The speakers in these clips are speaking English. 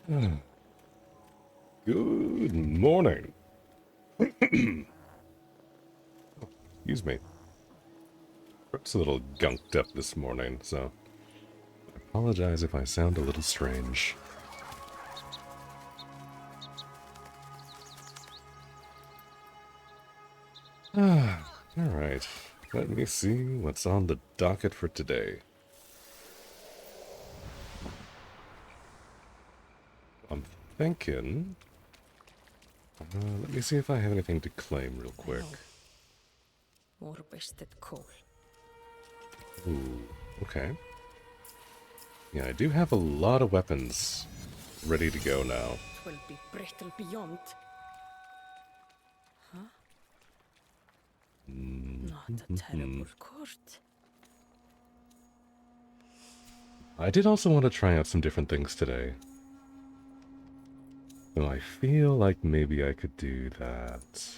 Good morning. Excuse me. Throat's a little gunked up this morning, so I apologize if I sound a little strange. Alright. Let me see what's on the docket for today. I'm thinking... let me see if I have anything to claim real quick. Warpested coal. Ooh, okay. Yeah, I do have a lot of weapons ready to go now. Will be brittle beyond. Huh? Not a terrible court. I did also want to try out some different things today. So I feel like maybe I could do that.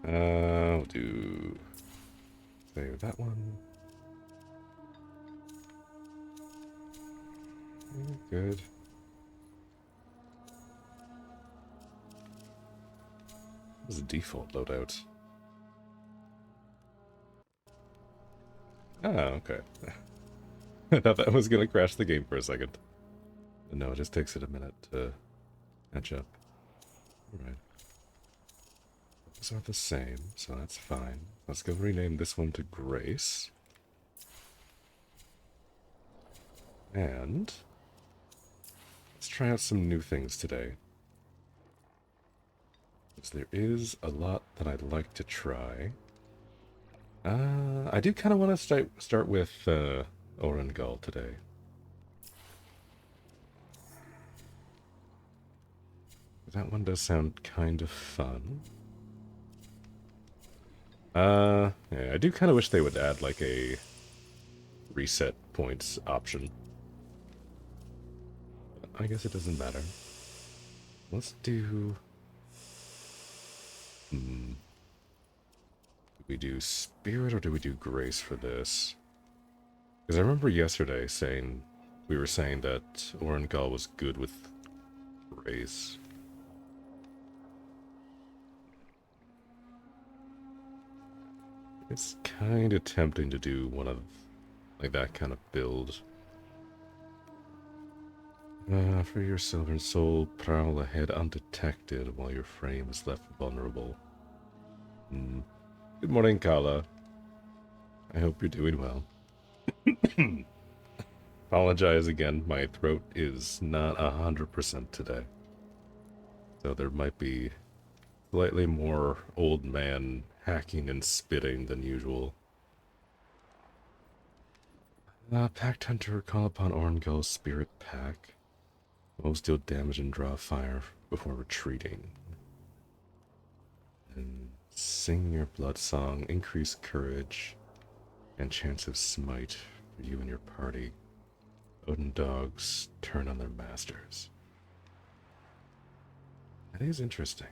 I'll do... save that one. Good. This is a default loadout. Ah, okay. I thought that was going to crash the game for a second. But no, it just takes it a minute to catch up. Alright. These are the same, so that's fine. Let's go rename this one to Grace. And let's try out some new things today. Because there is a lot that I'd like to try. I do kind of want to start with Orangul today. That one does sound kind of fun. Yeah, I do kind of wish they would add like a reset points option. I guess it doesn't matter. Let's do... Do we do Spirit or do we do Grace for this? Because I remember yesterday saying... we were saying that Orangul was good with Grace. It's kind of tempting to do one of... like that kind of build. For your silver soul, prowl ahead undetected while your frame is left vulnerable. Good morning, Kala. I hope you're doing well. Apologize again, my throat is not 100% today. So there might be slightly more old man hacking and spitting than usual. Pact Hunter, call upon Orangul's Spirit Pack. Most deal damage and draw fire before retreating. And sing your blood song, increase courage, and chance of smite for you and your party. Odin dogs turn on their masters. That is interesting.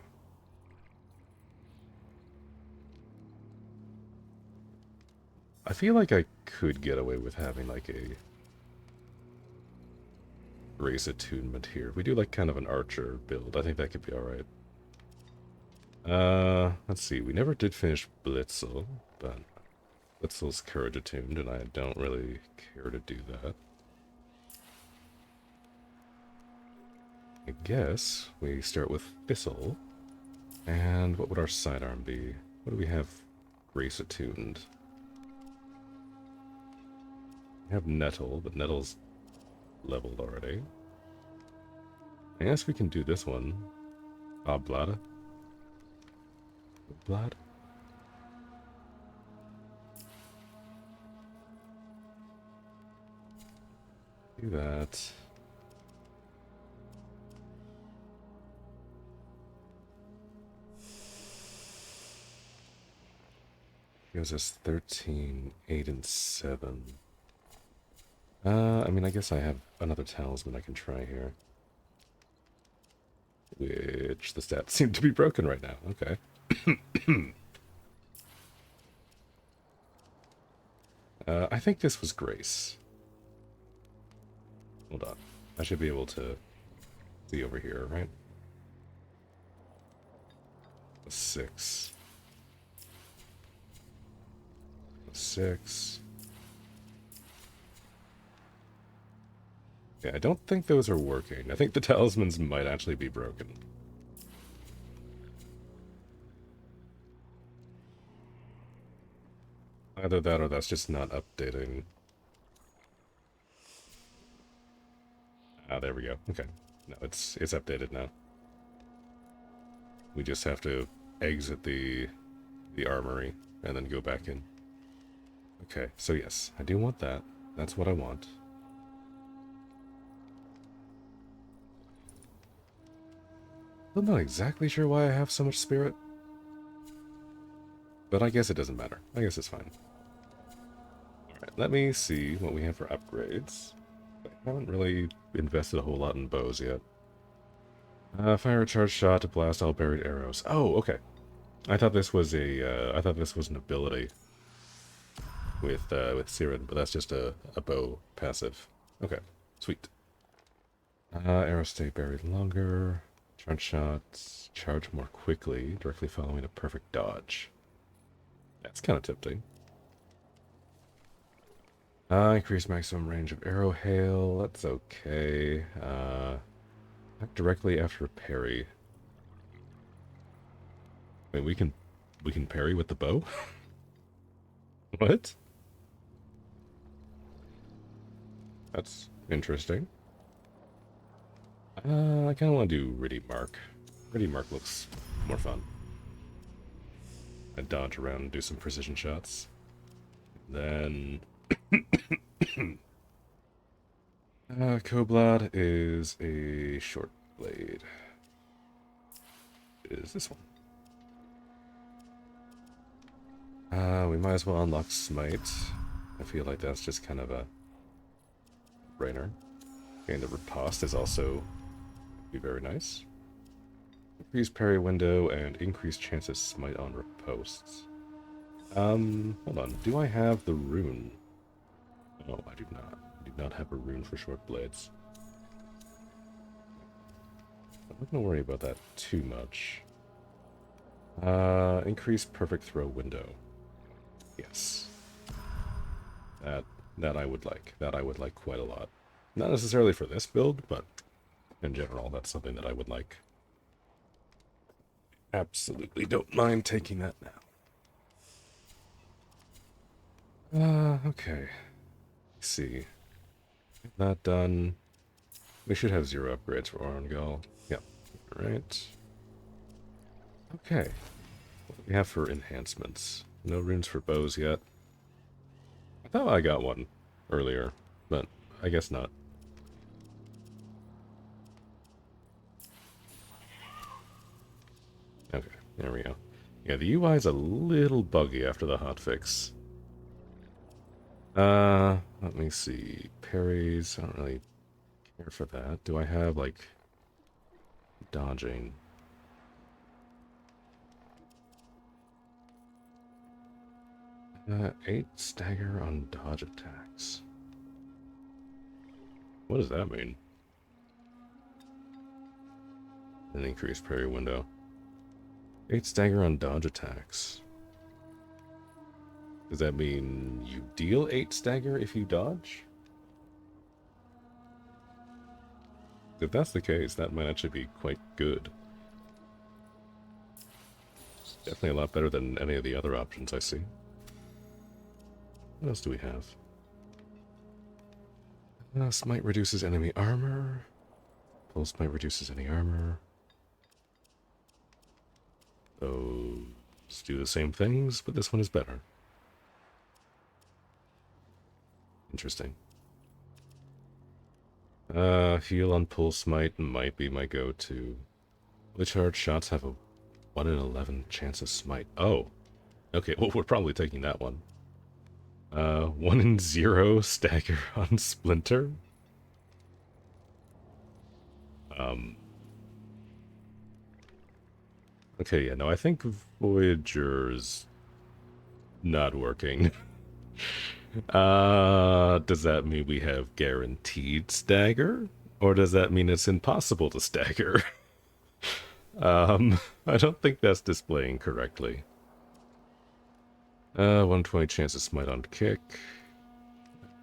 I feel like I could get away with having like a Grace attunement here. We do like kind of an archer build. I think that could be alright. Let's see. We never did finish Blitzel, but Blitzel's courage attuned, and I don't really care to do that. I guess we start with Thistle. And what would our sidearm be? What do we have Grace attuned? We have Nettle, but Nettle's leveled already. I guess we can do this one. Oblada. Oblad? Do that. Gives us 13, 8, and 7. I mean, I guess I have another talisman I can try here. Which the stats seem to be broken right now. Okay. I think this was Grace. Hold on. I should be able to see over here, right? A 6. A 6. Yeah, I don't think those are working. I think the talismans might actually be broken. Either that or that's just not updating. Ah, there we go. Okay. No, it's updated now. We just have to exit the armory and then go back in. Okay, so yes, I do want that. That's what I want. I'm not exactly sure why I have so much spirit. But I guess it doesn't matter. I guess it's fine. Alright, let me see what we have for upgrades. I haven't really invested a whole lot in bows yet. Fire a charged shot to blast all buried arrows. Oh, okay. I thought this was I thought this was an ability with Siren, but that's just a bow passive. Okay, sweet. Arrows stay buried longer. Charge shots charge more quickly, directly following a perfect dodge. That's kind of tempting. Increase maximum range of arrow hail. That's okay. Attack directly after a parry. Wait, we can parry with the bow? What? That's interesting. I kind of want to do Riddy Mark. Riddy Mark looks more fun. I dodge around and do some precision shots. Then... Koblad is a short blade. It is this one. We might as well unlock Smite. I feel like that's just kind of a brainer. Okay, the Riposte is also be very nice. Increase parry window and increase chances smite on riposts. Hold on. Do I have the rune? No, I do not. I do not have a rune for short blades. I'm not gonna worry about that too much. Increase perfect throw window. Yes. That I would like. That I would like quite a lot. Not necessarily for this build, but in general, that's something that I would like. Absolutely don't mind taking that now. Okay. Let's see. That done. We should have 0 upgrades for Orangal. Yep. Alright. Okay. What do we have for enhancements? No runes for bows yet. I thought I got one earlier, but I guess not. Okay, there we go. Yeah, the UI is a little buggy after the hotfix. Let me see. Parries, I don't really care for that. Do I have, like, dodging? Eight stagger on dodge attacks. What does that mean? An increased parry window. 8 stagger on dodge attacks. Does that mean you deal 8 stagger if you dodge? If that's the case, that might actually be quite good. It's definitely a lot better than any of the other options I see. What else do we have? Smite reduces enemy armor. Pulse Smite reduces any armor. Those do the same things, but this one is better. Interesting. Heal on Pulse Smite might be my go-to. Fully charged shots have a 1 in 11 chance of smite. Oh. Okay, well, we're probably taking that one. 1 in 0 stagger on Splinter. Okay, yeah, no, I think Voyager's not working. Does that mean we have guaranteed stagger? Or does that mean it's impossible to stagger? I don't think that's displaying correctly. 120 chance of smite on kick.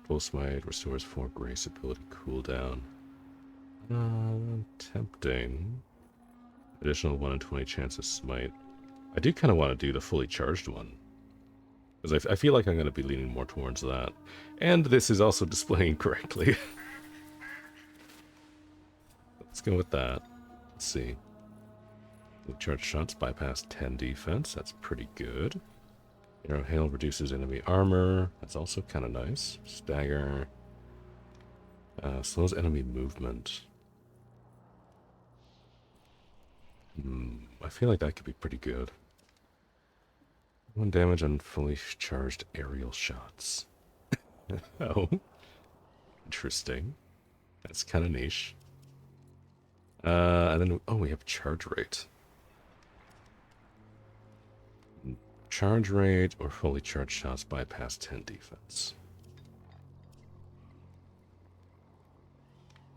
Full smite restores 4 grace ability cooldown. Tempting. Additional 1 in 20 chance of smite. I do kind of want to do the fully charged one. Because I feel like I'm going to be leaning more towards that. And this is also displaying correctly. Let's go with that. Let's see. Charged shots bypass 10 defense. That's pretty good. Arrow hail reduces enemy armor. That's also kind of nice. Stagger. Slows enemy movement. I feel like that could be pretty good. 1 damage on fully charged aerial shots. Oh. Interesting. That's kind of niche. And then, oh, we have charge rate. Charge rate or fully charged shots bypass 10 defense.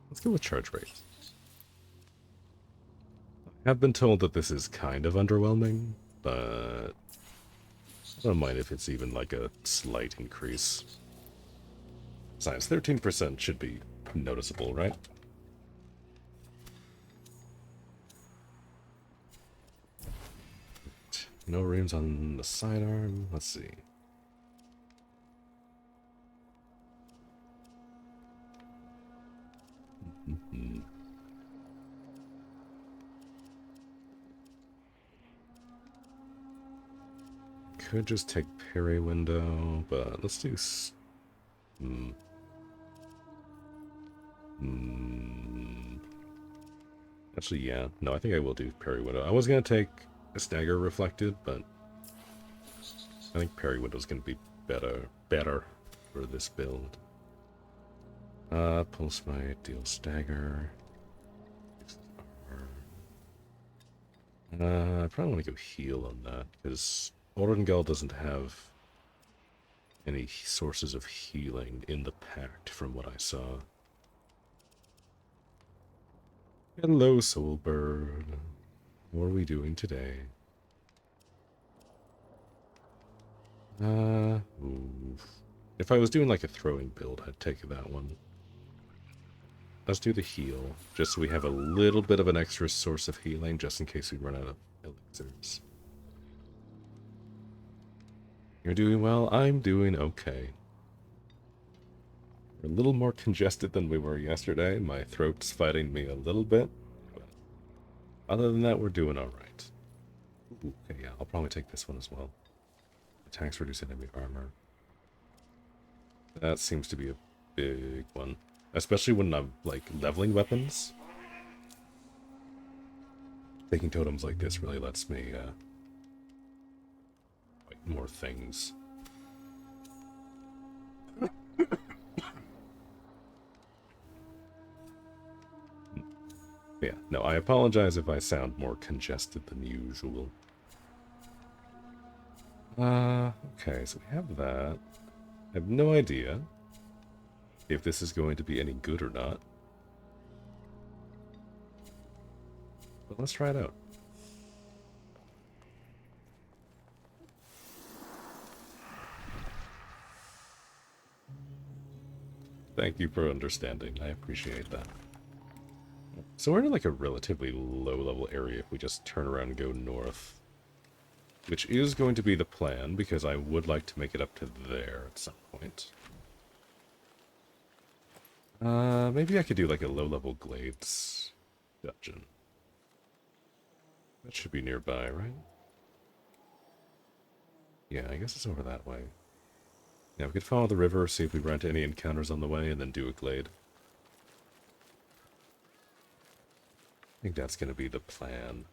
Let's go with charge rate. I have been told that this is kind of underwhelming, but I don't mind if it's even like a slight increase. Besides, 13% should be noticeable, right? No runes on the sidearm. Let's see. Could just take parry window, but let's do. Actually, yeah. No, I think I will do parry window. I was gonna take a stagger reflected, but I think parry window is gonna be better for this build. Pulse smite, deal stagger. I probably want to go heal on that, because Orangel doesn't have any sources of healing in the pact from what I saw. Hello, Soulbird. What are we doing today? If I was doing like a throwing build, I'd take that one. Let's do the heal, just so we have a little bit of an extra source of healing, just in case we run out of elixirs. You're doing well? I'm doing okay. We're a little more congested than we were yesterday. My throat's fighting me a little bit. But other than that, we're doing alright. Okay, yeah, I'll probably take this one as well. Attacks reduce enemy armor. That seems to be a big one. Especially when I'm, like, leveling weapons. Taking totems like this really lets me, fight more things. Yeah, no, I apologize if I sound more congested than usual. Okay, so we have that. I have no idea if this is going to be any good or not. But let's try it out. Thank you for understanding. I appreciate that. So we're in like a relatively low-level area if we just turn around and go north. Which is going to be the plan, because I would like to make it up to there at some point. Maybe I could do like a low-level Glades dungeon. That should be nearby, right? Yeah, I guess it's over that way. Yeah, we could follow the river, see if we run into any encounters on the way, and then do a glade. I think that's going to be the plan.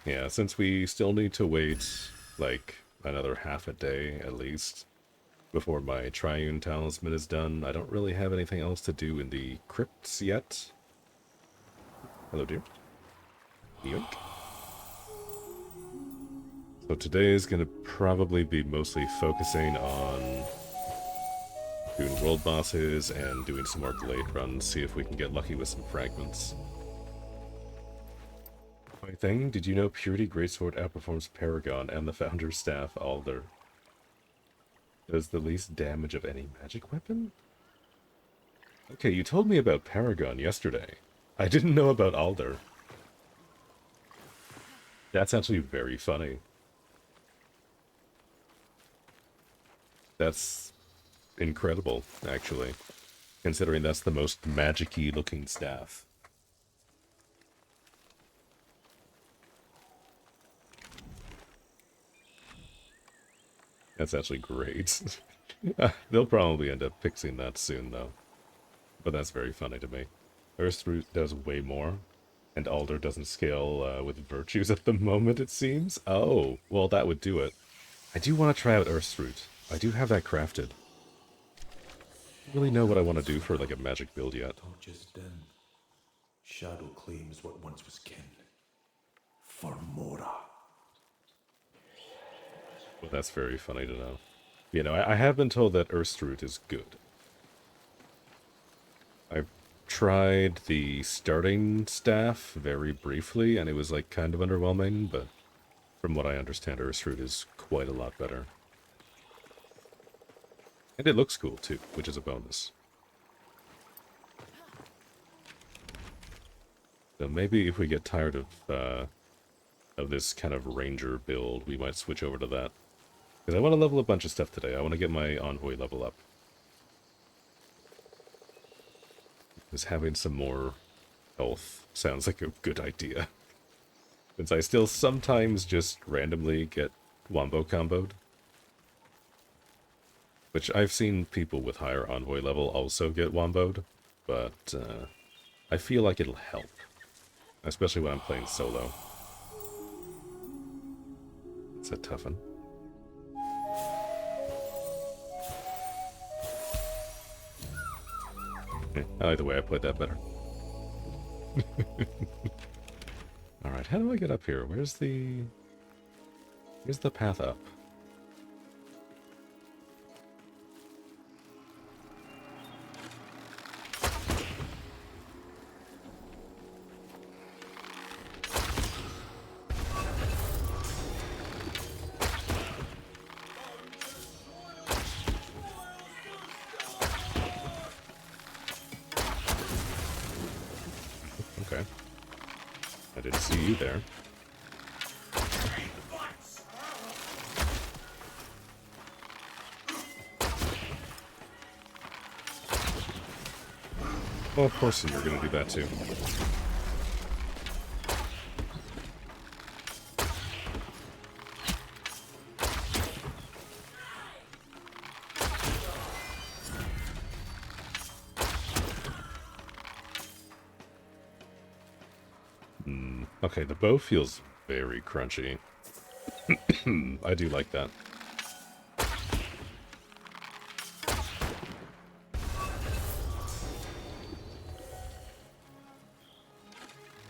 Yeah, since we still need to wait, like, another half a day at least, before my Triune Talisman is done, I don't really have anything else to do in the crypts yet. Hello, dear. Yoink. So today is going to probably be mostly focusing on doing world bosses and doing some more glade runs, see if we can get lucky with some fragments. My thing, did you know Purity Greatsword outperforms Paragon and the Founder's Staff Alder? Does the least damage of any magic weapon? Okay, you told me about Paragon yesterday. I didn't know about Alder. That's actually very funny. That's incredible, actually, considering that's the most magic-y looking staff. That's actually great. They'll probably end up fixing that soon, though. But that's very funny to me. Earthroot does way more, and Alder doesn't scale with virtues at the moment, it seems. Oh, well, that would do it. I do want to try out Earthroot. I do have that crafted. I don't really know what I want to do for, like, a magic build yet. Just then, Shadow claims what once was kin. For Mora. Well, that's very funny to know. You know, I have been told that Earthroot is good. I've tried the starting staff very briefly, and it was, like, kind of underwhelming, but from what I understand, Earthroot is quite a lot better. And it looks cool, too, which is a bonus. So maybe if we get tired of this kind of ranger build, we might switch over to that. Because I want to level a bunch of stuff today. I want to get my envoy level up. Because having some more health sounds like a good idea. Since I still sometimes just randomly get wombo comboed. Which I've seen people with higher envoy level also get womboed. But I feel like it'll help. Especially when I'm playing solo. It's a tough one. I like the way I played that better. Alright, how do I get up here? Where's the path up? Okay. I didn't see you there. Well, of course you're going to do that too. Okay, the bow feels very crunchy. I do like that.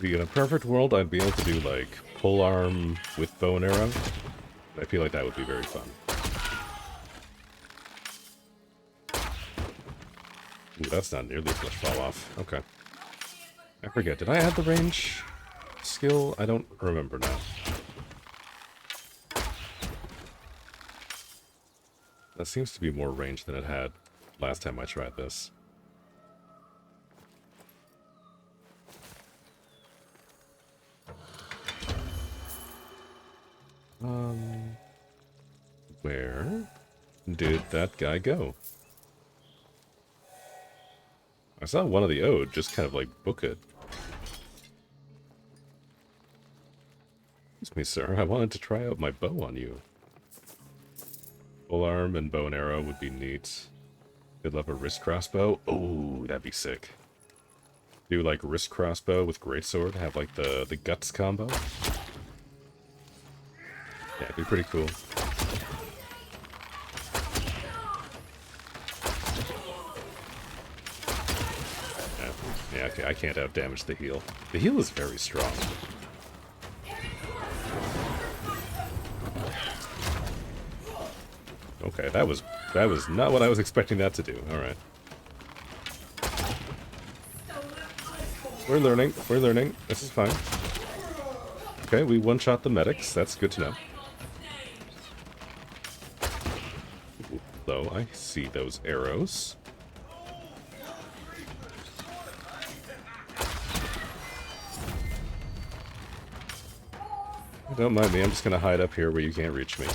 In a perfect world, I'd be able to do, like, pole arm with bow and arrow. I feel like that would be very fun. Ooh, that's not nearly as much fall off. Okay. I forget, did I add the range skill? I don't remember now. That seems to be more range than it had last time I tried this. Where did that guy go? I saw one of the Ode just kind of like book it. Excuse me, sir. I wanted to try out my bow on you. Full arm and bow and arrow would be neat. Could love a wrist crossbow. Oh, that'd be sick. Do like wrist crossbow with greatsword. Have like the guts combo. Yeah, it'd be pretty cool. Yeah. Yeah, okay, I can't outdamage the heal. The heal is very strong. Okay, that was not what I was expecting that to do. Alright. We're learning. We're learning. This is fine. Okay, we one-shot the medics. That's good to know. Though I see those arrows. Don't mind me, I'm just gonna hide up here where you can't reach me.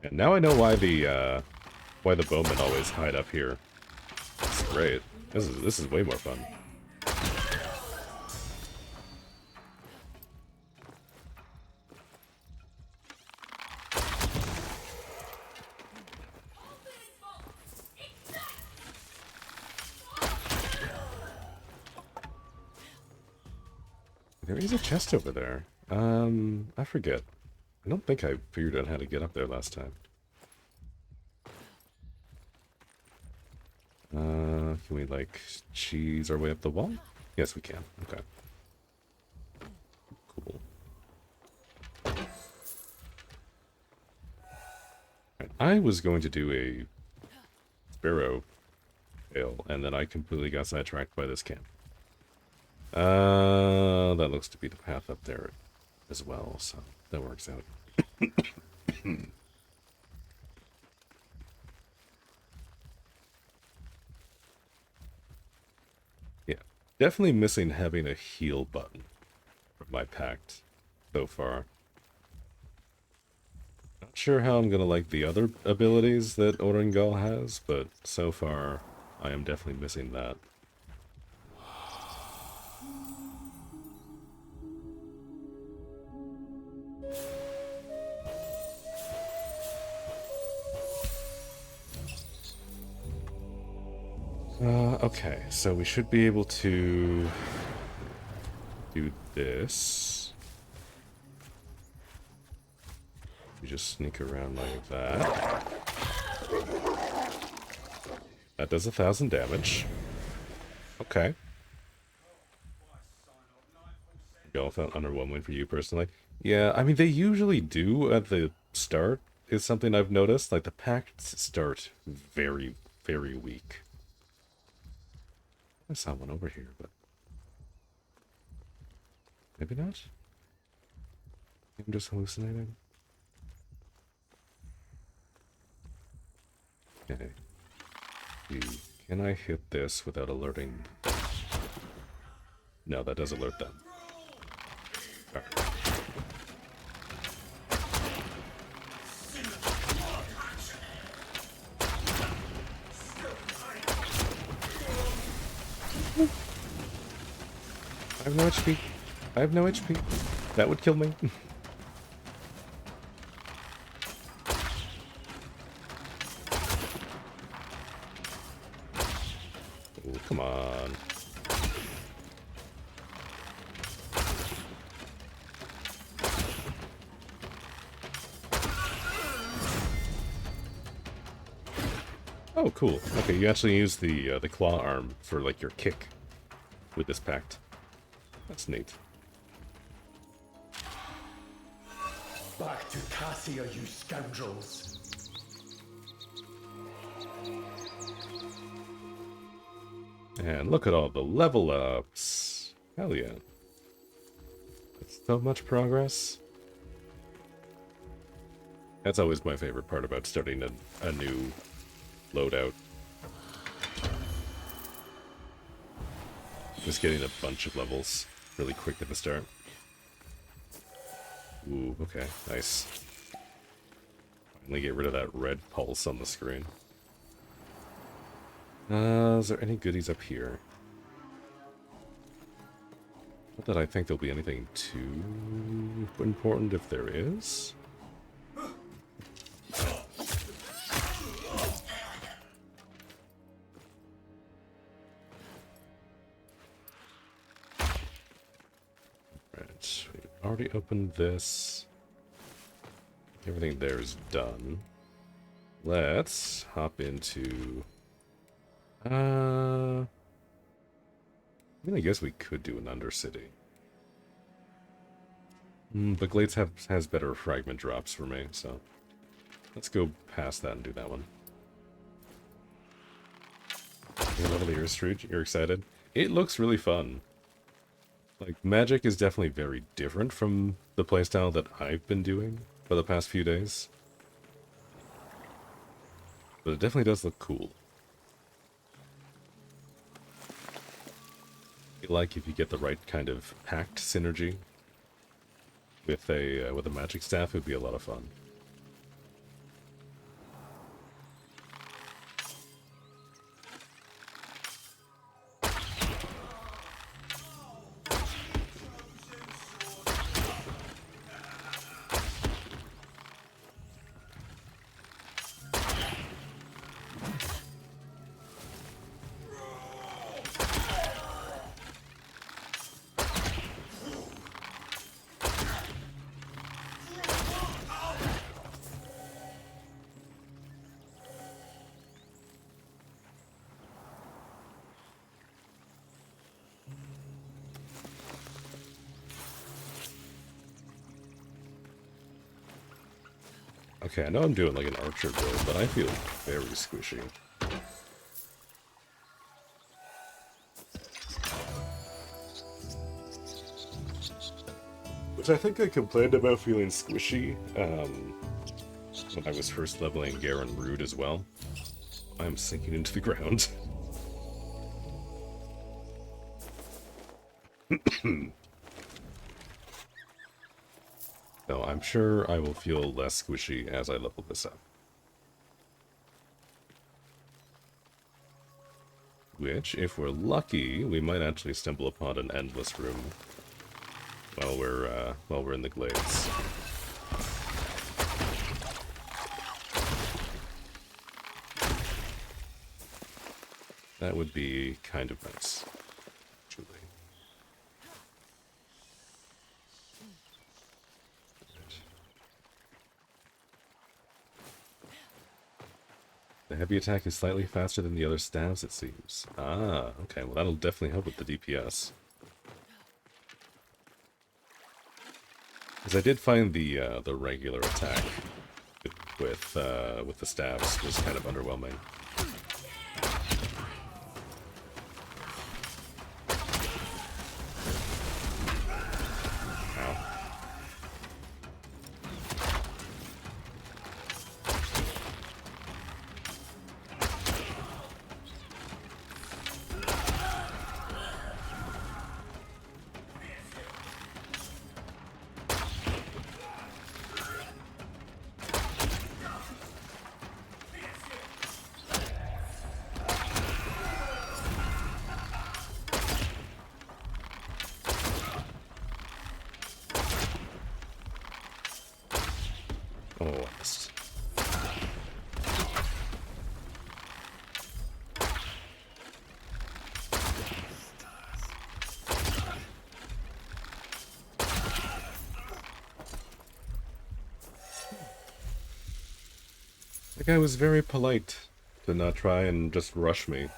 And now I know why the bowmen always hide up here. It's great. This is way more fun. There is a chest over there. I forget. I don't think I figured out how to get up there last time. Can we, like, cheese our way up the wall? Yes, we can. Okay. Cool. Right. I was going to do a sparrow tail, and then I completely got sidetracked by this camp. That looks to be the path up there as well, so that works out. Yeah, definitely missing having a heal button from my pact so far. Not sure how I'm gonna like the other abilities that Orengal has, but so far I am definitely missing that. Okay, so we should be able to do this. We just sneak around like that. That does 1,000 damage. Okay. Y'all felt underwhelming for you personally. Yeah, I mean, they usually do at the start, is something I've noticed. Like, the pacts start very, very weak. I saw one over here, but maybe not. I'm just hallucinating. Okay. Can I hit this without alerting them? No, that does alert them. Alright. I have no HP. I have no HP. That would kill me. Oh, come on. Oh, cool. Okay, you actually use the claw arm for, like, your kick with this pact. That's neat. Back to Cassia, you scoundrels! And look at all the level ups. Hell yeah. That's so much progress. That's always my favorite part about starting a new loadout. Just getting a bunch of levels really quick at the start. Ooh, okay, nice. Finally get rid of that red pulse on the screen. Is there any goodies up here? Not that I think there'll be anything too important if there is. Right, we've already opened this. Everything there is done. Let's hop into I mean, I guess we could do an Undercity. But Glades has better fragment drops for me, so let's go past that and do that one. You level the Street, you're excited? It looks really fun. Like, Magic is definitely very different from the playstyle that I've been doing for the past few days. But it definitely does look cool. I feel like if you get the right kind of pact synergy with a magic staff, it would be a lot of fun. Okay, I know I'm doing like an archer build, but I feel very squishy. Which I think I complained about feeling squishy when I was first leveling Garen Rude as well. I'm sinking into the ground. No, I'm sure I will feel less squishy as I level this up. Which, if we're lucky, we might actually stumble upon an endless room while we're in the glades. That would be kind of nice, truly. The heavy attack is slightly faster than the other staves, it seems. Ah, okay, well that'll definitely help with the DPS. Because I did find the regular attack with the staves was kind of underwhelming. The guy was very polite to not try and just rush me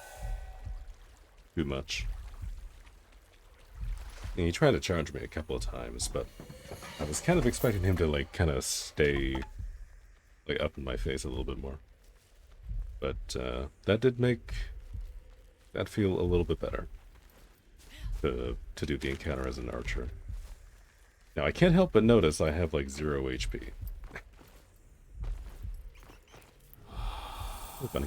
too much. And he tried to charge me a couple of times, but I was kind of expecting him to like kind of stay like up in my face a little bit more. But that did make that feel a little bit better to do the encounter as an archer. Now I can't help but notice I have like 0 HP. Oh, funny.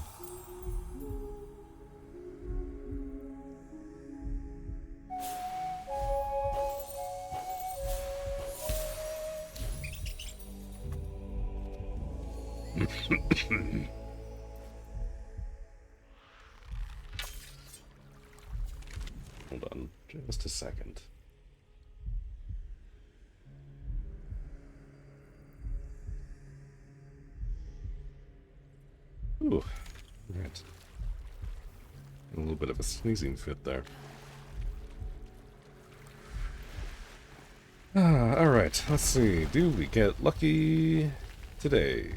Hold on just a second. Ooh, right. A little bit of a sneezing fit there. Alright, let's see. Do we get lucky today?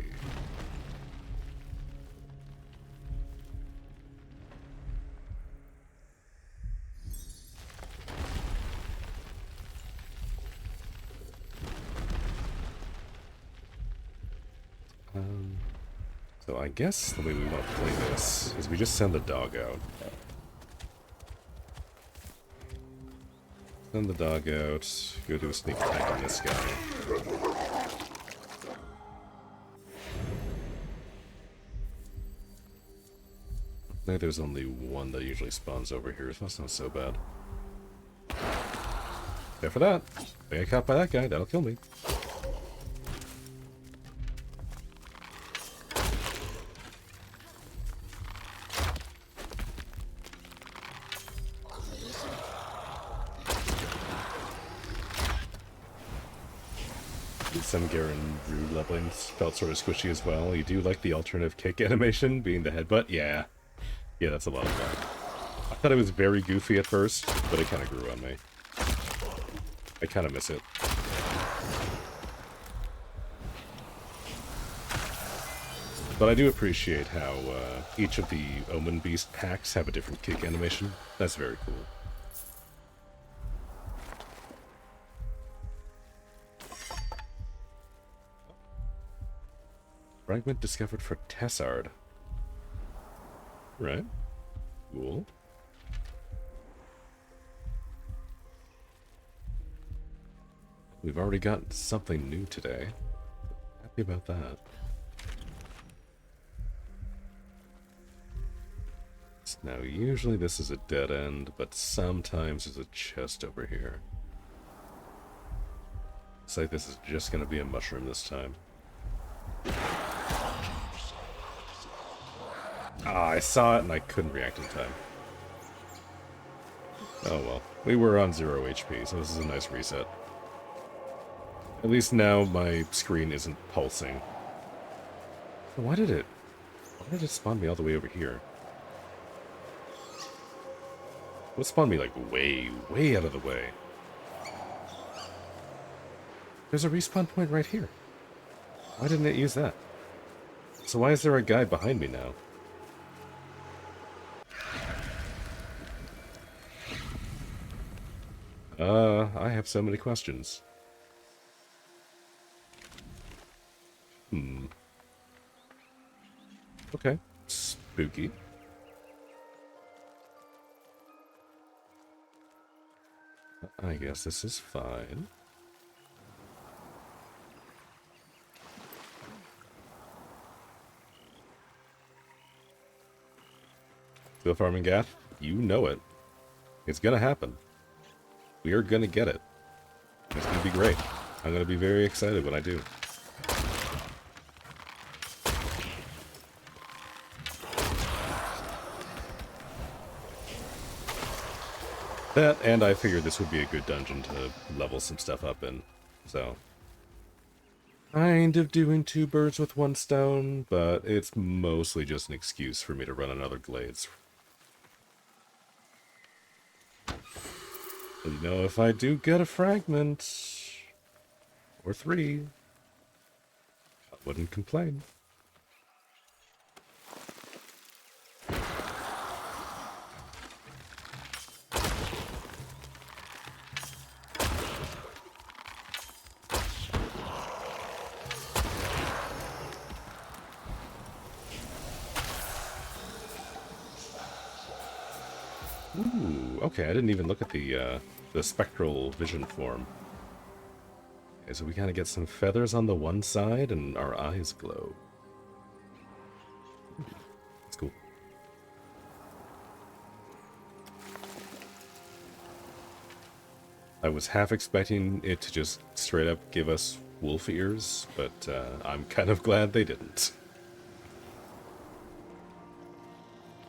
So I guess the way we want to play this is we just send the dog out. Send the dog out, go do a sneak attack on this guy. I think there's only one that usually spawns over here, so that's not so bad. Except for that. If I get caught by that guy, that'll kill me. Some Garen Rue leveling felt sort of squishy as well. You do like the alternative kick animation, being the headbutt? Yeah. Yeah, that's a lot of fun. I thought it was very goofy at first, but it kind of grew on me. I kind of miss it. But I do appreciate how each of the Omen Beast packs have a different kick animation. That's very cool. Fragment discovered for Tessard. Right. Cool. We've already got something new today. Happy about that. Now, usually this is a dead end, but sometimes there's a chest over here. Looks like this is just going to be a mushroom this time. Ah, I saw it and I couldn't react in time. Oh well. We were on 0 HP, so this is a nice reset. At least now my screen isn't pulsing. Why did it spawn me all the way over here? What spawned me like way, way out of the way? There's a respawn point right here. Why didn't it use that? So why is there a guy behind me now? I have so many questions. Okay. Spooky. I guess this is fine. Steel farming Gath, you know it. It's gonna happen. We are gonna get it. It's gonna be great. I'm gonna be very excited when I do. That, and I figured this would be a good dungeon to level some stuff up in, so. Kind of doing two birds with one stone, but it's mostly just an excuse for me to run another Glades. You know, if I do get a fragment, or 3, I wouldn't complain. Ooh, okay, I didn't even look at the spectral vision form. Okay, so we kind of get some feathers on the one side and our eyes glow. That's cool. I was half expecting it to just straight up give us wolf ears, but I'm kind of glad they didn't.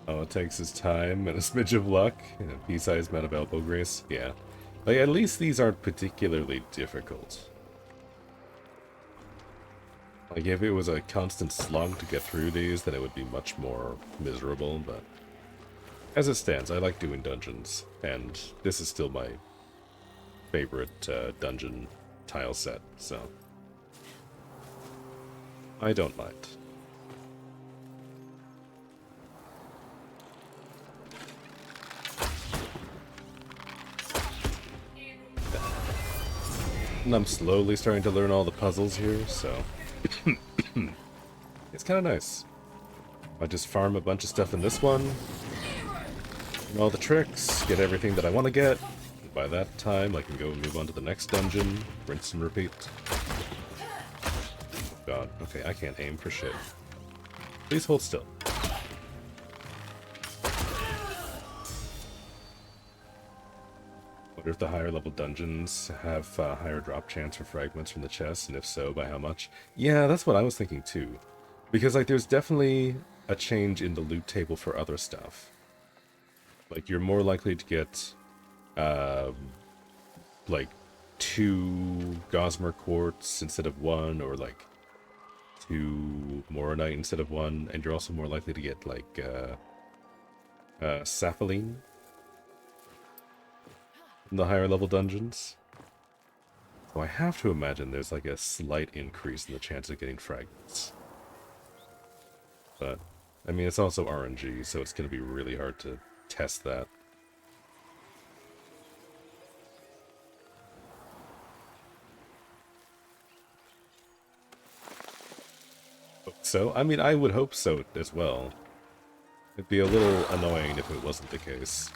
All it takes is time and a smidge of luck and a pea-sized amount of elbow grace. Yeah. Like, at least these aren't particularly difficult. Like, if it was a constant slog to get through these, then it would be much more miserable, but as it stands, I like doing dungeons, and this is still my favorite dungeon tile set, so I don't mind. And I'm slowly starting to learn all the puzzles here, so it's kind of nice. I just farm a bunch of stuff in this one, and all the tricks, get everything that I want to get. And by that time, I can go and move on to the next dungeon, rinse and repeat. Oh god, okay, I can't aim for shit. Please hold still. Wonder if the higher level dungeons have higher drop chance for fragments from the chest, and if so, by how much? Yeah, that's what I was thinking too. Because, like, there's definitely a change in the loot table for other stuff. Like, you're more likely to get, like, 2 Gossamer Quartz instead of 1, or, like, 2 Moronite instead of 1, and you're also more likely to get, like, Sapphire in the higher level dungeons. So I have to imagine there's, like, a slight increase in the chance of getting fragments. But, I mean, it's also RNG, so it's going to be really hard to test that. So, I mean, I would hope so as well. It'd be a little annoying if it wasn't the case.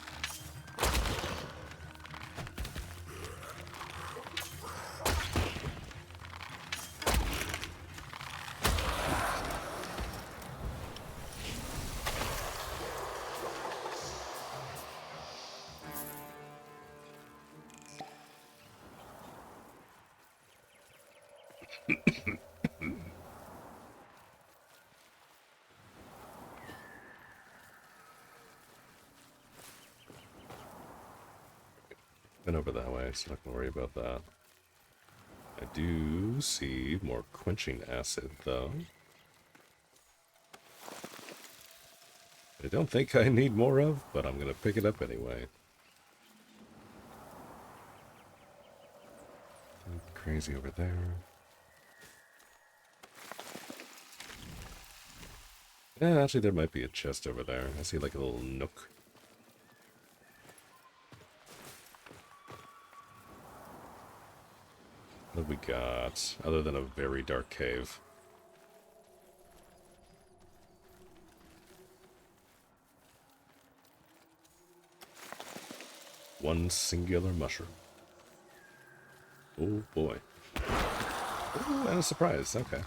Been over that way, so not gonna worry about that. I do see more quenching acid, though. I don't think I need more of, but I'm gonna pick it up anyway. Crazy over there. Yeah, actually there might be a chest over there. I see like a little nook. What have we got, other than a very dark cave? One singular mushroom. Oh boy. Ooh, and a surprise, okay.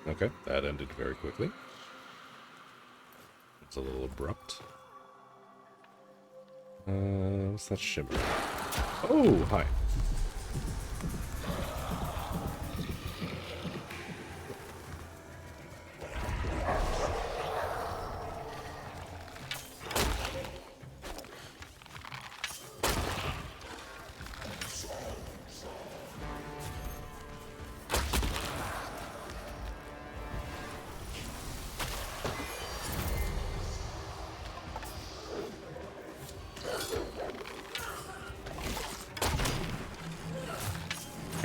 Okay, that ended very quickly. It's a little abrupt. What's that shimmer? Oh, hi.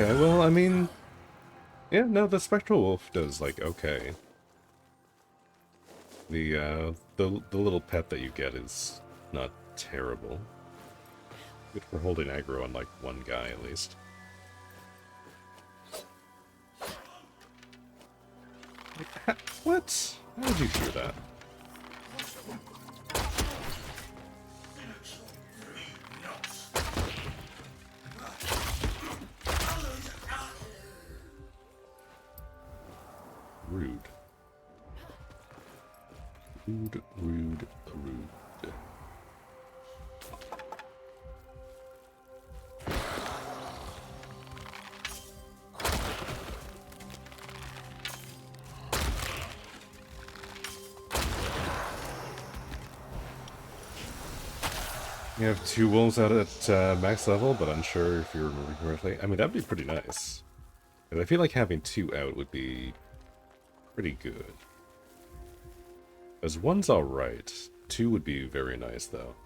Okay, well, I mean, yeah, no, the Spectral Wolf does, like, okay. The little pet that you get is not terrible. Good for holding aggro on, like, one guy, at least. What? How did you hear that? Rude. Rude, rude, rude. You have 2 wolves out at max level, but unsure if you remember correctly. I mean, that'd be pretty nice. 'Cause I feel like having 2 out would be pretty good. Because 1's alright. 2 would be very nice, though.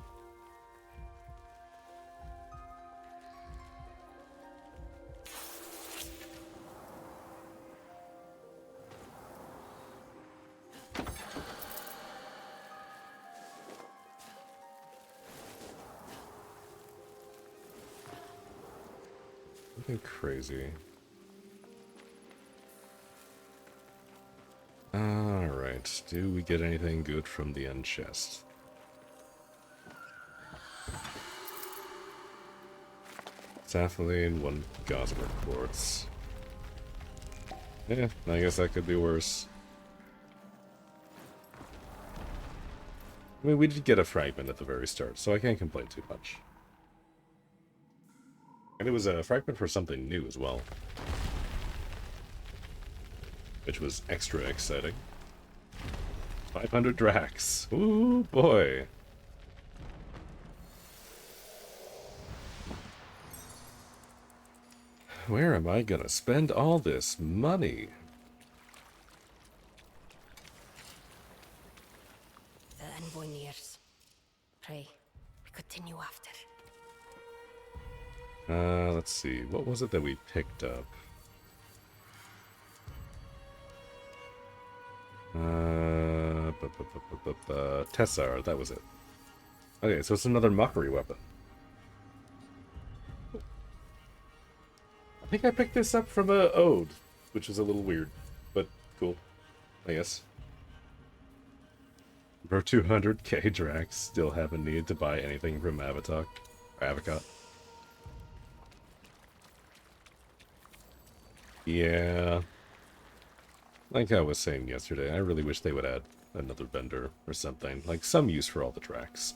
Nothing crazy. Alright, do we get anything good from the end chest? Sapphire, 1 gossamer quartz. Yeah, I guess that could be worse. I mean, we did get a fragment at the very start, so I can't complain too much. And it was a fragment for something new as well. Which was extra exciting. 500 Drax. Ooh, boy. Where am I gonna spend all this money? The envoy nears. Pray, we continue after. Let's see. What was it that we picked up? Tessar, that was it. Okay, so it's another mockery weapon. I think I picked this up from a Ode, which is a little weird, but cool, I guess. For 200k Drax, still haven't needed to buy anything from Avocot. Yeah. Like I was saying yesterday, I really wish they would add another vendor or something. Like, some use for all the tracks.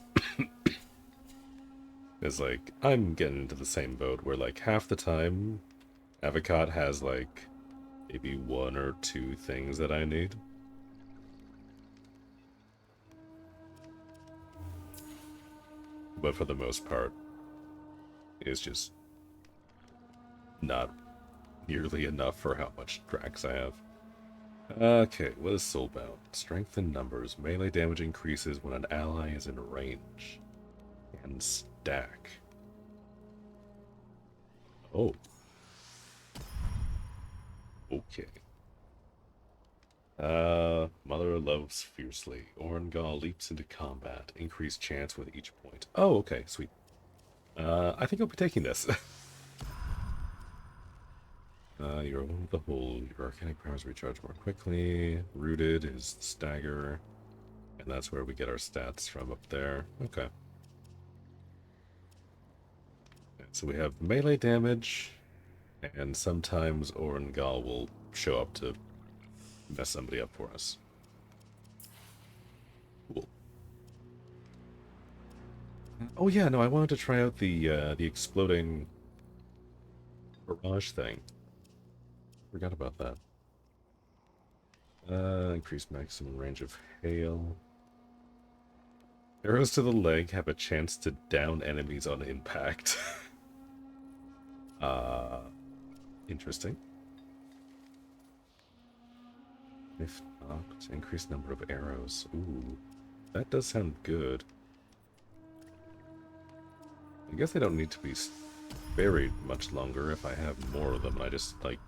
It's like, I'm getting into the same boat where, like, half the time, Avocot has, like, maybe 1 or 2 things that I need. But for the most part, it's just not nearly enough for how much tracks I have. Okay, what is Soulbound? Strength in numbers. Melee damage increases when an ally is in range. And stack. Oh. Okay. Mother loves fiercely. Orengal leaps into combat. Increased chance with each point. Oh, okay, sweet. I think I'll be taking this. You're alone with the whole. Your arcanic powers recharge more quickly. Rooted is stagger. And that's where we get our stats from up there. Okay. So we have melee damage, and sometimes Orengal will show up to mess somebody up for us. Cool. Oh yeah, no, I wanted to try out the exploding barrage thing. Forgot about that. Increased maximum range of hail. Arrows to the leg have a chance to down enemies on impact. Interesting. If not, increased number of arrows. Ooh, that does sound good. I guess they don't need to be buried much longer if I have more of them, and I just, like,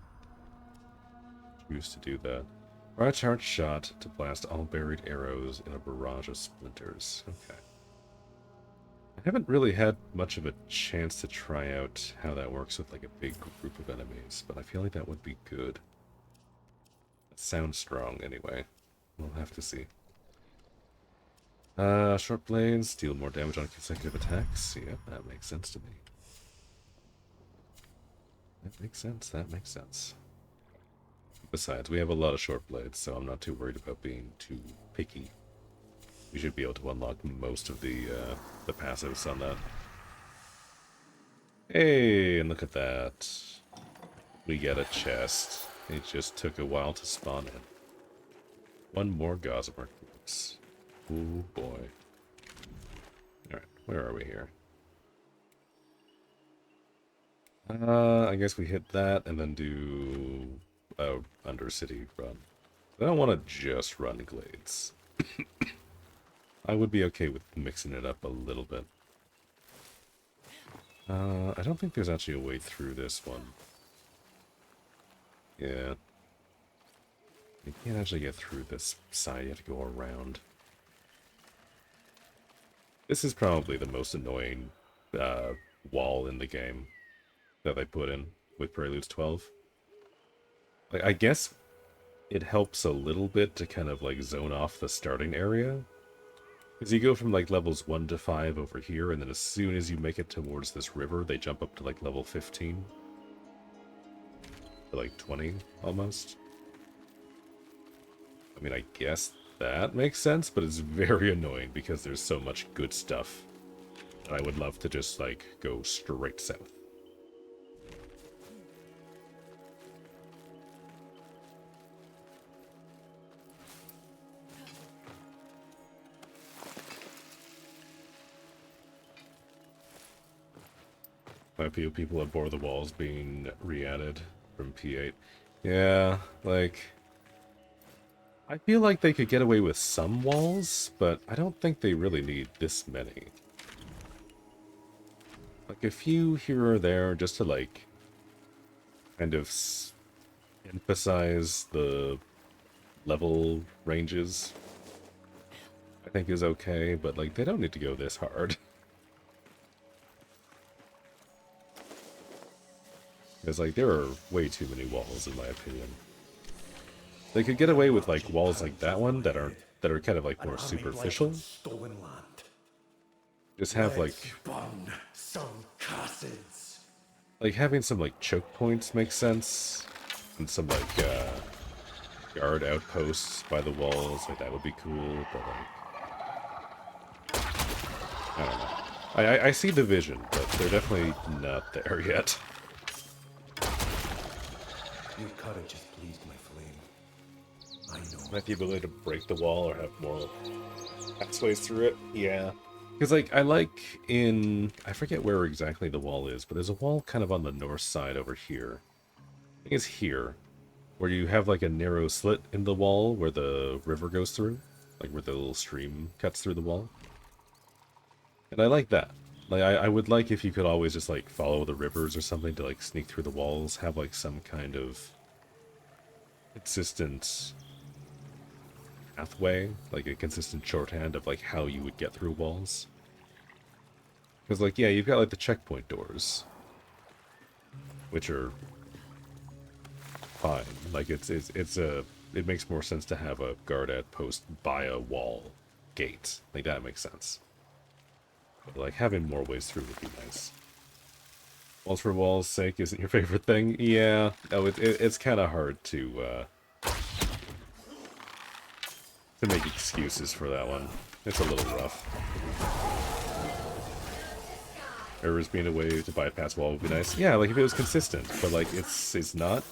choose to do that. Or a charged shot to blast all buried arrows in a barrage of splinters. Okay. I haven't really had much of a chance to try out how that works with, like, a big group of enemies, but I feel like that would be good. It sounds strong, anyway. We'll have to see. Short blades deal more damage on consecutive attacks. Yeah, that makes sense to me. That makes sense, that makes sense. Besides, we have a lot of short blades, so I'm not too worried about being too picky. We should be able to unlock most of the passives on that. Hey, and look at that. We get a chest. It just took a while to spawn in. 1 more gossamer quartz. Oh boy. Alright, where are we here? I guess we hit that and then do a Undercity run. I don't want to just run Glades. I would be okay with mixing it up a little bit. I don't think there's actually a way through this one. Yeah. You can't actually get through this side, you have to go around. This is probably the most annoying wall in the game that they put in with Preludes 12. Like, I guess it helps a little bit to kind of like zone off the starting area. Because you go from like levels 1 to 5 over here, and then as soon as you make it towards this river, they jump up to like level 15. To like 20, almost. I mean, I guess that makes sense, but it's very annoying because there's so much good stuff. And I would love to just like go straight south. A few people have Bore the Walls being re-added from P8. Yeah, like... I feel like they could get away with some walls, but I don't think they really need this many. Like a few here or there, just to like... kind of emphasize the level ranges, I think is okay, but like they don't need to go this hard. Because like there are way too many walls in my opinion. They could get away with like walls like that one that are kind of like more superficial. Stolen land. Just have like Burn some castles. like having some like choke points makes sense, and some like guard outposts by the walls, like that would be cool. But like I don't know. I see the vision, but they're definitely not there yet. Your courage has pleased my flame. I know. Might be ability to break the wall or have more pathways through it. Yeah. Because, like, I like in... I forget where exactly the wall is, but there's a wall kind of on the north side over here. I think it's here. Where you have, like, a narrow slit in the wall where the river goes through. Like, where the little stream cuts through the wall. And I like that. Like, I would like if you could always just, like, follow the rivers or something to, like, sneak through the walls. Have, like, some kind of consistent pathway, like a consistent shorthand of like how you would get through walls. Because like, yeah, you've got like the checkpoint doors, which are fine. Like it makes more sense to have a guard outpost by a wall gate. Like that makes sense. But like having more ways through would be nice. Walls for walls' sake isn't your favorite thing? Yeah. Oh, it's kind of hard to make excuses for that one. It's a little rough. Rivers being a way to bypass wall would be nice. Yeah, like if it was consistent, but like it's not.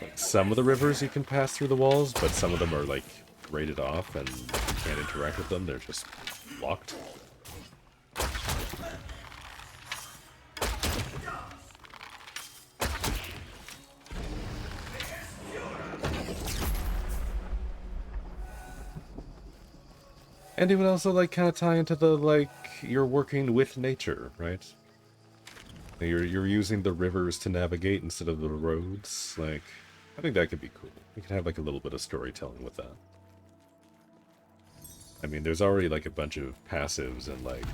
Like some of the rivers you can pass through the walls, but some of them are like rated off and you can't interact with them. They're just locked. And it would also like kind of tie into the like you're working with nature, right? You're using the rivers to navigate instead of the roads. Like, I think that could be cool. You could have like a little bit of storytelling with that. I mean, there's already like a bunch of passives and like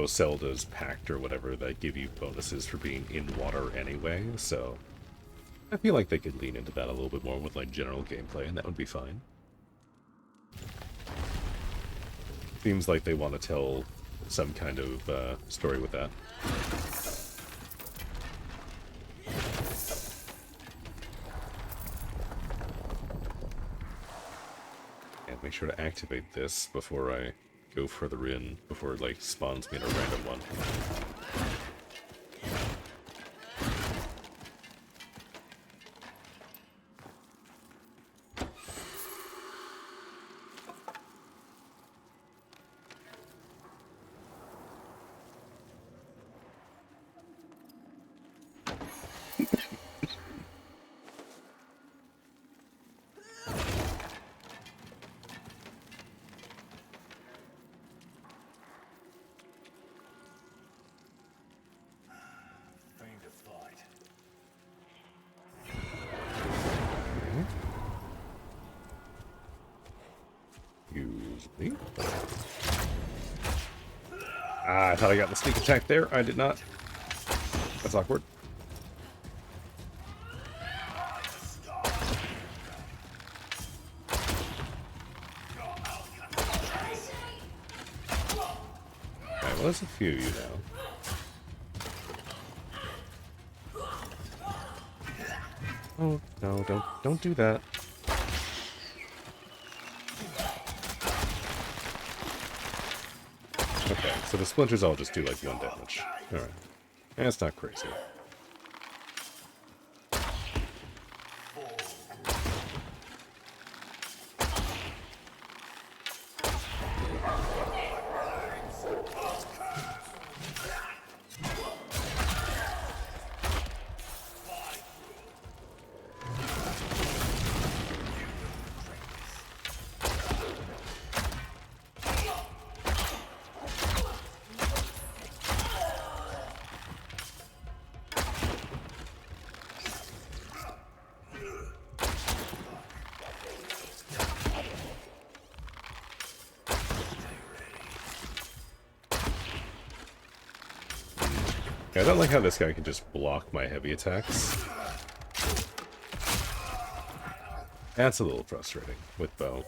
Zelda's Pact or whatever that give you bonuses for being in water anyway, so I feel like they could lean into that a little bit more with like general gameplay, and that would be fine. Seems like they want to tell some kind of story with that. And make sure to activate this before I go further in, before it like spawns me in a random one. Excuse me. Ah, I thought I got the sneak attack there. I did not. That's awkward. Alright, well, there's a few, you know. Oh, no, don't do that. Okay, so the splinters all just do like 1 damage. Alright. That's not crazy. Yeah, I don't like how this guy can just block my heavy attacks. That's a little frustrating with bow.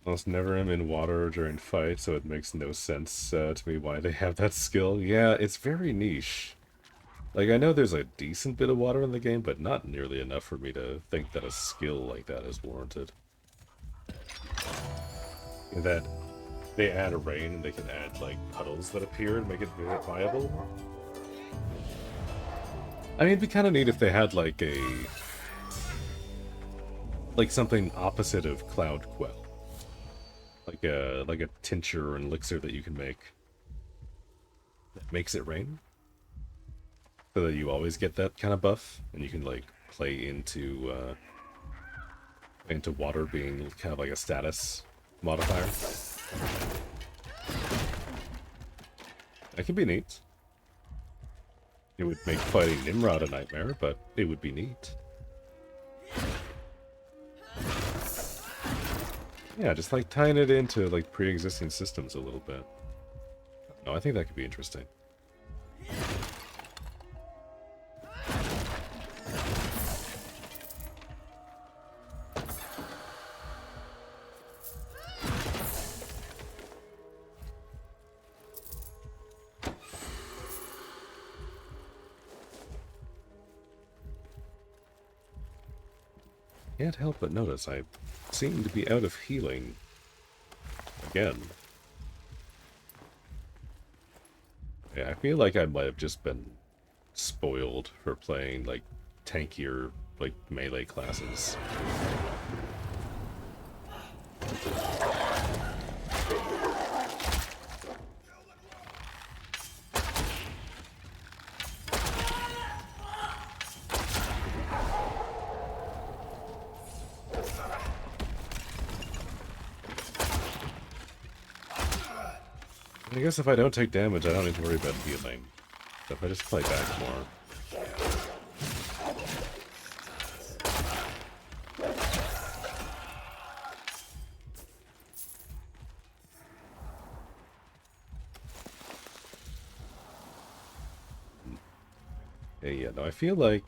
Almost never am in water during fight, so it makes no sense to me why they have that skill. Yeah, it's very niche. Like, I know there's a decent bit of water in the game, but not nearly enough for me to think that a skill like that is warranted. That they add rain and they can add, like, puddles that appear and make it viable. I mean, it'd be kind of neat if they had, like, like, something opposite of Cloud Quell. Like a tincture or an elixir that you can make that makes it rain. So that you always get that kind of buff, and you can, like, play into water being kind of like a status modifier. That could be neat. It would make fighting Nimrod a nightmare, but it would be neat. Yeah, just like tying it into like pre-existing systems a little bit. No, I think that could be interesting. Can't help but notice I seem to be out of healing again. Yeah, I feel like I might have just been spoiled for playing like tankier, like melee classes. I guess if I don't take damage, I don't need to worry about healing. So if I just play back more. Yeah, no, I feel like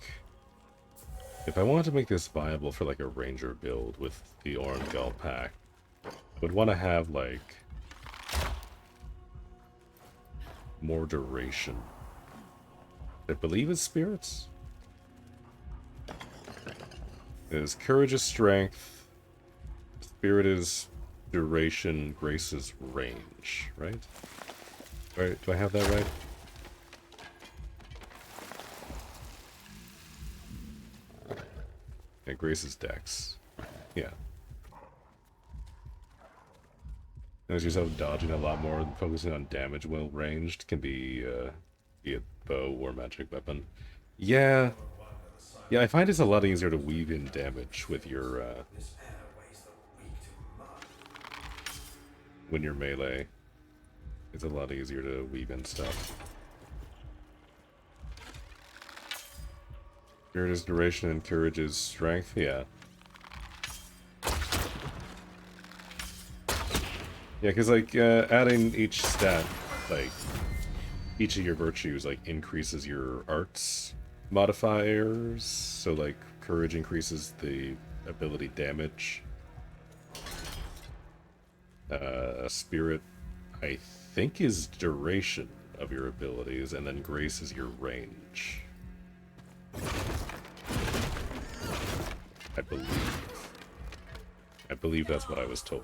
if I wanted to make this viable for like a ranger build with the Orengal pack, I would want to have like more duration. I believe it's spirits. It is courage is strength, spirit is duration, grace is range, right? Right? Do I have that right? Yeah, grace is dex. Yeah. Notice yourself dodging a lot more and focusing on damage well ranged can be a bow or magic weapon. Yeah. Yeah, I find it's a lot easier to weave in damage with your when you're melee. It's a lot easier to weave in stuff. Spirit is duration and courage is strength, yeah. Yeah, because like adding each stat, like each of your virtues, like increases your arts modifiers. So like courage increases the ability damage. Spirit, I think, is duration of your abilities, and then grace is your range. I believe. I believe that's what I was told.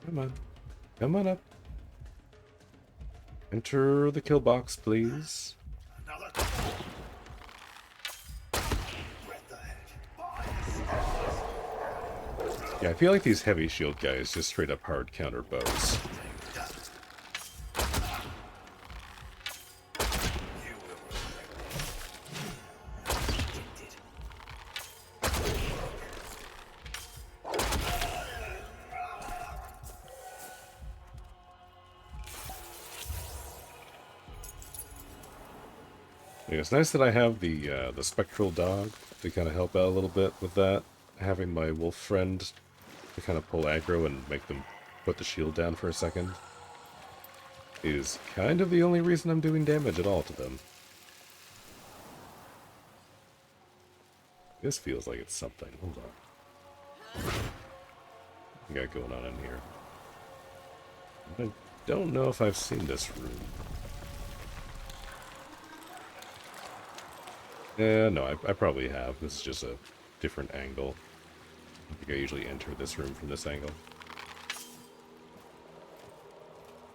Come on. Come on up. Enter the kill box, please. Yeah, I feel like these heavy shield guys just straight up hard counter bows. Yeah, it's nice that I have the spectral dog to kind of help out a little bit with that. Having my wolf friend to kind of pull aggro and make them put the shield down for a second is kind of the only reason I'm doing damage at all to them. This feels like it's something. Hold on. What we got going on in here? I don't know if I've seen this room. Yeah, no, I probably have. This is just a different angle. I think I usually enter this room from this angle.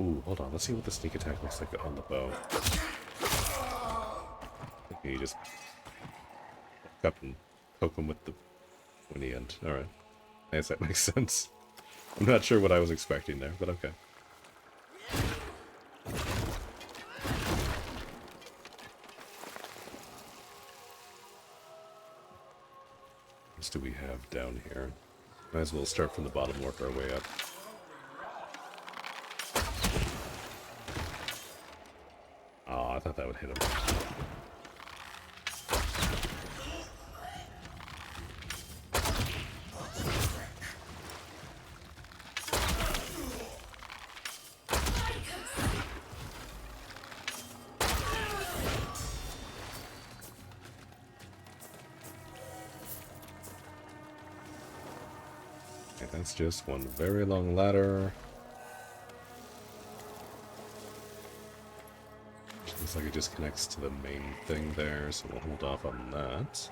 Ooh, hold on. Let's see what the sneak attack looks like on the bow. Okay, you just walk up and poke him with the pointy end. Alright. I guess that makes sense. I'm not sure what I was expecting there, but okay. What do we have down here? Might as well start from the bottom, work our way up. Oh, I thought that would hit him. Okay, that's just one very long ladder. Looks like it just connects to the main thing there, so we'll hold off on that.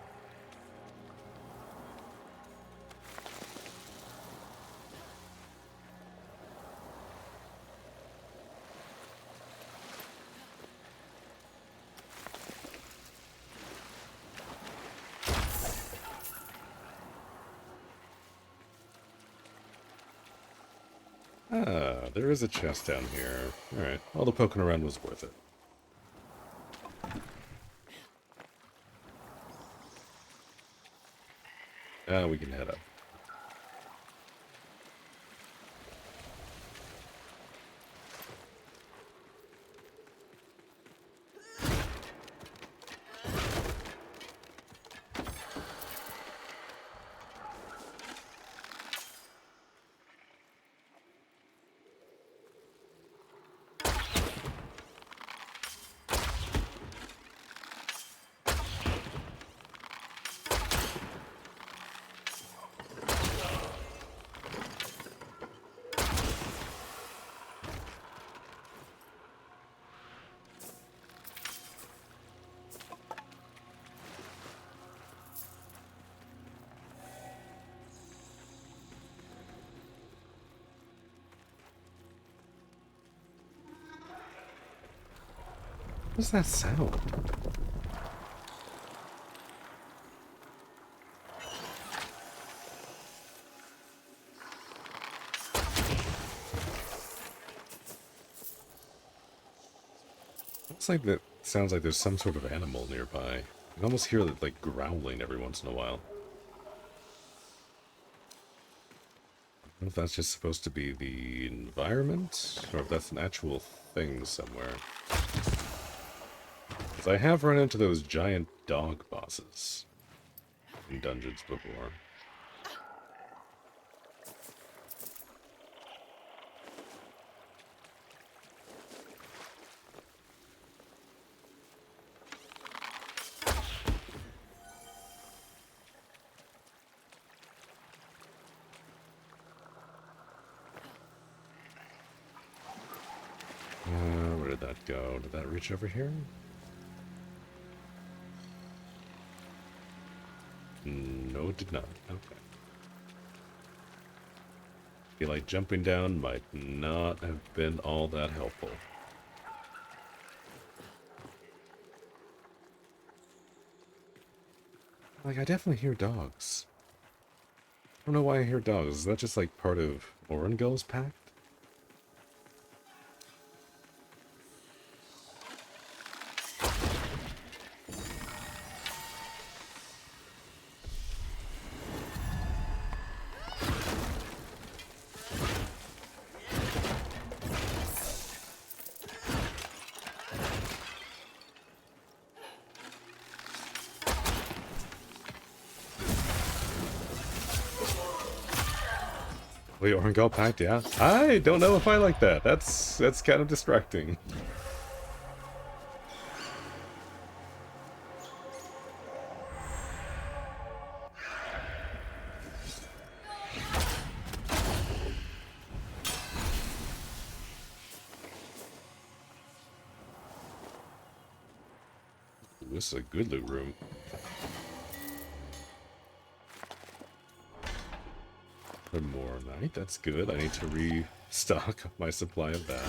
Ah, there is a chest down here. Alright, all the poking around was worth it. Ah, we can head up. What does that sound? Looks like that sounds like there's some sort of animal nearby. I can almost hear it like growling every once in a while. I don't know if that's just supposed to be the environment, or if that's an actual thing somewhere. Because I have run into those giant dog bosses in dungeons before. Where did that go? Did that reach over here? No, it did not. Okay. Feel like jumping down might not have been all that helpful. Like, I definitely hear dogs. I don't know why I hear dogs. Is that just like part of Orangul's pact? Wait, Orangul pact, yeah. I don't know if I like that. That's kind of distracting. Ooh, this is a good loot room. For more night, that's good. I need to restock my supply of that.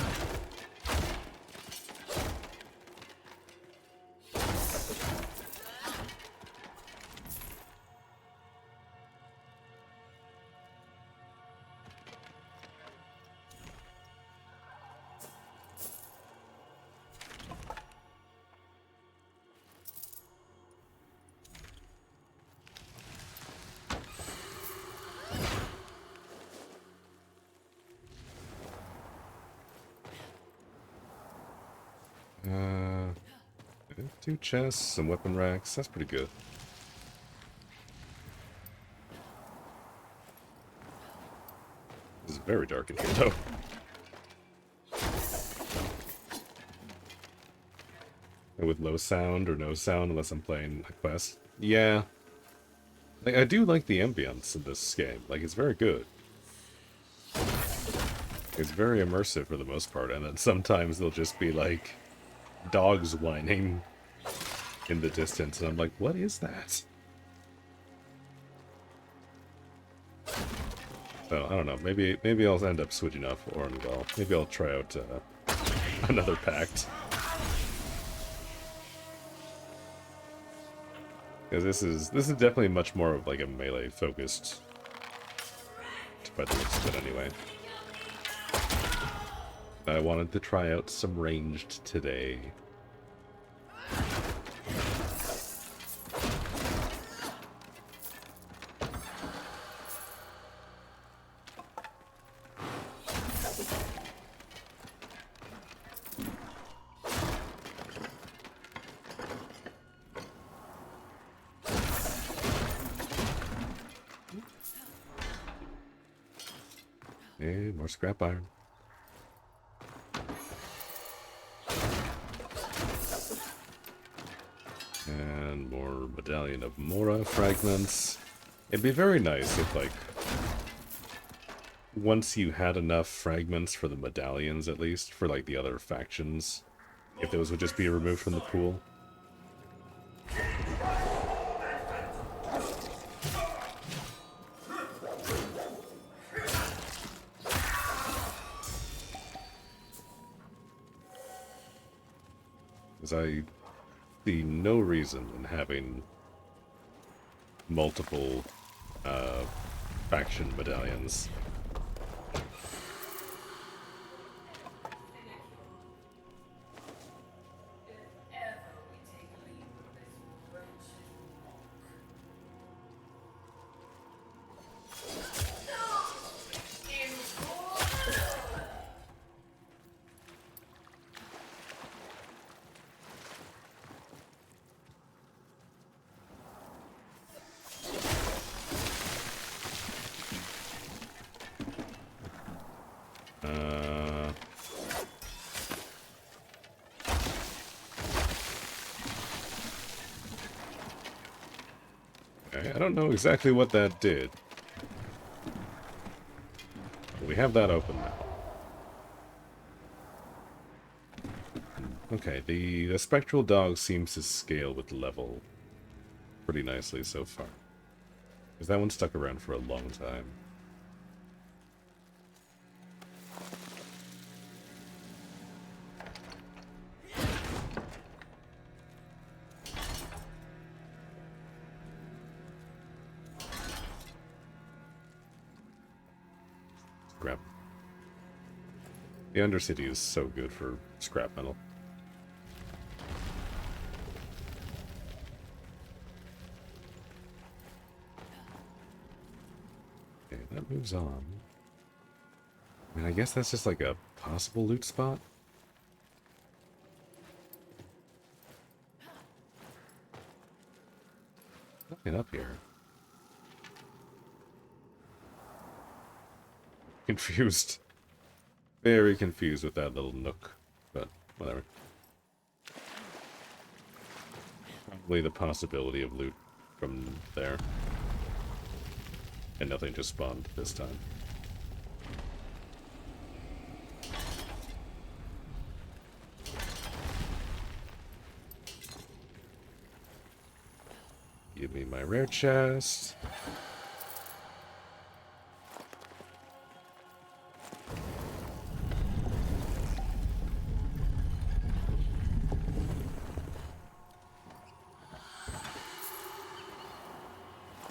Two chests, some weapon racks. That's pretty good. This is very dark in here, though. And with low sound or no sound, unless I'm playing a quest. Yeah. Like, I do like the ambience in this game. Like, it's very good. It's very immersive for the most part, and then sometimes there'll just be, like, dogs whining in the distance, and I'm like, what is that? So, I don't know, maybe I'll end up switching off Orangul. Maybe I'll try out another pact. Because this is definitely much more of like a melee focused, by the looks of it anyway. I wanted to try out some ranged today. Hey, more scrap iron. And more Medallion of Mora fragments. It'd be very nice if, like, once you had enough fragments for the medallions, at least, for, like, the other factions, if those would just be removed from the pool. Because I see no reason in having multiple faction medallions. Okay, I don't know exactly what that did. We have that open now. Okay, the spectral dog seems to scale with level pretty nicely so far. Because that one stuck around for a long time. Scrap. The Undercity is so good for scrap metal. Okay, that moves on. I mean, I guess that's just like a possible loot spot. Nothing up here. Confused. Very confused with that little nook, but whatever. Probably the possibility of loot from there. And nothing just spawned this time. Give me my rare chest.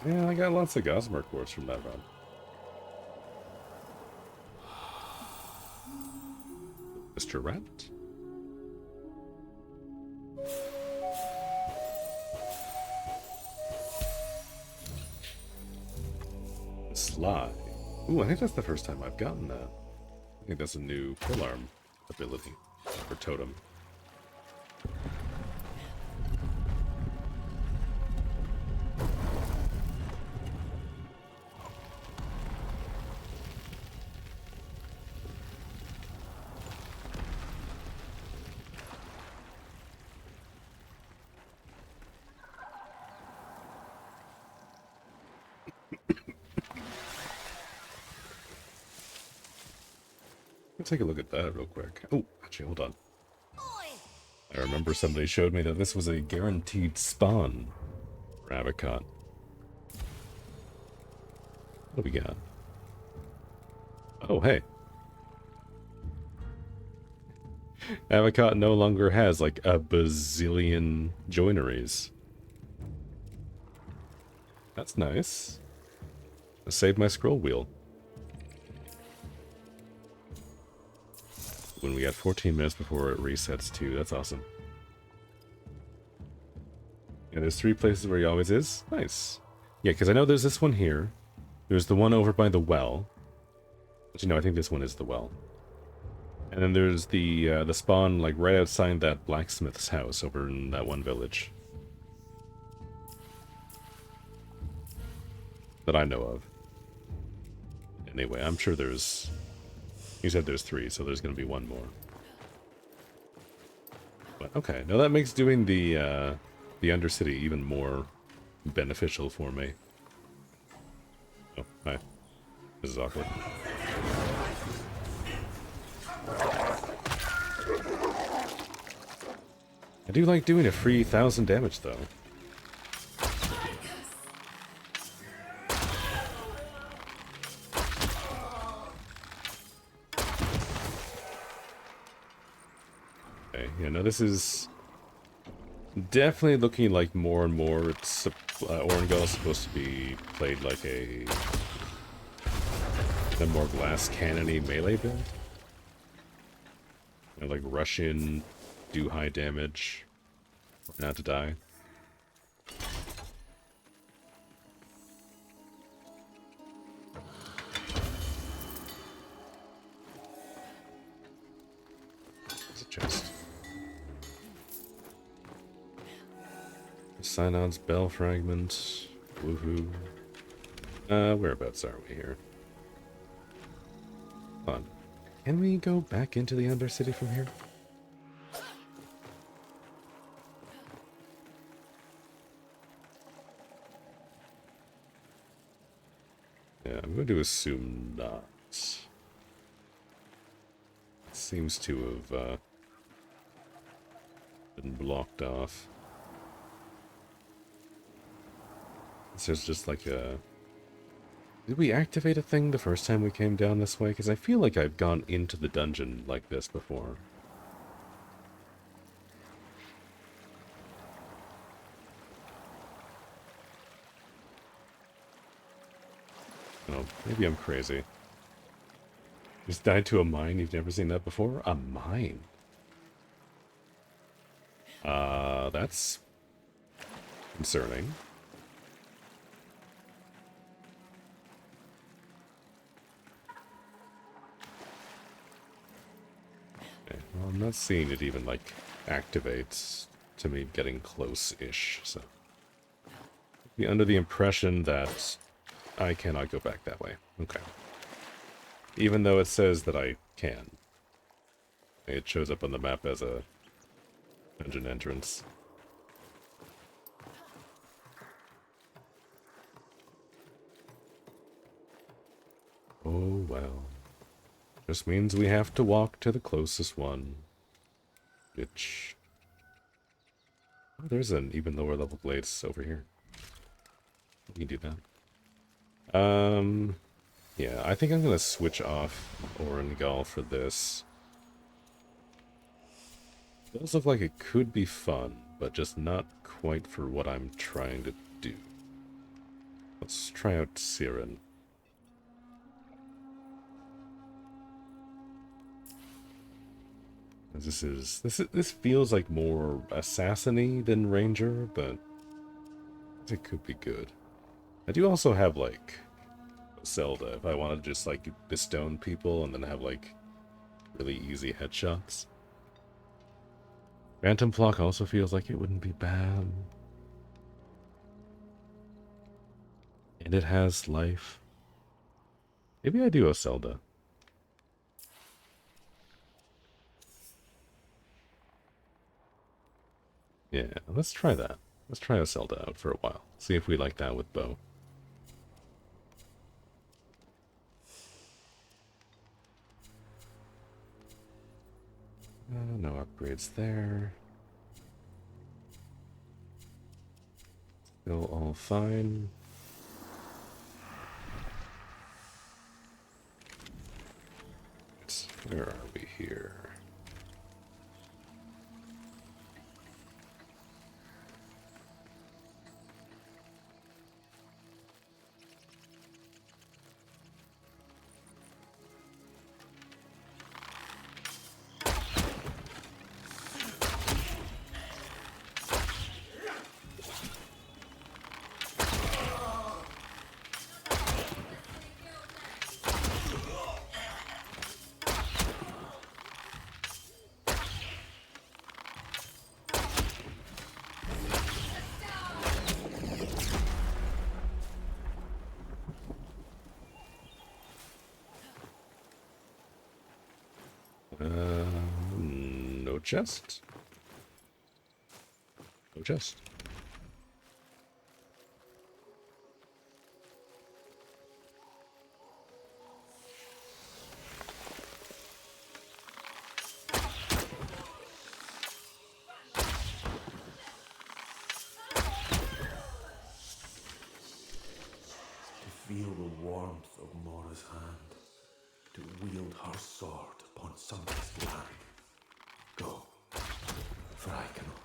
Yeah, I got lots of Gossamer quartz from that run. Mr. Rat? Sly. Ooh, I think that's the first time I've gotten that. I think that's a new pull arm ability. Or totem. Let's take a look at that real quick. Oh, actually, hold on. I remember somebody showed me that this was a guaranteed spawn for Avocot. What do we got? Oh, hey. Avocot no longer has like a bazillion joineries. That's nice. I saved my scroll wheel. When we got 14 minutes before it resets too. That's awesome. Yeah, there's 3 places where he always is. Nice. Yeah, because I know there's this one here. There's the one over by the well. But you know, I think this one is the well. And then there's the spawn like right outside that blacksmith's house over in that one village. That I know of. Anyway, I'm sure there's... You said there's 3, so there's going to be one more. But okay, now that makes doing the Undercity even more beneficial for me. Oh, hi. This is awkward. I do like doing a free 1,000 damage, though. Okay, yeah, no, this is definitely looking like more and more it's Orangel is supposed to be played like a more glass cannon-y melee build. You know, like rush in, do high damage, not to die. There's a chest. Synod's bell fragment. Woohoo. Whereabouts are we here? Hold on. Can we go back into the Undercity from here? going to assume not. It seems to have been blocked off. There's just like a... Did we activate a thing the first time we came down this way? Because I feel like I've gone into the dungeon like this before. Oh, maybe I'm crazy. Just died to a mine? You've never seen that before? A mine? That's concerning. Okay, well, I'm not seeing it even, like, activates to me getting close-ish, so... Be under the impression that I cannot go back that way. Okay. Even though it says that I can. It shows up on the map as a dungeon entrance. Oh well. Just means we have to walk to the closest one. Which... Oh, there's an even lower level glades over here. We can do that. Yeah, I think I'm gonna switch off Orengal for this. It does look like it could be fun, but just not quite for what I'm trying to do. Let's try out Siren. This feels like more assassin-y than ranger, but it could be good. I do also have like Zelda if I want to just like bestone people and then have like really easy headshots. Phantom Flock also feels like it wouldn't be bad. And it has life. Maybe I do a Zelda. Yeah, let's try that. Let's try a Zelda out for a while. See if we like that with bow. No upgrades there. Still all fine. Where are we here? No chest. No chest. To feel the warmth of Mora's hand, to wield her sword upon sunless land. Go, for I cannot.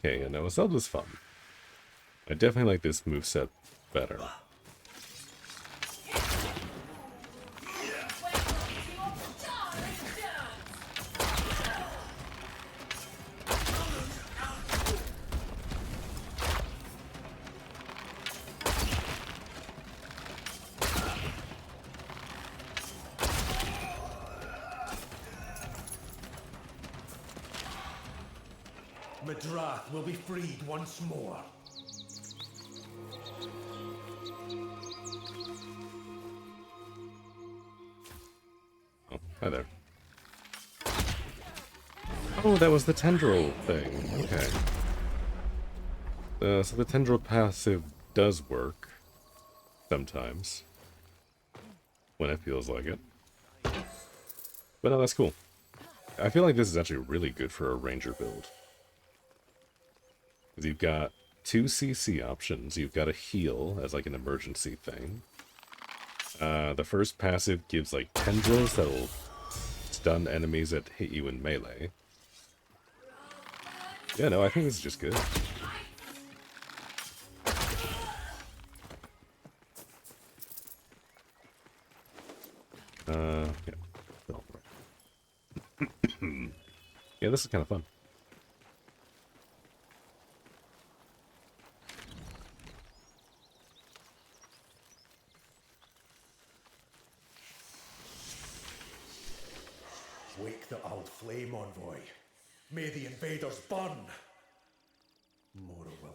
Okay, yeah, no, Zelda's fun. I definitely like this moveset better. the Drath will be freed once more. Oh, hi there. Oh, that was the tendril thing. Okay. So the tendril passive does work. Sometimes. When it feels like it. But no, that's cool. I feel like this is actually really good for a ranger build. Because you've got 2 CC options. You've got a heal as like an emergency thing. The first passive gives like tendrils that'll stun enemies that hit you in melee. Yeah, no, I think this is just good. Yeah. Yeah, this is kind of fun. Wake the old flame envoy. May the invaders burn. More willing.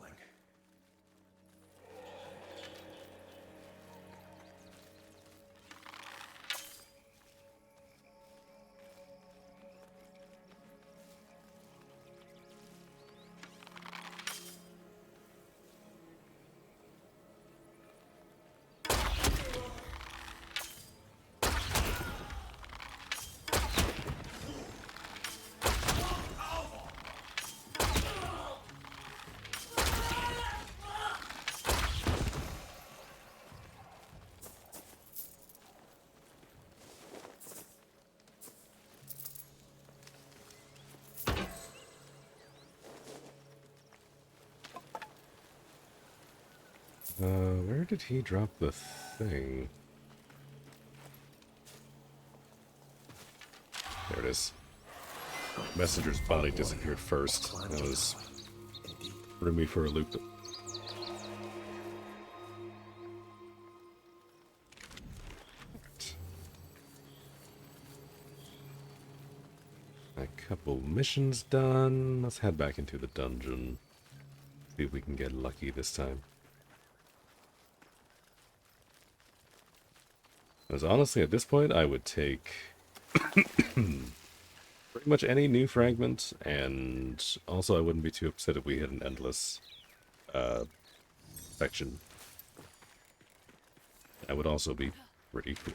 Where did he drop the thing? There it is. Messenger's body disappeared first. That was... threw me for a loop. A couple missions done. Let's head back into the dungeon. See if we can get lucky this time. Because honestly, at this point, I would take pretty much any new fragment, and also I wouldn't be too upset if we hit an endless section. That would also be pretty cool.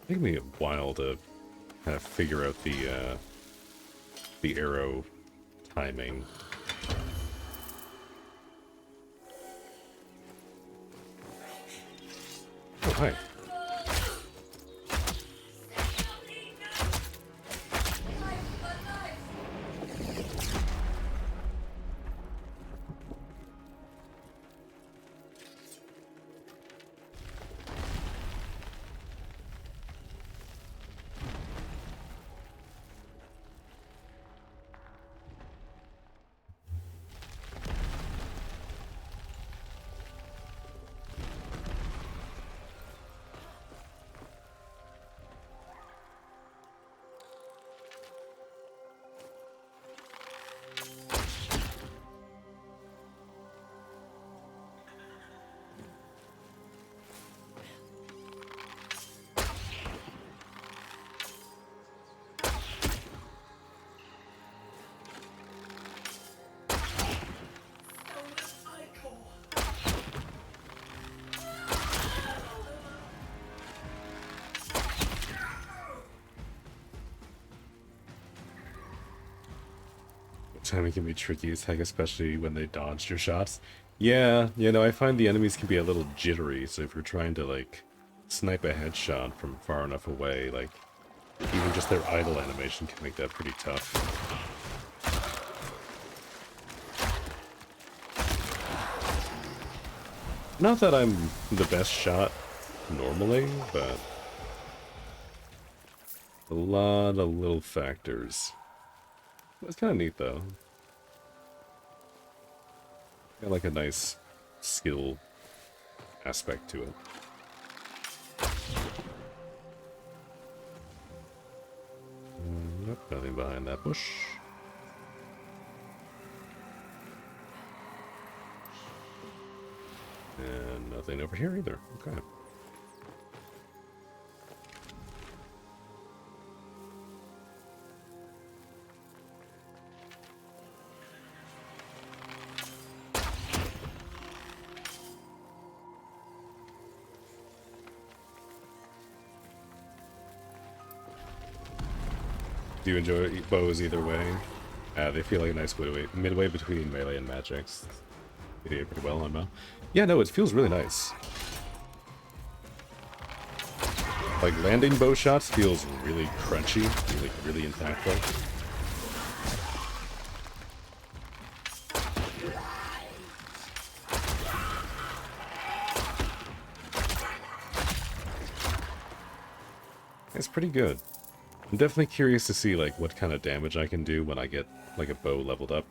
It took me a while to kind of figure out the arrow timing. Oh, hi. Timing can be tricky as heck, especially when they dodged your shots. Yeah, you know, I find the enemies can be a little jittery, so if you're trying to, like, snipe a headshot from far enough away, like, Even just their idle animation can make that pretty tough. Not that I'm the best shot normally, but a lot of little factors. It's kind of neat though. Got like a nice skill aspect to it. Nope, nothing behind that bush. And nothing over here either. Okay. Do you enjoy bows either way? They feel like a nice midway between melee and magics. They do pretty well on bow. Yeah, no, it feels really nice. Like, landing bow shots feels really crunchy, like really impactful. It's pretty good. I'm definitely curious to see like what kind of damage I can do when I get like a bow leveled up.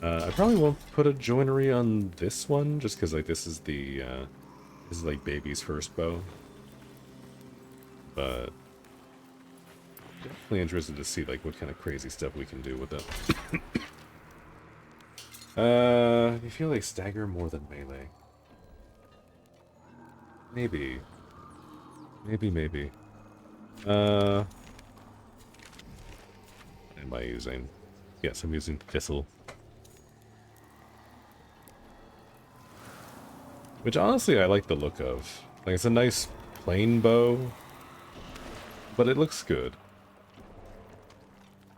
I probably won't put a joinery on this one just because like this is the this is like baby's first bow. But definitely interested to see like what kind of crazy stuff we can do with it. You feel like stagger more than melee? Maybe. Maybe. What am I using? Yes, I'm using Thistle. Which honestly I like the look of. Like it's a nice plain bow, but it looks good.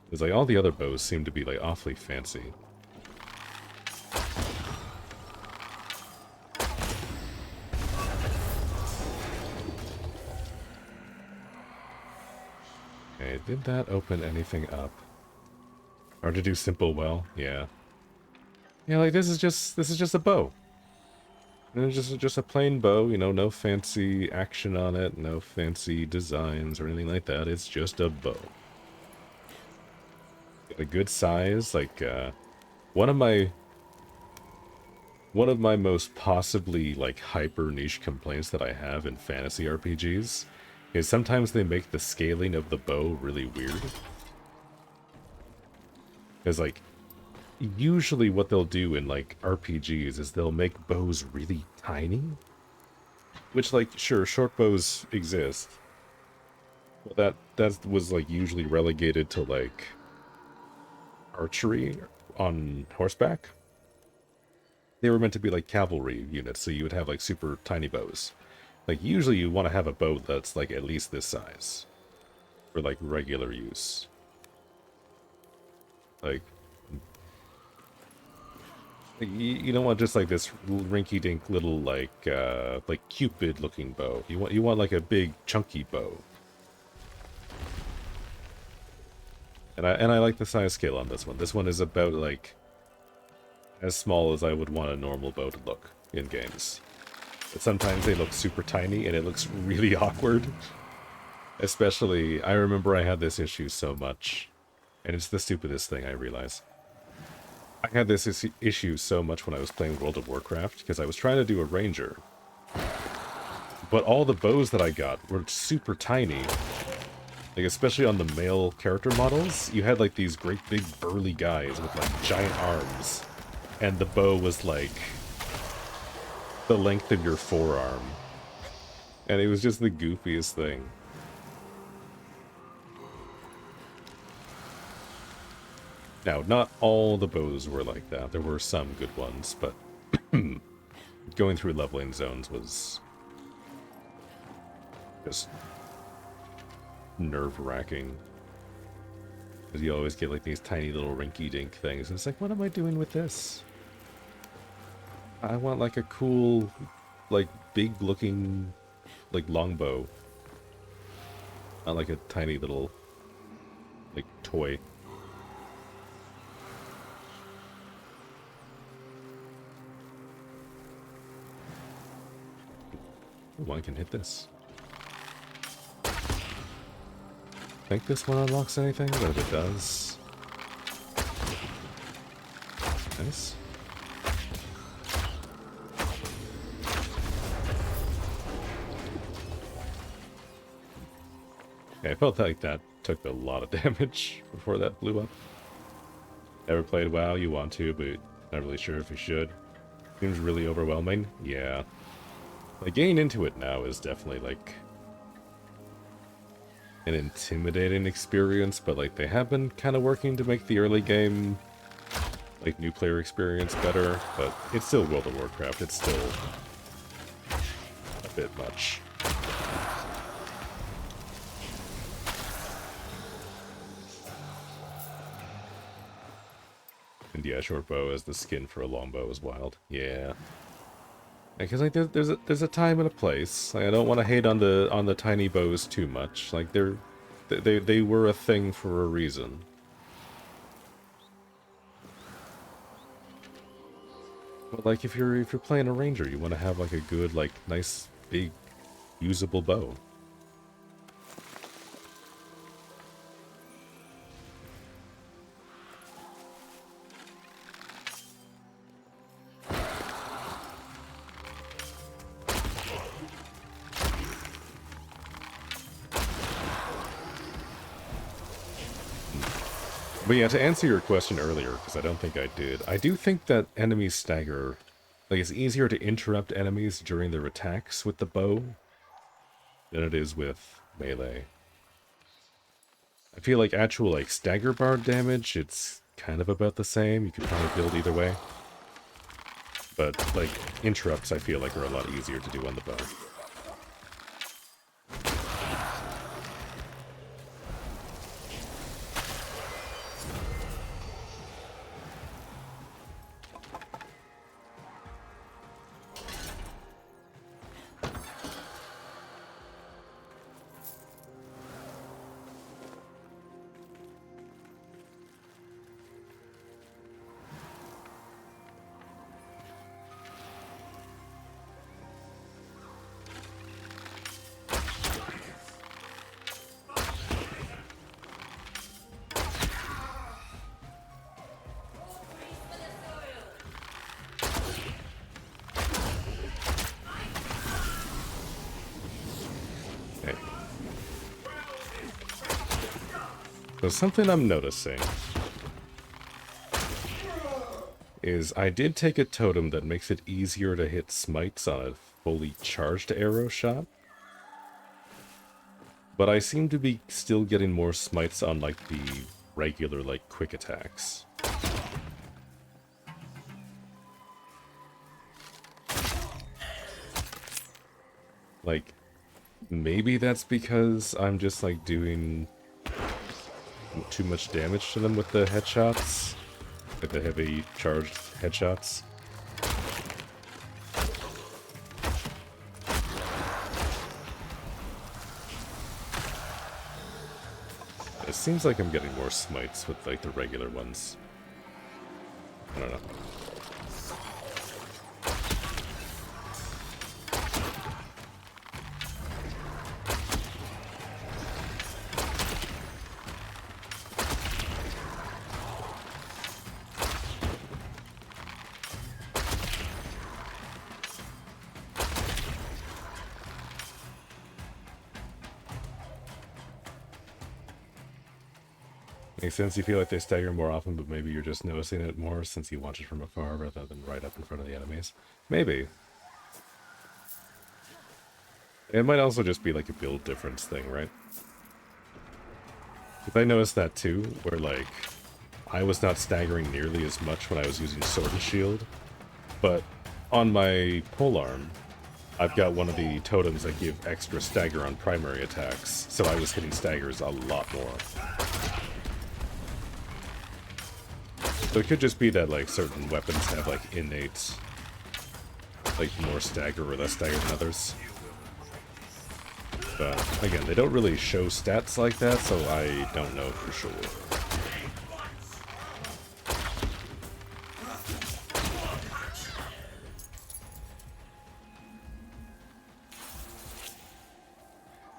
Because like all the other bows seem to be like awfully fancy. Okay, did that open anything up? Or to do simple well? Yeah. Yeah, like this is just a bow. And it's just a plain bow, you know, no fancy action on it, no fancy designs or anything like that. It's just a bow. Got a good size, like one of my most possibly like hyper niche complaints that I have in fantasy RPGs is sometimes they make the scaling of the bow really weird. Because like usually what they'll do in like RPGs is they'll make bows really tiny. Which like sure, short bows exist. But that was like usually relegated to like archery on horseback. They were meant to be like cavalry units, so you would have like super tiny bows. Like usually you want to have a bow that's like at least this size for like regular use. Like you don't want just like this rinky-dink little like Cupid looking bow. You want like a big chunky bow. And I like the size scale on this one. This one is about like as small as I would want a normal bow to look in games. But sometimes they look super tiny and it looks really awkward. Especially, I remember I had this issue so much. And it's the stupidest thing, I realize. I had this issue so much when I was playing World of Warcraft, because I was trying to do a ranger. But all the bows that I got were super tiny. Like, especially on the male character models, you had like these great big burly guys with like giant arms. And the bow was like the length of your forearm. And it was just the goofiest thing. Now, not all the bows were like that. There were some good ones, but going through leveling zones was just nerve-wracking. Because you always get like these tiny little rinky-dink things. And it's like, what am I doing with this? I want like a cool, like big-looking, like longbow. Not like a tiny little, like, toy. Oh, I can hit this. Think this one unlocks anything, but if it does... Nice. Okay, I felt like that took a lot of damage before that blew up. Never played WoW, you want to, but not really sure if you should. Seems really overwhelming. Yeah. Like, getting into it now is definitely, like, an intimidating experience, but, like, they have been kind of working to make the early game, like, new player experience better, but it's still World of Warcraft. It's still a bit much. And yeah, short bow as the skin for a long bow is wild. Yeah. Because like there's a time and a place. Like, I don't want to hate on the tiny bows too much. Like they were a thing for a reason. But like if you're playing a ranger, you want to have like a good, like, nice big usable bow. But yeah, to answer your question earlier, because I don't think I did, I do think that enemies stagger. Like, it's easier to interrupt enemies during their attacks with the bow than it is with melee. I feel like actual, like, stagger bar damage, it's kind of about the same. You could probably build either way. But, like, interrupts I feel like are a lot easier to do on the bow. So something I'm noticing is I did take a totem that makes it easier to hit smites on a fully charged arrow shot. But I seem to be still getting more smites on, like, the regular, like, quick attacks. Like, maybe that's because I'm just, like, doing too much damage to them with the headshots. Like the heavy charged headshots. It seems like I'm getting more smites with, like, the regular ones. I don't know. Makes sense. You feel like they stagger more often, but maybe you're just noticing it more since you watch it from afar rather than right up in front of the enemies. Maybe. It might also just be like a build difference thing, right? If I noticed that too, where like I was not staggering nearly as much when I was using Sword and Shield, but on my polearm, I've got one of the totems that give extra stagger on primary attacks, so I was hitting staggers a lot more. So it could just be that, like, certain weapons have, like, innate, like, more stagger or less stagger than others. But again, they don't really show stats like that, so I don't know for sure.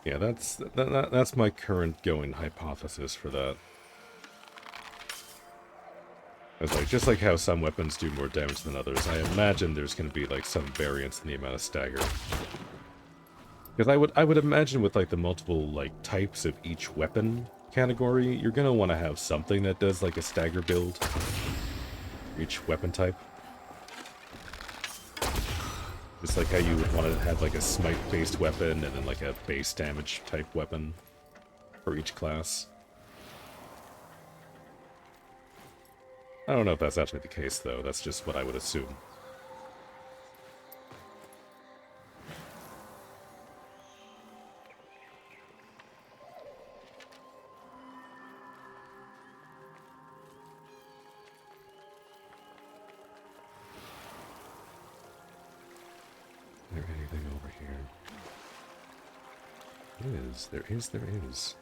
Yeah, that's my current going hypothesis for that. It's like, just like how some weapons do more damage than others, I imagine there's going to be like some variance in the amount of stagger. Because I would imagine with like the multiple like types of each weapon category, you're going to want to have something that does like a stagger build for each weapon type. Just like how you would want to have like a smite-based weapon and then like a base damage type weapon for each class. I don't know if that's actually the case, though. That's just what I would assume. Is there anything over here? There is.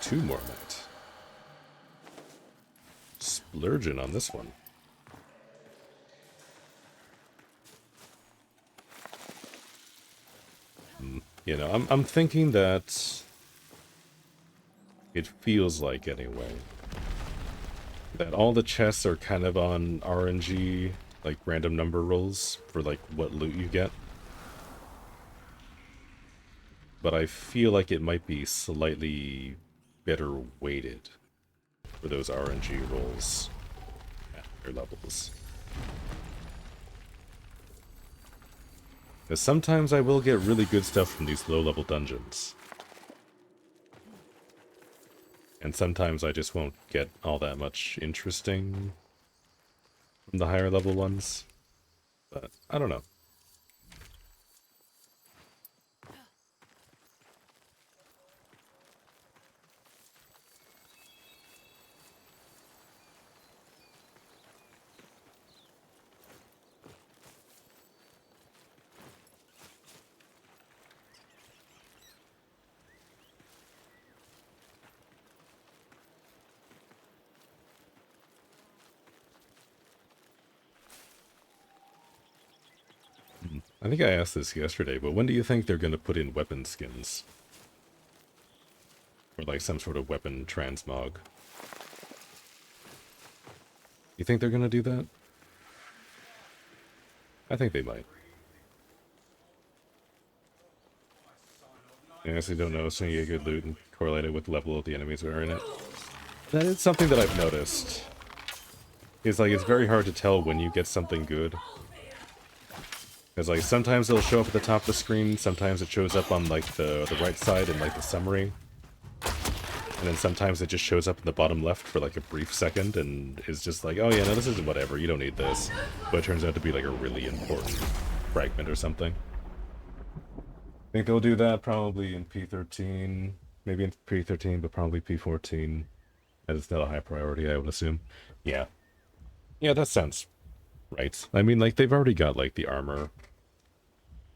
Two more minutes. Splurging on this one. You know, I'm thinking that it feels like anyway that all the chests are kind of on RNG, like random number rolls for like what loot you get. But I feel like it might be slightly better weighted for those RNG rolls at higher levels. Because sometimes I will get really good stuff from these low-level dungeons. And sometimes I just won't get all that much interesting from the higher level ones. But I don't know. I think I asked this yesterday, but when do you think they're going to put in weapon skins? Or like some sort of weapon transmog? You think they're going to do that? I think they might. I honestly don't know, so you get good loot and correlate it with the level of the enemies that are in it. That is something that I've noticed. It's like, it's very hard to tell when you get something good. Because like, sometimes it'll show up at the top of the screen, sometimes it shows up on like the right side in like the summary. And then sometimes it just shows up in the bottom left for like a brief second and is just like, oh yeah, no, this is whatever, you don't need this. But it turns out to be like a really important fragment or something. I think they'll do that probably in P13, maybe in P13, but probably P14. As it's not a high priority, I would assume. Yeah. Yeah, that sounds right. I mean, like, they've already got, like, the armor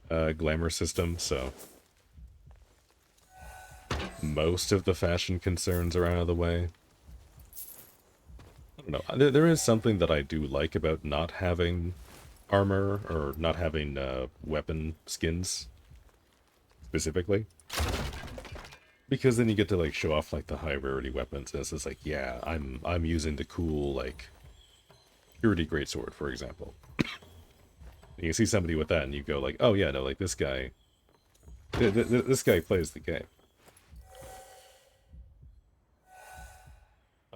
glamour system, so most of the fashion concerns are out of the way. I don't know. There is something that I do like about not having armor or not having weapon skins specifically, because then you get to like show off like the high rarity weapons, and it's just like, yeah, I'm using the cool like purity greatsword, for example. And you see somebody with that, and you go like, oh yeah, no, like this guy, this guy plays the game.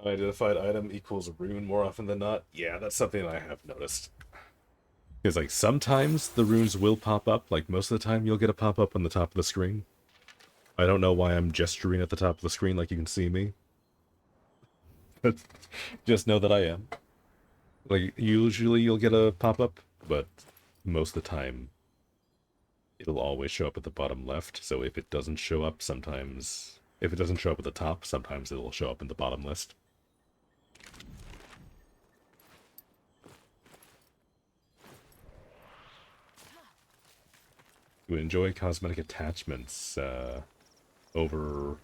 Identified item equals rune more often than not. Yeah, that's something I have noticed. Because like sometimes the runes will pop up. Like most of the time, you'll get a pop up on the top of the screen. I don't know why I'm gesturing at the top of the screen like you can see me. But just know that I am. Like usually you'll get a pop up, but most of the time it'll always show up at the bottom left. So if it doesn't show up, sometimes if it doesn't show up at the top, sometimes it'll show up in the bottom list. You enjoy cosmetic attachments over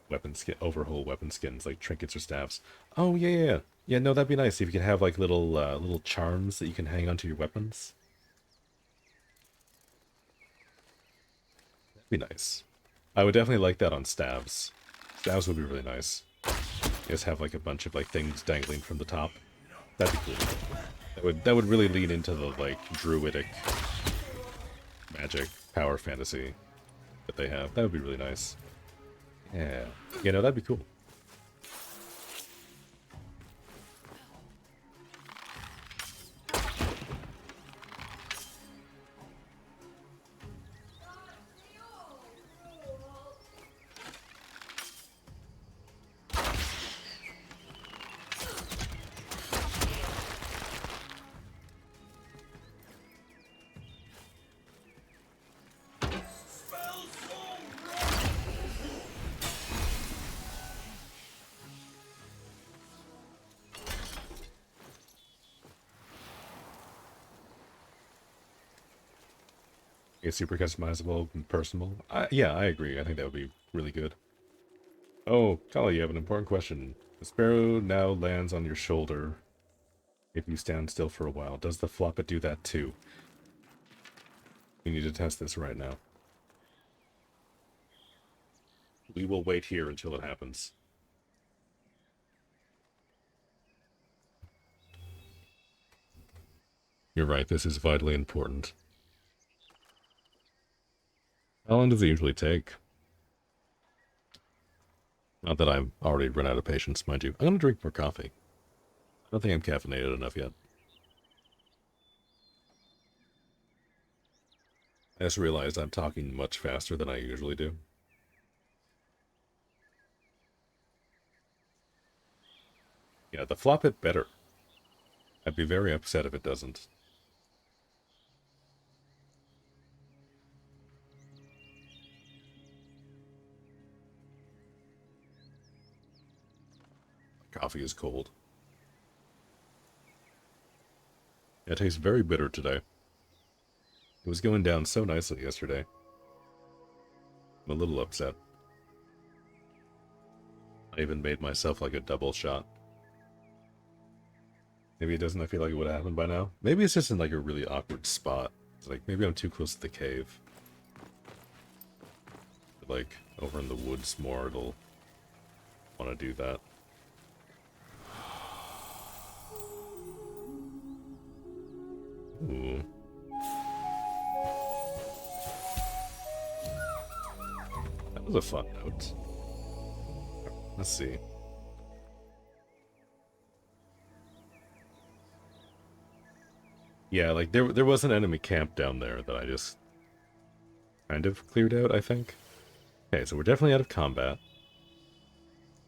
weapon skin, over whole weapon skins like trinkets or staffs. Oh yeah, yeah, yeah. No, that'd be nice if you could have like little charms that you can hang onto your weapons. That'd be nice. I would definitely like that on staves. Staves would be really nice. Just have like a bunch of like things dangling from the top. That'd be cool. That would really lean into the like druidic magic power fantasy that they have. That would be really nice. Yeah. You know, that'd be cool. It's super customizable and personal. Yeah, I agree. I think that would be really good. Oh, Kali, you have an important question. The sparrow now lands on your shoulder if you stand still for a while. Does the floppet do that too? We need to test this right now. We will wait here until it happens. You're right, this is vitally important. How long does it usually take? Not that I've already run out of patience, mind you. I'm gonna drink more coffee. I don't think I'm caffeinated enough yet. I just realized I'm talking much faster than I usually do. Yeah, the flop it better. I'd be very upset if it doesn't. Coffee is cold. Yeah, it tastes very bitter today. It was going down so nicely yesterday. I'm a little upset. I even made myself like a double shot. Maybe it doesn't feel like it would have happened by now. Maybe it's just in like a really awkward spot. It's like maybe I'm too close to the cave. But, like over in the woods more, it'll want to do that. Ooh. That was a fun note. Let's see. Yeah, like there was an enemy camp down there that I just kind of cleared out, I think. Okay, so we're definitely out of combat.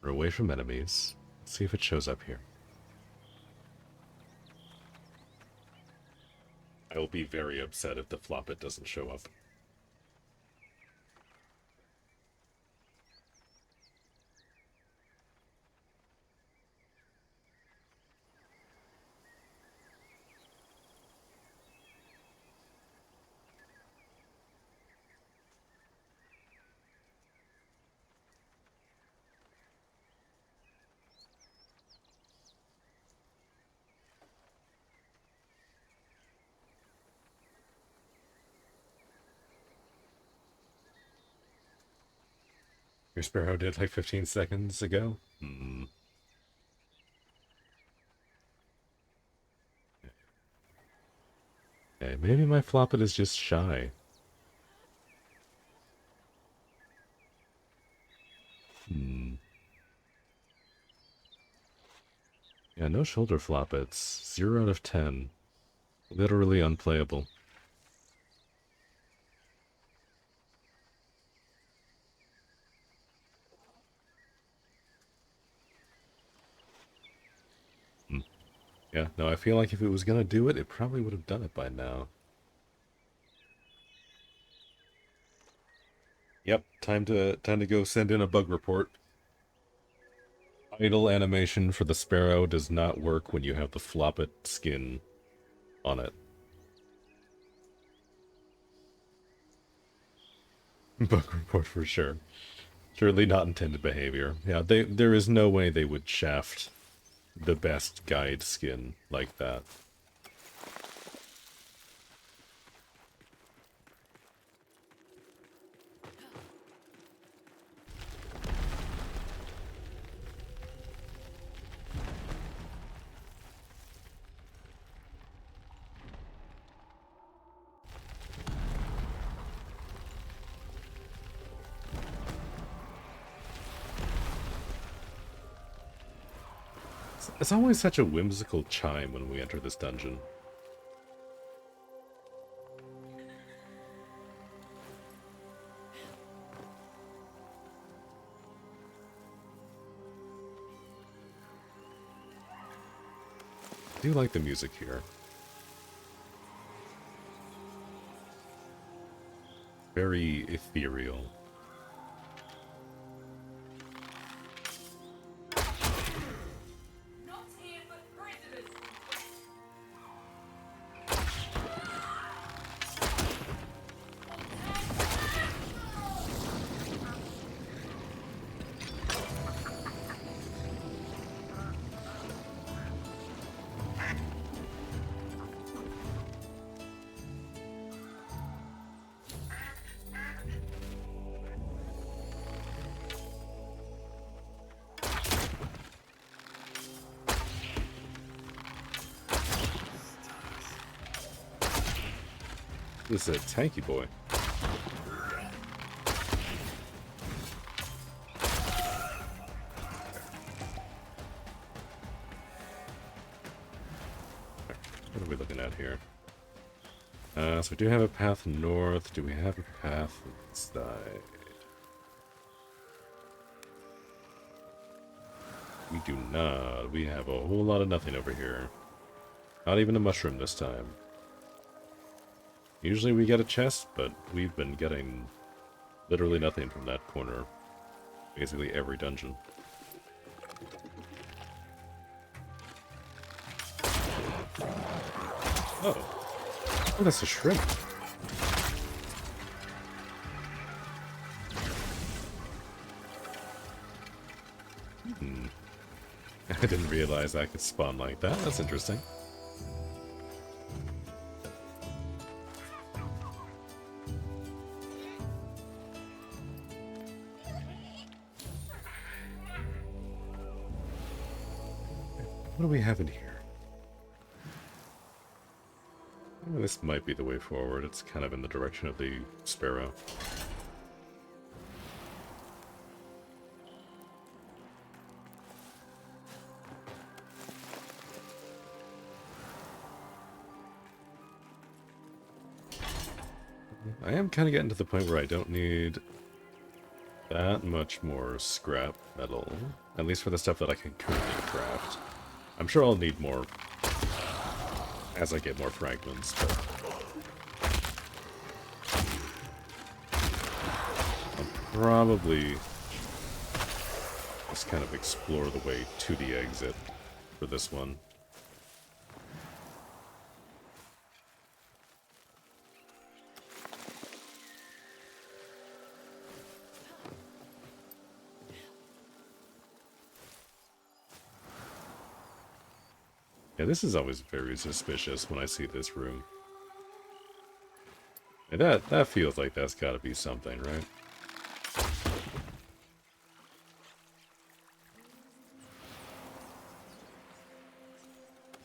We're away from enemies. Let's see if it shows up here. I will be very upset if the floppet doesn't show up. Your sparrow did like 15 seconds ago? Hmm. Okay, maybe my floppet is just shy. Hmm. Yeah, no shoulder floppets. 0 out of 10. Literally unplayable. Hmm. Yeah, no, I feel like if it was gonna do it, it probably would have done it by now. Yep, time to go send in a bug report. Idle animation for the sparrow does not work when you have the floppet skin on it. Bug report for sure. Surely not intended behavior. Yeah, there is no way they would shaft the best guide skin like that. It's always such a whimsical chime when we enter this dungeon. I do like the music here. Very ethereal. This is a tanky boy. What are we looking at here? So we do have a path north. Do we have a path inside? We do not. We have a whole lot of nothing over here. Not even a mushroom this time. Usually we get a chest, but we've been getting literally nothing from that corner. Basically every dungeon. Oh. Oh, that's a shrimp. Hmm. I didn't realize I could spawn like that. That's interesting. What do we have in here? Oh, this might be the way forward. It's kind of in the direction of the sparrow. I am kind of getting to the point where I don't need that much more scrap metal. At least for the stuff that I can currently craft. I'm sure I'll need more as I get more fragments, but I'll probably just kind of explore the way to the exit for this one. Yeah, this is always very suspicious when I see this room. And that feels like that's gotta be something, right?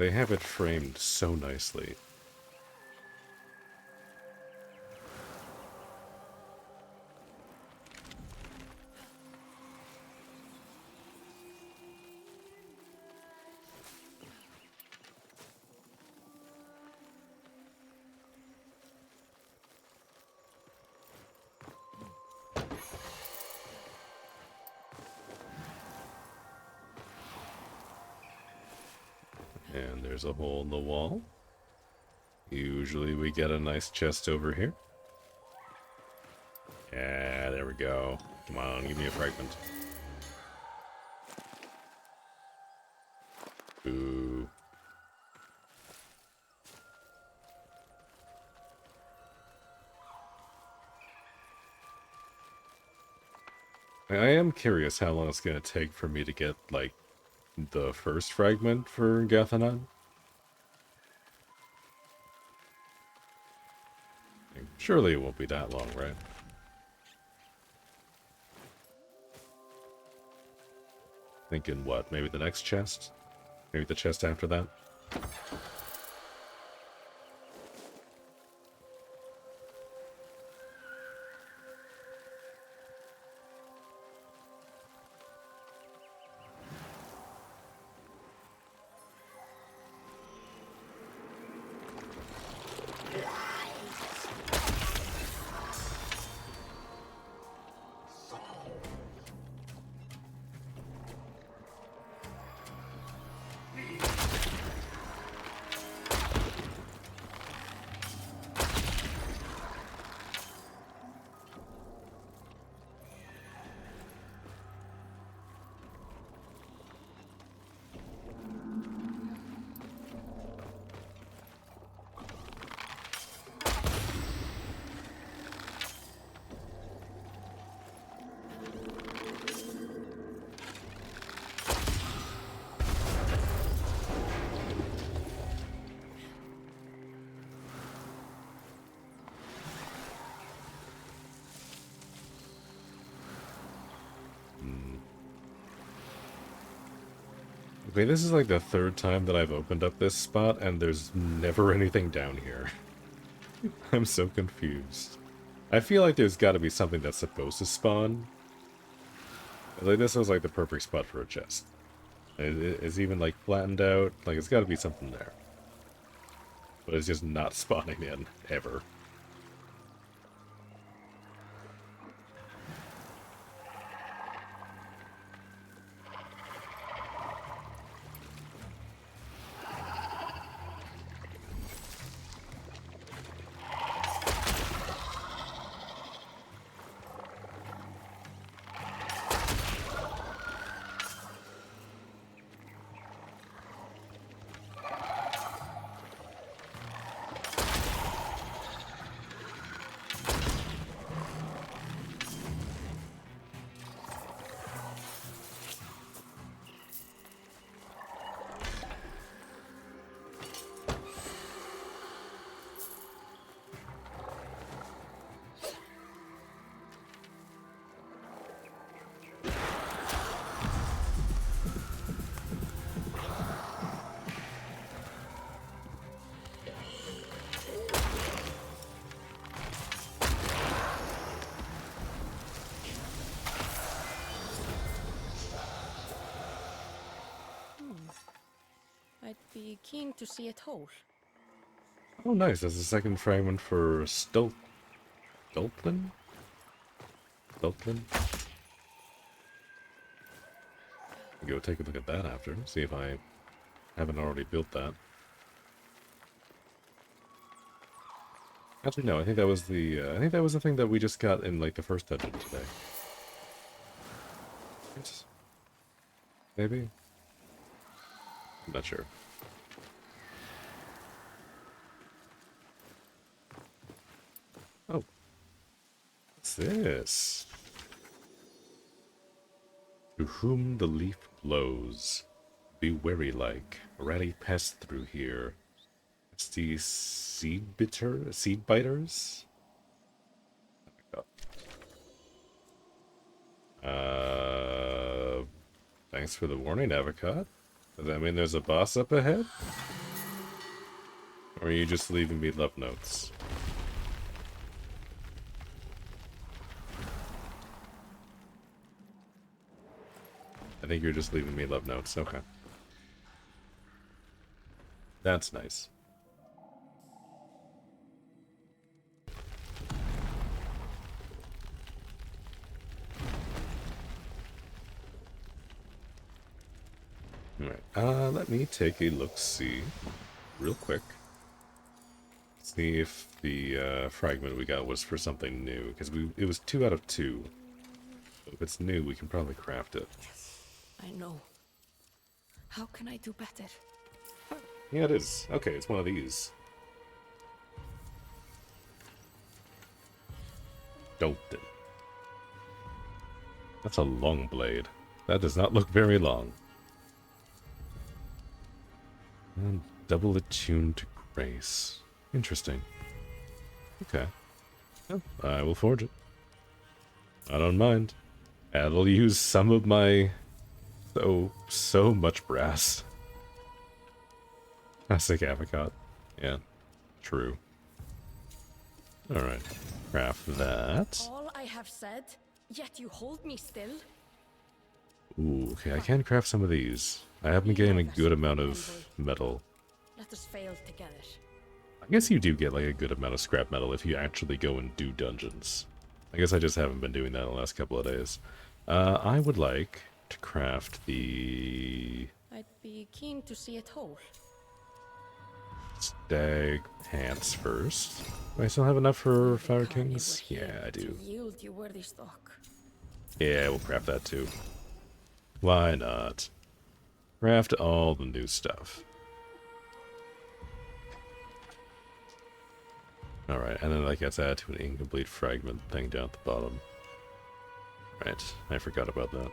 They have it framed so nicely. And there's a hole in the wall. Usually we get a nice chest over here. Yeah, there we go. Come on, give me a fragment. Ooh. I am curious how long it's going to take for me to get, like, the first fragment for Gathanan. Surely it won't be that long, right? Thinking what? Maybe the next chest? Maybe the chest after that? Okay, this is like the third time that I've opened up this spot, and there's never anything down here. I'm so confused. I feel like there's got to be something that's supposed to spawn. Like, this was like the perfect spot for a chest. It's even like flattened out. Like, it's got to be something there. But it's just not spawning in, ever. I'd be keen to see it whole. Oh, nice. There's a second fragment for Stoltlin? Stoltlin? Go take a look at that after. See if I haven't already built that. Actually, no. I think that was the. I think that was the thing that we just got in like the first dungeon today. Yes. Maybe. I'm not sure. Oh, what's this? To whom the leaf blows, be wary like. Rally pest through here. It's the seed biters? Thanks for the warning, Avocad. Does that mean there's a boss up ahead? Or are you just leaving me love notes? I think you're just leaving me love notes. Okay. That's nice. Alright, let me take a look-see real quick. See if the fragment we got was for something new, because it was 2 out of 2. If it's new, we can probably craft it. I know. How can I do better? Yeah, it is. Okay, it's one of these. Dolten. That's a long blade. That does not look very long. And double attuned to grace. Interesting. Okay. Well, I will forge it. I don't mind. It'll use some of my... so much brass. Classic apricot. Yeah. True. Alright. Craft that. All I have said, yet you hold me still? Ooh, okay, I can craft some of these. I have been getting a good amount of metal. Let us fail together. I guess you do get like a good amount of scrap metal if you actually go and do dungeons. I guess I just haven't been doing that in the last couple of days. I would like to craft the... I'd be keen to see it whole. Stag pants first. Do I still have enough for Fire Carnivore Kings? here Yeah, I do. To yield you worthy stock. Yeah, we'll craft that too. Why not? Craft all the new stuff. Alright, and then that gets added to an incomplete fragment thing down at the bottom. Right, I forgot about that.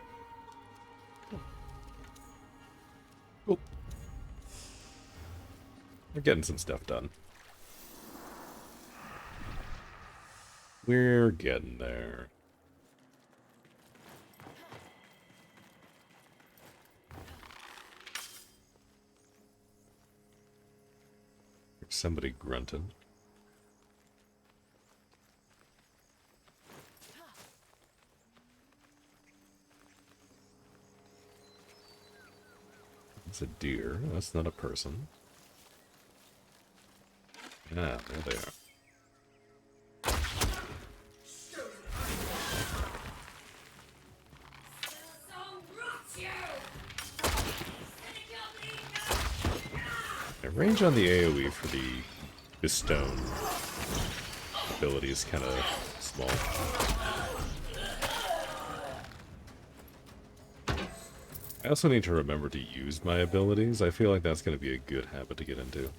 Cool. We're getting some stuff done. We're getting there. Somebody grunted. It's a deer. That's not a person. Ah, there they are. The range on the AoE for the Bestone ability is kind of small. I also need to remember to use my abilities. I feel like that's going to be a good habit to get into.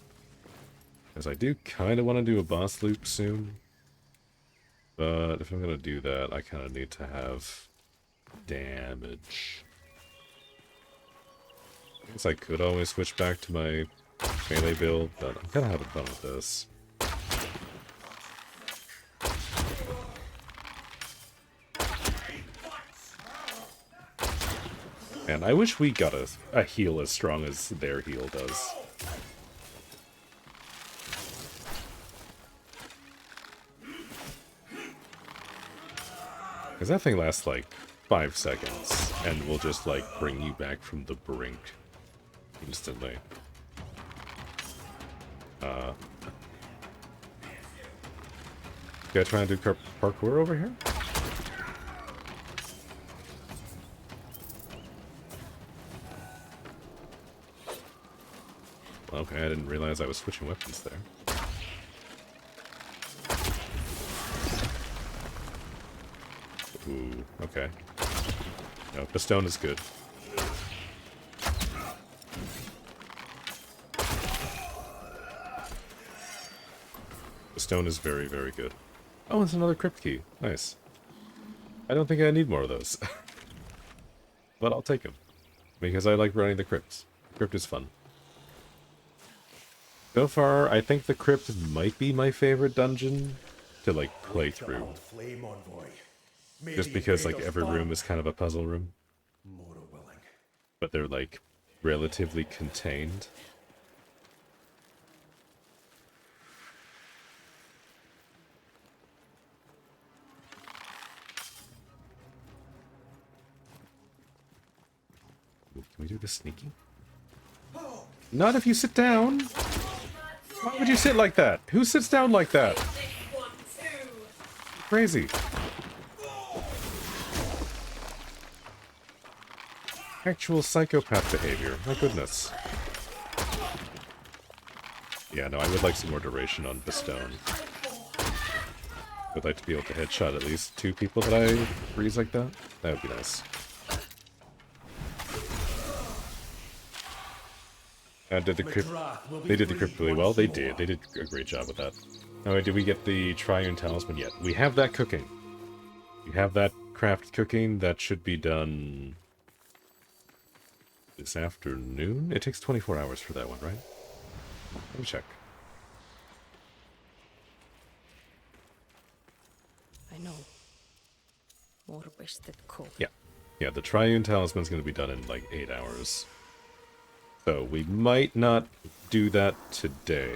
Because I do kind of want to do a boss loop soon. But if I'm going to do that, I kind of need to have damage. I guess I could always switch back to my melee build, but I'm kind of having fun with this. Man, I wish we got a heal as strong as their heal does. Because that thing lasts like 5 seconds, and will just like bring you back from the brink instantly. You guys trying to do parkour over here? Okay, I didn't realize I was switching weapons there. Ooh, okay. No, Bestone is good. Bestone is very, very good. Oh, it's another crypt key. Nice. I don't think I need more of those. But I'll take them. Because I like running the crypts. Crypt is fun. So far, I think the crypt might be my favorite dungeon to, like, play through. Just because, like, every room is kind of a puzzle room. But they're, like, relatively contained. we do the sneaky? Not if you sit down. Why would you sit like that? Who sits down like that? Crazy. Actual psychopath behavior. My goodness. Yeah, no, I would like some more duration on Bestone. I'd like to be able to headshot at least 2 people that I freeze like that. That would be nice. Did the crypt... They did the crypt really well. They did. They did a great job with that. Oh, did we get the Triune Talisman yet? We have that cooking. We have that craft cooking. That should be done this afternoon. It takes 24 hours for that one, right? Let me check. I know. More wasted coal. Yeah. Yeah, the Triune Talisman's going to be done in like 8 hours. So we might not do that today.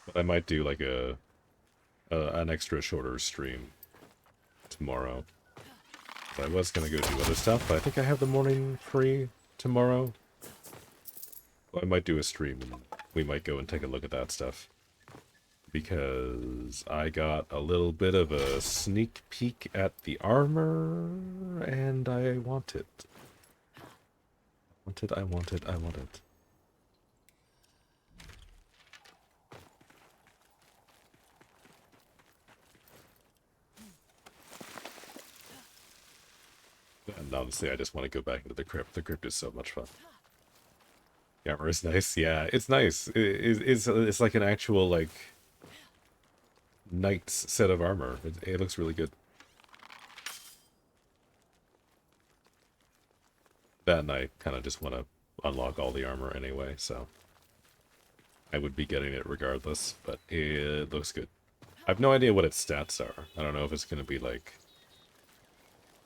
But I might do like an extra shorter stream tomorrow. So I was going to go do other stuff, but I think I have the morning free tomorrow. I might do a stream and we might go and take a look at that stuff. Because I got a little bit of a sneak peek at the armor and I want it. I want it. And honestly, I just want to go back into the crypt. The crypt is so much fun. The armor is nice. Yeah, it's nice. It's like an actual, like, knight's set of armor. It looks really good. That and I kind of just want to unlock all the armor anyway, so I would be getting it regardless, but it looks good. I have no idea what its stats are. I don't know if it's going to be, like,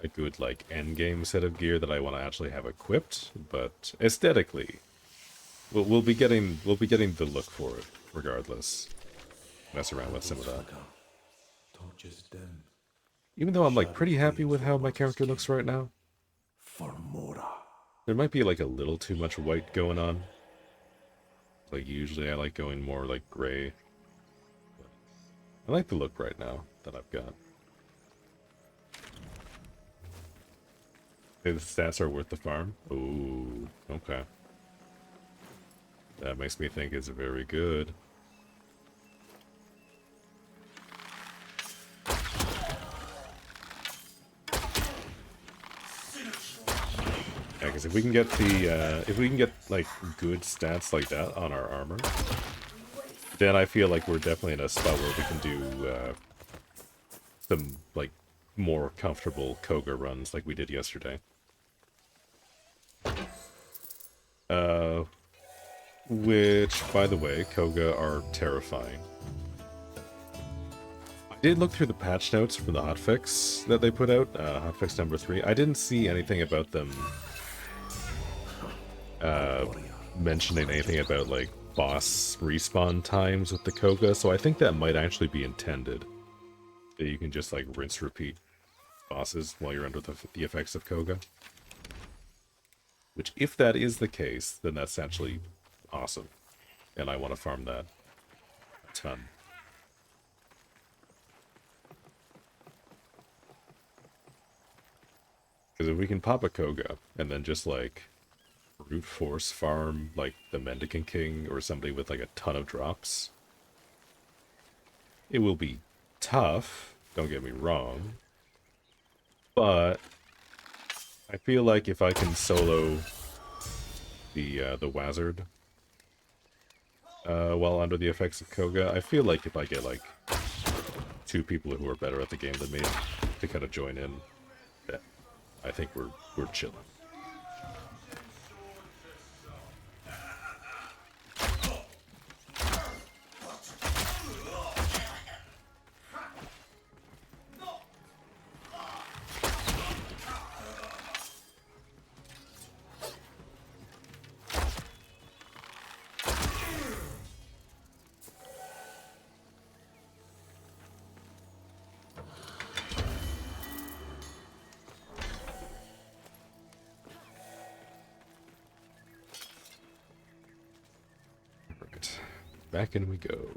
a good, like, endgame set of gear that I want to actually have equipped, but aesthetically, we'll be getting the look for it, regardless. Mess around with some of that. Even though I'm, like, pretty happy with how my character looks right now. There might be, like, a little too much white going on. Like, usually I like going more, like, gray. But I like the look right now that I've got. The stats are worth the farm? Ooh, okay. That makes me think it's very good. Yeah, because if we can get like good stats like that on our armor, then I feel like we're definitely in a spot where we can do some like more comfortable Koga runs like we did yesterday. Which, by the way, Koga are terrifying. I did look through the patch notes for the hotfix that they put out, hotfix number 3. I didn't see anything about them mentioning anything about, like, boss respawn times with the Koga, so I think that might actually be intended. That you can just, like, rinse repeat bosses while you're under the effects of Koga. Which, if that is the case, then that's actually awesome. And I want to farm that a ton. Because if we can pop a Koga, and then just, like, brute force farm, like, the Mendicant King, or somebody with, like, a ton of drops, it will be tough, don't get me wrong, but I feel like if I can solo the Wazard while under the effects of Koga, I feel like if I get, like, 2 people who are better at the game than me to kind of join in, that I think we're chilling. back in we go.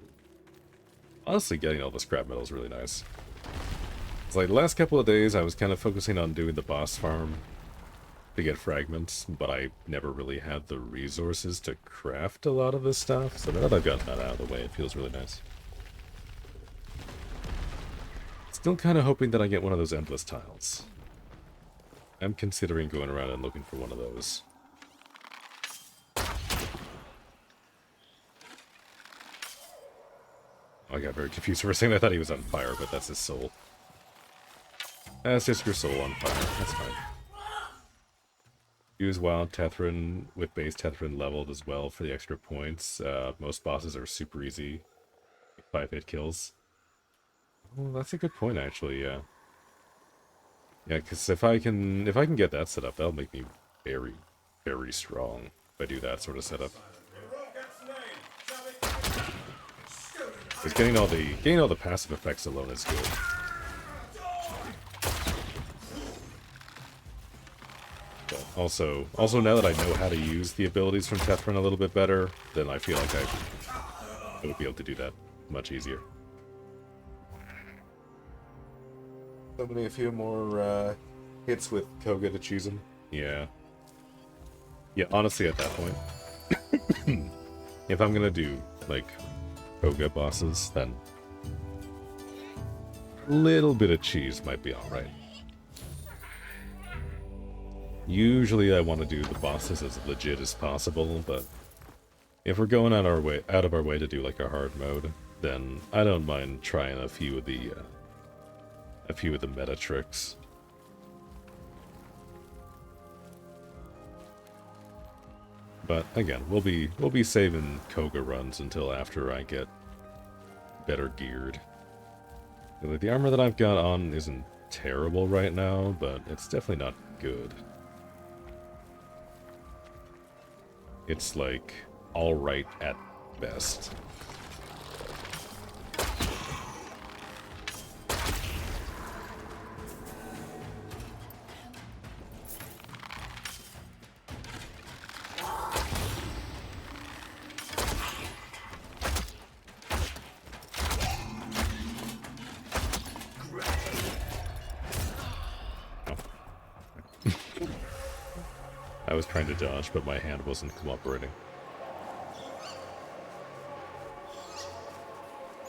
Honestly, getting all the scrap metal is really nice. It's like the last couple of days I was kind of focusing on doing the boss farm to get fragments, but I never really had the resources to craft a lot of this stuff, so now that I've gotten that out of the way, it feels really nice. Still kind of hoping that I get one of those endless tiles. I'm considering going around and looking for one of those. I got very confused for a second. I thought he was on fire, but that's his soul. That's just your soul on fire. That's fine. Use Wild Tethrin with base Tethrin leveled as well for the extra points. Most bosses are super easy. 5-hit kills. Oh, that's a good point, actually, yeah. Yeah, because if I can get that set up, that'll make me very, very strong if I do that sort of setup. Because getting all the passive effects alone is good. But also now that I know how to use the abilities from Tethrin a little bit better, then I feel like I would be able to do that much easier. Somebody a few more hits with Koga to choose him. Yeah. Yeah, honestly, at that point, if I'm gonna do like Koga bosses, then a little bit of cheese might be alright. Usually I want to do the bosses as legit as possible, but if we're going out of our way to do like a hard mode, then I don't mind trying a few of the meta tricks. But again, we'll be saving Koga runs until after I get better geared. The armor that I've got on isn't terrible right now, but it's definitely not good. It's like alright at best. I was trying to dodge, but my hand wasn't cooperating.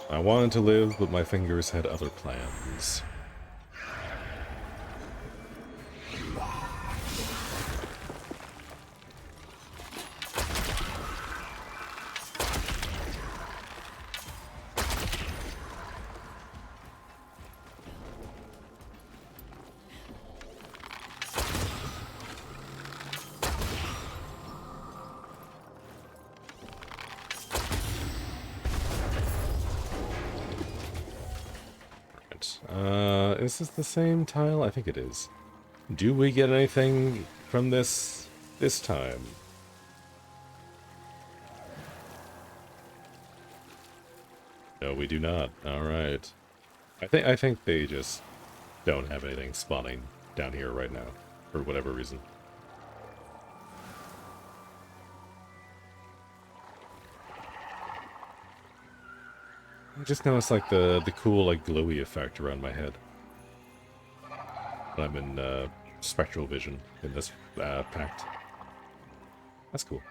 I wanted to live, but my fingers had other plans. Is this the same tile? I think it is. Do we get anything from this time? No, we do not. Alright. I think they just don't have anything spawning down here right now, for whatever reason. I just noticed like the cool like glowy effect around my head. I'm in spectral vision in this pact. That's cool.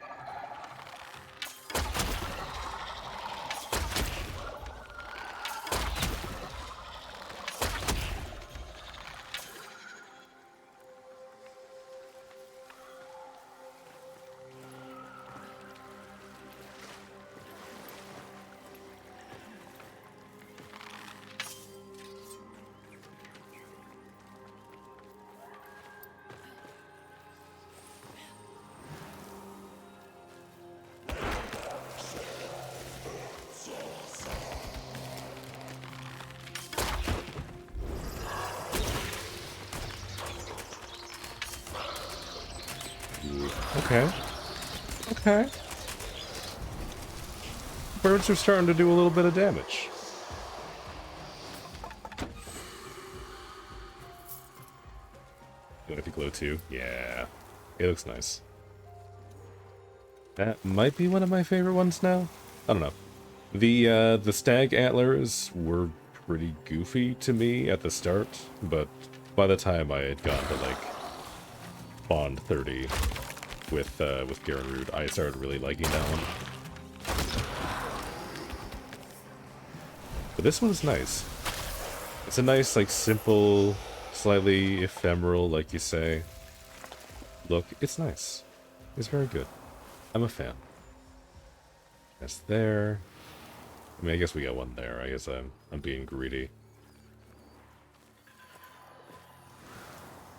Okay. Okay. Birds are starting to do a little bit of damage. You like the glow too? Yeah. It looks nice. That might be one of my favorite ones now. I don't know. The stag antlers were pretty goofy to me at the start, but by the time I had gotten to like Bond 30 with Garen Root, I started really liking that one. But this one's nice. It's a nice, like, simple, slightly ephemeral, like you say, look. It's nice. It's very good. I'm a fan. That's there. I mean, I guess we got one there. I guess I'm being greedy.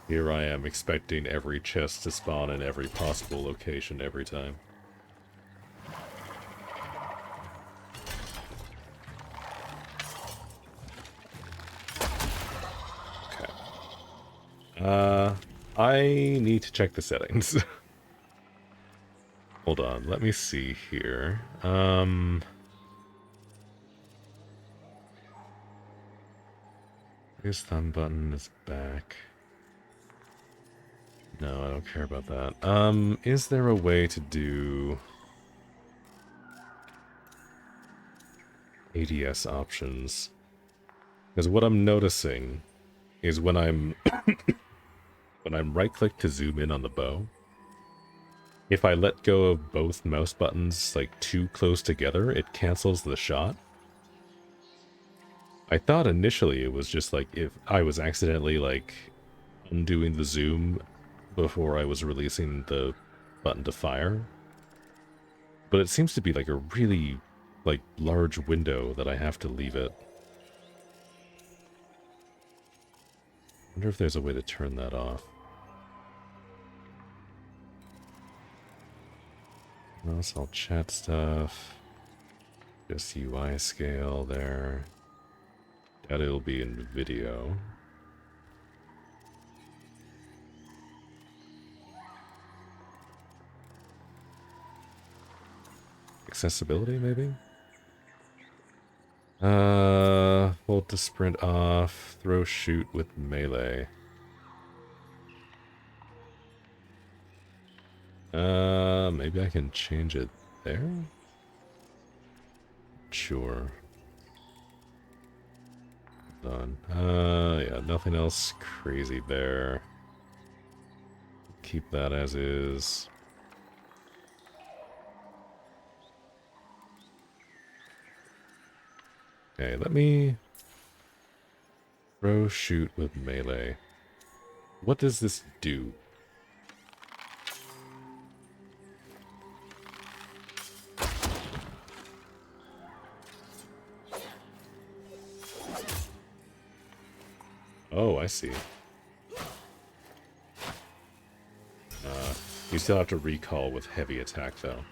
Here I am expecting every chest to spawn in every possible location every time. Okay. I need to check the settings. Hold on, let me see here. His thumb button is back. No, I don't care about that. Is there a way to do ADS options? Because what I'm noticing is when I'm right-click to zoom in on the bow, if I let go of both mouse buttons like too close together, it cancels the shot. I thought initially it was just like if I was accidentally like undoing the zoom before I was releasing the button to fire. But it seems to be like a really like large window that I have to leave it. I wonder if there's a way to turn that off. That's all chat stuff. Just UI scale there. Doubt it'll be in video. Accessibility, maybe? Hold to sprint off. Throw shoot with melee. Maybe I can change it there? Sure. Hold on. Yeah, nothing else crazy there. Keep that as is. Okay, let me throw shoot with melee. What does this do? Oh, I see. You still have to recall with heavy attack, though.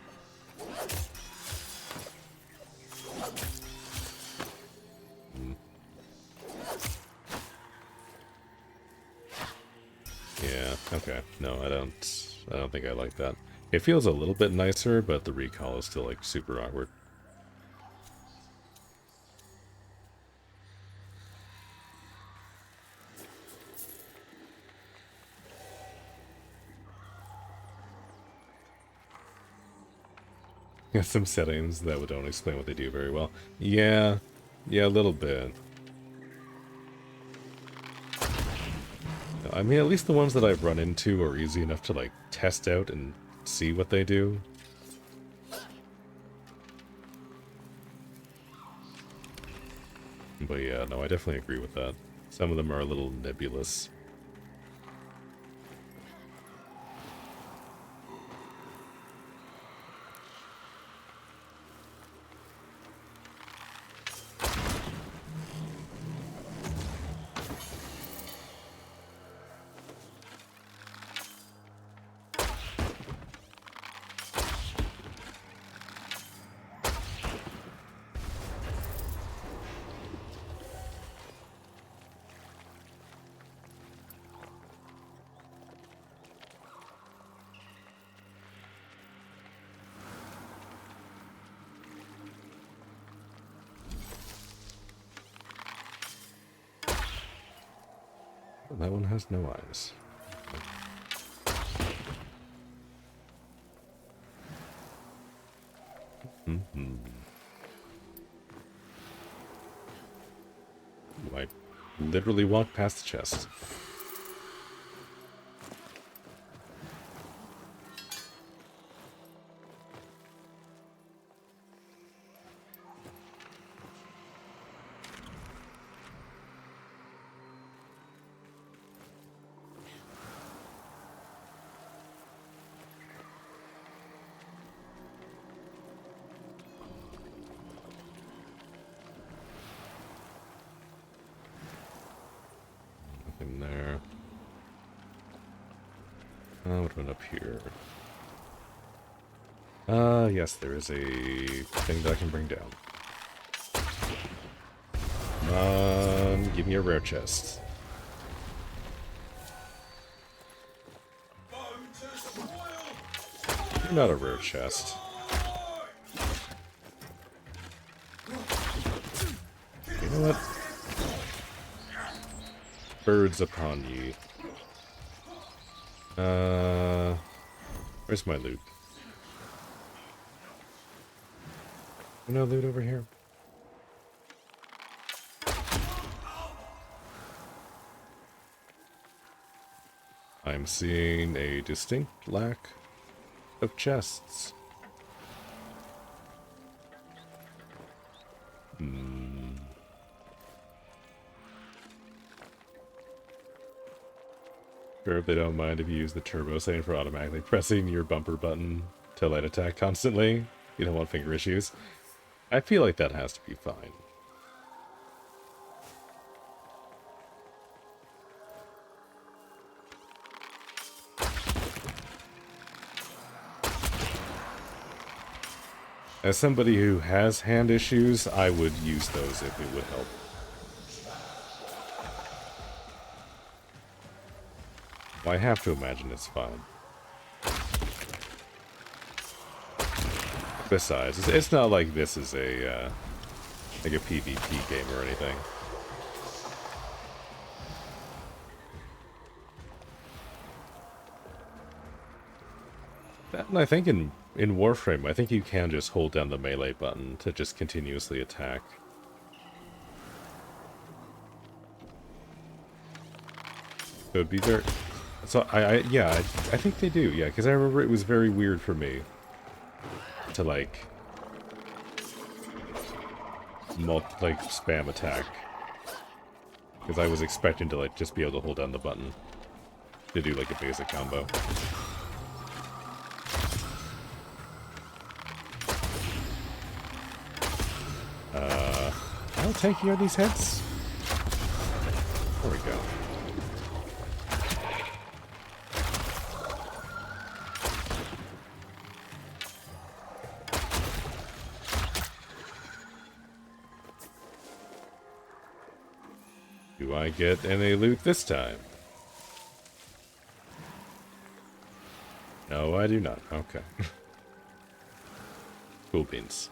Yeah, okay. No, I don't think I like that. It feels a little bit nicer, but the recall is still, like, super awkward. Got some settings that don't explain what they do very well. Yeah, a little bit. I mean, at least the ones that I've run into are easy enough to, like, test out and see what they do. But yeah, no, I definitely agree with that. Some of them are a little nebulous. That one has no eyes. literally walk past the chest. Nothing there. What went up here? Yes, there is a thing that I can bring down. Give me a rare chest. You're not a rare chest. You know what? Birds upon ye. Where's my loot? No loot over here. I'm seeing a distinct lack of chests. Sure, if they don't mind if you use the turbo setting for automatically pressing your bumper button to light attack constantly. You don't want finger issues. I feel like that has to be fine. As somebody who has hand issues, I would use those if it would help. Well, I have to imagine it's fine. Besides, it's not like this is a like a PvP game or anything. That, and I think in Warframe, I think you can just hold down the melee button to just continuously attack. So it'd be very... So, yeah, I think they do, yeah, because I remember it was very weird for me to, like spam attack. Because I was expecting to, like, just be able to hold down the button to do, like, a basic combo. How tanky are these heads? There we go. Do I get any loot this time? No, I do not. Okay. Cool beans.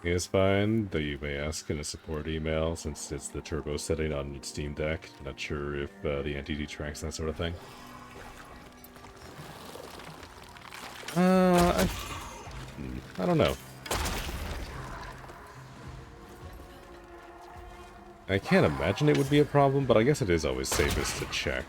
It's fine, though you may ask in a support email, since it's the turbo setting on Steam Deck. Not sure if the entity tracks that sort of thing. I don't know. I can't imagine it would be a problem, but I guess it is always safest to check.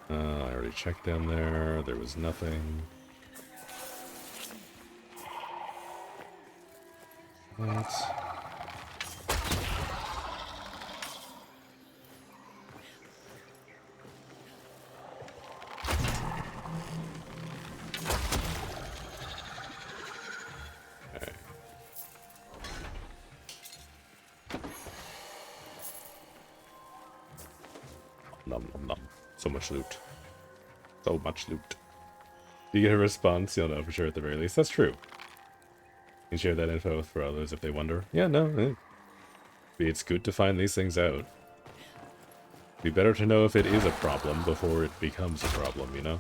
I already checked down there. There was nothing. What? Okay. Nom nom nom. So much loot. So much loot. Do you get a response? You'll know for sure at the very least. That's true. You can share that info for others if they wonder. Yeah, no. It's good to find these things out. It'd be better to know if it is a problem before it becomes a problem, you know?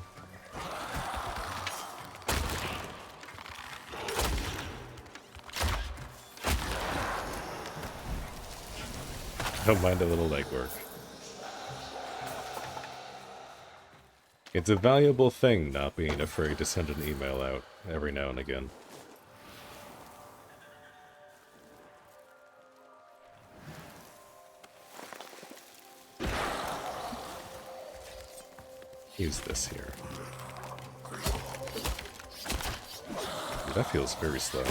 Don't mind a little legwork. It's a valuable thing not being afraid to send an email out every now and again. Use this here. Ooh, that feels very slow.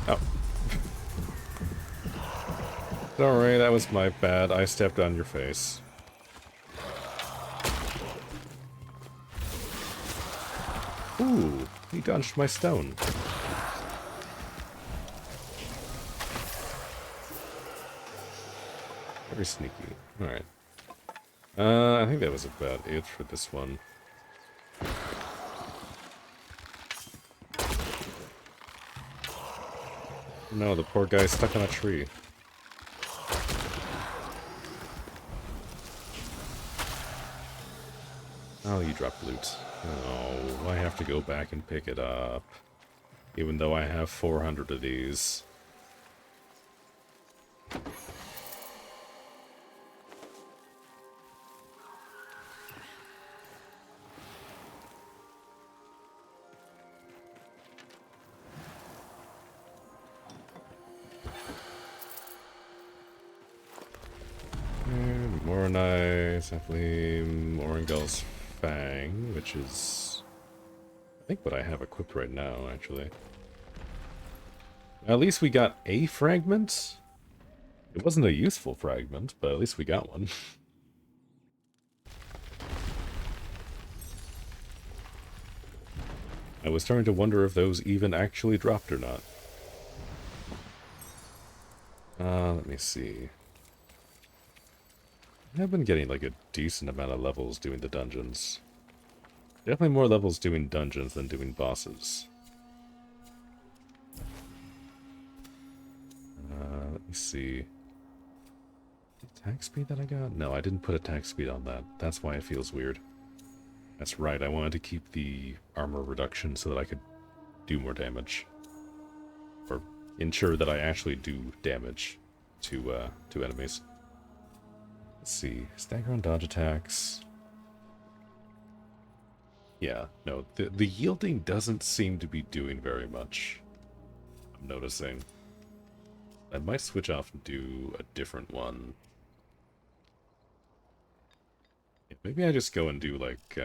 Oh. Sorry, that was my bad. I stepped on your face. Ooh, he dodged my stone. Very sneaky. Alright. I think that was about it for this one. No, the poor guy's stuck on a tree. Oh, you dropped loot. Oh, I have to go back and pick it up. Even though I have 400 of these. Moronite, Sapphlim, Orangel's Fang, which is, I think, what I have equipped right now, actually. At least we got a fragment. It wasn't a useful fragment, but at least we got one. I was starting to wonder if those even actually dropped or not. Let me see. I've been getting like a decent amount of levels doing the dungeons. Definitely more levels doing dungeons than doing bosses. Let me see. Attack speed that I got? No, I didn't put attack speed on that. That's why it feels weird. That's right, I wanted to keep the armor reduction so that I could do more damage. Or ensure that I actually do damage to enemies. Let's see. Stagger on dodge attacks. Yeah, no, the yielding doesn't seem to be doing very much. I'm noticing. I might switch off and do a different one. Yeah, maybe I just go and do like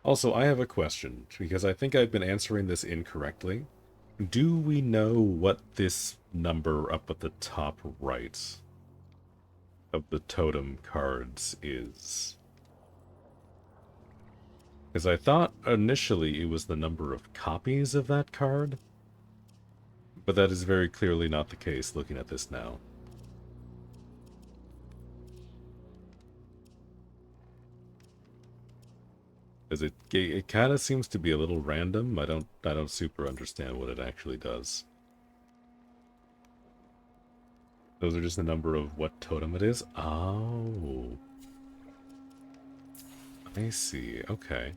Also, I have a question, because I think I've been answering this incorrectly. Do we know what this number up at the top right of the totem cards is? Because I thought initially it was the number of copies of that card, but that is very clearly not the case looking at this now. Because it kind of seems to be a little random. I don't super understand what it actually does. Those are just the number of what totem it is? Oh. I see. Okay.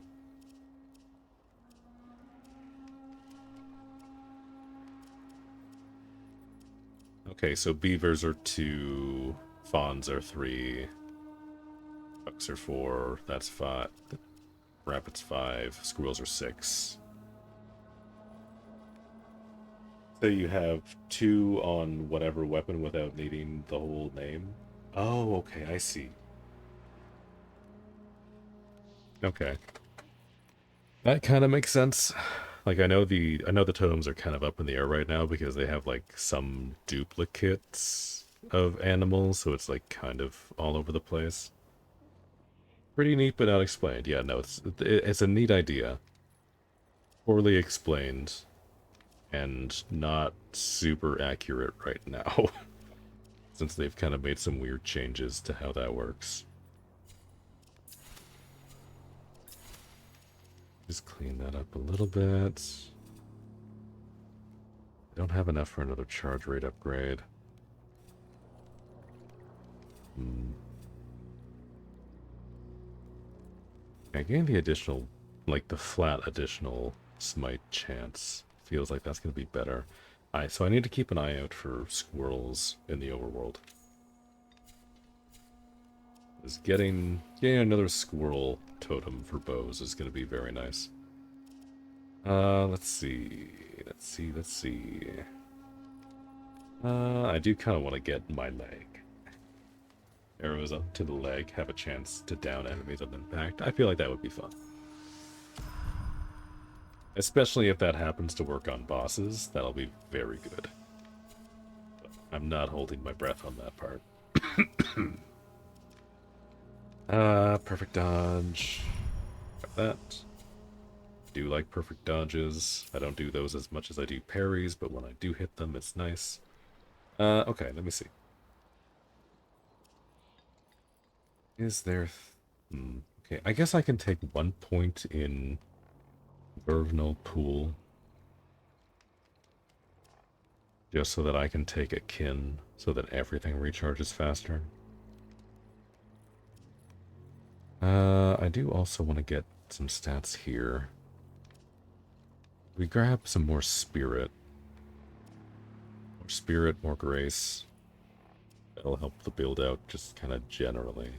Okay, so beavers are 2, fawns are 3, ducks are 4, that's 5, rabbits 5, squirrels are 6. So you have 2 on whatever weapon without needing the whole name? Oh, okay, I see. Okay. That kind of makes sense. Like I know the totems are kind of up in the air right now because they have like some duplicates of animals, so it's like kind of all over the place. Pretty neat, but not explained. Yeah, no, it's a neat idea. Poorly explained, and not super accurate right now, since they've kind of made some weird changes to how that works. Just clean that up a little bit. I don't have enough for another charge rate upgrade. I gained the additional, like the flat additional smite chance. Feels like that's going to be better. Alright, so I need to keep an eye out for squirrels in the overworld. Is getting another squirrel totem for bows is going to be very nice. Let's see. I do kind of want to get my leg. Arrows up to the leg, have a chance to down enemies on impact. I feel like that would be fun. Especially if that happens to work on bosses, that'll be very good. But I'm not holding my breath on that part. Perfect dodge. Got that. Do like perfect dodges. I don't do those as much as I do parries, but when I do hit them, it's nice. Okay, let me see. Is there... okay, I guess I can take 1 point in Vernal Pool. Just so that I can take a kin, so that everything recharges faster. I do also want to get some stats here. We grab some more spirit. More spirit, more grace. That'll help the build out just kind of generally.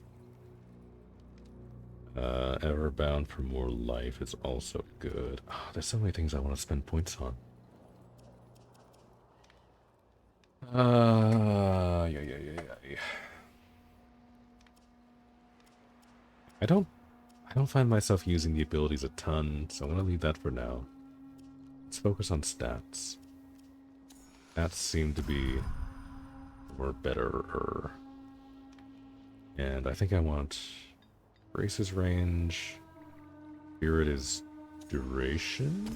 Everbound for more life is also good. Oh, there's so many things I want to spend points on. Yeah. I don't find myself using the abilities a ton, so I'm gonna leave that for now. Let's focus on stats. Stats seem to be more better. And I think I want Grace's range. Spirit is duration.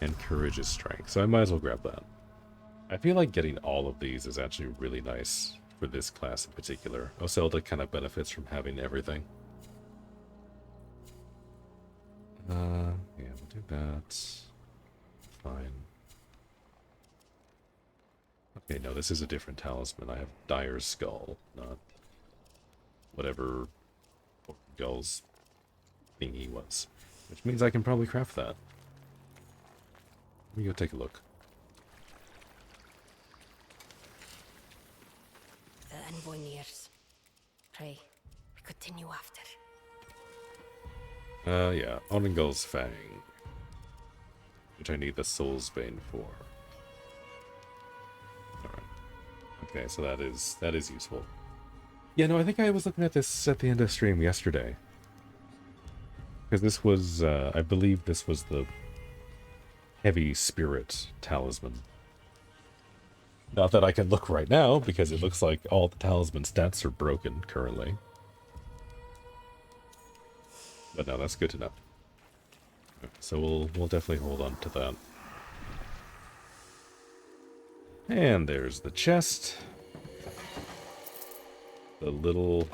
And courage is strength. So I might as well grab that. I feel like getting all of these is actually really nice for this class in particular. Oselda kind of benefits from having everything. Yeah, we'll do that. Fine. Okay, no, this is a different talisman. I have Dyer's Skull, not whatever Gull's thingy was. Which means I can probably craft that. Let me go take a look. The envoy nears. Pray, we continue after. Yeah, Onengull's Fang. Which I need the Soul's Bane for. Alright. Okay, so that is useful. Yeah, no, I think I was looking at this at the end of stream yesterday. Because this was, I believe this was the heavy spirit talisman. Not that I can look right now, because it looks like all the talisman stats are broken currently. But no, that's good to know. So we'll definitely hold on to that. And there's the chest. The little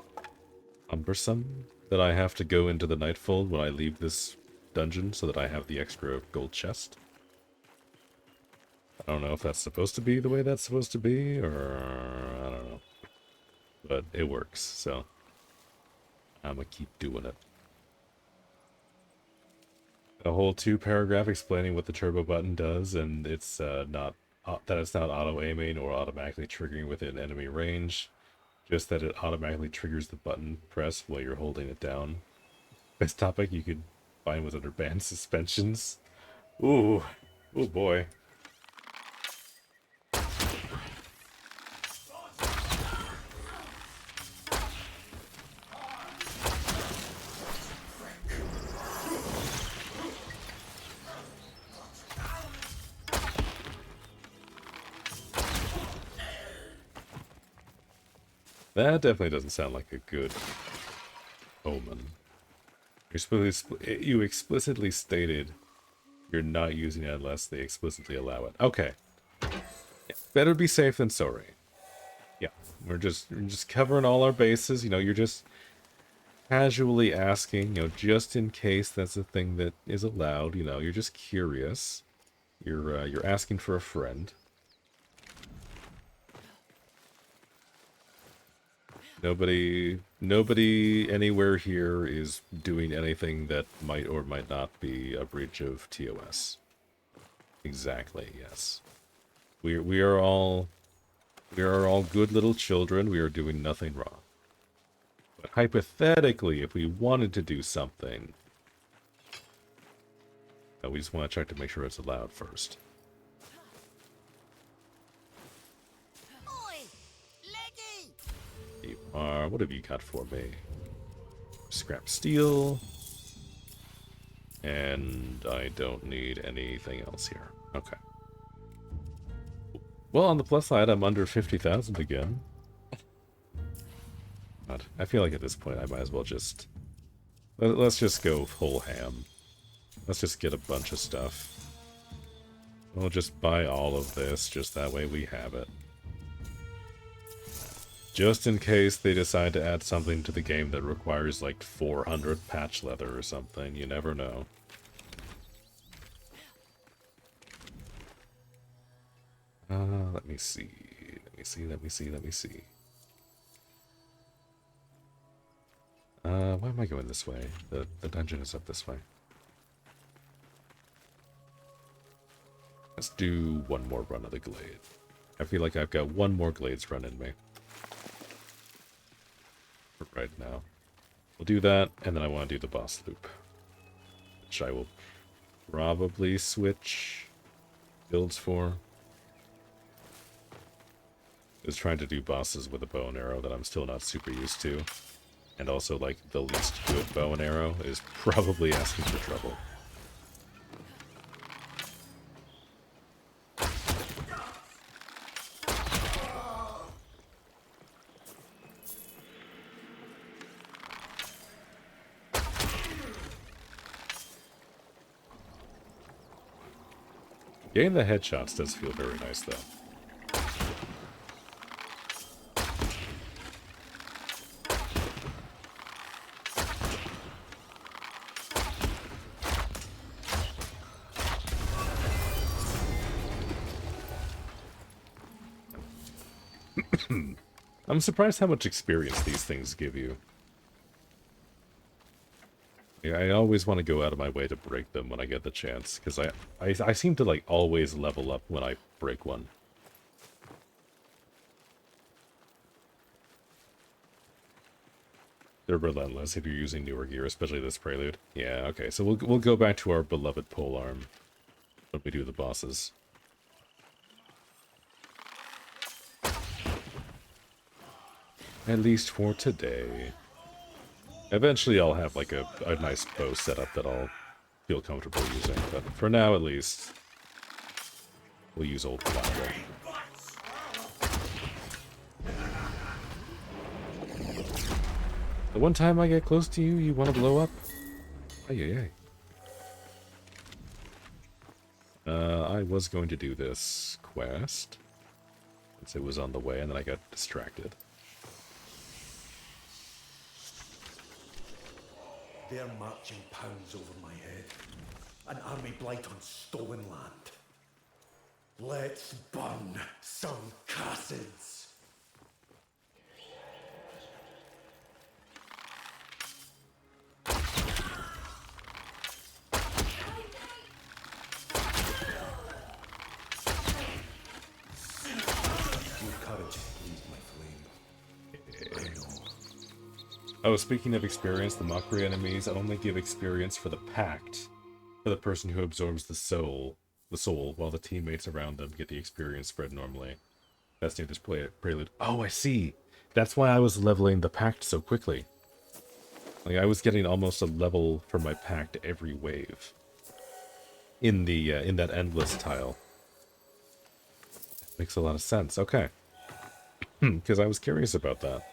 cumbersome that I have to go into the Nightfold when I leave this dungeon so that I have the extra gold chest. I don't know if that's supposed to be the way that's supposed to be, or I don't know. But it works, so I'm gonna keep doing it. A whole 2-paragraph explaining what the turbo button does, and it's not that it's not auto-aiming or automatically triggering within enemy range, just that it automatically triggers the button press while you're holding it down. This topic you could find was under banned suspensions. Ooh, oh boy. That definitely doesn't sound like a good omen. You explicitly stated you're not using it unless they explicitly allow it. Okay. Yeah, better be safe than sorry. Yeah, we're just covering all our bases. You know, you're just casually asking, you know, just in case that's a thing that is allowed. You know, you're just curious. You're asking for a friend. Nobody anywhere here is doing anything that might or might not be a breach of TOS. Exactly, yes. We are all good little children. We are doing nothing wrong. But hypothetically, if we wanted to do something, we just want to check to make sure it's allowed first. Oi, leggy! You are. What have you got for me? Scrap steel. And I don't need anything else here. Okay. Well, on the plus side, I'm under 50,000 again. God, I feel like at this point I might as well just... Let's just go full ham. Let's just get a bunch of stuff. We'll just buy all of this, just that way we have it. Just in case they decide to add something to the game that requires like 400 patch leather or something, you never know. Let me see. Let me see. Why am I going this way? The dungeon is up this way. Let's do one more run of the glade. I feel like I've got one more glades run in me. For right now. We'll do that, and then I want to do the boss loop. Which I will probably switch builds for. I was trying to do bosses with a bow and arrow that I'm still not super used to. And also, like, the least good bow and arrow is probably asking for trouble. Getting the headshots does feel very nice, though. I'm surprised how much experience these things give you. Yeah, I always want to go out of my way to break them when I get the chance, because I seem to, like, always level up when I break one. They're relentless if you're using newer gear, especially this prelude. Yeah, okay, so we'll go back to our beloved polearm when we do the bosses. At least for today. Eventually I'll have like a nice bow setup that I'll feel comfortable using, but for now at least, we'll use old collateral. The one time I get close to you, you want to blow up? Ay. I was going to do this quest, since it was on the way, and then I got distracted. They're marching pounds over my head. An army blight on stolen land. Let's burn some Cassids. Your courage pleased my flame. I know. Oh, speaking of experience, the mockery enemies only give experience for the pact, for the person who absorbs the soul, while the teammates around them get the experience spread normally. That's near this prelude. Oh, I see. That's why I was leveling the pact so quickly. Like, I was getting almost a level for my pact every wave. In the, in that endless tile. Makes a lot of sense. Okay. Because I was curious about that.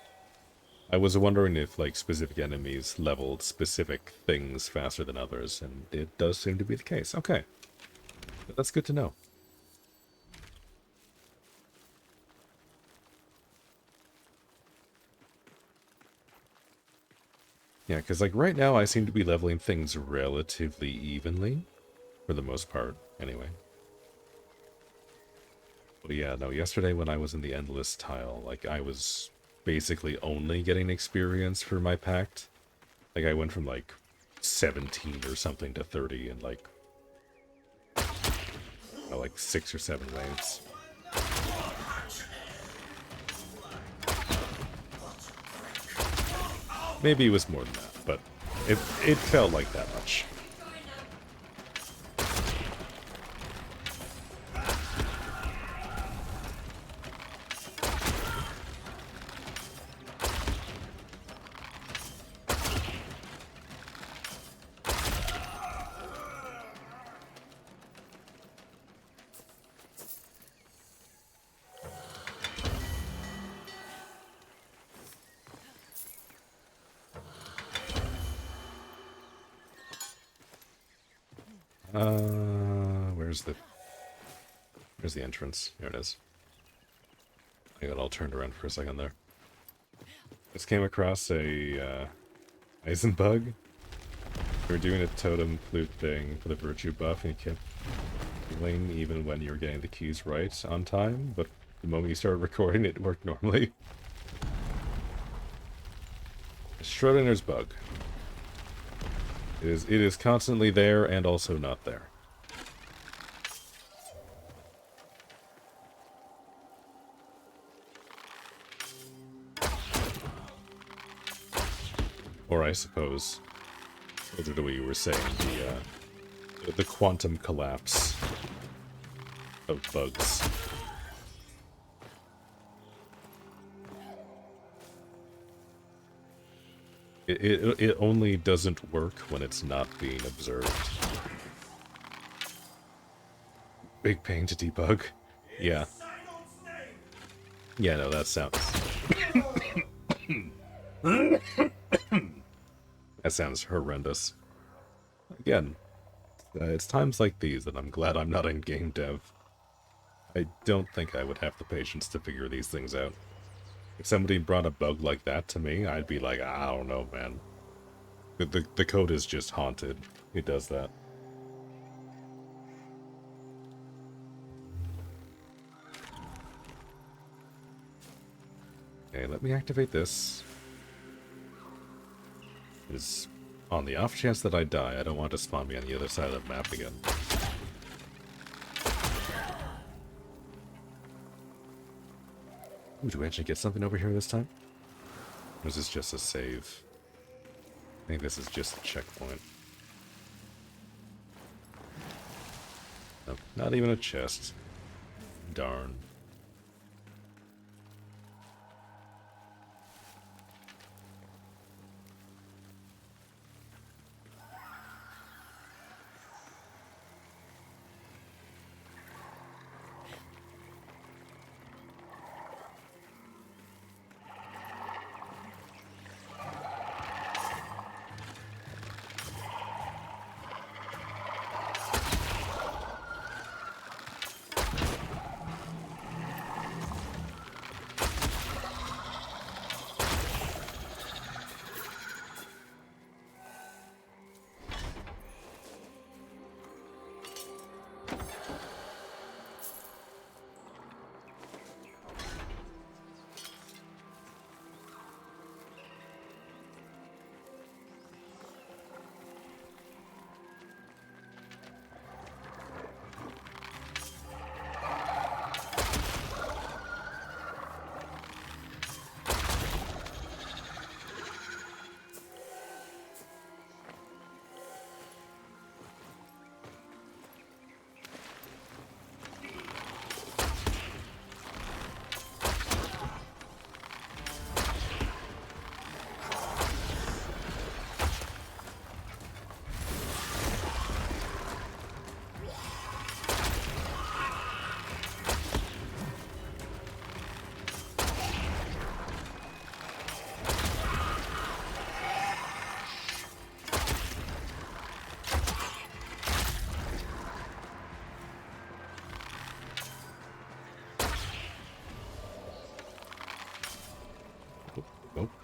I was wondering if, like, specific enemies leveled specific things faster than others, and it does seem to be the case. Okay. That's good to know. Yeah, because, like, right now I seem to be leveling things relatively evenly, for the most part, anyway. But yeah, no, yesterday when I was in the Endless tile, like, I was basically only getting experience for my pact. Like, I went from, like, 17 or something to 30 in, like, like 6 or 7 waves. Maybe it was more than that, but it felt like that much. Where's the entrance? Here it is. I got all turned around for a second there. Just came across a Eisenbug. We were doing a totem flute thing for the virtue buff, and you kept healing even when you were getting the keys right on time, but the moment you started recording, it worked normally. Schrodinger's bug. It is constantly there and also not there. Or I suppose, closer to what you were saying, the quantum collapse of bugs. It only doesn't work when it's not being observed. Big pain to debug. Yeah. Yeah, no, that sounds... that sounds horrendous. Again, it's times like these that I'm glad I'm not in game dev. I don't think I would have the patience to figure these things out. If somebody brought a bug like that to me, I'd be like, I don't know, man. The code is just haunted. It does that. Okay, let me activate this. Is on the off chance that I die, I don't want to spawn me on the other side of the map again. Ooh, do we actually get something over here this time? Or is this just a save? I think this is just a checkpoint. Nope, not even a chest. Darn.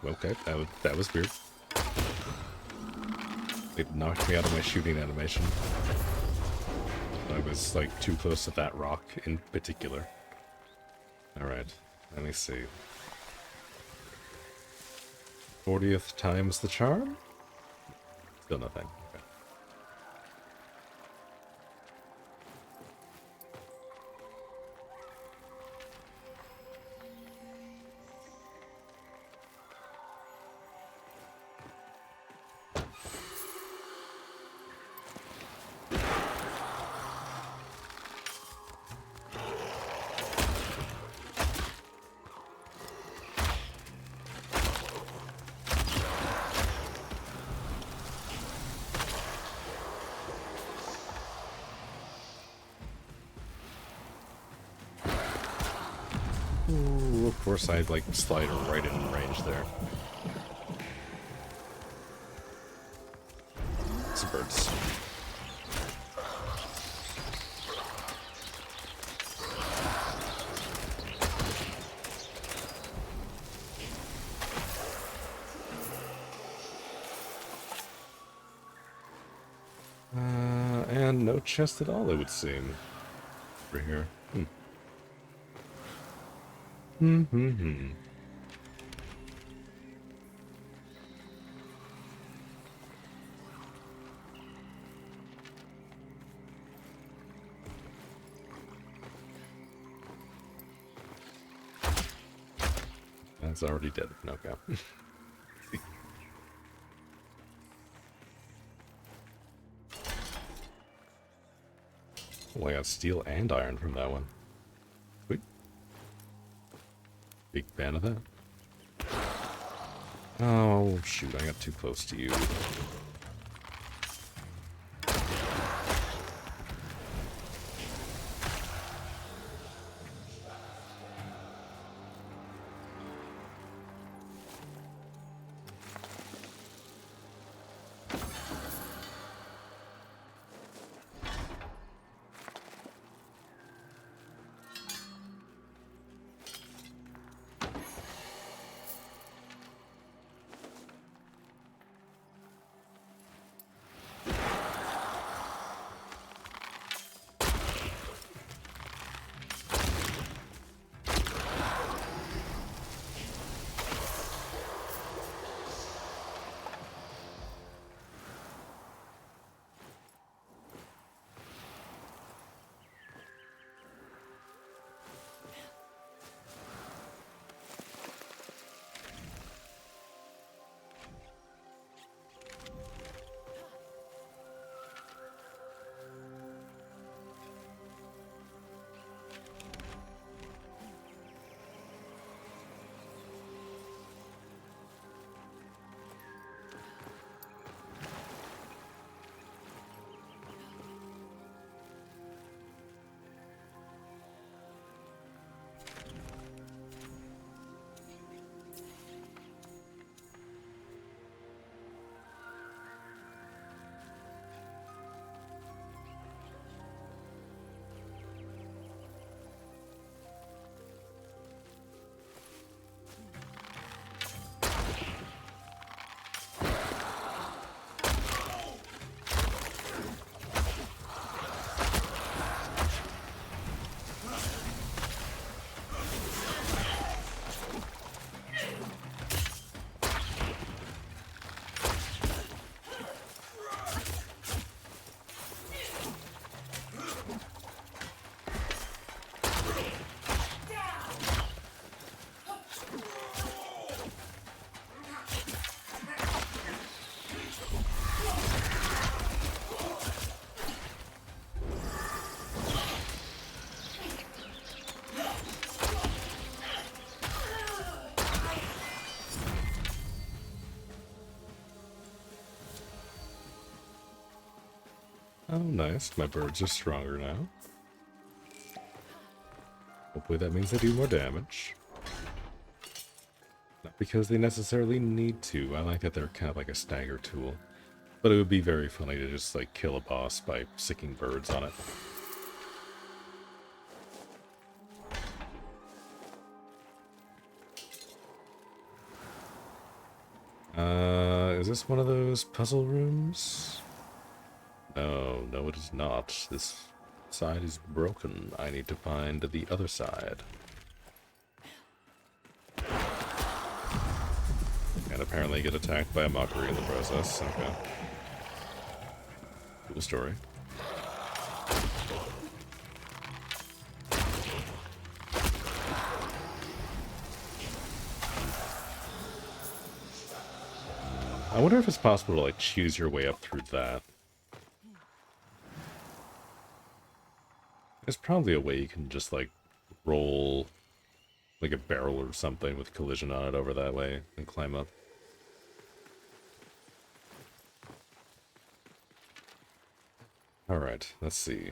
Okay, that was weird. It knocked me out of my shooting animation. I was like too close to that rock in particular. Alright, let me see. 40th time's the charm? Still nothing. Okay. Ooh, of course I'd like slide right in range there. Some birds. And no chest at all, it would seem. Over here. That's already dead. Okay. Oh, I got steel and iron from that one. Sweet. Big fan of that. Oh, shoot, I got too close to you. Oh, nice. My birds are stronger now. Hopefully that means they do more damage. Not because they necessarily need to. I like that they're kind of like a stagger tool. But it would be very funny to just, like, kill a boss by sicking birds on it. Is this one of those puzzle rooms? No, no it is not. This side is broken. I need to find the other side. And apparently get attacked by a mockery in the process. Okay. Cool story. I wonder if it's possible to, like, choose your way up through that. There's probably a way you can just, like, roll, like, a barrel or something with collision on it over that way and climb up. Alright, let's see.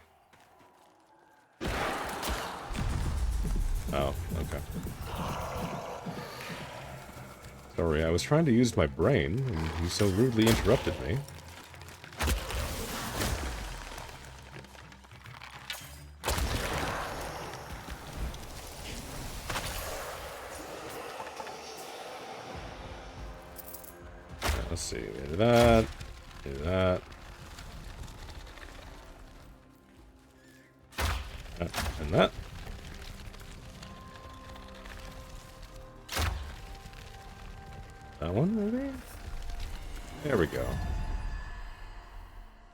Oh, okay. Sorry, I was trying to use my brain, and you so rudely interrupted me. Let's see, do that, do that. And that. That one, maybe? There we go.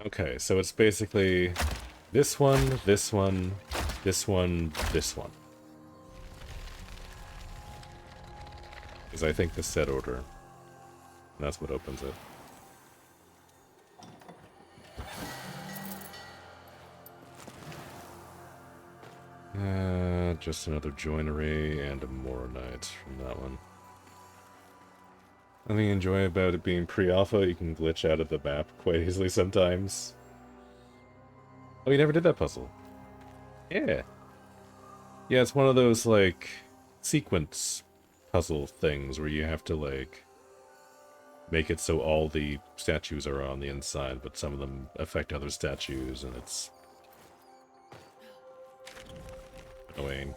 Okay, so it's basically this one, this one, this one, this one. Is I think the set order. And that's what opens it. Just another joinery and a Moronite from that one. Nothing you enjoy about it being pre-alpha, you can glitch out of the map quite easily sometimes. Oh, you never did that puzzle? Yeah. Yeah, it's one of those, like, sequence puzzle things where you have to, like, make it so all the statues are on the inside, but some of them affect other statues, and it's annoying.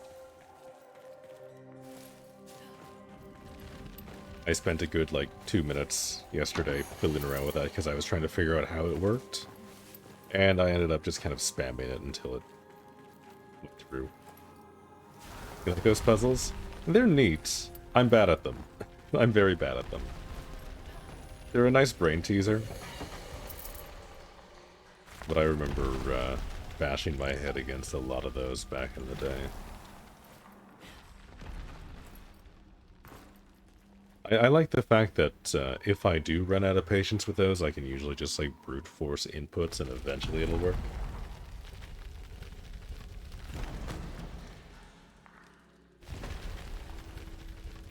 I spent a good, like, 2 minutes yesterday fiddling around with that because I was trying to figure out how it worked. And I ended up just kind of spamming it until it went through. You like those puzzles? They're neat. I'm bad at them. I'm very bad at them. They're a nice brain teaser. But I remember bashing my head against a lot of those back in the day. I like the fact that if I do run out of patience with those, I can usually just, like, brute force inputs and eventually it'll work.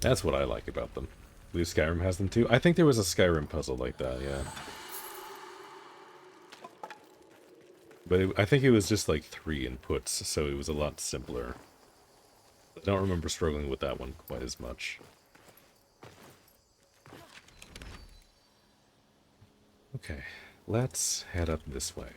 That's what I like about them. I believe Skyrim has them too. I think there was a Skyrim puzzle like that, yeah. But I think it was just like 3 inputs, so it was a lot simpler. I don't remember struggling with that one quite as much. Okay, let's head up this way.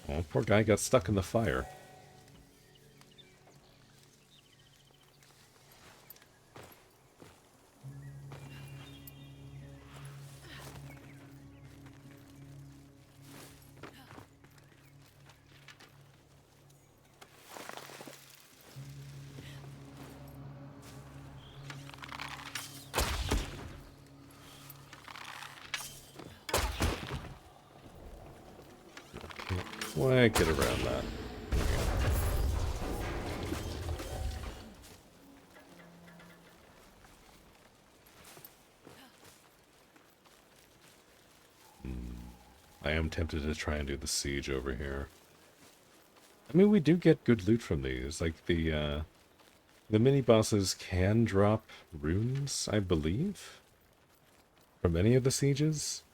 Oh, poor guy got stuck in the fire. Quite get around that. I am tempted to try and do the siege over here. I mean, we do get good loot from these. Like, the mini-bosses can drop runes, I believe, from any of the sieges.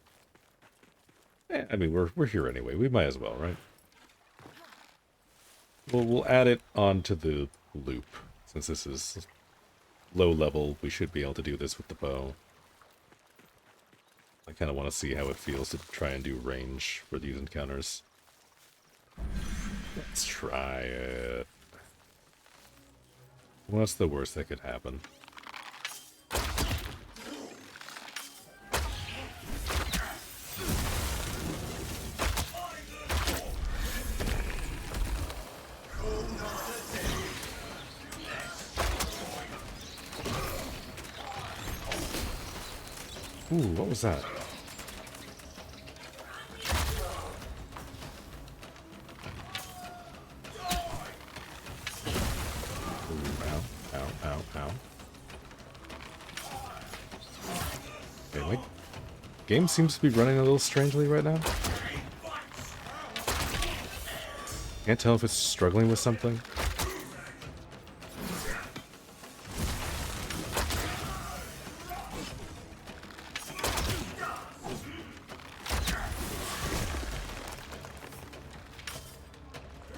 I mean, we're here anyway. We might as well, right? We'll add it onto the loop, since this is low level, we should be able to do this with the bow. I kind of want to see how it feels to try and do range for these encounters. Let's try it. What's the worst that could happen? Ooh, what was that? Ooh, ow, ow, ow, ow. Okay, my game seems to be running a little strangely right now. Can't tell if it's struggling with something.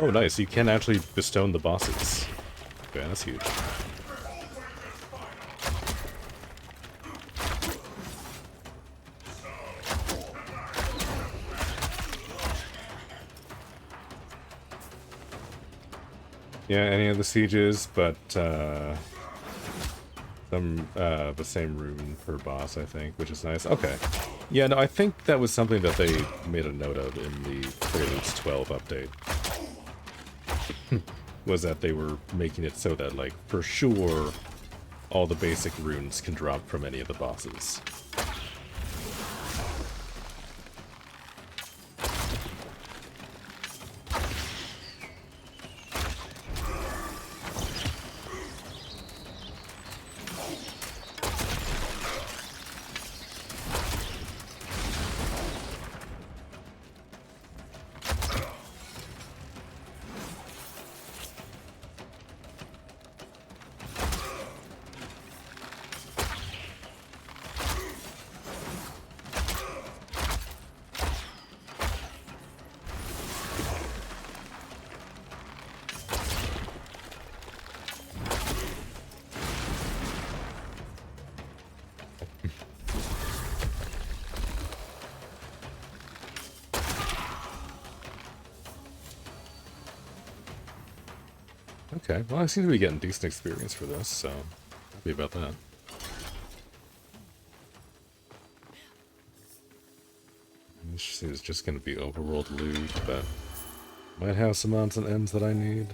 Oh, nice. You can actually bestone the bosses. Okay, that's huge. Yeah, any of the sieges, but the same rune per boss, I think, which is nice. Okay. Yeah, no, I think that was something that they made a note of in the Preludes 12 update. Was that they were making it so that, like, for sure, all the basic runes can drop from any of the bosses. Okay, well, I seem to be getting decent experience for this, so happy about that. This is just going to be overworld loot, but might have some odds and ends that I need.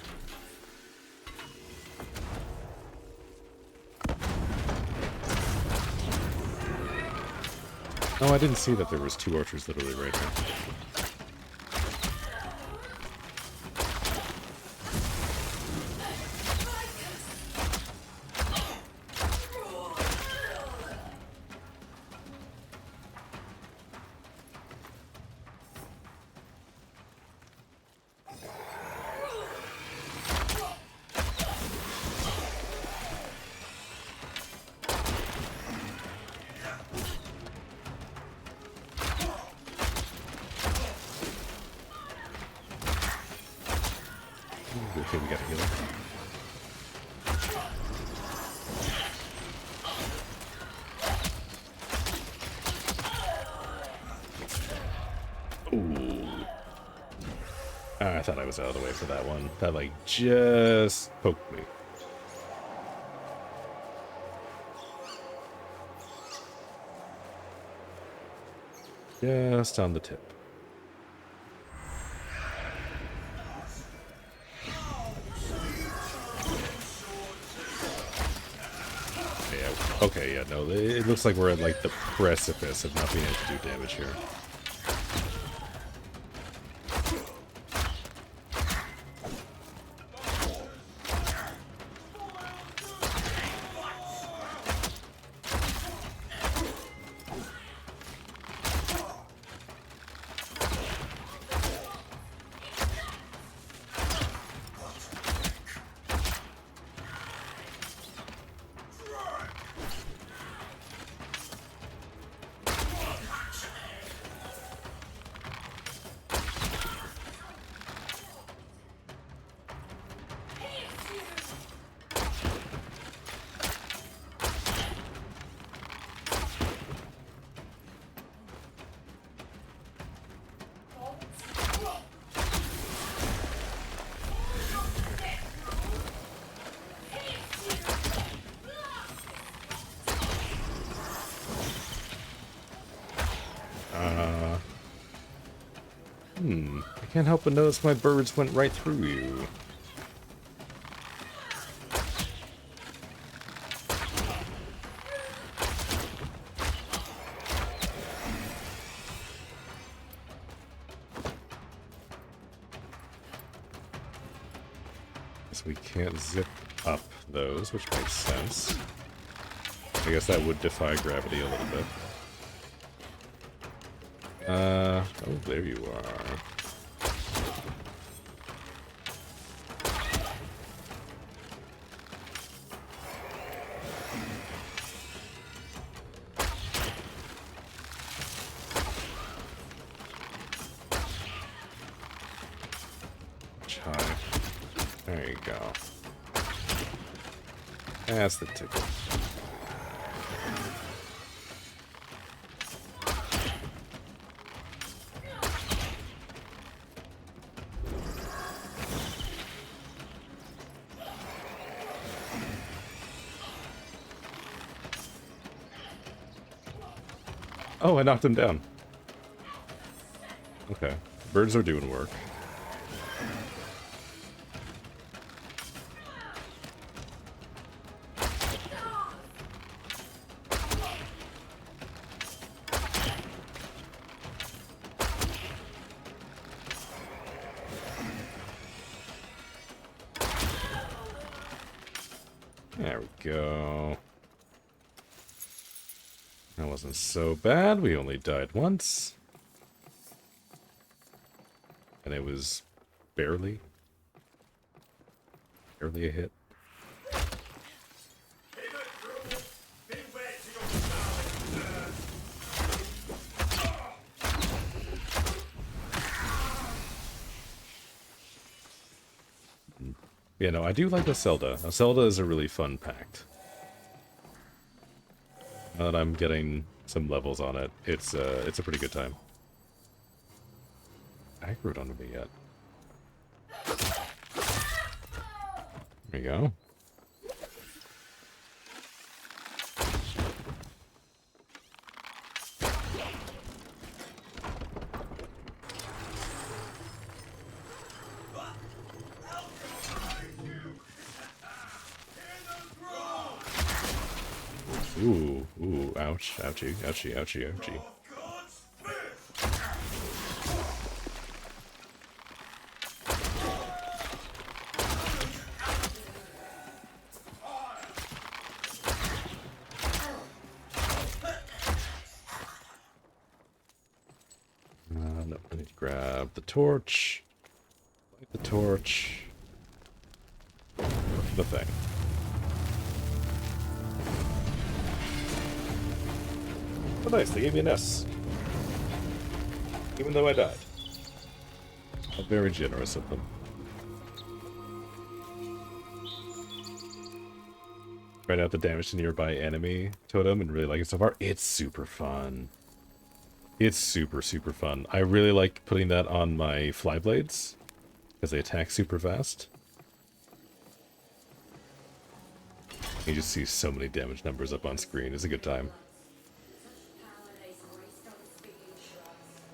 Oh, I didn't see that there was 2 archers literally right here. Okay, we got a healer. Ooh. I thought I was out of the way for that one. That, like, just poked me. Just on the tip. Yeah, okay, yeah, no, it looks like we're at, like, the precipice of not being able to do damage here. I can't help but notice my birds went right through you. Guess we can't zip up those, which makes sense. I guess that would defy gravity a little bit. Oh, there you are. High. There you go. That's the ticket. Oh, I knocked him down. Okay. Birds are doing work. There we go. That wasn't so bad. We only died once. And it was barely a hit. Yeah, no, I do like Zelda. Zelda is a really fun pact. Now that I'm getting some levels on it, it's a pretty good time. Aggroed onto me yet. There you go. Ooh, ouch, ouchie, ouchie, ouchie, ouchie. No, I need to grab the torch. Light the torch. The thing. Oh, nice, they gave me an S. Even though I died. How very generous of them. Find out the damage to nearby enemy totem and really like it so far. It's super fun. It's super, super fun. I really like putting that on my flyblades because they attack super fast. You just see so many damage numbers up on screen. It's a good time.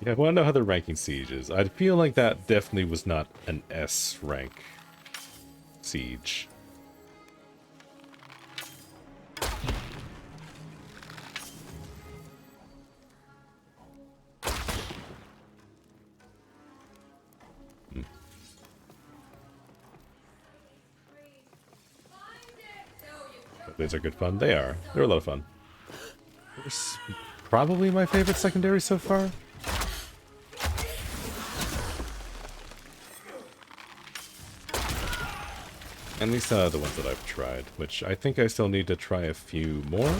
Yeah, I want to know how they're ranking sieges. I feel like that definitely was not an S rank siege. These are good fun. They are. They're a lot of fun. It's probably my favorite secondary so far. At least the ones that I've tried, which I think I still need to try a few more.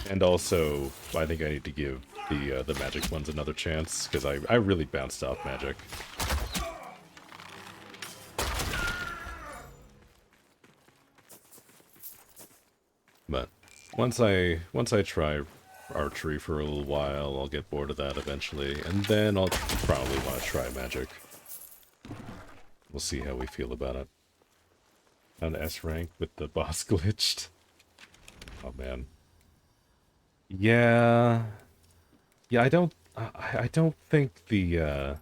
And also, I think I need to give the magic ones another chance, because I really bounced off magic. But once I try archery for a little while, I'll get bored of that eventually, and then I'll probably want to try magic. We'll see how we feel about it. On S rank with the boss glitched. Oh man. Yeah. Yeah, I don't think the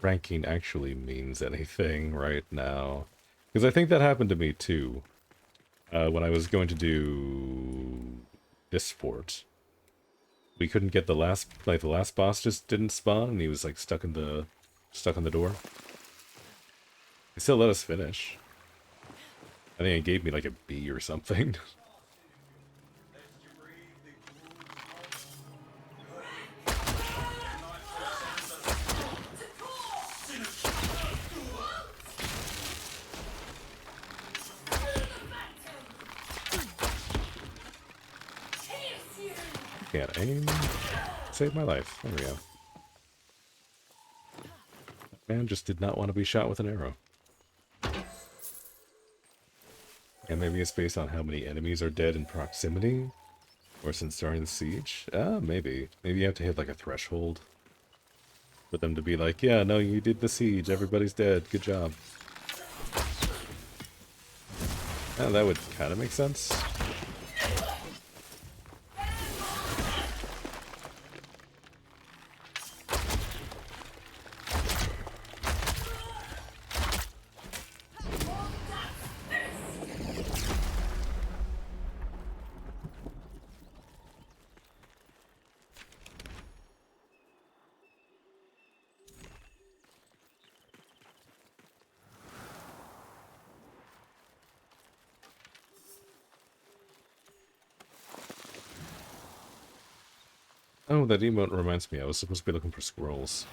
ranking actually means anything right now. Because I think that happened to me too. When I was going to do this fort. We couldn't get the last boss just didn't spawn and he was like stuck in the door. They still let us finish. I think it gave me like a B or something. Can't aim. Saved my life. There we go. That man just did not want to be shot with an arrow. And maybe it's based on how many enemies are dead in proximity? Or since starting the siege? Maybe. Maybe you have to hit like a threshold. For them to be like, yeah, no, you did the siege, everybody's dead, good job. That would kind of make sense. Oh, that emote reminds me, I was supposed to be looking for squirrels.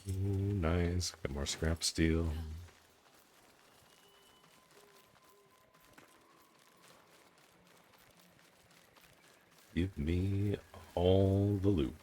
Ooh, nice. Got more scrap steel. Give me all the loot.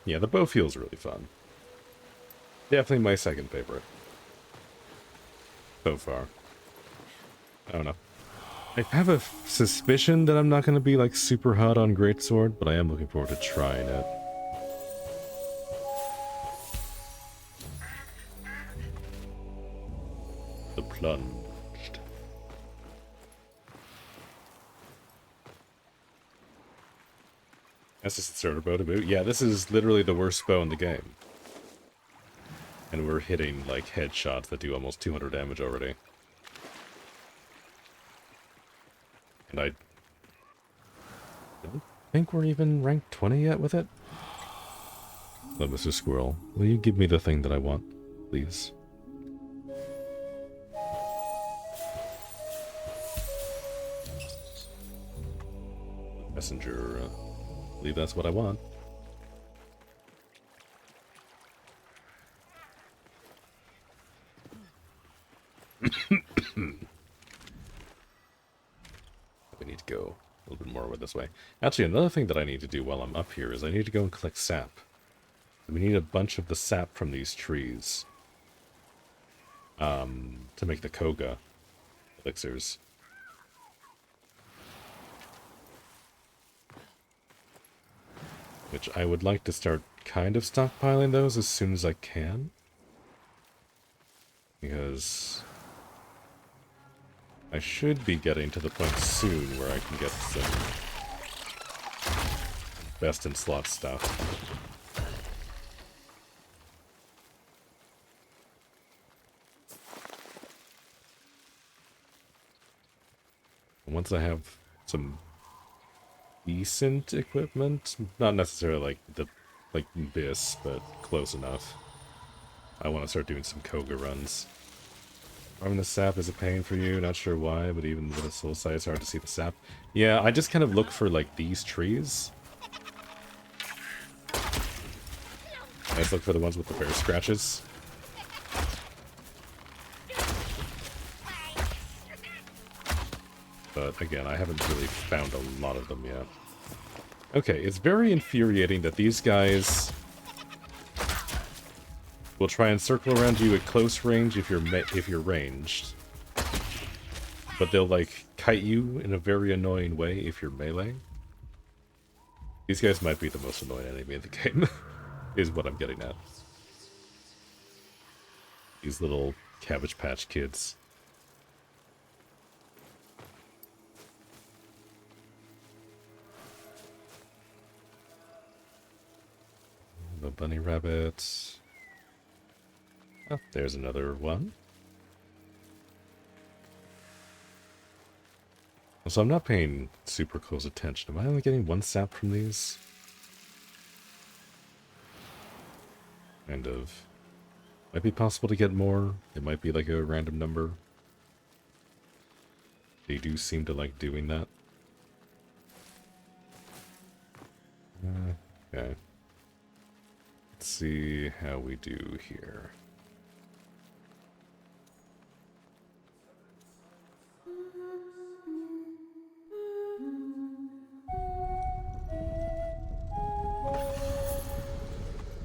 Yeah, the bow feels really fun. Definitely my second favorite. So far. I don't know. I have a suspicion that I'm not going to be like super hot on Greatsword, but I am looking forward to trying it. The plunged. That's just a starter bow to boot. Yeah, this is literally the worst bow in the game. And we're hitting like headshots that do almost 200 damage already. And I don't think we're even ranked 20 yet with it. Hello, Mr. Squirrel. Will you give me the thing that I want, please? Messenger, I believe that's what I want. We need to go a little bit more this way. Actually, another thing that I need to do while I'm up here is I need to go and collect sap. We need a bunch of the sap from these trees. To make the Koga elixirs. Which I would like to start kind of stockpiling those as soon as I can. Because I should be getting to the point soon where I can get some best in slot stuff. And once I have some decent equipment, not necessarily like this, but close enough, I want to start doing some Koga runs. Farming the sap is a pain for you, not sure why, but even with a soul site, it's hard to see the sap. Yeah, I just kind of look for, like, these trees. I just look for the ones with the bear scratches. But, again, I haven't really found a lot of them yet. Okay, it's very infuriating that these guys will try and circle around you at close range if you're ranged. But they'll, like, kite you in a very annoying way if you're melee. These guys might be the most annoying enemy in the game, is what I'm getting at. These little Cabbage Patch Kids. The bunny rabbit. Oh, there's another one. So I'm not paying super close attention. Am I only getting one sap from these? Kind of. Might be possible to get more. It might be like a random number. They do seem to like doing that. Okay. Let's see how we do here.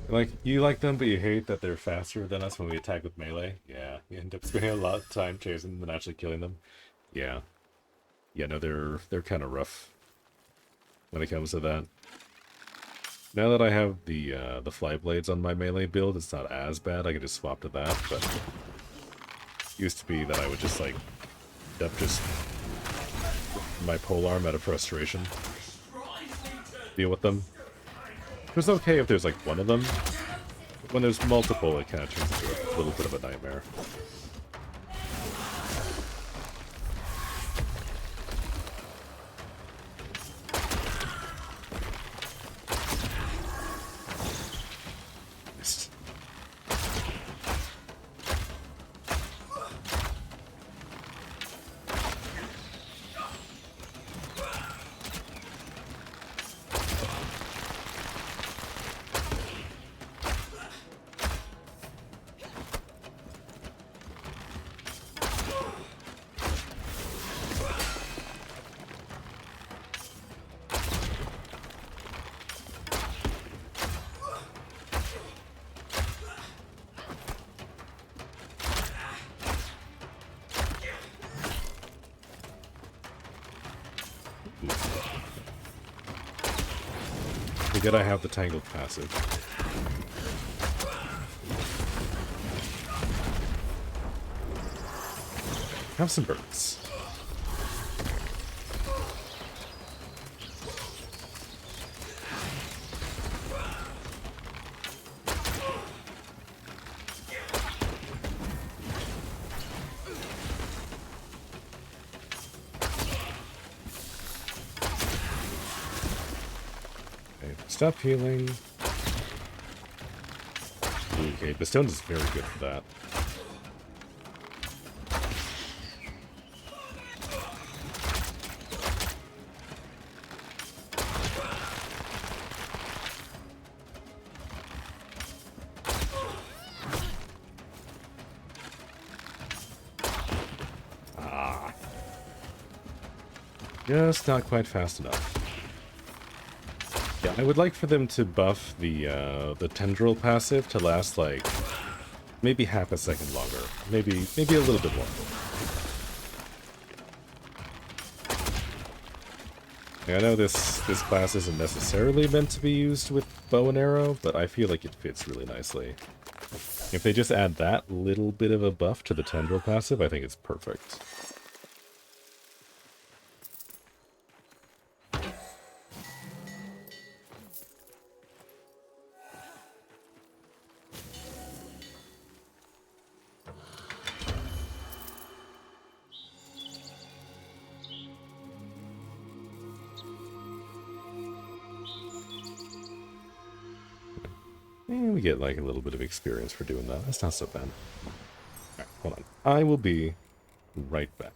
Like, you like them, but you hate that they're faster than us when we attack with melee? Yeah, you end up spending a lot of time chasing them than actually killing them. Yeah. Yeah, no, they're kind of rough when it comes to that. Now that I have the fly blades on my melee build, it's not as bad. I can just swap to that, but it used to be that I would just, like, end up just my polearm out of frustration. Deal with them. It was okay if there's like one of them, but when there's multiple, it kind of turns into a little bit of a nightmare. Missed. Forget I have the Tangled passive. Have some birds. Stop healing. Okay, Bestone is very good for that. Ah. Just not quite fast enough. Yeah, I would like for them to buff the tendril passive to last like maybe half a second longer, maybe a little bit more. I know this class isn't necessarily meant to be used with bow and arrow, but I feel like it fits really nicely. If they just add that little bit of a buff to the tendril passive, I think it's perfect. And we get like a little bit of experience for doing that. That's not so bad. Alright, hold on. I will be right back.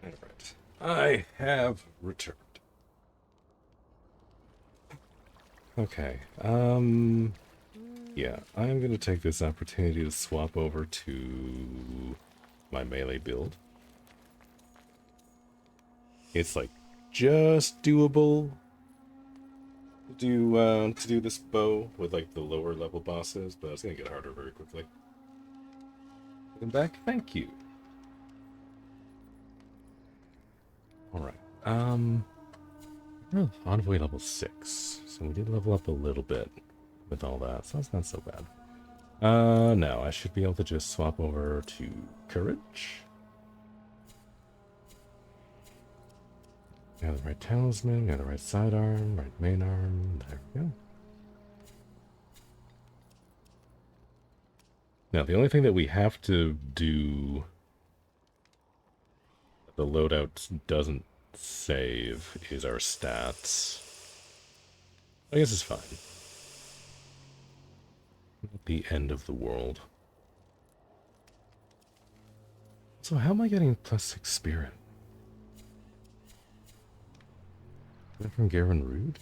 Alright. I have returned. Okay, yeah, I'm gonna take this opportunity to swap over to my melee build. It's like just doable to do this bow with like the lower level bosses, but it's gonna get harder very quickly. Welcome back, thank you. Alright, we're envoy level 6, so we did level up a little bit with all that, so that's not so bad. No, I should be able to just swap over to courage. Got the right talisman, got the right sidearm, right main arm, there we go. Now, the only thing that we have to do that the loadout doesn't save is our stats. I guess it's fine. Not the end of the world. So how am I getting +6 spirit? Is that from Garen Rude?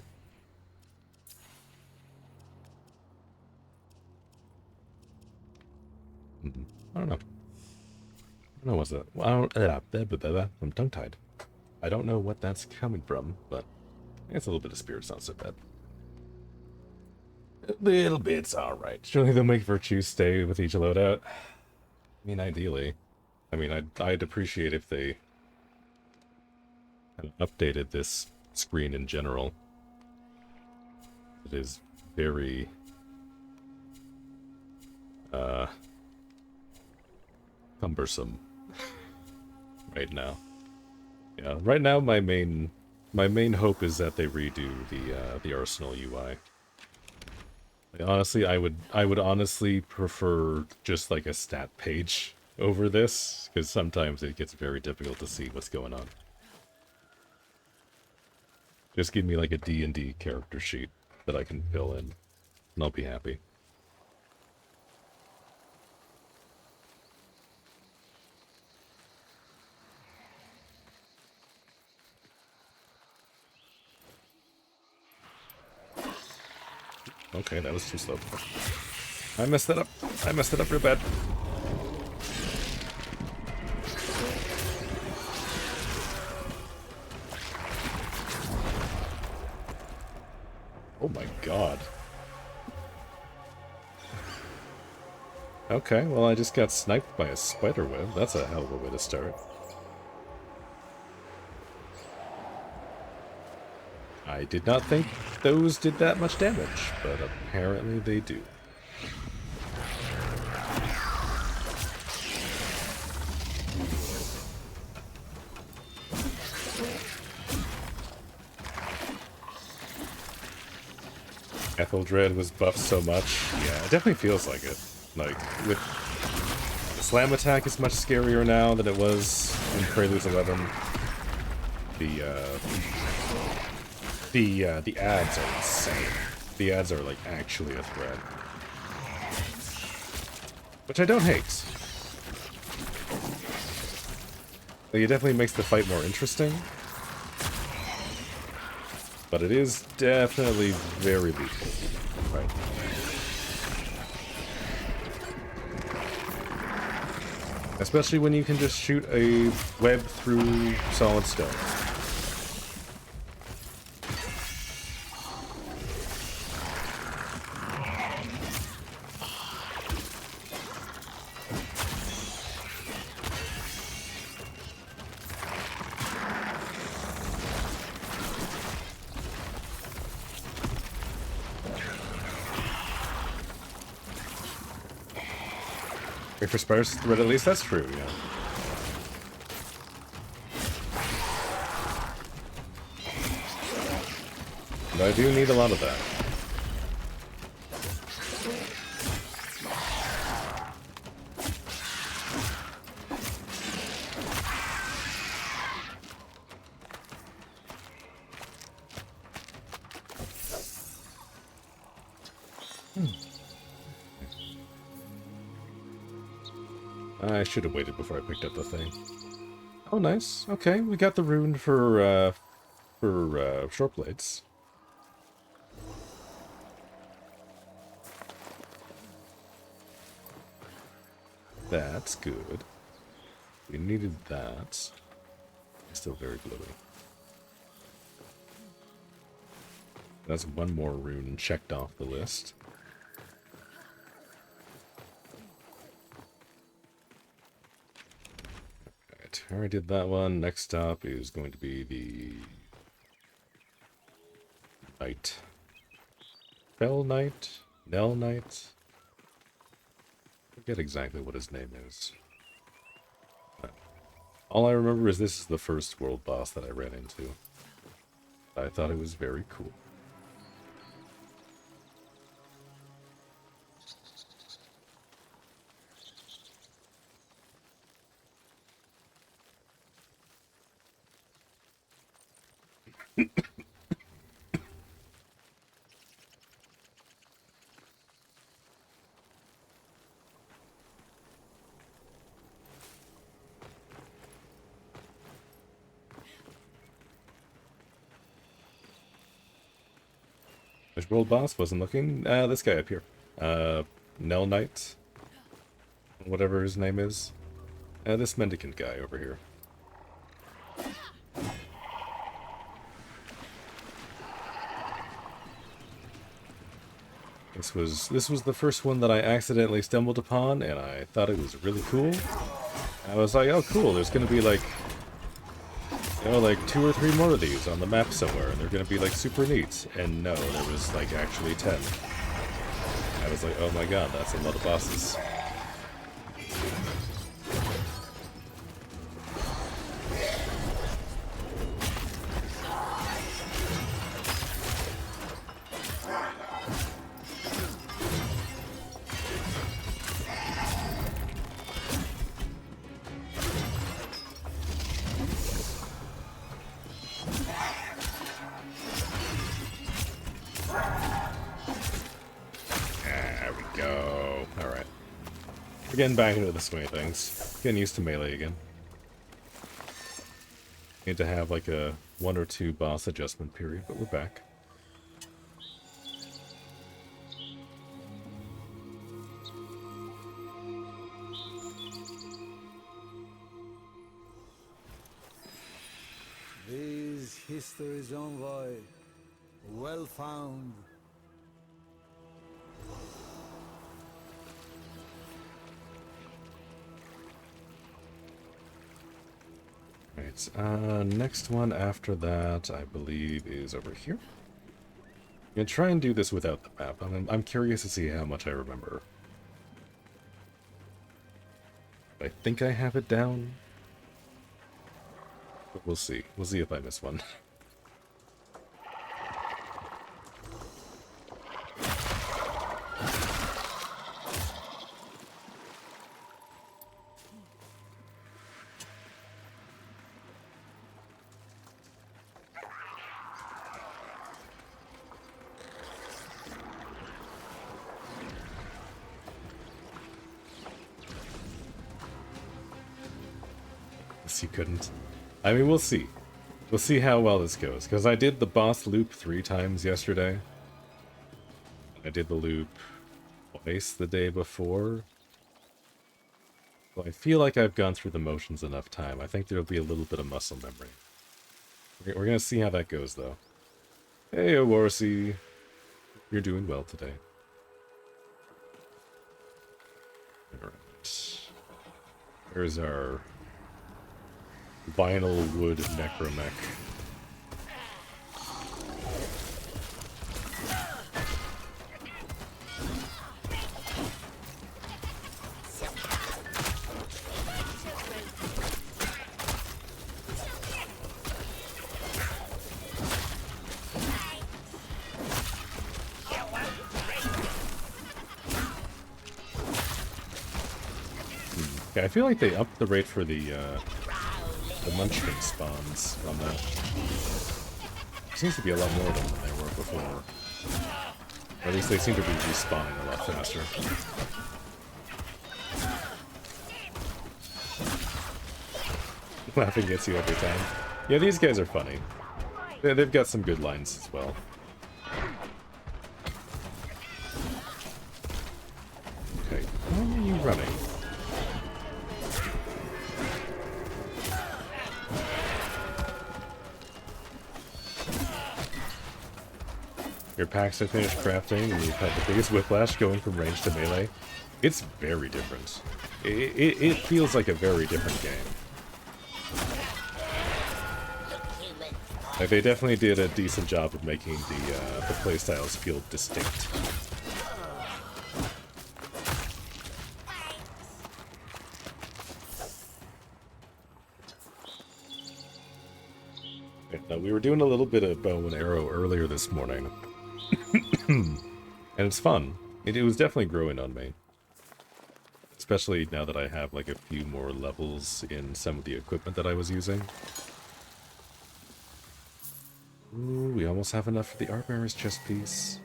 I don't know. I don't know what's that. Well, I'm tongue-tied. I don't know what that's coming from, but I guess a little bit of spirit's not so bad. A little bit's alright. Surely they'll make Virtue stay with each loadout. I mean, ideally. I mean, I'd appreciate if they kind of updated this screen in general. It is very cumbersome right now. Yeah, right now my main hope is that they redo the Arsenal UI. Like, honestly, I would honestly prefer just like a stat page over this, because sometimes it gets very difficult to see what's going on. Just give me like a D&D character sheet that I can fill in, and I'll be happy. Okay, that was too slow. I messed that up. I messed it up real bad. Oh my god. Okay, well I just got sniped by a spider web. That's a hell of a way to start. I did not think those did that much damage, but apparently they do. Etheldred was buffed so much. Yeah, it definitely feels like it. Like, with the slam attack is much scarier now than it was in Preludes 11. The ads are insane. The ads are like actually a threat. Which I don't hate. Like, it definitely makes the fight more interesting. But it is definitely very lethal. Right. Especially when you can just shoot a web through solid stone. Wait for spiders to thread at least, that's true, yeah. And I do need a lot of that. I should have waited before I picked up the thing. Oh, nice. Okay, we got the rune for short blades. That's good. We needed that. Still very glowy. That's one more rune checked off the list. Alright, I already did that one. Next up is going to be the Knight. Fell Knight? Nell Knight? I forget exactly what his name is. All I remember is this is the first world boss that I ran into. I thought it was very cool. Which world boss wasn't looking? This guy up here. Nell Knight. Whatever his name is. This mendicant guy over here. This was the first one that I accidentally stumbled upon, and I thought it was really cool. I was like, oh cool, there's gonna be like, you know, like 2 or 3 more of these on the map somewhere, and they're gonna be like super neat. And no, there was like actually 10. I was like, oh my god, that's a lot of bosses. go. Alright. We're getting back into the swing of things. Getting used to melee again. Need to have like a 1 or 2 boss adjustment period, but we're back. These history's envoy, well found. Right, next one after that, I believe, is over here. I'm gonna try and do this without the map. I'm curious to see how much I remember. I think I have it down. But we'll see. We'll see if I miss one. You couldn't. I mean, we'll see. We'll see how well this goes, because I did the boss loop 3 times yesterday. I did the loop twice the day before. So I feel like I've gone through the motions enough time. I think there'll be a little bit of muscle memory. We're gonna see how that goes, though. Hey, Owarsi. You're doing well today. Alright. There's our vinyl wood necromech. Yeah, I feel like they upped the rate for the munchkin spawns on that. Seems to be a lot more of them than there were before. Or at least they seem to be respawning a lot faster. Laughing gets you every time. Yeah, these guys are funny. They've got some good lines as well. Okay, where are you running? Your packs are finished crafting and you've had the biggest whiplash going from range to melee. It's very different. It feels like a very different game. Like, they definitely did a decent job of making the playstyles feel distinct. Now, we were doing a little bit of bow and arrow earlier this morning. And it's fun. It was definitely growing on me. Especially now that I have like a few more levels in some of the equipment that I was using. Ooh, we almost have enough for the Artbearer's chest piece.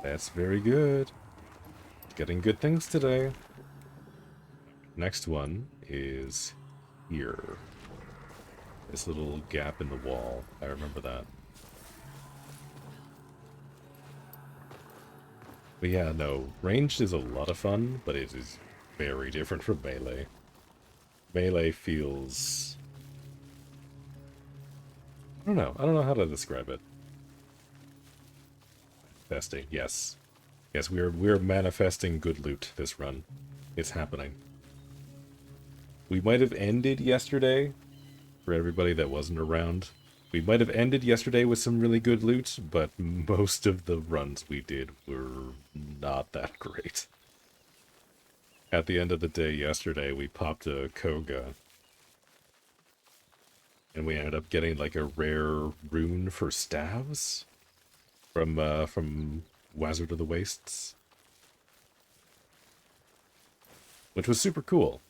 That's very good. Getting good things today. Next one is here. This little gap in the wall. I remember that. But yeah, no. Ranged is a lot of fun, but it is very different from melee. Melee feels... I don't know how to describe it. Manifesting, yes. Yes, we're manifesting good loot this run. It's happening. We might have ended yesterday, for everybody that wasn't around. We might have ended yesterday with some really good loot, but most of the runs we did were not that great. At the end of the day yesterday, we popped a Koga. And we ended up getting like a rare rune for staves from Wizard of the Wastes. Which was super cool.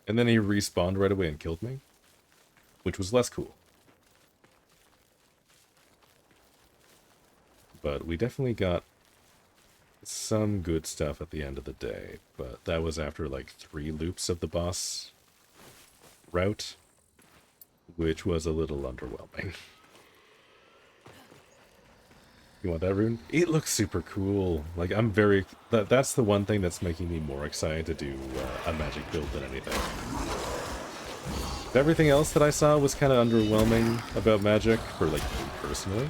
And then he respawned right away and killed me. Which was less cool. But we definitely got some good stuff at the end of the day, but that was after like 3 loops of the boss route, which was a little underwhelming. You want that rune? It looks super cool. Like, I'm very... That's the one thing that's making me more excited to do a magic build than anything. Everything else that I saw was kind of underwhelming about magic, for, like, me personally.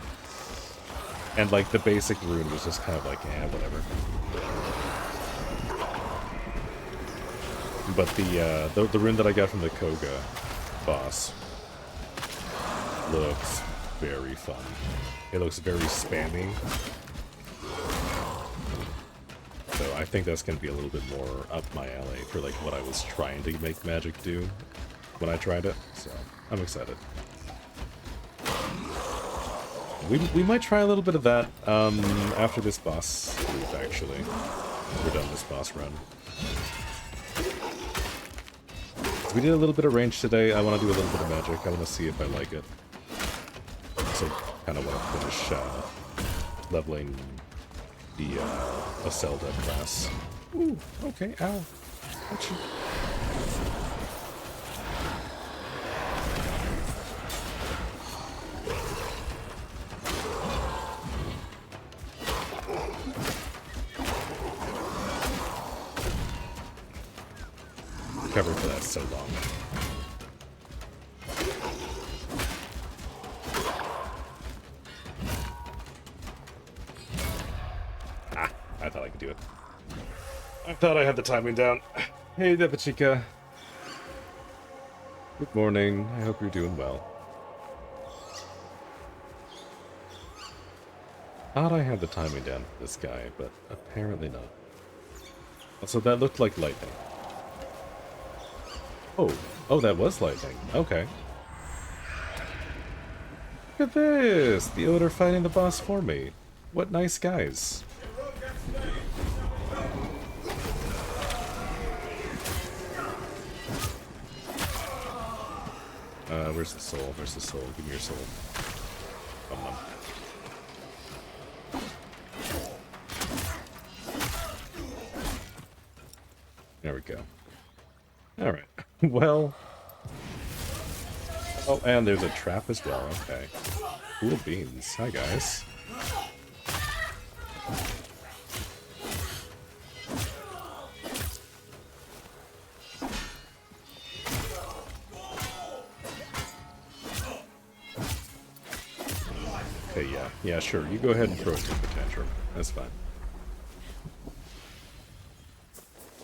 And, like, the basic rune was just kind of like, eh, whatever. But the rune that I got from the Koga boss looks very fun. It looks very spammy. So I think that's going to be a little bit more up my alley for like what I was trying to make magic do when I tried it. So I'm excited. We might try a little bit of that after this boss loop, actually. We're done this boss run. We did a little bit of range today. I want to do a little bit of magic. I want to see if I like it. So kind of want to finish leveling the Zelda class. Ooh, okay, ow. Ouchie. Covered for that so long. I thought I could do it. I thought I had the timing down. Hey, Depachika. Good morning. I hope you're doing well. Thought I had the timing down for this guy, but apparently not. Also, that looked like lightning. Oh, that was lightning. Okay. Look at this! The Oda fighting the boss for me. What nice guys. Where's the soul? Where's the soul? Give me your soul. Come on. There we go. Alright. Well. Oh, and there's a trap as well. Okay. Cool beans. Hi, guys. Okay, yeah. Yeah, sure. You go ahead and throw a temper tantrum. That's fine.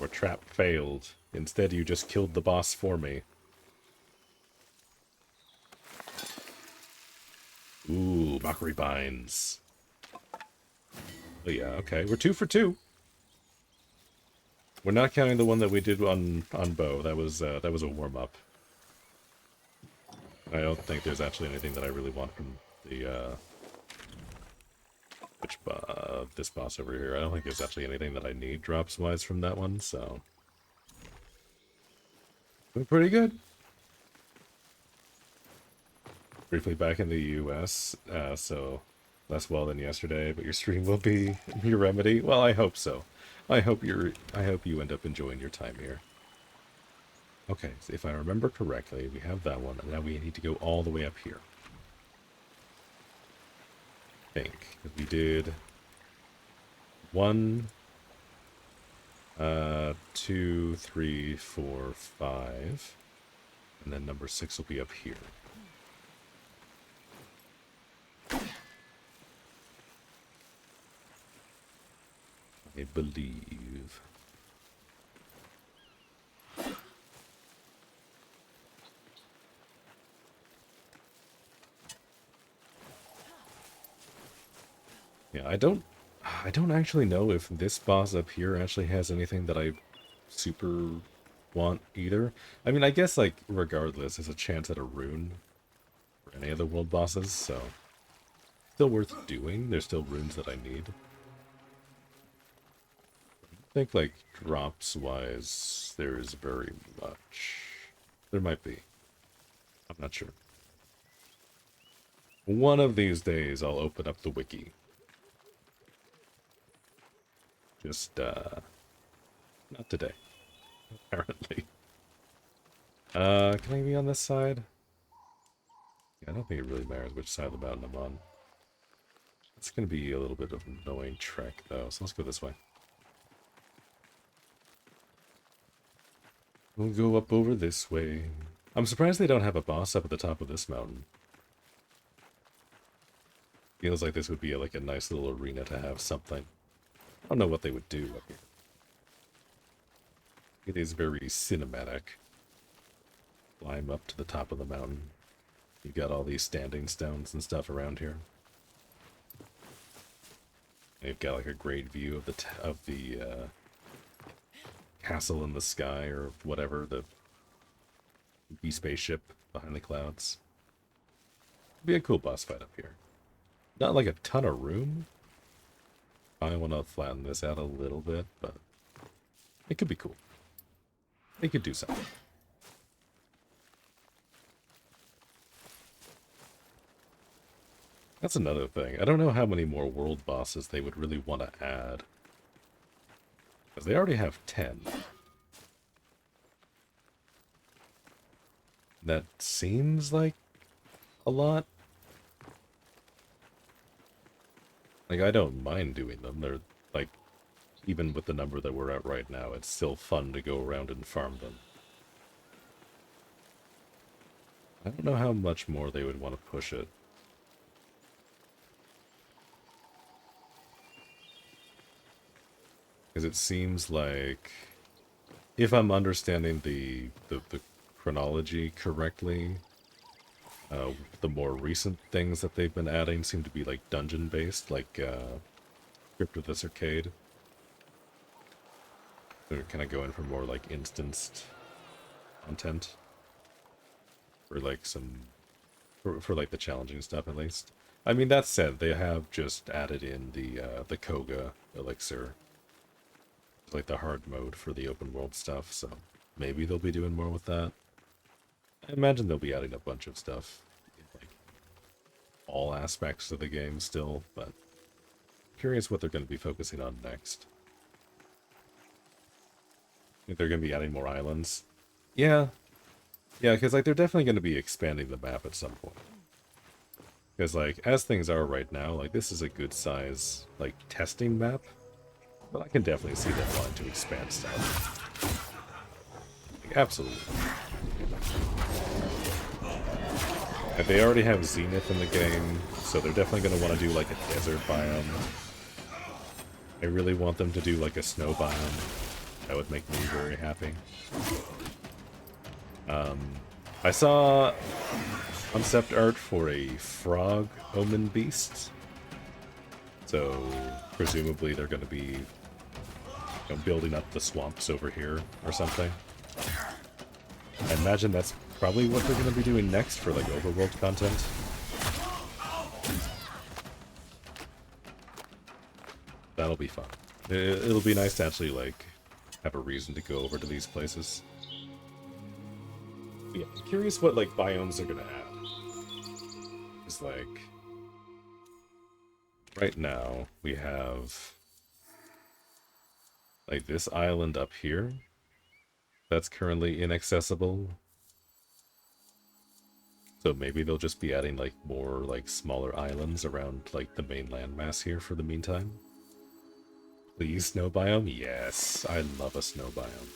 Or trap failed. Instead, you just killed the boss for me. Ooh, mockery binds. Oh yeah, okay. We're 2 for 2. We're not counting the one that we did on bow. That was a warm-up. I don't think there's actually anything that I really want from the this boss over here. I don't think there's actually anything that I need drops-wise from that one, so... We're pretty good. Briefly back in the US, so less well than yesterday, but your stream will be your remedy. Well, I hope so. I hope you end up enjoying your time here. Okay, so if I remember correctly, we have that one, and now we need to go all the way up here. I think. We did 1, 2, 3, 4, 5, and then number 6 will be up here. I believe. Yeah, I don't actually know if this boss up here actually has anything that I super want either. I mean, I guess, like, regardless, there's a chance at a rune for any of the world bosses, so still worth doing. There's still runes that I need. I think, like, drops-wise, there's very much. There might be. I'm not sure. One of these days, I'll open up the wiki. Just, not today, apparently. Can I be on this side? Yeah, I don't think it really matters which side of the mountain I'm on. It's gonna be a little bit of an annoying trek, though, so let's go this way. We'll go up over this way. I'm surprised they don't have a boss up at the top of this mountain. Feels like this would be like a nice little arena to have something. I don't know what they would do up here. It is very cinematic. Climb up to the top of the mountain. You've got all these standing stones and stuff around here. And you've got like a great view of the castle in the sky or whatever, the spaceship behind the clouds. It'd be a cool boss fight up here. Not like a ton of room. I want to flatten this out a little bit, but it could be cool. They could do something. That's another thing. I don't know how many more world bosses they would really want to add. Because they already have 10. That seems like a lot. Like, I don't mind doing them. They're, like, even with the number that we're at right now, it's still fun to go around and farm them. I don't know how much more they would want to push it. Because it seems like, if I'm understanding the chronology correctly, the more recent things that they've been adding seem to be like dungeon based, like Crypt of this Arcade. They're kind of going for more like instanced content, or like some for like the challenging stuff at least. I mean, that said, they have just added in the Koga elixir, like the hard mode for the open world stuff, so maybe they'll be doing more with that. I imagine they'll be adding a bunch of stuff in like all aspects of the game still, but curious what they're going to be focusing on next. Think they're going to be adding more islands? Yeah, because like they're definitely going to be expanding the map at some point. Because like as things are right now, like this is a good size like testing map. But I can definitely see them wanting to expand stuff. Like, absolutely. And they already have Zenith in the game, so they're definitely going to want to do like a desert biome. I really want them to do like a snow biome. That would make me very happy. I saw concept art for a frog omen beast. So presumably they're going to be building up the swamps over here or something. I imagine that's probably what they're going to be doing next for like overworld content. That'll be fun. It'll be nice to actually like have a reason to go over to these places. But yeah, I'm curious what like biomes they're going to add. It's like right now we have like this island up here that's currently inaccessible. So maybe they'll just be adding like more like smaller islands around like the main landmass here for the meantime. Please, snow biome? Yes, I love a snow biome.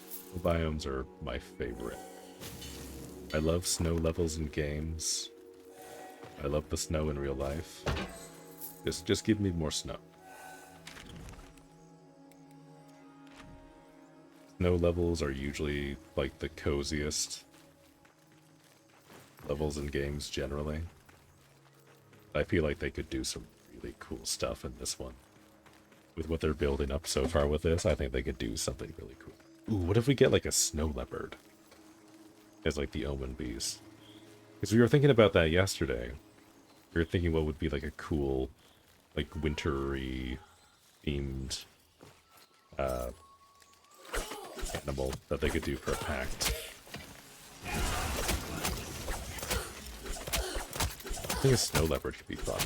Snow biomes are my favorite. I love snow levels in games. I love the snow in real life. Just give me more snow. Snow levels are usually like the coziest levels in games generally. I feel like they could do some really cool stuff in this one. With what they're building up so far with this, I think they could do something really cool. Ooh, what if we get like a snow leopard as like the omen beast? Because we were thinking about that yesterday. We were thinking what would be like a cool, like wintry themed animal that they could do for a pact. I think a snow leopard could be fun.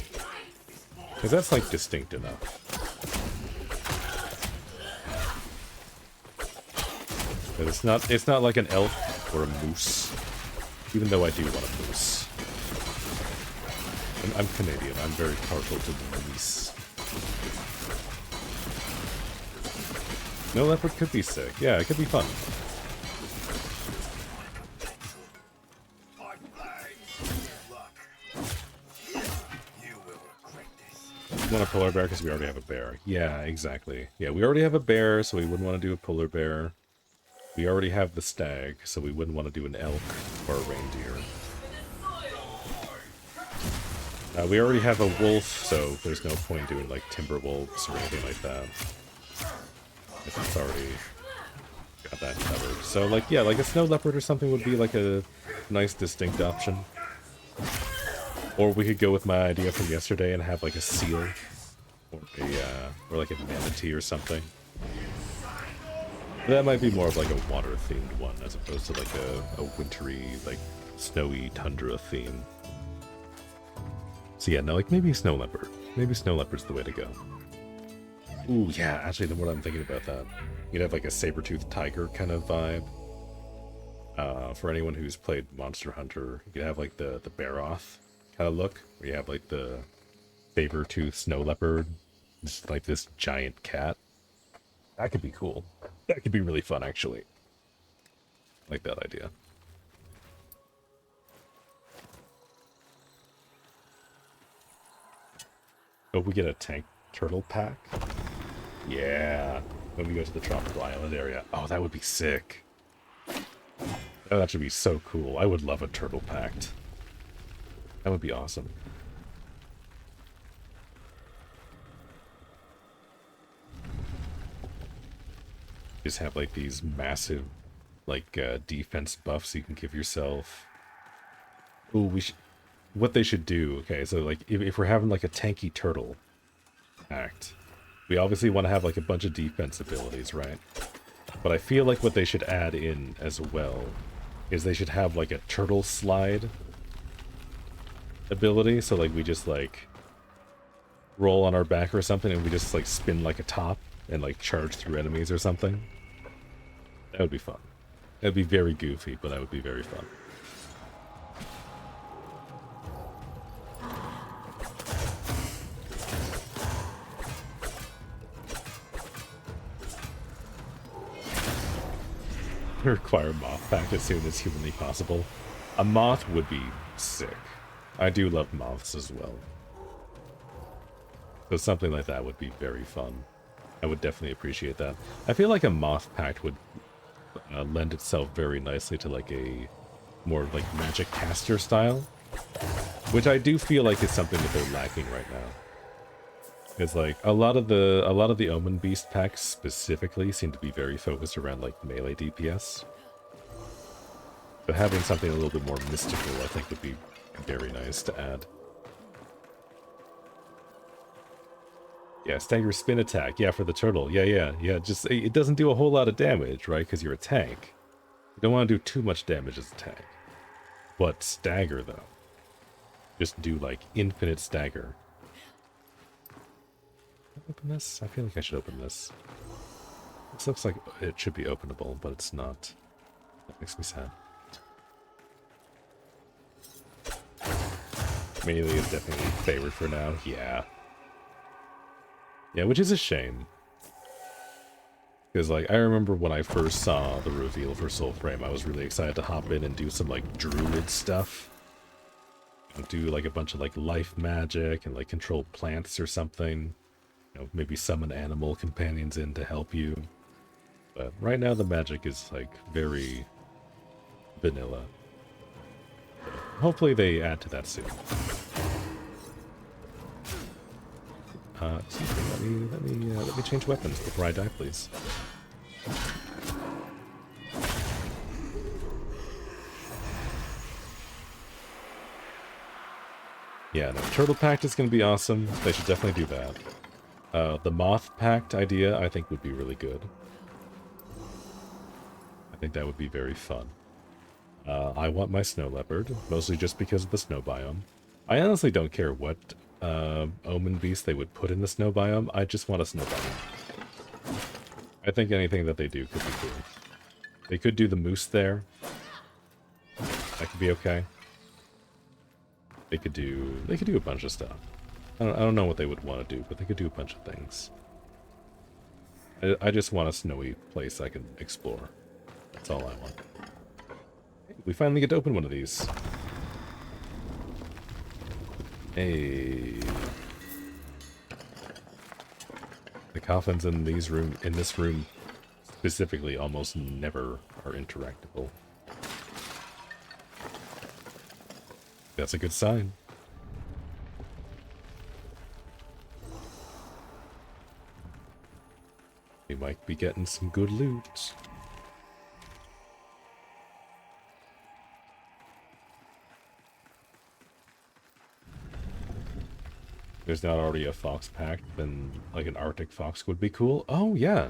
Because that's like distinct enough. But it's not like an elk or a moose. Even though I do want a moose. I'm Canadian. I'm very partial to the moose. Snow leopard could be sick. Yeah, it could be fun. We want a polar bear because we already have a bear. Yeah, exactly. Yeah, we already have a bear, so we wouldn't want to do a polar bear. We already have the stag, so we wouldn't want to do an elk or a reindeer. We already have a wolf, so there's no point doing like timber wolves or anything like that. It's already got that covered. So like, yeah, like a snow leopard or something would be like a nice distinct option. Or we could go with my idea from yesterday and have like a seal, or like a manatee or something. That might be more of like a water-themed one as opposed to like a wintry, like snowy tundra theme. So yeah, no, like maybe snow leopard. Maybe snow leopard's the way to go. Ooh, yeah, actually, the more I'm thinking about that, you'd have like a saber-toothed tiger kind of vibe. For anyone who's played Monster Hunter, you could have like the Baroth kind of look, where you have like the saber-toothed snow leopard, just like this giant cat. That could be cool. That could be really fun, actually. I like that idea. Oh, we get a tank turtle pack? Yeah. When we go to the tropical island area. Oh, that would be sick. Oh, that should be so cool. I would love a turtle pact. That would be awesome. Just have like these massive like defense buffs you can give yourself. Ooh, what they should do, okay, so like if we're having like a tanky turtle act, we obviously want to have like a bunch of defense abilities, right? But I feel like what they should add in as well is they should have like a turtle slide ability, so like we just like roll on our back or something and we just like spin like a top and like charge through enemies or something. That would be fun. That'd be very goofy, but that would be very fun. Require moth pack as soon as humanly possible. A moth would be sick. I do love moths as well. So something like that would be very fun. I would definitely appreciate that. I feel like a moth pact would lend itself very nicely to like a more like magic caster style, which I do feel like is something that they're lacking right now. It's like a lot of the Omen Beast packs specifically seem to be very focused around like melee DPS. But having something a little bit more mystical, I think, would be very nice to add. Yeah, stagger spin attack. Yeah, for the turtle. Yeah. Just it doesn't do a whole lot of damage, right? Because you're a tank. You don't want to do too much damage as a tank. But stagger though. Just do like infinite stagger. Open this? I feel like I should open this. This looks like it should be openable, but it's not. That makes me sad. Melee is definitely favored for now. Yeah. Yeah, which is a shame. Because, like, I remember when I first saw the reveal for Soulframe, I was really excited to hop in and do some, like, druid stuff. And do, like, a bunch of, like, life magic and, like, control plants or something. You know, maybe summon animal companions in to help you. But right now the magic is, like, very vanilla. So hopefully they add to that soon. Excuse me, let me change weapons before I die, please. Yeah, no, Turtle Pact is going to be awesome. They should definitely do that. The Moth Pact idea, I think, would be really good. I think that would be very fun. I want my Snow Leopard, mostly just because of the snow biome. I honestly don't care what Omen Beast they would put in the snow biome. I just want a snow biome. I think anything that they do could be cool. They could do the moose there. That could be okay. They could do a bunch of stuff. I don't know what they would want to do, but they could do a bunch of things. I just want a snowy place I can explore. That's all I want. We finally get to open one of these. Hey. The coffins in this room specifically almost never are interactable. That's a good sign. We might be getting some good loot. There's not already a fox pack, then like an Arctic fox would be cool. Oh yeah.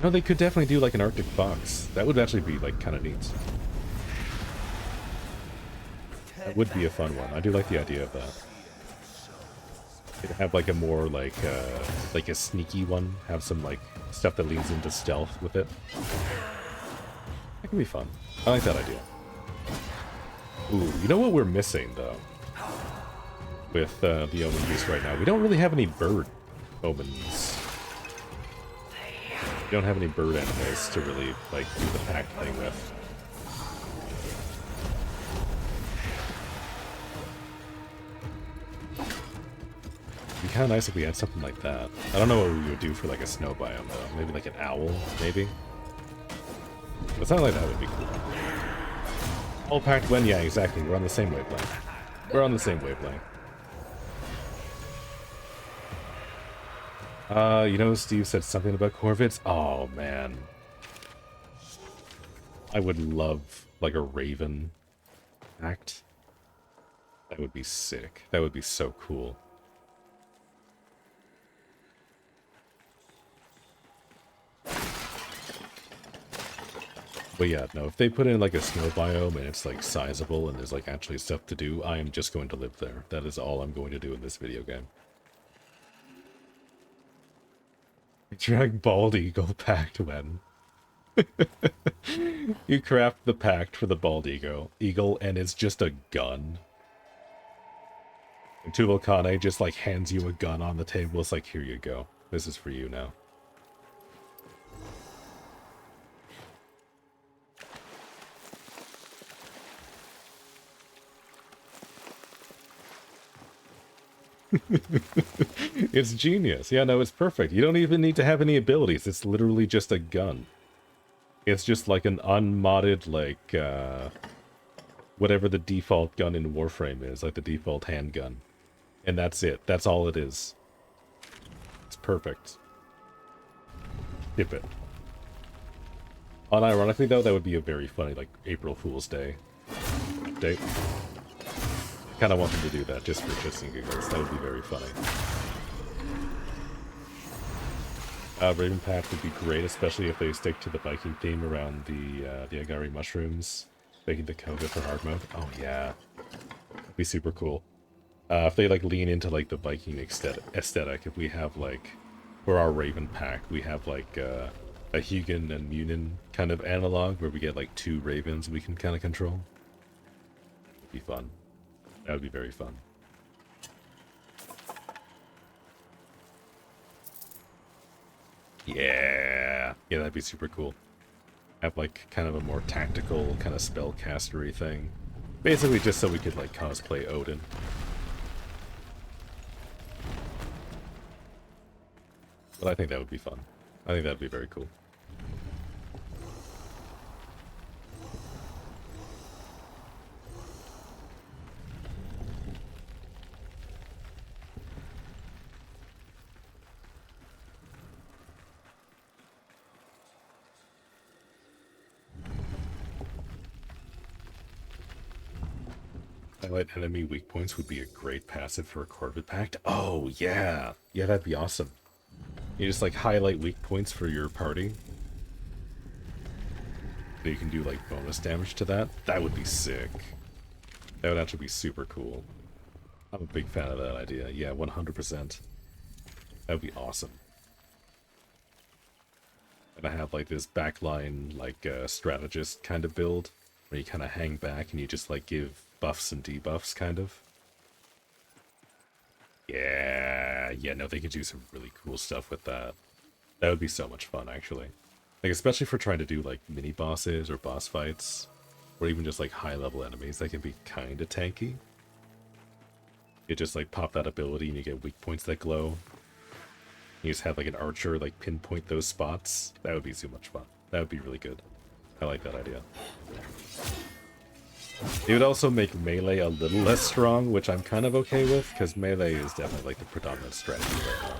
No, they could definitely do like an Arctic fox. That would actually be like kind of neat. That would be a fun one. I do like the idea of that. They'd have like a more like a sneaky one. Have some like stuff that leans into stealth with it. That can be fun. I like that idea. Ooh, you know what we're missing though? With the omen beast right now. We don't really have any bird omens. We don't have any bird animals to really, like, do the pack thing with. It'd be kind of nice if we had something like that. I don't know what we would do for, like, a snow biome, though. Maybe, like, an owl, maybe? But something like that would be cool. All packed when? Yeah, exactly. We're on the same wavelength. We're on the same wavelength. You know, Steve said something about corvids. Oh, man. I would love, like, a raven act. That would be sick. That would be so cool. But yeah, no, if they put in, like, a snow biome and it's, like, sizable and there's, like, actually stuff to do, I am just going to live there. That is all I'm going to do in this video game. Drag bald eagle pact when you craft the pact for the bald eagle and it's just a gun. And Tuvalkane just like hands you a gun on the table. It's like, here you go. This is for you now. It's genius. Yeah, no, it's perfect. You don't even need to have any abilities. It's literally just a gun. It's just like an unmodded, like, whatever the default gun in Warframe is, like the default handgun. And that's it. That's all it is. It's perfect. Skip it. Unironically, though, that would be a very funny, like, April Fool's Day update. Kind of want them to do that just for shits and giggles. That would be very funny. Raven Pack would be great, especially if they stick to the Viking theme around the Agari mushrooms, making the Koga for hard mode. Oh yeah, that'd be super cool. If they like lean into like the Viking aesthetic, if we have like for our Raven Pack, we have like a Hugin and Munin kind of analog where we get like 2 ravens we can kind of control. It'd be fun. That would be very fun. Yeah. Yeah, that'd be super cool. Have like kind of a more tactical kind of spellcastery thing. Basically just so we could like cosplay Odin. But I think that would be fun. I think that'd be very cool. Highlight enemy weak points would be a great passive for a Corvid Pact. Oh, yeah. Yeah, that'd be awesome. You just, like, highlight weak points for your party. So you can do, like, bonus damage to that. That would be sick. That would actually be super cool. I'm a big fan of that idea. Yeah, 100%. That would be awesome. And I have like this backline, like strategist kind of build, where you kind of hang back and you just like give buffs and debuffs, kind of. Yeah, no, they could do some really cool stuff with that. That would be so much fun, actually. Like, especially for trying to do like mini bosses or boss fights, or even just like high level enemies that can be kind of tanky. You just like pop that ability and you get weak points that glow. You just have like an archer like pinpoint those spots. That would be so much fun. That would be really good. I like that idea. It would also make melee a little less strong, which I'm kind of okay with, because melee is definitely like the predominant strategy right now.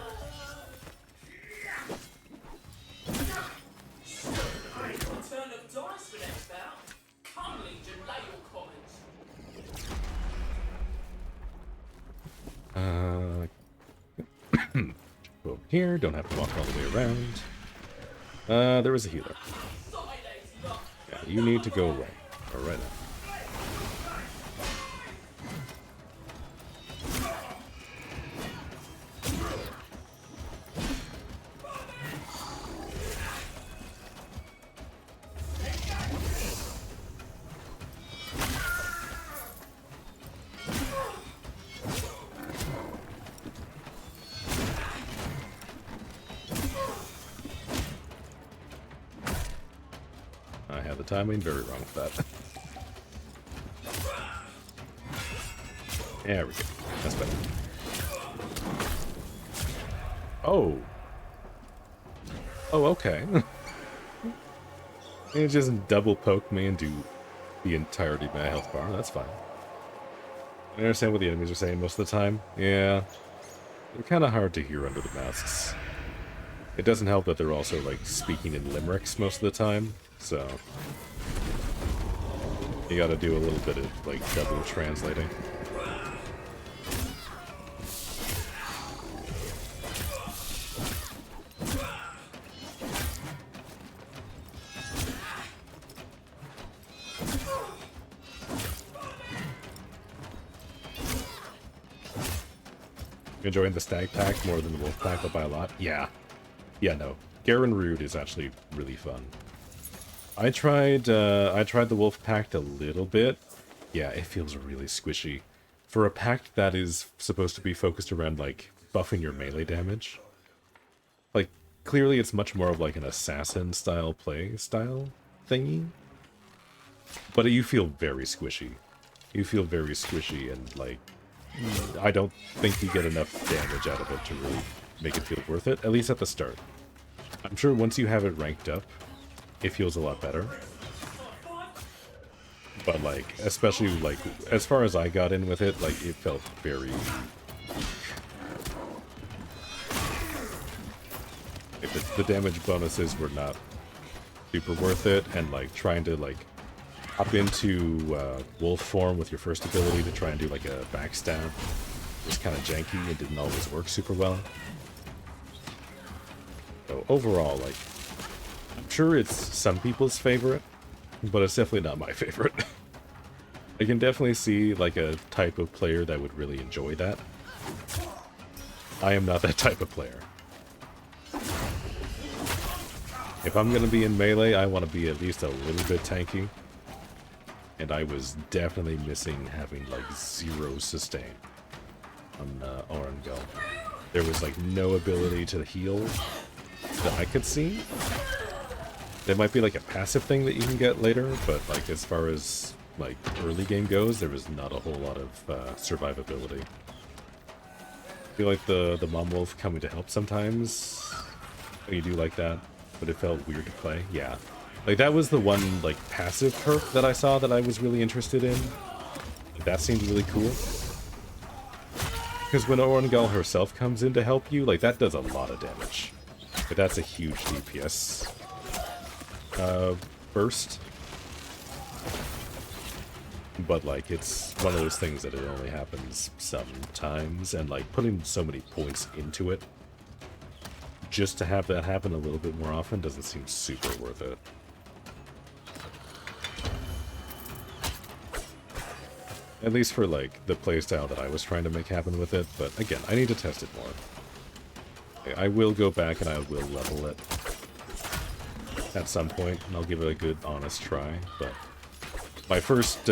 Go over here, don't have to walk all the way around. There was a healer. Yeah, you need to go away. Or right now. Timing very wrong with that. There we go. That's better. Oh. Oh, okay. It just double poke me and do the entirety of my health bar. That's fine. I understand what the enemies are saying most of the time. Yeah. They're kind of hard to hear under the masks. It doesn't help that they're also, like, speaking in limericks most of the time, so... You gotta do a little bit of, like, double translating. Enjoying the stag pack more than the wolf pack, but by a lot? Yeah. Yeah, no. Garen Rude is actually really fun. I tried the wolf pact a little bit. Yeah, it feels really squishy. For a pact that is supposed to be focused around, like, buffing your melee damage. Like, clearly it's much more of, like, an assassin-style play style thingy. But you feel very squishy. You feel very squishy, and, like, I don't think you get enough damage out of it to really make it feel worth it, at least at the start. I'm sure once you have it ranked up, it feels a lot better. But, like, especially, like, as far as I got in with it, like, it felt very... If the damage bonuses were not super worth it, and, like, trying to, like, hop into wolf form with your first ability to try and do, like, a backstab was kind of janky and didn't always work super well. So, overall, like, I'm sure it's some people's favorite, but it's definitely not my favorite. I can definitely see, like, a type of player that would really enjoy that. I am not that type of player. If I'm gonna be in melee, I want to be at least a little bit tanky. And I was definitely missing having, like, 0 sustain on Orangel. There was, like, no ability to heal that I could see. There might be, like, a passive thing that you can get later, but, like, as far as, like, early game goes, there was not a whole lot of survivability. I feel like the Mom Wolf coming to help sometimes. You do like that, but it felt weird to play. Yeah. Like, that was the one, like, passive perk that I saw that I was really interested in. That seemed really cool. Because when Orangel herself comes in to help you, like, that does a lot of damage. But that's a huge DPS burst. But, like, it's one of those things that it only happens sometimes, and, like, putting so many points into it just to have that happen a little bit more often doesn't seem super worth it. At least for, like, the playstyle that I was trying to make happen with it, but again, I need to test it more. I will go back and I will level it. at some point, and I'll give it a good, honest try. But my first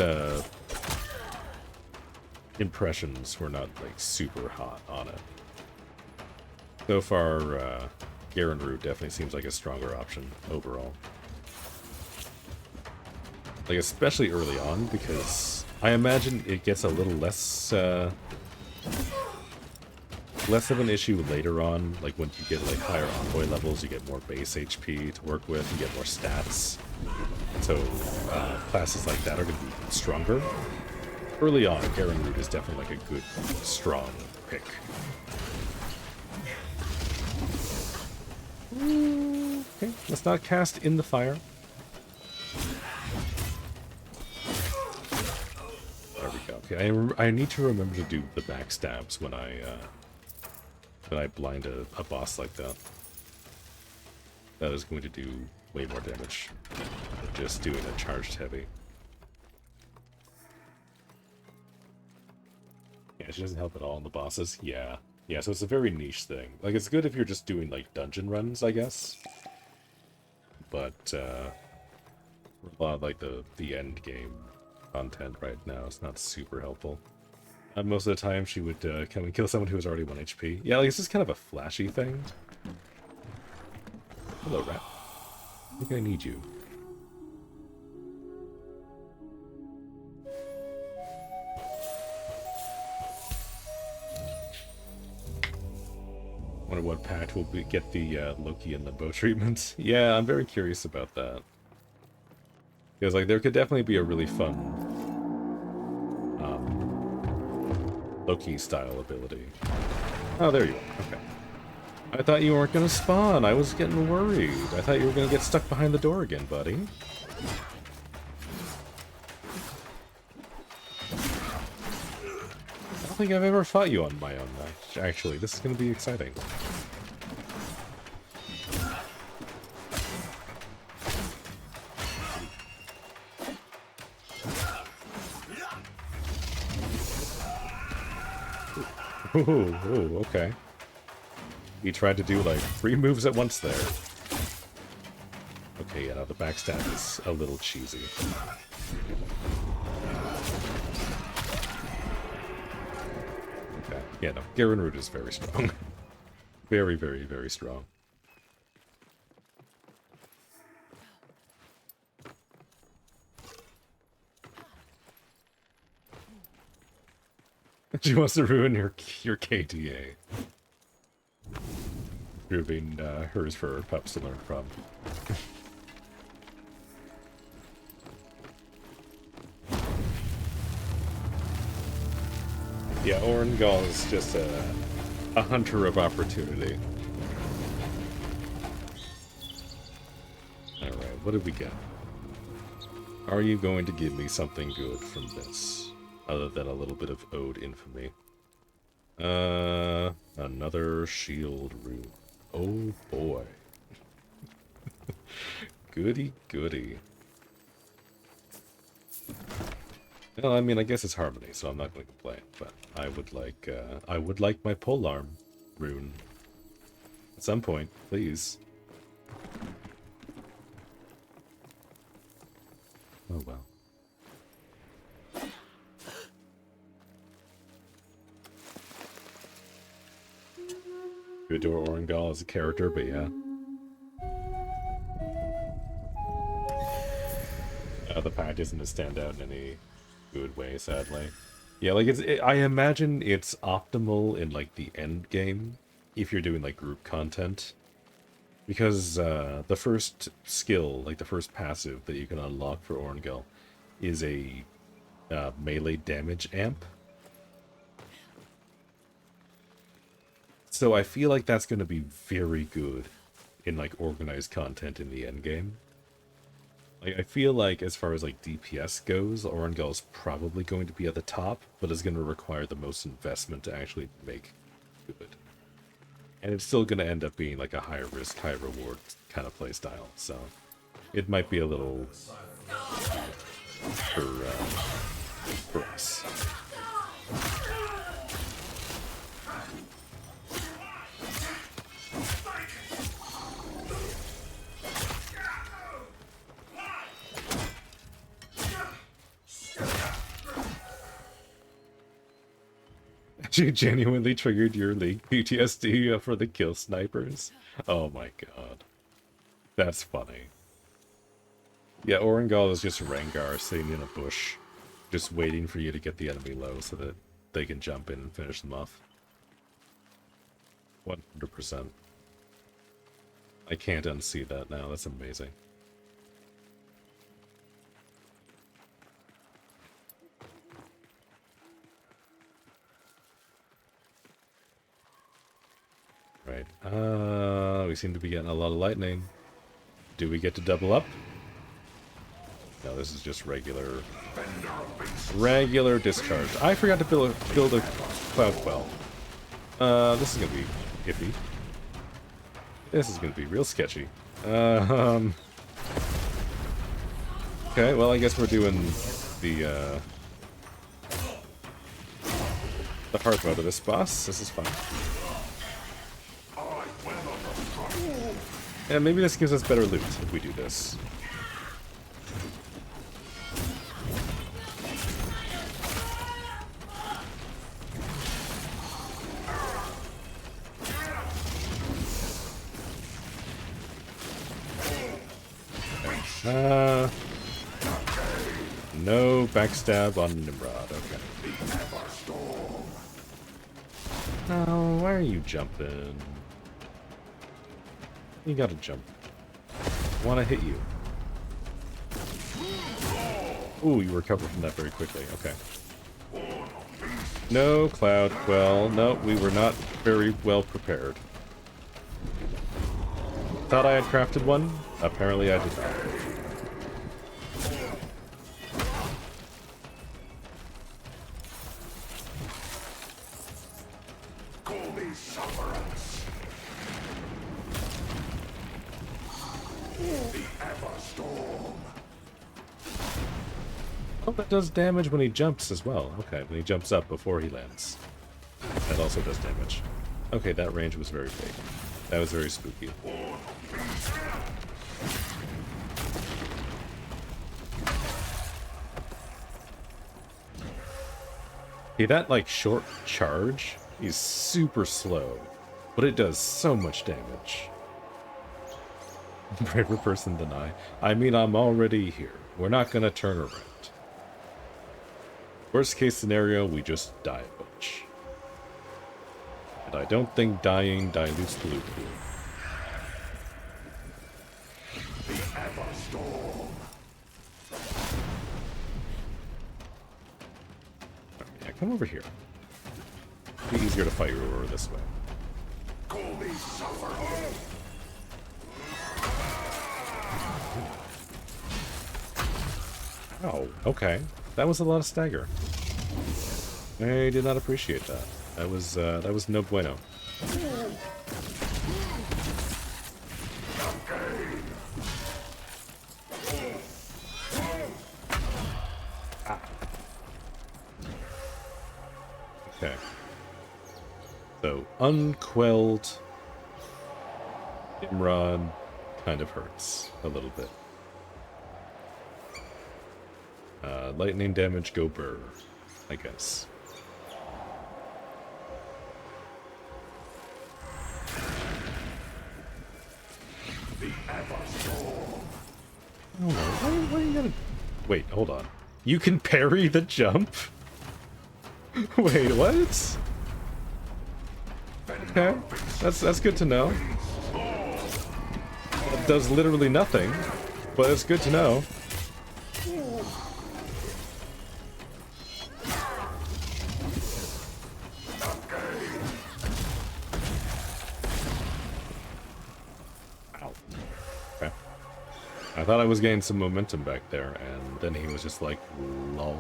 impressions were not like super hot on it. So far, Garenru definitely seems like a stronger option overall. Like, especially early on, because I imagine it gets a little less less of an issue later on. Like, when you get like higher envoy levels, you get more base HP to work with, you get more stats. So classes like that are going to be stronger. Early on, Garenru is definitely like a good, strong pick. Okay, let's not cast in the fire. There we go. Okay, I need to remember to do the backstabs when I blind a boss like that. That is going to do way more damage than just doing a charged heavy. Yeah, she doesn't help at all in the bosses. Yeah. Yeah, so it's a very niche thing. Like, it's good if you're just doing, like, dungeon runs, I guess. But, a lot of, like, the end game content right now is not super helpful. Most of the time, she would come and kill someone who was already 1 HP. Yeah, like, it's just kind of a flashy thing. Hello, rat. I think I need you. Wonder what pact will get the Loki and Limbo treatment. Yeah, I'm very curious about that. Because, like, there could definitely be a really fun Loki-style ability. Oh, there you are. Okay. I thought you weren't going to spawn. I was getting worried. I thought you were going to get stuck behind the door again, buddy. I don't think I've ever fought you on my own, actually. This is going to be exciting. Ooh, okay. He tried to do, like, 3 moves at once there. Okay, yeah, the backstab is a little cheesy. Okay, yeah, no, Garenru is very strong. Very, very, very strong. She wants to ruin your KDA. Proving hers for her pups to learn from. Yeah, Orangol is just a hunter of opportunity. Alright, what did we get? Are you going to give me something good from this? Other than a little bit of Ode infamy. Another shield rune. Oh boy. Goody goody. Well, I mean, I guess it's harmony, so I'm not going to complain. But I would like my polearm rune at some point, please. Oh well. You adore Orangol as a character, but yeah. The pact isn't to stand out in any good way, sadly. Yeah, like, I imagine it's optimal in, like, the end game, if you're doing, like, group content. Because, the first skill, like, the first passive that you can unlock for Orangol is a melee damage amp. So I feel like that's going to be very good in, like, organized content in the end game. Like, I feel like as far as, like, DPS goes, Orangol is probably going to be at the top, but is going to require the most investment to actually make good. And it's still going to end up being, like, a high risk, high reward kind of playstyle, so it might be a little for us. genuinely triggered your League PTSD for the kill snipers. Oh my god. That's funny. Yeah, Orengal is just Rengar sitting in a bush, just waiting for you to get the enemy low so that they can jump in and finish them off. 100%. I can't unsee that now. That's amazing. Right. We seem to be getting a lot of lightning. Do we get to double up? No, this is just regular discharge. I forgot to build a cloud quell. This is gonna be iffy. This is gonna be real sketchy. Okay, well I guess we're doing the hard mode of this boss. This is fine. Yeah, maybe this gives us better loot if we do this. No backstab on Nimrod, okay. Oh, why are you jumping? You gotta jump. I wanna hit you. Ooh, you recovered from that very quickly, okay. No cloud quell. No, we were not very well prepared. Thought I had crafted one? Apparently I did not. Oh, that does damage when he jumps as well. Okay, when he jumps up before he lands. That also does damage. Okay, that range was very big. That was very spooky. Okay, that, like, short charge is super slow, but it does so much damage. Braver person than I mean, I'm already here. We're not gonna turn around. Worst case scenario, we just die a bunch. And I don't think dying dilutes the loot pool. The Everstorm. Yeah, come over here. It'd be easier to fight you over this way. Call me suffer. Oh, okay. That was a lot of stagger. I did not appreciate that. That was no bueno. Ah. Okay. So, unquelled Nimrod kind of hurts a little bit. Lightning damage, go burr, I guess. The Everstorm. Oh no, why are you gonna... Wait, hold on. You can parry the jump? Wait, what? Okay, that's good to know. It does literally nothing, but it's good to know. I thought I was getting some momentum back there, and then he was just like, lol.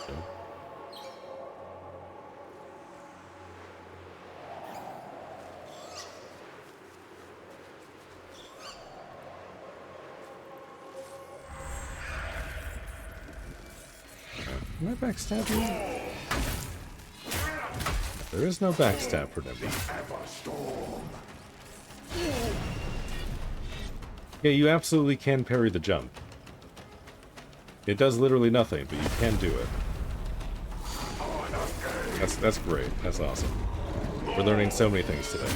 So. Can I backstab you? There is no backstab for them. Yeah, you absolutely can parry the jump. It does literally nothing, but you can do it. That's great. That's awesome. We're learning so many things today.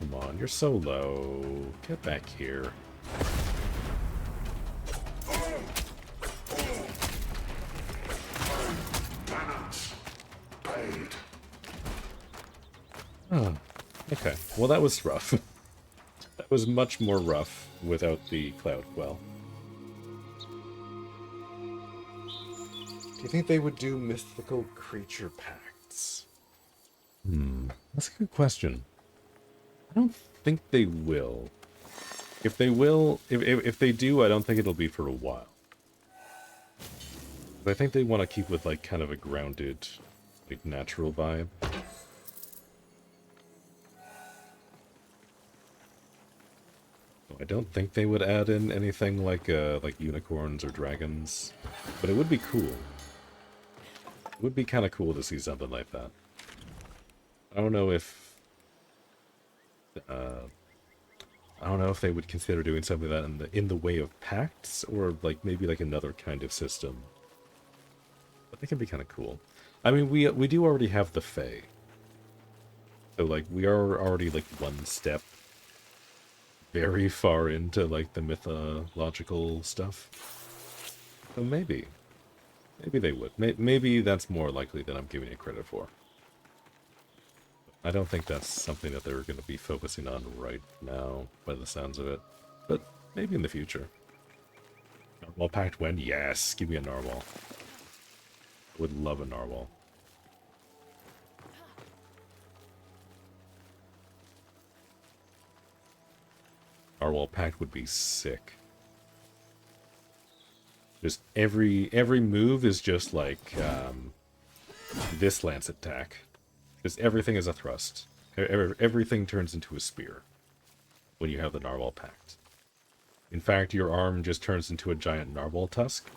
Come on, you're so low. Get back here. Oh, okay. Well, that was rough. That was much more rough without the Cloud Quell. Do you think they would do mythical creature pacts? That's a good question. I don't think they will. If they will, if they do, I don't think it'll be for a while. But I think they want to keep with like kind of a grounded, like natural vibe. I don't think they would add in anything like unicorns or dragons, but it would be cool. It would be kind of cool to see something like that. I don't know if they would consider doing something like that in the way of pacts, or like maybe like another kind of system. But they can be kind of cool. I mean, we do already have the Fae, so like we are already like one step very far into like the mythological stuff. So maybe they would. Maybe that's more likely than I'm giving it credit for. I don't think that's something that they're going to be focusing on right now, by the sounds of it. But maybe in the future. Narwhal Pact when? Yes! Give me a Narwhal. Would love a Narwhal. Narwhal Pact would be sick. Just every move is just like this lance attack. Just everything is a thrust. Everything turns into a spear when you have the Narwhal Pact. In fact, your arm just turns into a giant narwhal tusk,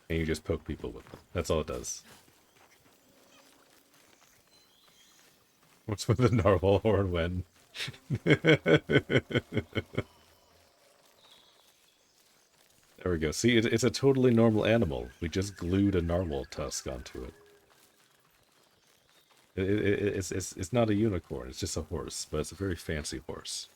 and you just poke people with it. That's all it does. What's with the narwhal horn when? There we go. See, it's a totally normal animal. We just glued a narwhal tusk onto it. It's not a unicorn, it's just a horse, but it's a very fancy horse.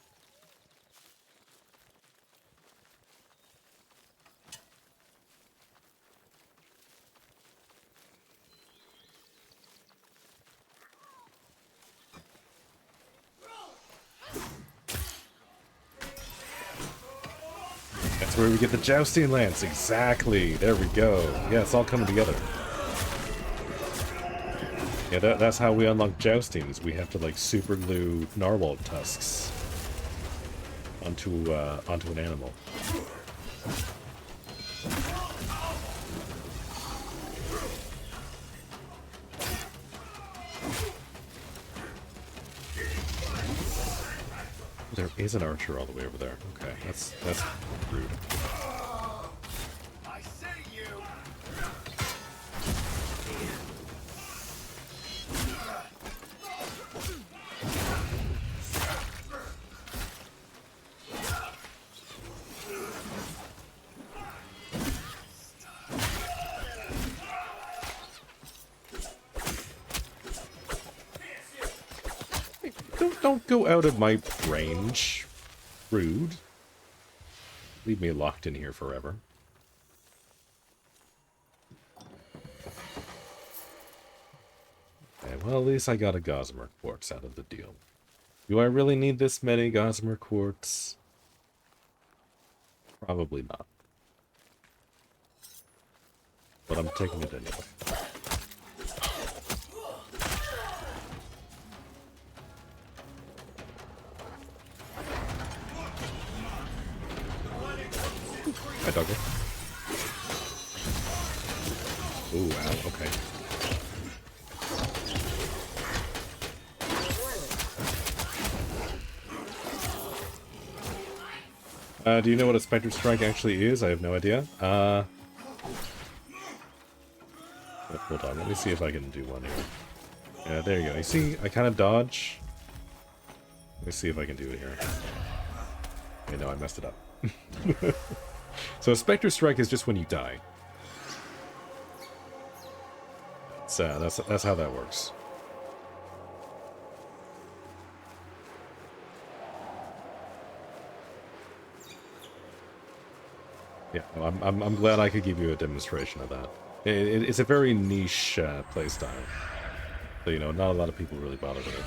That's where we get the jousting lance, exactly! There we go. Yeah, it's all coming together. Yeah, that's how we unlock jousting, is we have to like super glue narwhal tusks onto an animal. There is an archer all the way over there. Okay, that's rude. I see you. Don't go out of my range. Rude. Leave me locked in here forever. Okay, well, at least I got a Gossamer Quartz out of the deal. Do I really need this many Gossamer Quartz? Probably not. But I'm taking it anyway. Hi, doggo. Ooh, wow, okay. Do you know what a Spectre Strike actually is? I have no idea. Hold on, let me see if I can do one here. Yeah, there you go. You see, I kind of dodge. Let me see if I can do it here. Okay, no, I messed it up. So a Spectre Strike is just when you die. That's how that works. Yeah, no, I'm glad I could give you a demonstration of that. It's a very niche playstyle. So, you know, not a lot of people really bother with it.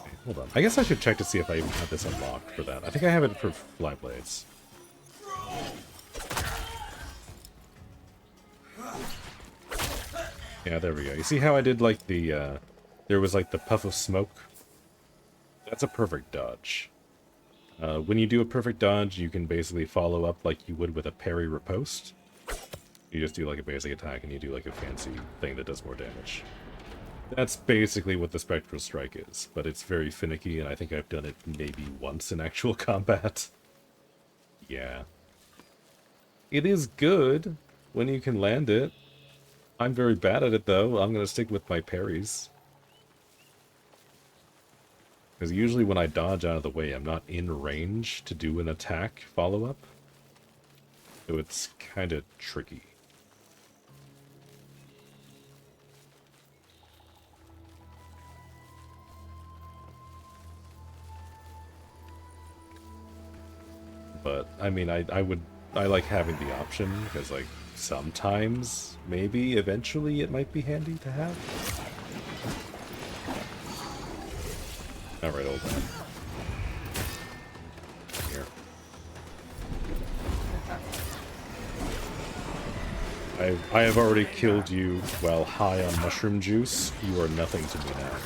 Okay, hold on. I guess I should check to see if I even have this unlocked for that. I think I have it for Flyblades. Yeah, there we go. You see how I did, like, the, there was, like, the puff of smoke? That's a perfect dodge. When you do a perfect dodge, you can basically follow up like you would with a parry riposte. You just do, like, a basic attack, and you do, like, a fancy thing that does more damage. That's basically what the Spectral Strike is, but it's very finicky, and I think I've done it maybe once in actual combat. Yeah. It is good when you can land it. I'm very bad at it, though. I'm going to stick with my parries. Because usually when I dodge out of the way, I'm not in range to do an attack follow-up. So it's kind of tricky. But, I mean, I like having the option, because, like, sometimes, maybe, eventually, it might be handy to have. Alright, old man. Here. I have already killed you while high on mushroom juice. You are nothing to me now.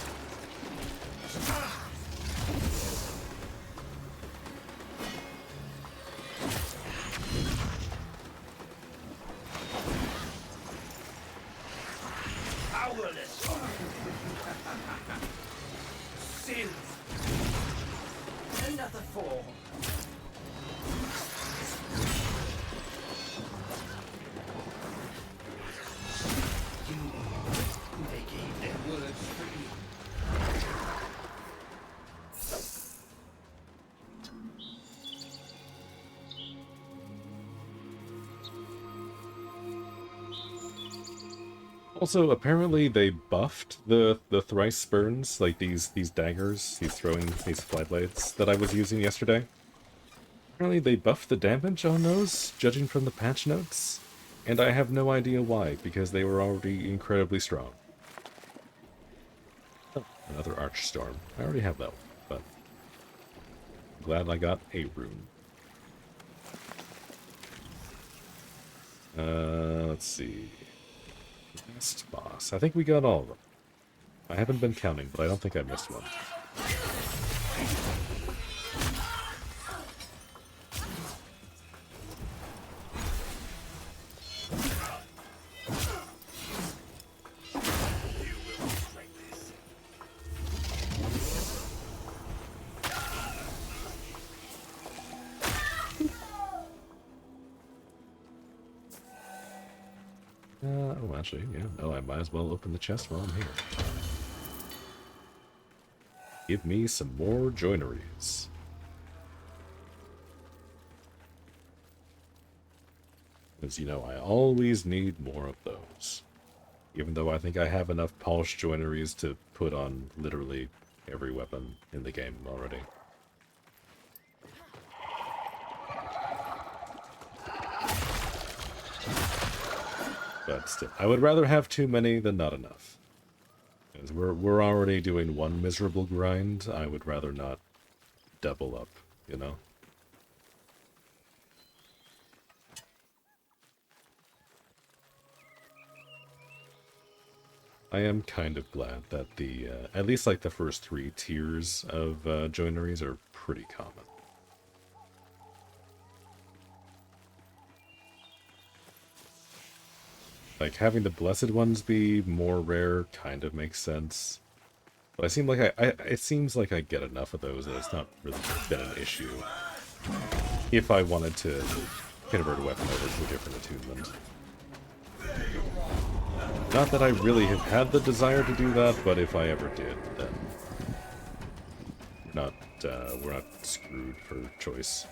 Also, apparently they buffed the thrice spurns, like these daggers, these fly blades that I was using yesterday. Apparently they buffed the damage on those, judging from the patch notes, and I have no idea why, because they were already incredibly strong. Oh, another Archstorm. I already have that one, but I'm glad I got a rune. Let's see. Last boss. I think we got all of them. I haven't been counting, but I don't think I missed one. Oh, actually, yeah. No, I might as well open the chest while I'm here. Give me some more joineries. Because, you know, I always need more of those. Even though I think I have enough polished joineries to put on literally every weapon in the game already. But still, I would rather have too many than not enough. Because we're already doing one miserable grind, I would rather not double up, you know? I am kind of glad that the, at least like the first 3 tiers of joineries are pretty common. Like, having the blessed ones be more rare kind of makes sense. But I seem like it seems like I get enough of those that it's not really been an issue. If I wanted to convert a weapon over to a different attunement. Not that I really have had the desire to do that, but if I ever did, then we're not screwed for choice.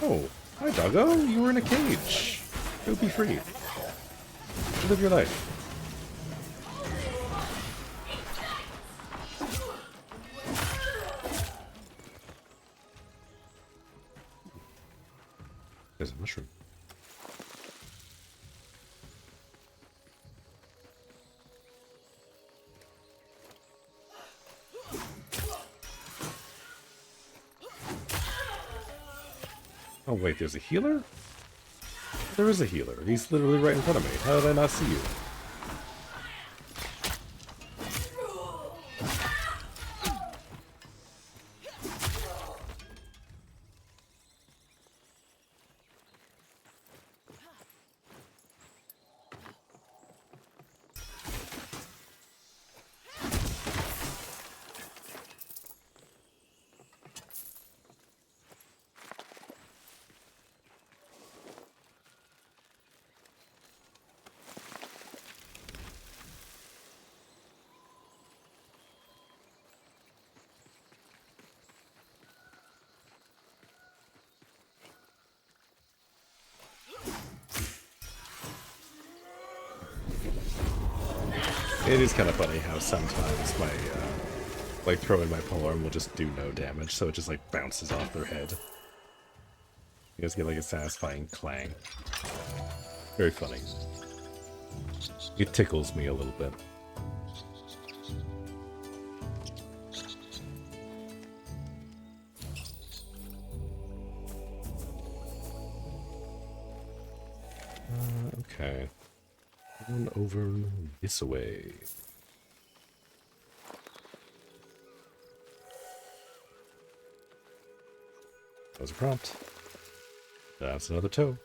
Oh, hi doggo, you were in a cage. Go be free. Live your life. There's a mushroom. Oh wait, there's a healer? There is a healer. He's literally right in front of me. How did I not see you? It is kind of funny how sometimes my, like throwing my polearm will just do no damage, so it just like bounces off their head. You guys get like a satisfying clang. Very funny. It tickles me a little bit. Okay. Going over this way. That was a prompt. That's another toe.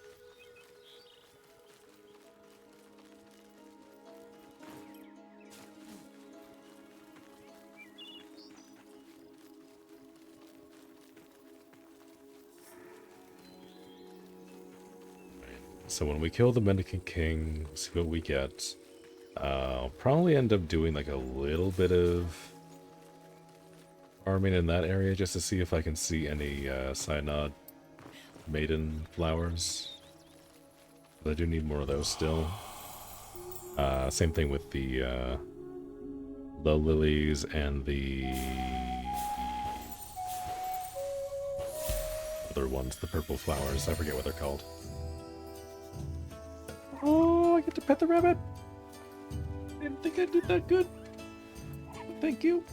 So when we kill the Mendicant King, see what we get. I'll probably end up doing like a little bit of farming in that area just to see if I can see any Cyanod Maiden flowers. But I do need more of those still. Same thing with the lilies and the other ones, the purple flowers. I forget what they're called. Oh, I get to pet the rabbit. I didn't think I did that good. Thank you.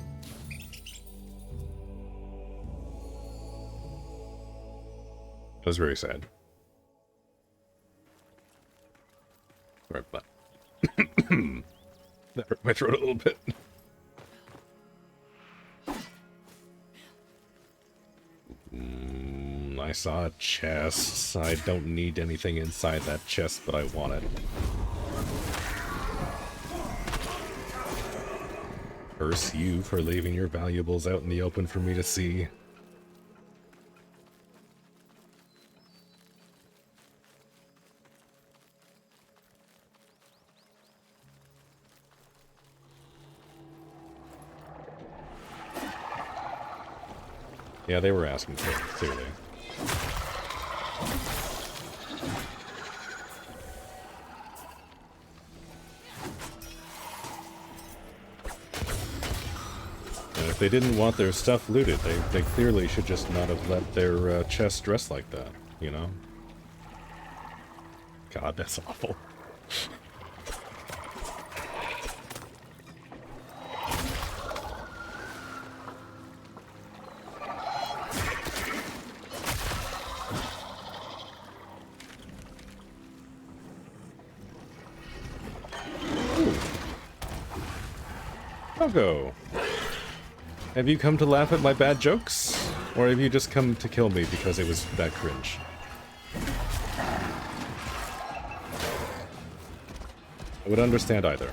That was very sad. Sorry about that. That hurt my throat a little bit. I saw a chest. I don't need anything inside that chest, but I want it. Curse you for leaving your valuables out in the open for me to see. Yeah, they were asking for it, clearly. And if they didn't want their stuff looted, they clearly should just not have let their chests dress like that, you know? God, that's awful. Go. Have you come to laugh at my bad jokes? Or have you just come to kill me because it was that cringe? I would understand either.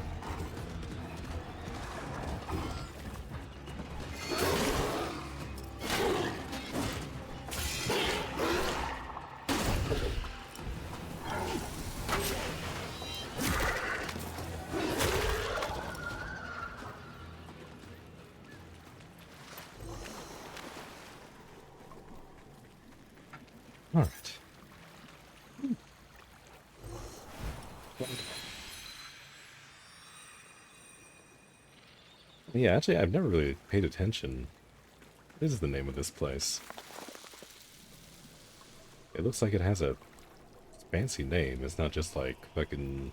All right. Yeah, actually, I've never really paid attention. What is the name of this place? It looks like it has a fancy name. It's not just like fucking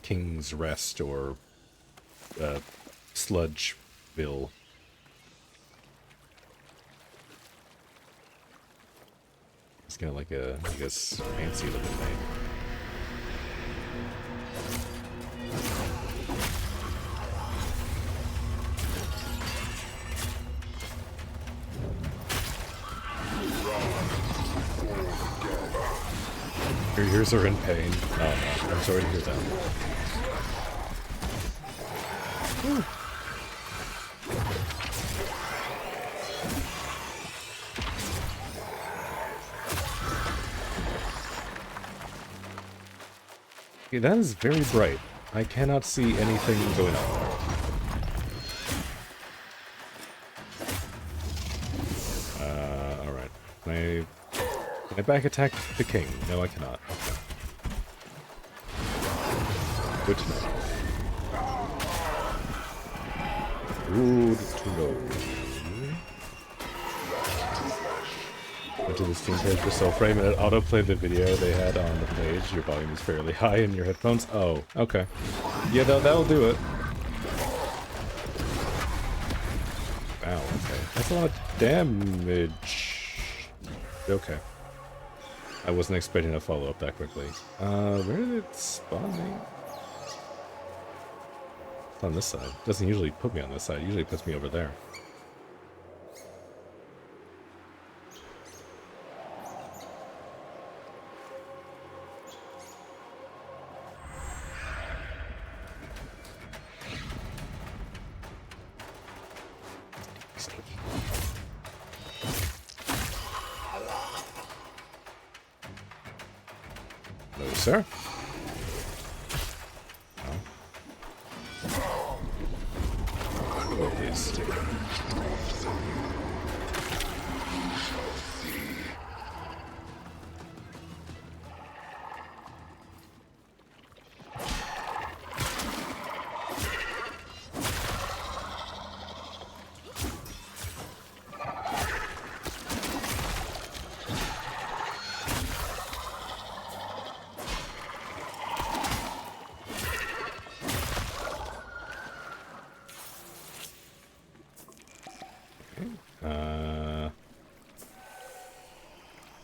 King's Rest or Sludgeville. It's got like a, I guess, fancy looking name. Your ears are in pain. Oh no, I'm sorry to hear that. Whew. Okay, that is very bright. I cannot see anything going on there. Alright. Can I back attack the king? No, I cannot. Okay. Good to know. Good to know. Went to the Steam page for Soulframe and it autoplayed the video they had on the page. Your volume is fairly high in your headphones. Oh, okay. Yeah, that'll do it. Wow, okay. That's a lot of damage. Okay. I wasn't expecting a follow-up that quickly. Where did it spawn me? It's on this side. It doesn't usually put me on this side. It usually puts me over there. No, sir. Oh, please.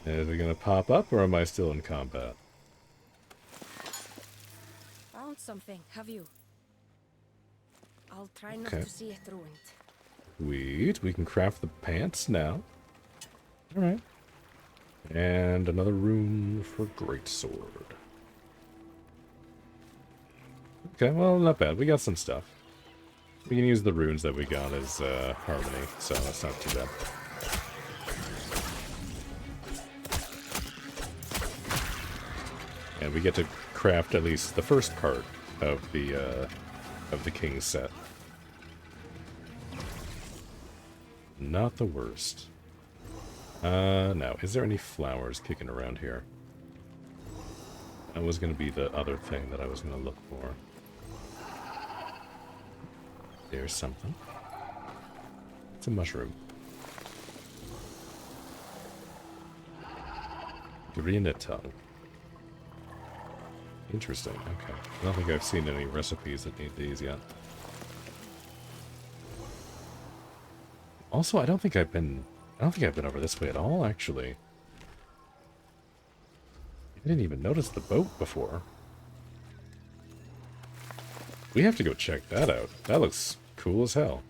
Is it gonna pop up, or am I still in combat? Found something, have you? I'll try not Okay. to see it ruined. Sweet. We can craft the pants now. Alright. And another room for greatsword. Okay, well, not bad. We got some stuff. We can use the runes that we got as harmony, so that's not too bad. And we get to craft at least the first part of the king's set. Not the worst. Now, is there any flowers kicking around here? That was going to be the other thing that I was going to look for. There's something. It's a mushroom. Green tongue. Interesting, okay. I don't think I've seen any recipes that need these yet. Also, I don't think I've been over this way at all, actually. I didn't even notice the boat before. We have to go check that out. That looks cool as hell.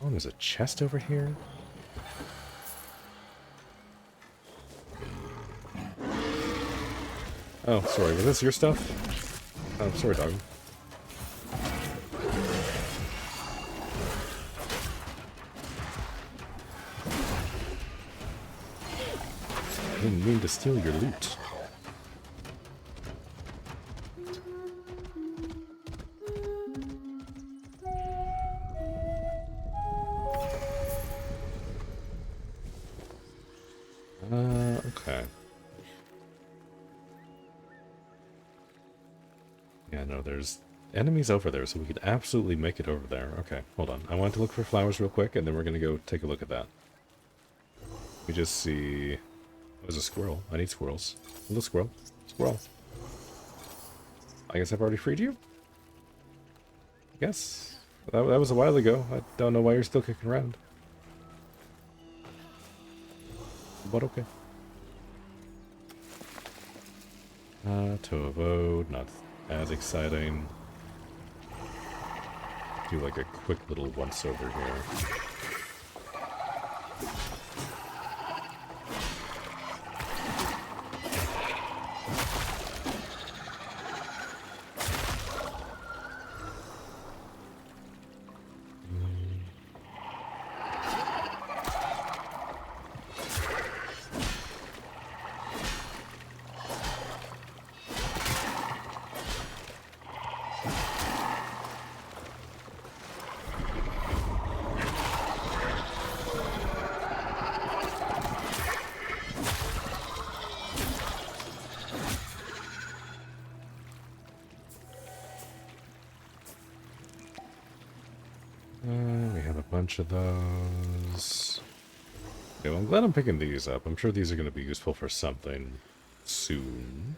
Oh, there's a chest over here. Oh, sorry, was this your stuff? Oh, sorry, dog. I didn't mean to steal your loot. Okay. Yeah, no, there's enemies over there, so we could absolutely make it over there. Okay, hold on. I want to look for flowers real quick, and then we're gonna go take a look at that. We just see... There's a squirrel. I need squirrels. Hello, squirrel. Squirrel. I guess I've already freed you? Yes. That was a while ago. I don't know why you're still kicking around. But okay. Tovo, not as exciting. Do like a quick little once over here. We have a bunch of those. Okay, well, I'm glad I'm picking these up. I'm sure these are going to be useful for something soon.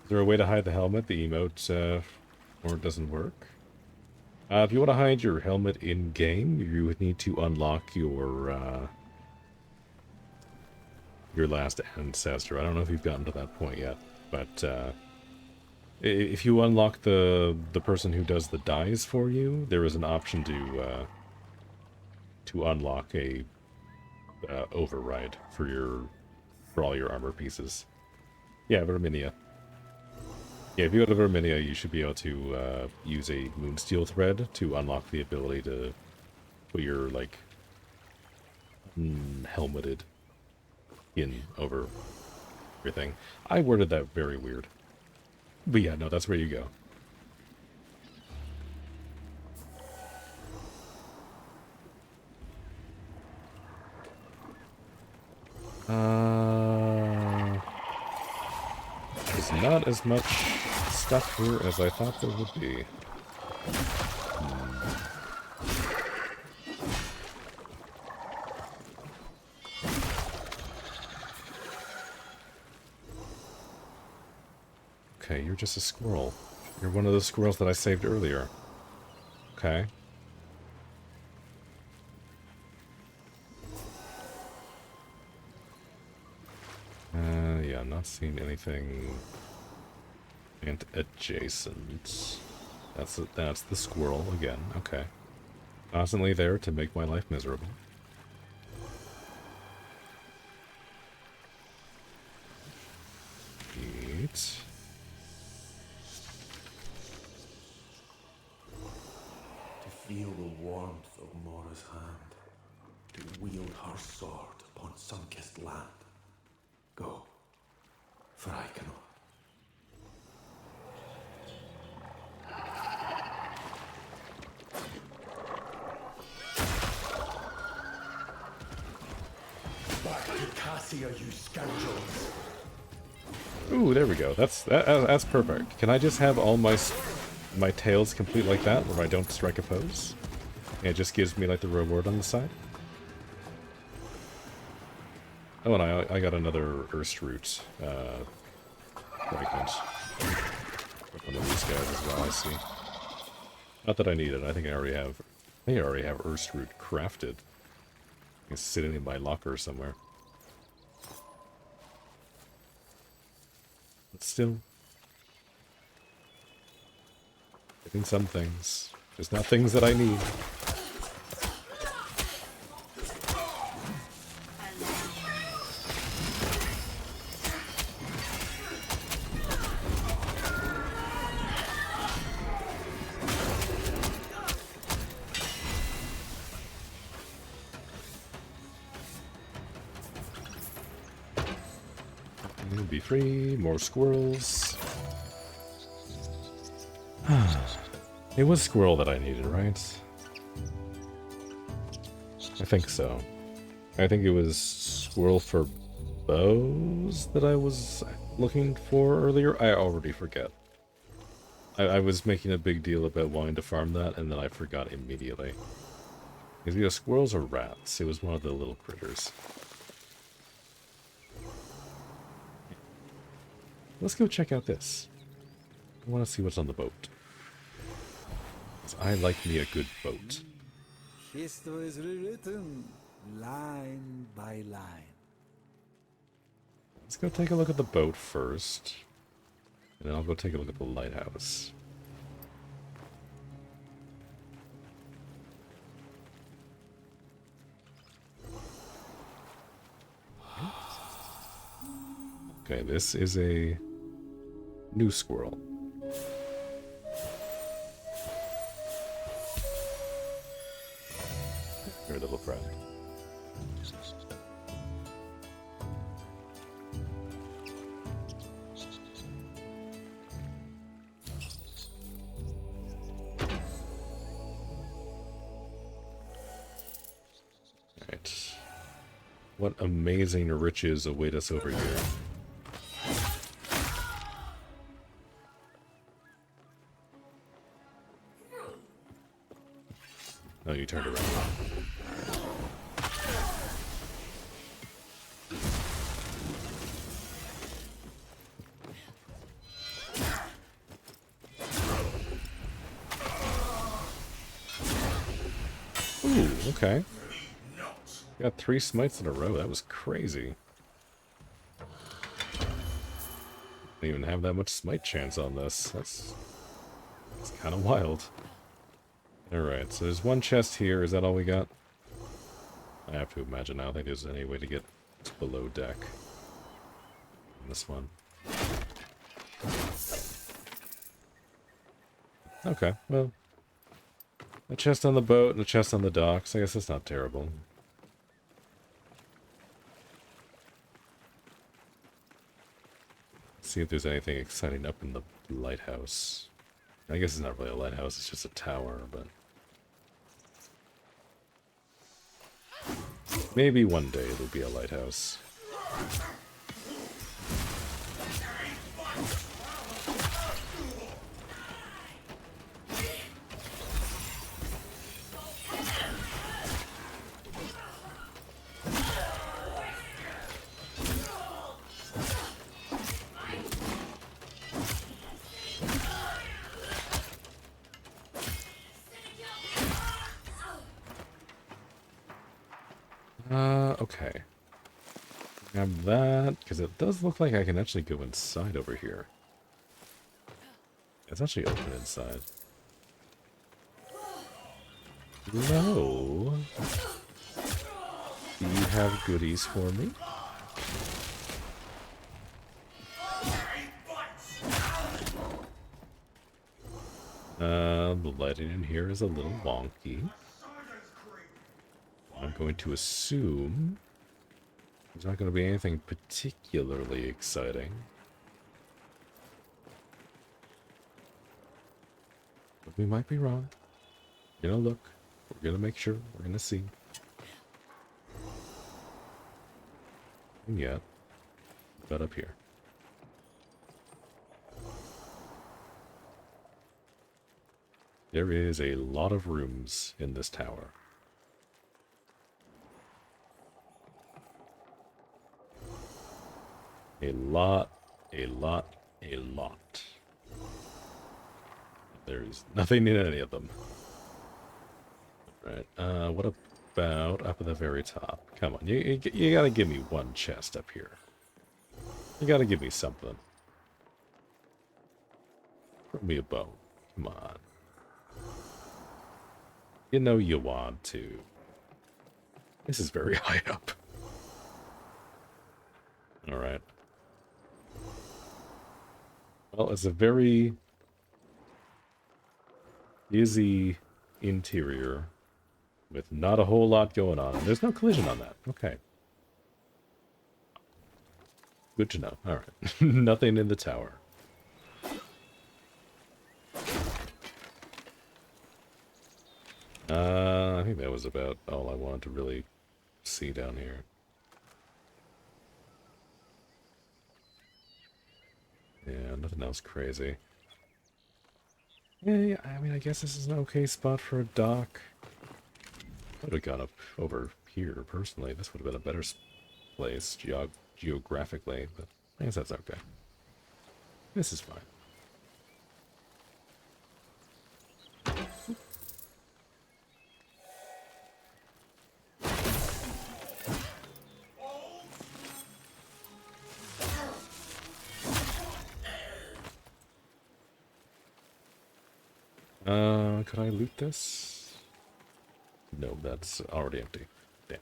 Is there a way to hide the helmet? The emote, or it doesn't work? If you want to hide your helmet in-game, you would need to unlock your last ancestor. I don't know if you've gotten to that point yet, but if you unlock the person who does the dyes for you, there is an option to unlock a override for all your armor pieces. Yeah, Verminia. Yeah, if you go to Verminia, you should be able to use a Moonsteel thread to unlock the ability to put your, like, helmeted skin over everything. I worded that very weird. But yeah, no, that's where you go. There's not as much stuff here as I thought there would be. Okay, you're just a squirrel. You're one of the squirrels that I saved earlier. Okay. Yeah, I'm not seeing anything adjacent. That's the squirrel again. Okay. Constantly there to make my life miserable. Eat. Feel the warmth of Mora's hand, to wield her sword upon sun-kissed land. Go, for I cannot. Back to Cassia, you scoundrels! Ooh, there we go. That's perfect. Can I just have all my tails complete like that, where I don't strike a foes? And it just gives me, like, the reward on the side? Oh, and I got another Erst root, fragment. One of these guys as well, I see. Not that I need it, I think I already have Erst root crafted. It's sitting in my locker somewhere. But still. Getting some things. Just not things that I need. Be free. More squirrels. It was squirrel that I needed, right? I think so. I think it was squirrel for bows that I was looking for earlier. I already forget. I was making a big deal about wanting to farm that, and then I forgot immediately. Is it either squirrels or rats? It was one of the little critters. Let's go check out this. I want to see what's on the boat. 'Cause I like me a good boat. History is rewritten line by line. Let's go take a look at the boat first. And then I'll go take a look at the lighthouse. Okay, this is a new squirrel. Your little friend. Right. What amazing riches await us over here. Oh, you turned around. Ooh, okay. Got 3 smites in a row. That was crazy. Didn't even have that much smite chance on this. That's kind of wild. Alright, so there's one chest here. Is that all we got? I have to imagine. I don't think there's any way to get below deck. On this one. Okay, well. A chest on the boat and a chest on the docks. I guess that's not terrible. See if there's anything exciting up in the lighthouse. I guess it's not really a lighthouse, it's just a tower, but... maybe one day it'll be a lighthouse. Okay. Grab that, because it does look like I can actually go inside over here. It's actually open inside. Hello? Do you have goodies for me? The lighting in here is a little wonky. I'm going to assume there's not going to be anything particularly exciting. But we might be wrong. We're going to look. We're going to make sure. We're going to see. And yet, but up here. There is a lot of rooms in this tower. A lot. There's nothing in any of them. Right, what about up at the very top? Come on, you gotta give me one chest up here. You gotta give me something. Throw me a bow. Come on. You know you want to. This is very high up. Alright. Well, it's a very busy interior with not a whole lot going on. There's no collision on that. Okay. Good to know. Alright. Nothing in the tower. I think that was about all I wanted to really see down here. Yeah, nothing else crazy. Yeah, I mean, I guess this is an okay spot for a dock. I would have gone up over here, personally. This would have been a better place geographically, but I guess that's okay. This is fine. Could I loot this? No, that's already empty. Damn.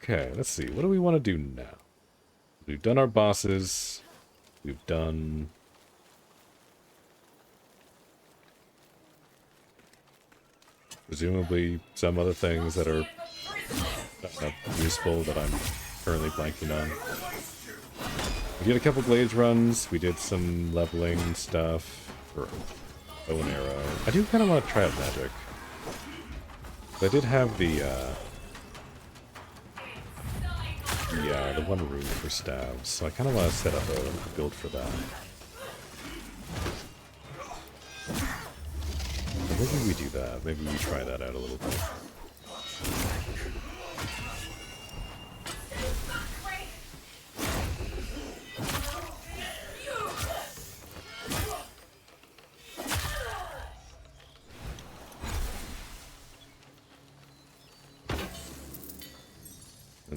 Okay, let's see. What do we want to do now? We've done our bosses. We've done... presumably some other things that are not useful that I'm currently blanking on. We did a couple Glades runs. We did some leveling stuff for bow and arrow. I do kind of want to try out magic. I did have the one rune for stabs, so I kind of want to set up a build for that. So maybe we do that. Maybe we try that out a little bit.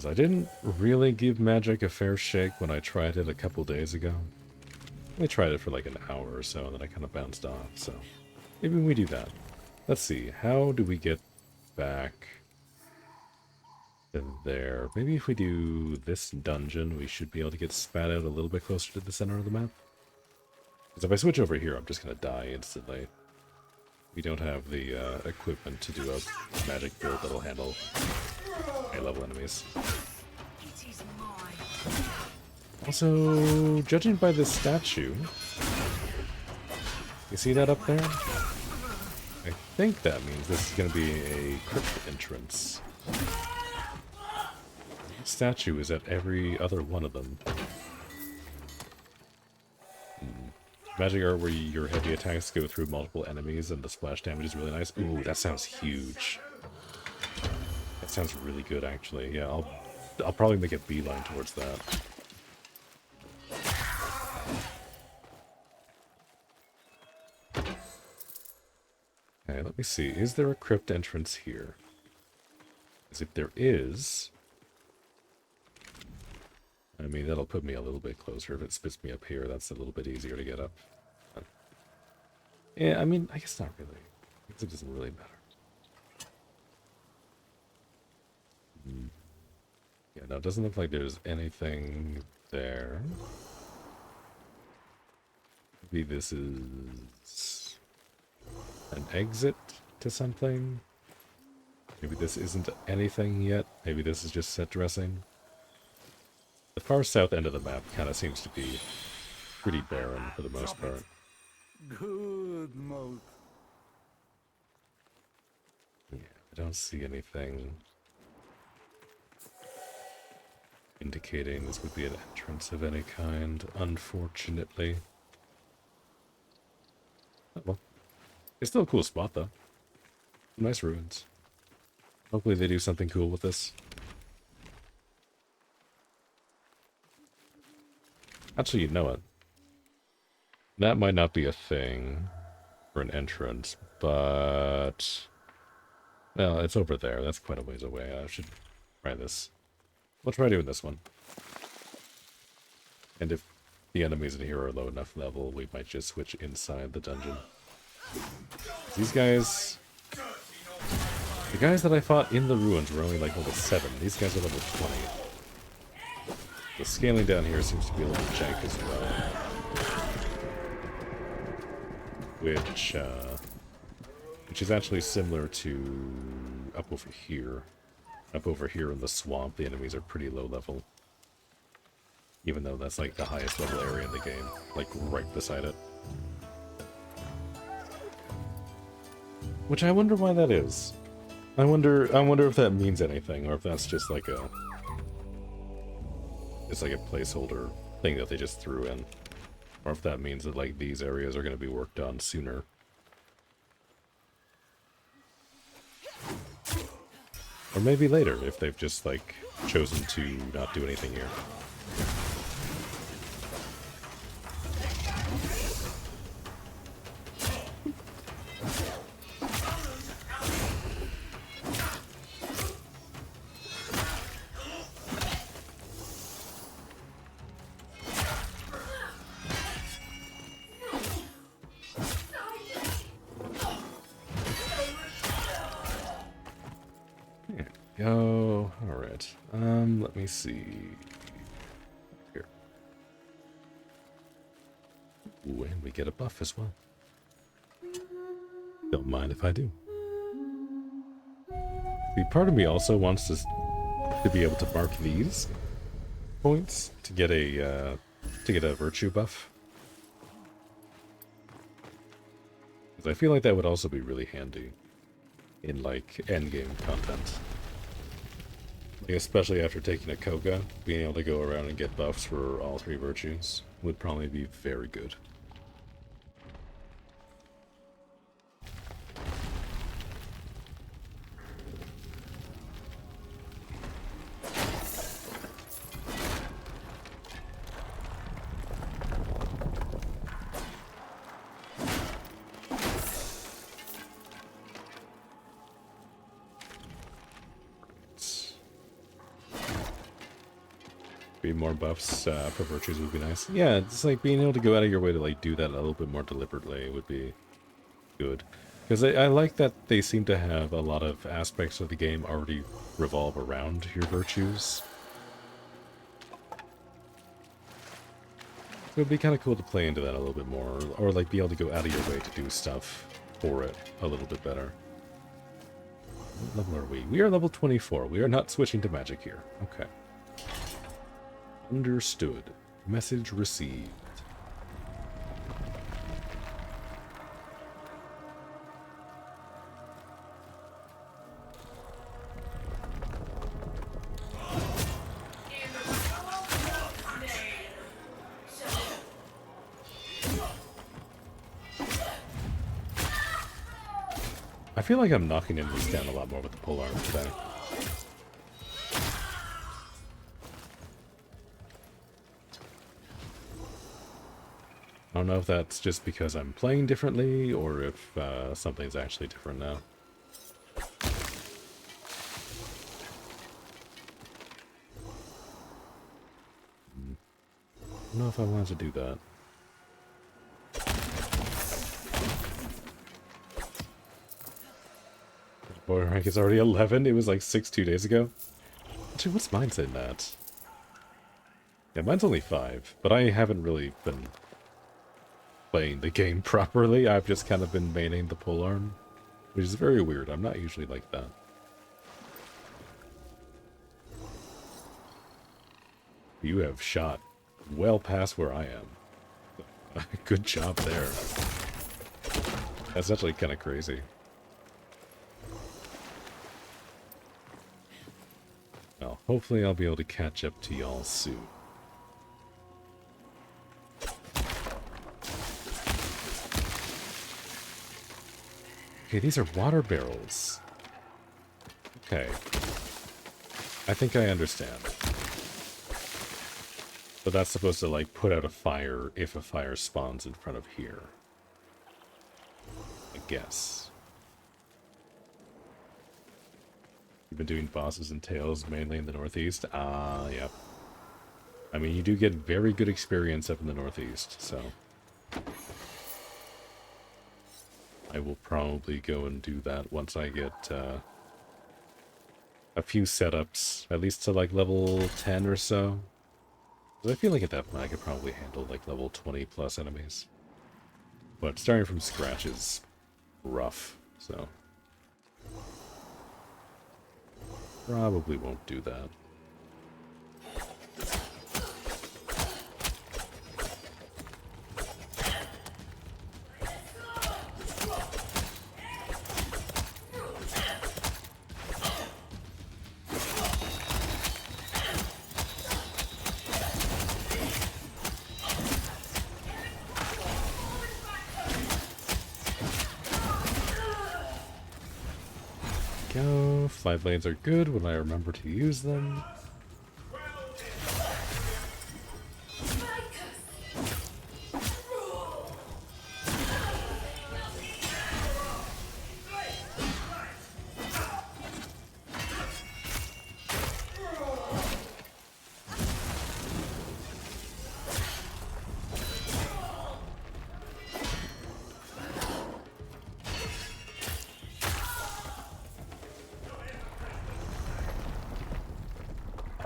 I didn't really give magic a fair shake when I tried it a couple days ago. I tried it for like an hour or so, and then I kind of bounced off, so maybe we do that. Let's see, how do we get back to there? Maybe if we do this dungeon, we should be able to get spat out a little bit closer to the center of the map. Because if I switch over here, I'm just going to die instantly. We don't have the equipment to do a magic build that'll handle high-level enemies. Also, judging by this statue, you see that up there? I think that means this is going to be a crypt entrance. The statue is at every other one of them. Magic art where your heavy attacks go through multiple enemies and the splash damage is really nice. Ooh, that sounds huge. That sounds really good, actually. Yeah, I'll probably make a beeline towards that. Okay, let me see. Is there a crypt entrance here? Because if there is... I mean, that'll put me a little bit closer. If it spits me up here, that's a little bit easier to get up. But, yeah, I mean, I guess not really. Because it doesn't really matter. Yeah, no, it doesn't look like there's anything there. Maybe this is an exit to something. Maybe this isn't anything yet. Maybe this is just set dressing. The far south end of the map kind of seems to be pretty barren for the most part. Good mode. Yeah, I don't see anything indicating this would be an entrance of any kind, unfortunately. Oh, well, it's still a cool spot, though. Nice ruins. Hopefully they do something cool with this. Actually, you know what? That might not be a thing for an entrance, but... well, it's over there. That's quite a ways away. I should try this. We'll try doing this one. And if the enemies in here are low enough level, we might just switch inside the dungeon. These guys... the guys that I fought in the ruins were only like level 7. These guys are level 20. The scaling down here seems to be a little jank as well. Which is actually similar to up over here. Up over here in the swamp, the enemies are pretty low level. Even though that's like the highest level area in the game, like right beside it. Which I wonder why that is. I wonder if that means anything, or if that's just like a... It's like a placeholder thing that they just threw in. Or if that means that like these areas are going to be worked on sooner. Or maybe later, if they've just like chosen to not do anything here. Go. Alright. Let me see. Here. Ooh, and we get a buff as well. Don't mind if I do. See, part of me also wants to be able to mark these points to get a virtue buff. Because I feel like that would also be really handy in like endgame content. Like, especially after taking a Koga, being able to go around and get buffs for all 3 virtues would probably be very good. More buffs for virtues would be nice. Yeah, it's like being able to go out of your way to like do that a little bit more deliberately would be good. Because I like that they seem to have a lot of aspects of the game already revolve around your virtues. So it'd be kind of cool to play into that a little bit more, or like be able to go out of your way to do stuff for it a little bit better. What level are we? We are level 24. We are not switching to magic here. Okay. Understood. Message received. I feel like I'm knocking enemies down a lot more with the polearm today. I don't know if that's just because I'm playing differently, or if something's actually different now. I don't know if I wanted to do that. Boy rank is already 11. It was like 6 2 days ago. Actually, what's mine saying that? Yeah, mine's only 5, but I haven't really been playing the game properly. I've just kind of been maining the polearm, which is very weird. I'm not usually like that. You have shot well past where I am. Good job there. That's actually kind of crazy. Well, hopefully I'll be able to catch up to y'all soon. Okay, these are water barrels. Okay. I think I understand. But that's supposed to, like, put out a fire if a fire spawns in front of here. I guess. You've been doing bosses and tails mainly in the Northeast? Ah, yep. I mean, you do get very good experience up in the Northeast, so... I will probably go and do that once I get a few setups, at least to like level 10 or so. I feel like at that point I could probably handle like level 20 plus enemies. But starting from scratch is rough, so probably won't do that. go. Fly blades are good when I remember to use them.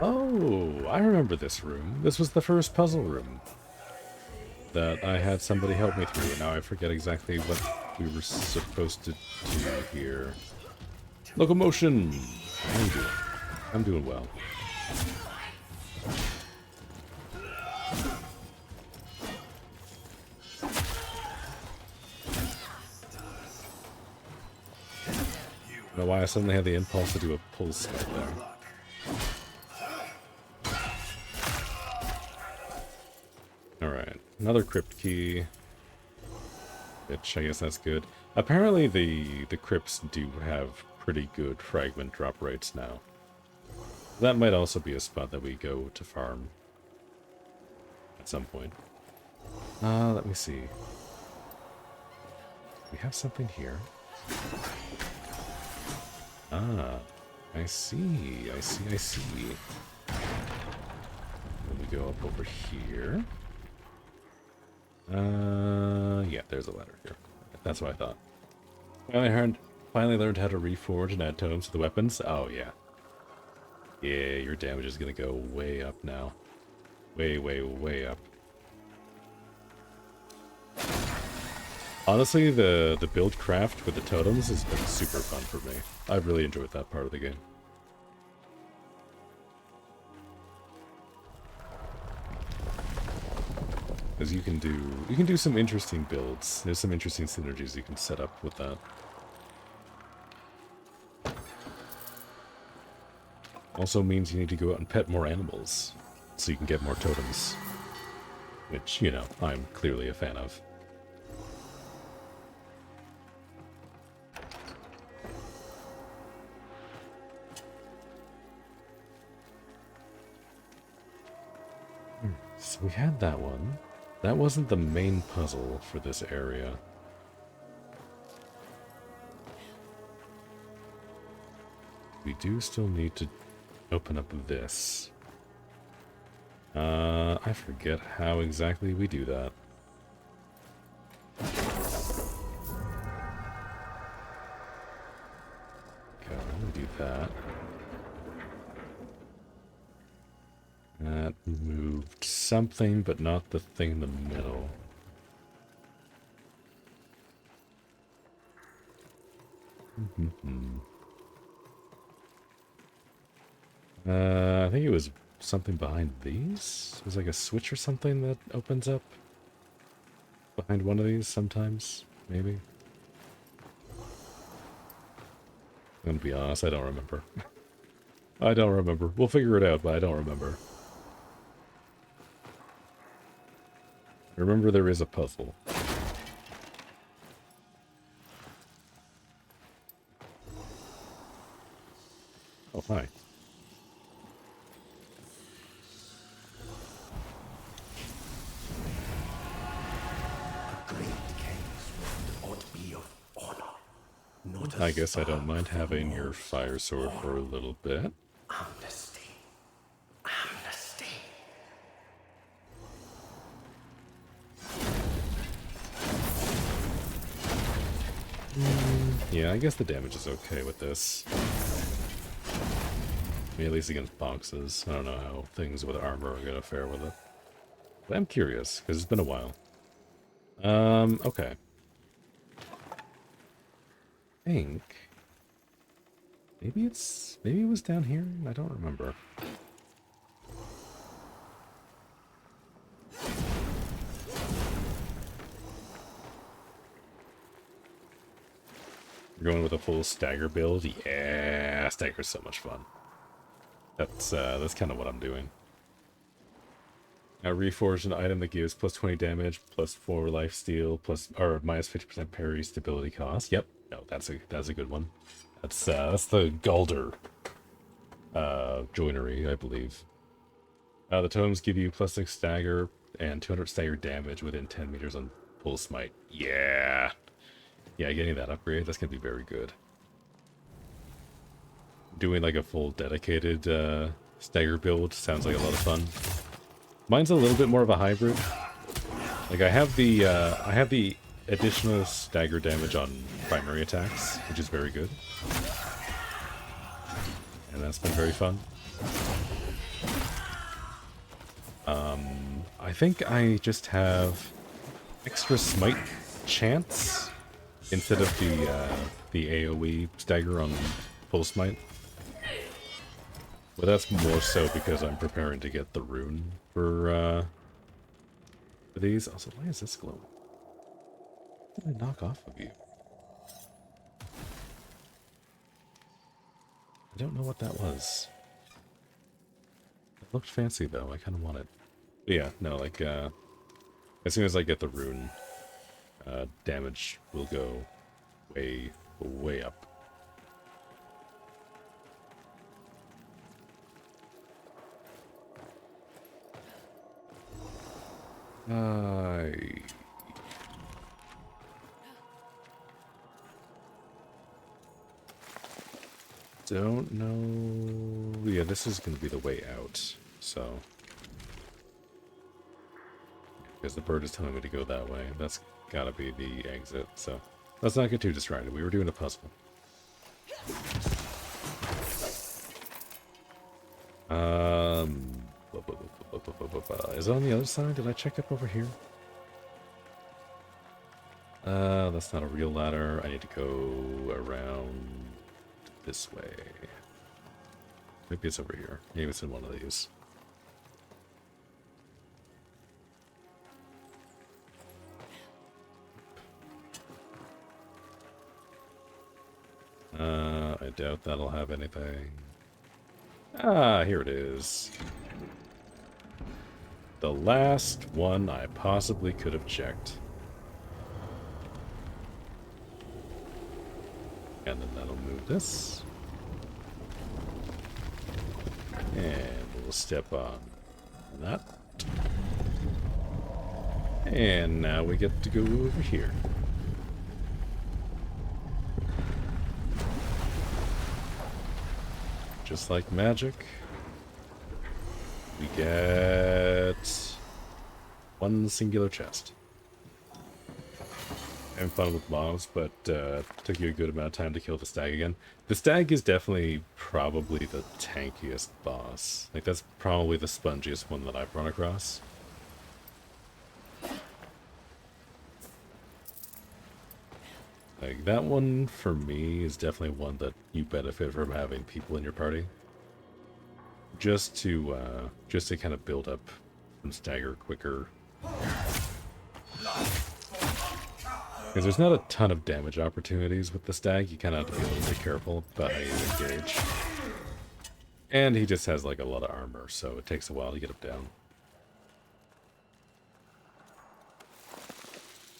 Oh, I remember this room. This was the first puzzle room that I had somebody help me through. Now I forget exactly what we were supposed to do here. Locomotion! How you doing? I'm doing well. I don't know why I suddenly had the impulse to do a pull spell there. Alright, another crypt key. Which I guess that's good. Apparently the crypts do have pretty good fragment drop rates now. That might also be a spot that we go to farm at some point. Let me see. We have something here. Ah, I see, I see, I see. Let me go up over here. Yeah, there's a ladder here. That's what I thought. Finally learned how to reforge and add totems to the weapons. Oh, yeah. Yeah, your damage is gonna go way up now. Way, way, way up. Honestly, the build craft with the totems has been super fun for me. I've really enjoyed that part of the game. Because you can do some interesting builds. There's some interesting synergies you can set up with that. Also means you need to go out and pet more animals, so you can get more totems. Which, you know, I'm clearly a fan of. So we had that one. That wasn't the main puzzle for this area. We do still need to open up this. I forget how exactly we do that. Okay, let me do that. That moved something, but not the thing in the middle. I think it was something behind these? There's like a switch or something that opens up behind one of these sometimes, maybe. I'm gonna be honest, I don't remember. I don't remember. We'll figure it out, but I don't remember. Remember there is a puzzle. Oh, hi. I guess I don't mind having your fire sword for a little bit. Amnesty. Amnesty. Yeah, I guess the damage is okay with this. I mean, at least against boxes. I don't know how things with armor are gonna fare with it. But I'm curious, because it's been a while. Okay. I think... Maybe it was down here? I don't remember. You're going with a full stagger build? Yeah, stagger's so much fun. That's kind of what I'm doing. Now reforge an item that gives plus 20 damage, plus 4 life steal, plus or minus 50% parry stability cost. Yep, no, that's a good one. That's the Galder joinery, I believe. The totems give you +6 stagger and 200 stagger damage within 10 meters on full smite. Yeah. Yeah, getting that upgrade, that's gonna be very good. Doing like a full dedicated stagger build sounds like a lot of fun. Mine's a little bit more of a hybrid. Like I have the additional stagger damage on primary attacks, which is very good. And that's been very fun. I think I just have extra smite chance instead of the AoE stagger on full smite. But that's more so because I'm preparing to get the rune for these. Also, why is this glowing? What did I knock off of you? I don't know what that was. It looked fancy though, I kind of want it. But yeah, no, like, as soon as I get the rune, damage will go way, way up. I don't know. Yeah, this is going to be the way out, so. Because the bird is telling me to go that way. That's got to be the exit, so. Let's not get too distracted. We were doing a puzzle. Is it on the other side? Did I check up over here? That's not a real ladder. I need to go around this way. Maybe it's over here. Maybe it's in one of these. I doubt that'll have anything. Ah, here it is. The last one I possibly could have checked. And then that'll move this. And we'll step on that. And now we get to go over here. Just like magic, we get one singular chest. Having fun with mobs, but took you a good amount of time to kill the stag again. The stag is definitely probably the tankiest boss. Like, that's probably the spongiest one that I've run across. Like, that one, for me, is definitely one that you benefit from having people in your party. Just to kind of build up some stagger quicker. Because there's not a ton of damage opportunities with the stag, you kind of have to be a little bit careful about how you engage. And he just has, like, a lot of armor, so it takes a while to get him down.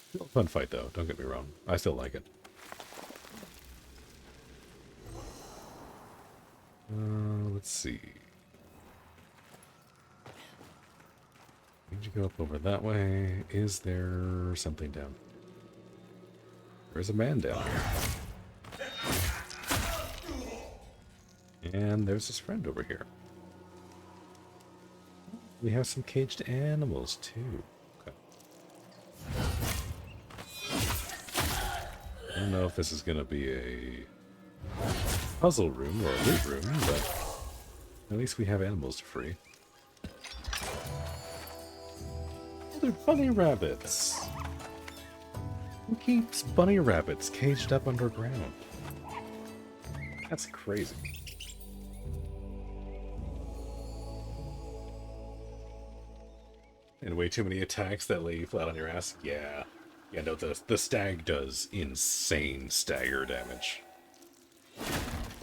Still a fun fight, though. Don't get me wrong. I still like it. Let's see. Need to go up over that way. Is there something down? There's a man down here. And there's his friend over here. We have some caged animals, too. I don't know if this is going to be a puzzle room or a loot room, but at least we have animals to free. Oh, they're bunny rabbits. Who keeps bunny rabbits caged up underground? That's crazy. And way too many attacks that lay you flat on your ass? Yeah. Yeah, no, the stag does insane stagger damage.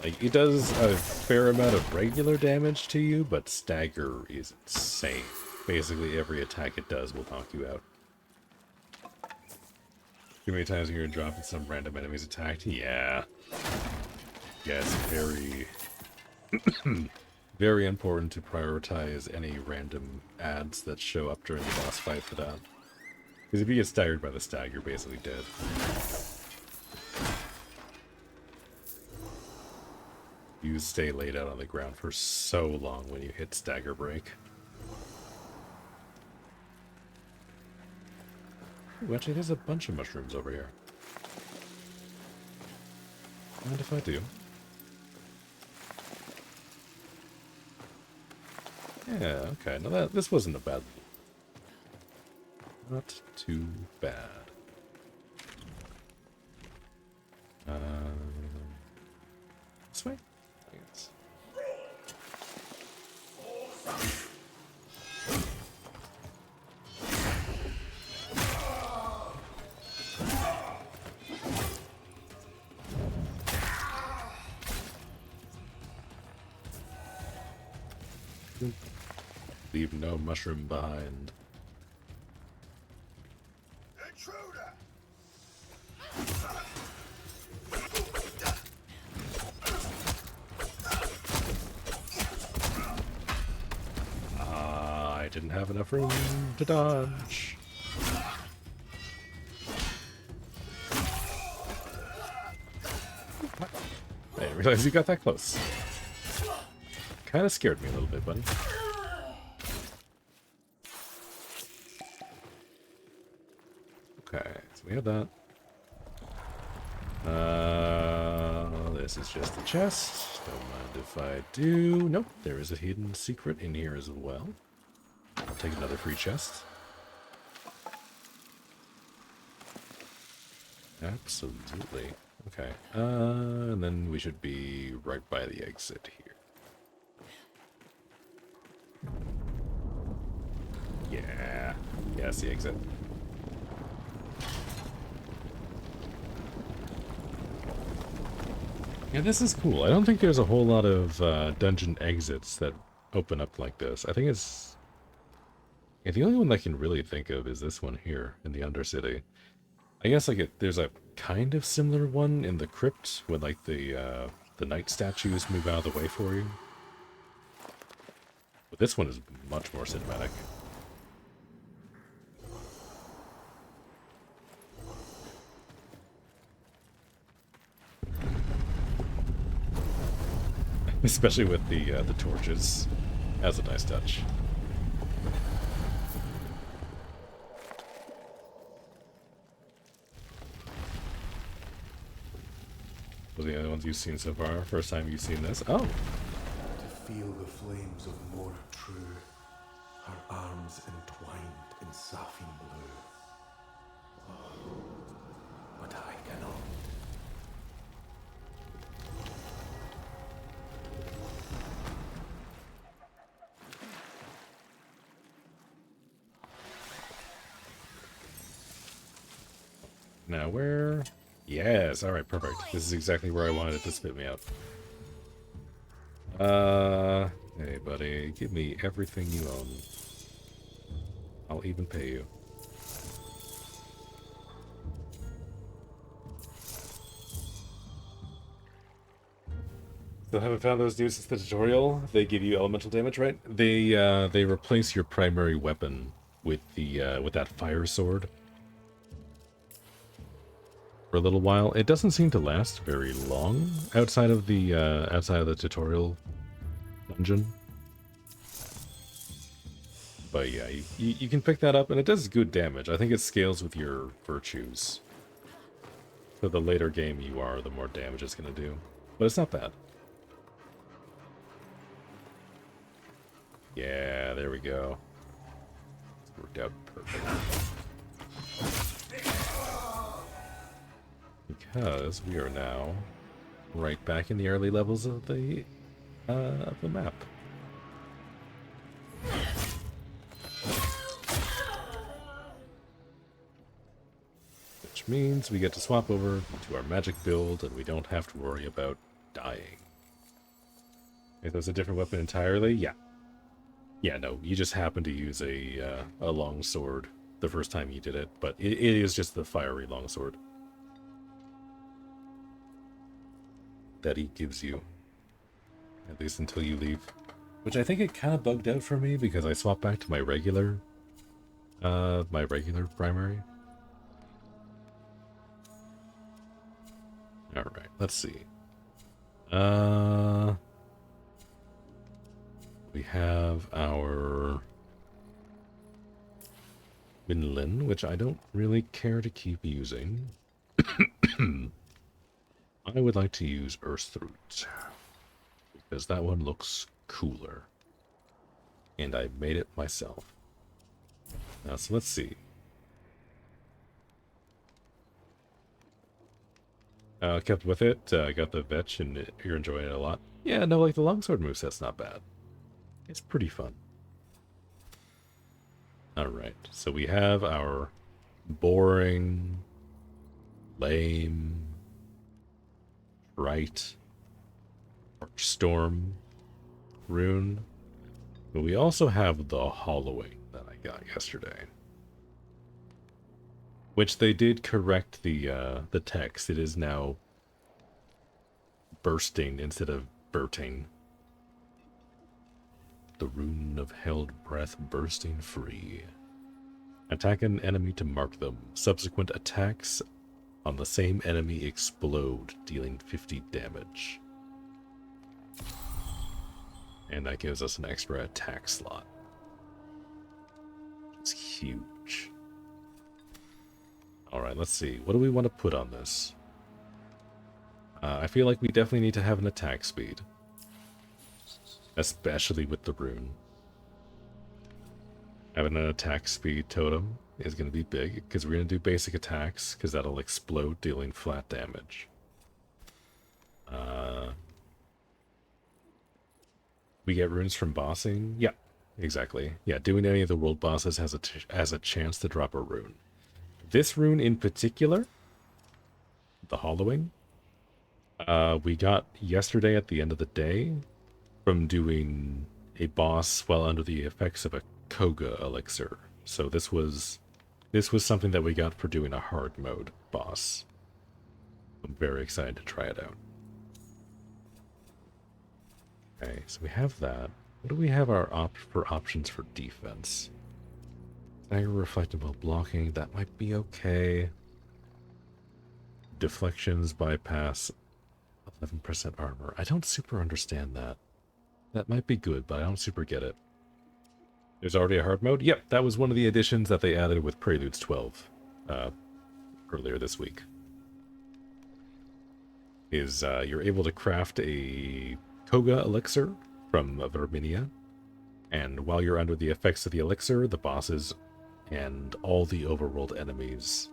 Like, it does a fair amount of regular damage to you, but stagger is insane. Basically, every attack it does will knock you out. Too many times you're dropping some random enemies attacked? Yeah. Yeah, it's very, very important to prioritize any random ads that show up during the boss fight for that. Because if you get staggered by the stag, you're basically dead. You stay laid out on the ground for so long when you hit stagger break. Ooh, actually, there's a bunch of mushrooms over here. Mind if I do? Yeah, okay. Now this wasn't a bad. Not too bad. This way? I guess. Leave no mushroom behind. Intruder! I didn't have enough room to dodge. I didn't realize you got that close. Kind of scared me a little bit, buddy. Okay, so we have that. This is just a chest. Don't mind if I do. Nope, there is a hidden secret in here as well. I'll take another free chest. Absolutely. Okay. And then we should be right by the exit here. Yeah. Yeah, that's the exit. Yeah, this is cool. I don't think there's a whole lot of dungeon exits that open up like this. I think it's... Yeah, the only one I can really think of is this one here in the Undercity. I guess like there's a kind of similar one in the crypt when like the night statues move out of the way for you. But this one is much more cinematic. Especially with the torches. That's a nice touch. What are the other ones you've seen so far? First time you've seen this? Oh! To feel the flames of Mora true, her arms entwined in sapphire blue. Oh, but I cannot. Now where? Yes, alright, perfect. This is exactly where I wanted it to spit me out. Hey buddy, give me everything you own. I'll even pay you. Still haven't found those new since the tutorial. They give you elemental damage, right? They replace your primary weapon with the with that fire sword for a little while. It doesn't seem to last very long outside of the tutorial dungeon. But yeah, you can pick that up and it does good damage. I think it scales with your virtues. So the later game you are, the more damage it's going to do. But it's not bad. Yeah, there we go. It's worked out perfect. Because we are now right back in the early levels of the map. Which means we get to swap over to our magic build and we don't have to worry about dying. If there's a different weapon entirely, yeah. Yeah, no, you just happen to use a long sword the first time you did it, but it is just the fiery long sword. that he gives you. At least until you leave. Which I think it kind of bugged out for me because I swapped back to my regular primary. Alright, let's see. We have our Winlin, which I don't really care to keep using. I would like to use Earthroot, because that one looks cooler. And I made it myself. So let's see. Kept with it, got the Vetch, and you're enjoying it a lot. Yeah, no, like the longsword moveset's not bad. It's pretty fun. Alright, so we have our boring, lame, right, Storm rune. But we also have the Hollowing that I got yesterday. Which they did correct the text. It is now bursting instead of burting. The rune of held breath bursting free. Attack an enemy to mark them. Subsequent attacks on the same enemy explode, dealing 50 damage. And that gives us an extra attack slot. It's huge. Alright, let's see. What do we want to put on this? I feel like we definitely need to have an attack speed. Especially with the rune. Having an attack speed totem is going to be big, because we're going to do basic attacks, because that'll explode, dealing flat damage. We get runes from bossing? Yeah, exactly. Yeah, doing any of the world bosses has a chance to drop a rune. This rune in particular, the Hollowing, we got yesterday at the end of the day from doing a boss while under the effects of a Koga elixir. So this was something that we got for doing a hard mode boss. I'm very excited to try it out. Okay, so we have that. What do we have for options for defense? Stagger reflective while blocking, that might be okay. Deflections bypass 11% armor. I don't super understand that. That might be good, but I don't super get it. There's already a hard mode? Yep, that was one of the additions that they added with Preludes 12 earlier this week. Is you're able to craft a Koga elixir from Verminia, and while you're under the effects of the elixir, the bosses and all the overworld enemies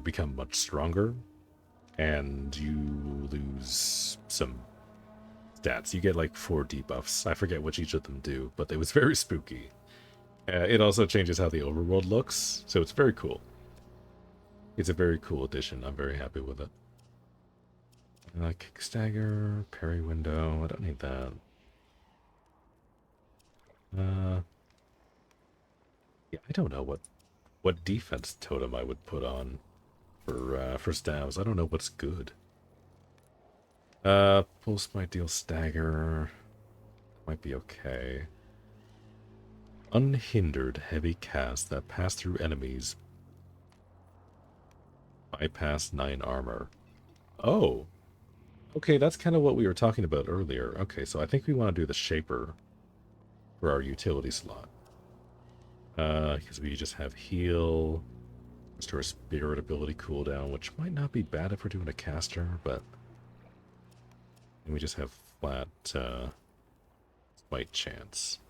become much stronger, and you lose some stats. You get like 4 debuffs. I forget which each of them do, but it was very spooky. It also changes how the overworld looks, so it's very cool. It's a very cool addition. I'm very happy with it. Kick stagger, parry window. I don't need that. Yeah, I don't know what defense totem I would put on for stabs. I don't know what's good. Pulse might deal stagger. Might be okay. Unhindered heavy cast that pass through enemies. Bypass 9 armor. Oh. Okay, that's kind of what we were talking about earlier. Okay, so I think we want to do the Shaper for our utility slot. Because we just have heal, restore spirit ability cooldown, which might not be bad if we're doing a caster, but... And we just have flat, smite chance.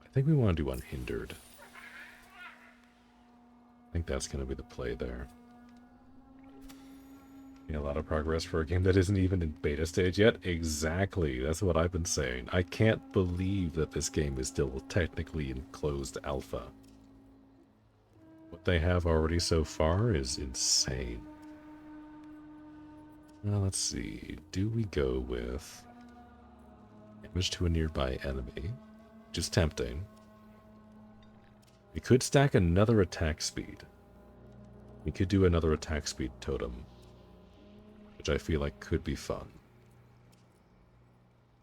I think we want to do unhindered. I think that's going to be the play there. A lot of progress for a game that isn't even in beta stage yet. Exactly, that's what I've been saying. I can't believe that this game is still technically in closed alpha. What they have already so far is insane. Now let's see, do we go with damage to a nearby enemy? Just tempting. We could stack another attack speed. We could do another attack speed totem, which I feel like could be fun.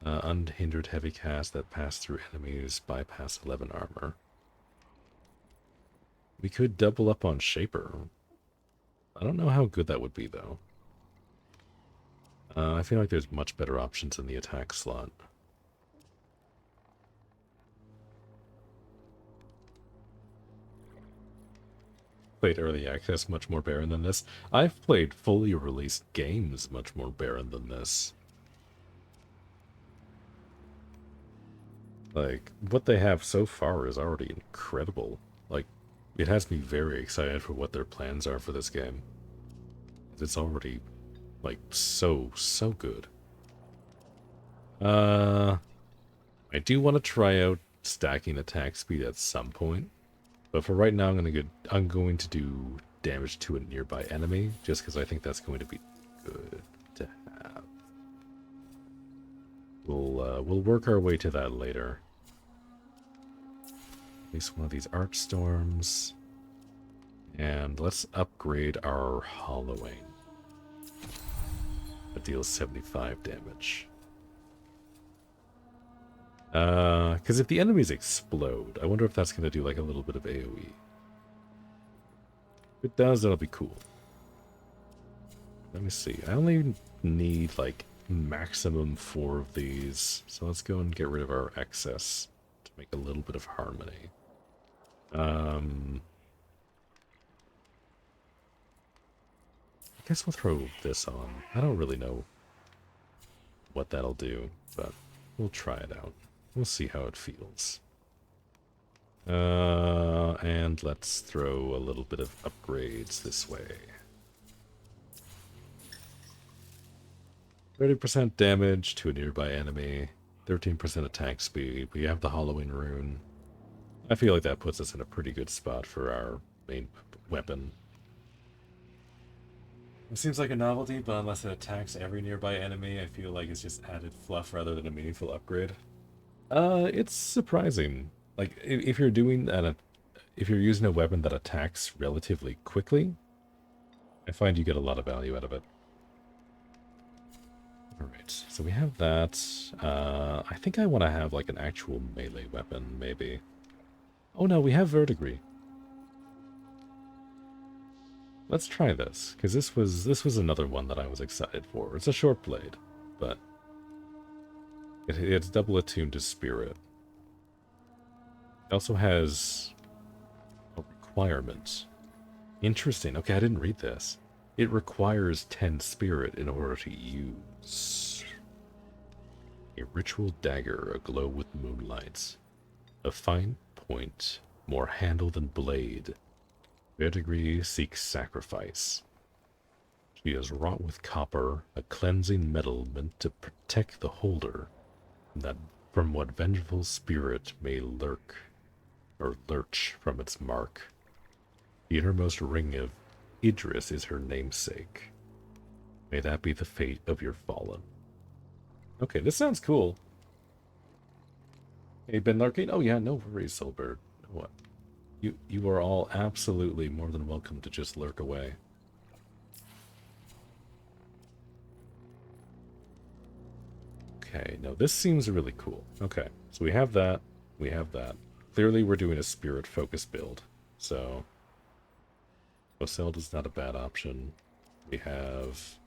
Unhindered heavy cast that pass through enemies bypass 11 armor. We could double up on Shaper. I don't know how good that would be, though. I feel like there's much better options in the attack slot. Played early access much more barren than this. I've played fully released games much more barren than this. Like, what they have so far is already incredible. Like, it has me very excited for what their plans are for this game. It's already, like, so good. I do want to try out stacking attack speed at some point. But for right now, I'm going to do damage to a nearby enemy, just because I think that's going to be good to have. We'll work our way to that later. At least one of these Archstorms. And let's upgrade our Hollowing. That deals 75 damage. Because if the enemies explode, I wonder if that's going to do like a little bit of AoE. If it does, that'll be cool. Let me see. I only need like maximum 4 of these. So let's go and get rid of our excess to make a little bit of harmony. I guess we'll throw this on. I don't really know what that'll do, but we'll try it out. We'll see how it feels. And let's throw a little bit of upgrades this way. 30% damage to a nearby enemy, 13% attack speed. We have the Hollowing rune. I feel like that puts us in a pretty good spot for our main weapon. It seems like a novelty, but unless it attacks every nearby enemy, I feel like it's just added fluff rather than a meaningful upgrade. It's surprising. Like, if you're doing that, if you're using a weapon that attacks relatively quickly, I find you get a lot of value out of it. Alright, so we have that. I think I want to have, like, an actual melee weapon, maybe. Oh no, we have Verdigris. Let's try this, because this was another one that I was excited for. It's a short blade, but it's double attuned to spirit. It also has a requirement. Interesting. Okay, I didn't read this. It requires 10 spirit in order to use a ritual dagger aglow with moonlight. A fine point, more handle than blade. Verdigris seeks sacrifice. She is wrought with copper, a cleansing metal meant to protect the holder from what vengeful spirit may lurk or lurch from its mark. The innermost ring of Idris is her namesake. May that be the fate of your fallen. Okay, this sounds cool. Hey, been lurking? Oh yeah, no worries, Soulbird. What? You are all absolutely more than welcome to just lurk away. Okay, no, this seems really cool. Okay, so we have that. We have that. Clearly we're doing a spirit-focused build, so Oselda's not a bad option. We have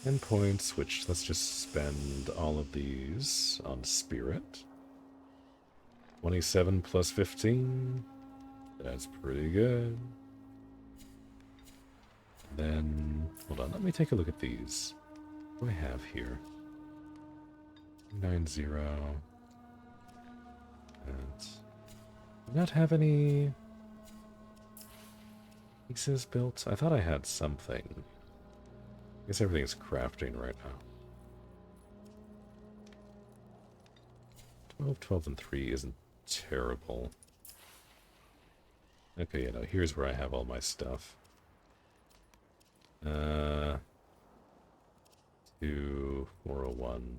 endpoints, which let's just spend all of these on spirit. 27 plus 15. That's pretty good. Then, hold on, let me take a look at these. What do I have here? 90. And do not have any pieces built? I thought I had something. I guess everything's crafting right now. 12, 12, and 3 isn't terrible. Okay, you know, here's where I have all my stuff. 2, 401.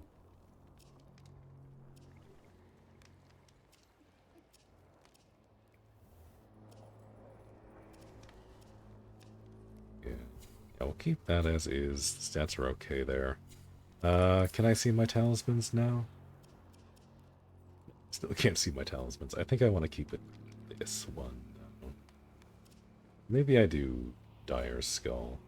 Yeah, we'll keep that as is. Stats are okay there. Can I see my talismans now? Still can't see my talismans. I think I want to keep it this one, though. Maybe I do Dire Skull.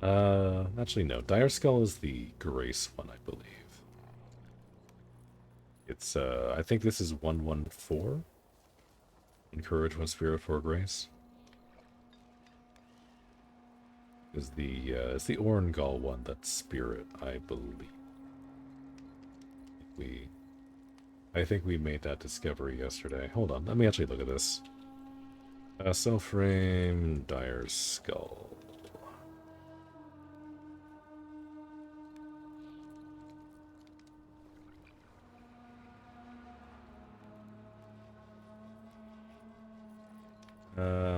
Actually no. Dire Skull is the Grace one, I believe. It's, I think this is 114. Encourage 1 Spirit, 4 Grace. Is it's the Orangol one that's Spirit, I believe. I think we made that discovery yesterday. Hold on, let me actually look at this. Soulframe, Dire Skull.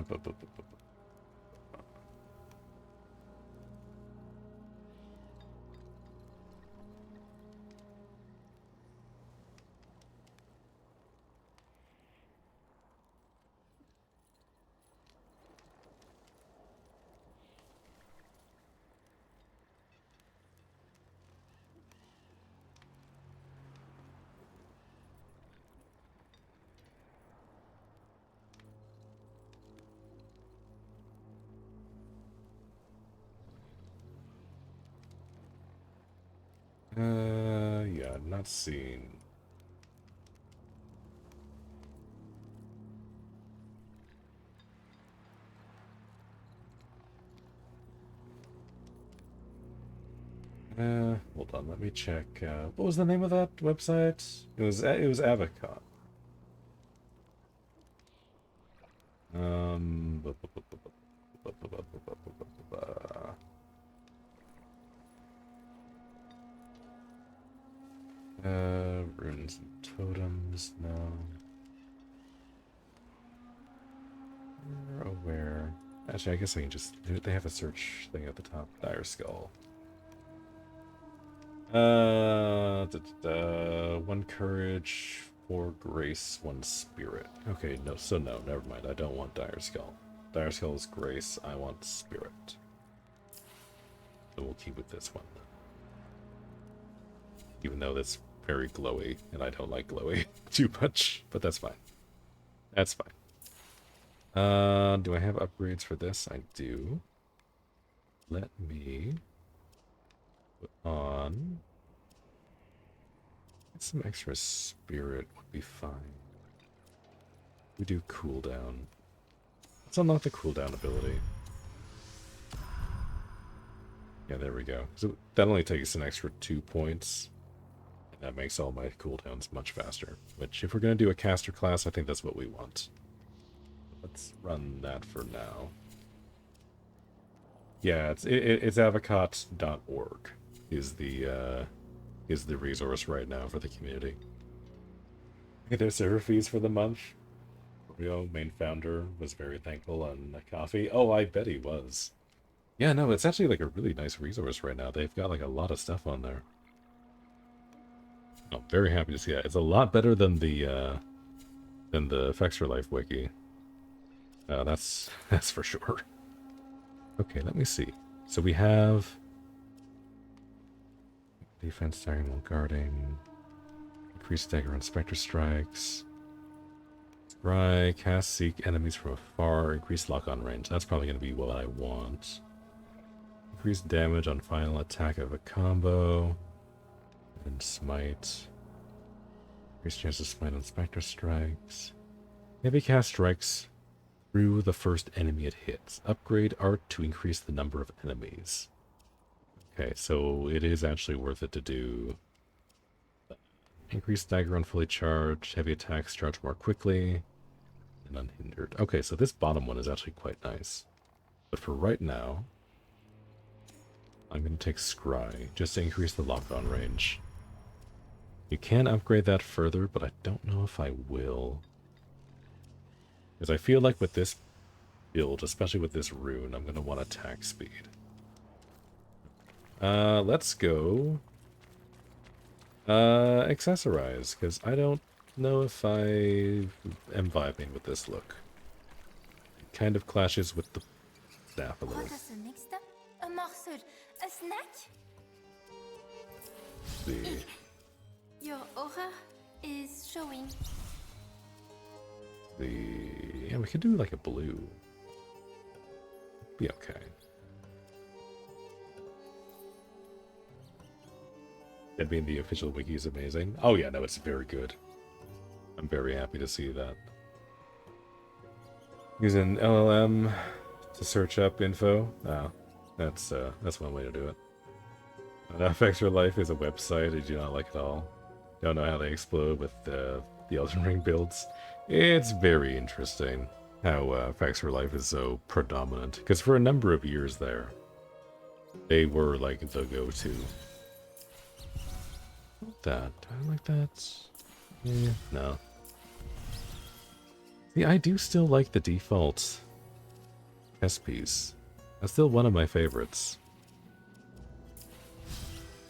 Bu- bu- bu- bu- yeah, not seen. Hold on, let me check. What was the name of that website? It was Avocot. Bu- bu- bu- bu- bu- bu- bu- bu- bu- bu- bu- bu- bu- bu- Runes and totems, no. You're aware. Actually, I guess I can just. They have a search thing at the top. Dire Skull. 1 courage, 4 grace, 1 spirit. Okay, no, so no, never mind. I don't want Dire Skull. Dire Skull is grace. I want spirit. So we'll keep with this one. Even though that's very glowy, and I don't like glowy too much, but that's fine. That's fine. Do I have upgrades for this? I do. Let me put on some extra spirit would be fine. We do cooldown. Let's unlock the cooldown ability. Yeah, there we go. So that only takes an extra 2 points. And that makes all my cooldowns much faster. Which, if we're going to do a caster class, I think that's what we want. Let's run that for now. Yeah, it's avocot.org is the resource right now for the community. Their server fees for the month. Rio, main founder, was very thankful on the coffee. Oh, I bet he was. Yeah, no, it's actually like a really nice resource right now. They've got like a lot of stuff on there. I'm very happy to see that. It's a lot better than the Effects for Life wiki. That's for sure. Okay, let me see. So we have defense, diagonal guarding, increased dagger on specter strikes, scry, cast, seek enemies from afar, increased lock-on range. That's probably going to be what I want. Increased damage on final attack of a combo, and smite. Increased chance to smite on specter strikes. Maybe cast strikes through the first enemy it hits. Upgrade art to increase the number of enemies. Okay, so it is actually worth it to do. Increase dagger on fully charged. Heavy attacks charge more quickly. And unhindered. Okay, so this bottom one is actually quite nice. But for right now, I'm going to take Scry, just to increase the lock-on range. You can upgrade that further, but I don't know if I will. Because I feel like with this build, especially with this rune, I'm going to want attack speed. Let's go accessorize, because I don't know if I am vibing with this look. kind of clashes with the staff a little. What is the next step? A morsel, a snack? The Your aura is showing. yeah, we could do like a blue. Be okay. Admin, the official wiki is amazing. Oh yeah, no, it's very good. I'm very happy to see that. Using LLM to search up info. Oh, that's one way to do it. Affects Your Life is a website I do not like at all. Don't know how they explode with the Elden Ring builds. It's very interesting how Facts for Life is so predominant. Because for a number of years there, they were like the go-to. That. Do I like that? Yeah, no. See, I do still like the default test piece. That's still one of my favorites.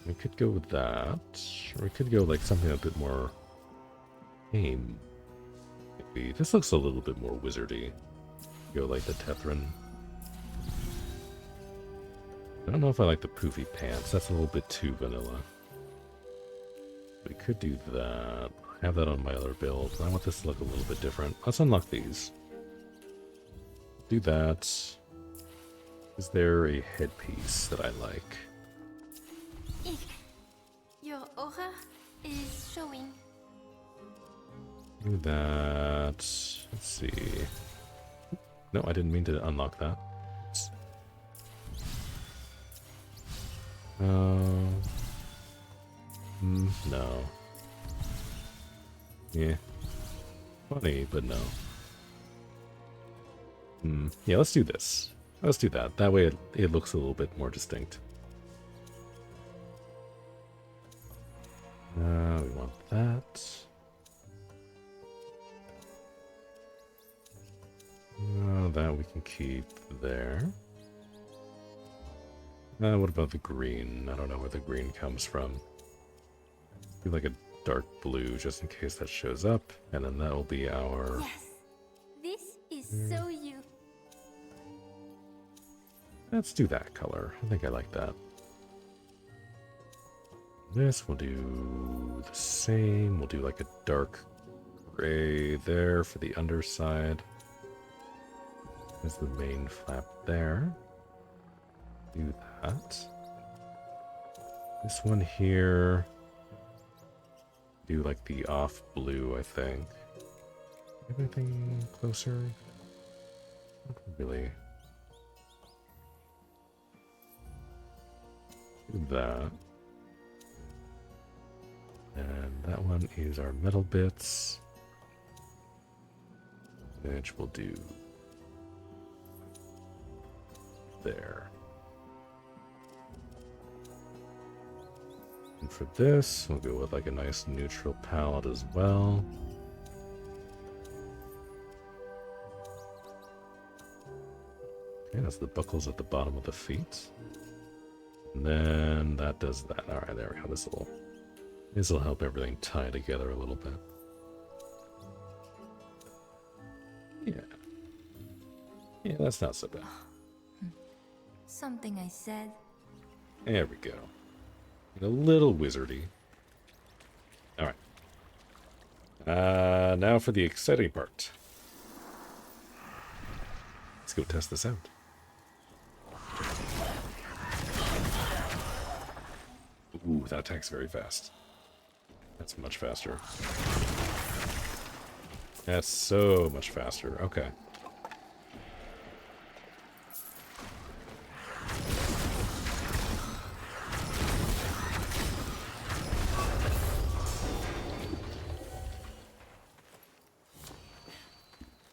We could go with that. Or we could go like something a bit more tame. Maybe. This looks a little bit more wizardy. Go like the Tethran. I don't know if I like the poofy pants. That's a little bit too vanilla. We could do that. Have that on my other build. I want this to look a little bit different. Let's unlock these. Do that. Is there a headpiece that I like? Your aura is showing. Do that. Let's see. No, I didn't mean to unlock that. No. Yeah. Funny, but no. Yeah, let's do this. Let's do that. That way it looks a little bit more distinct. We want that. That we can keep there. What about the green? I don't know where the green comes from. Do like a dark blue just in case that shows up, and then that will be our... Yes, this is so you. Let's do that color. I think I like that. This we'll do the same. We'll do like a dark gray there for the underside. There's the main flap there. Do that. This one here. Do like the off blue, I think. Anything closer? Not really. Do that. And that one is our metal bits, which we'll do there. And for this, we'll go with like a nice neutral palette as well. Okay, that's the buckles at the bottom of the feet. And then that does that. Alright, there we go. This will help everything tie together a little bit. Yeah. Yeah, that's not so bad. Something I said. There we go. A little wizardy. Alright. Now for the exciting part. Let's go test this out. Ooh, that attacks very fast. That's much faster. That's so much faster. Okay.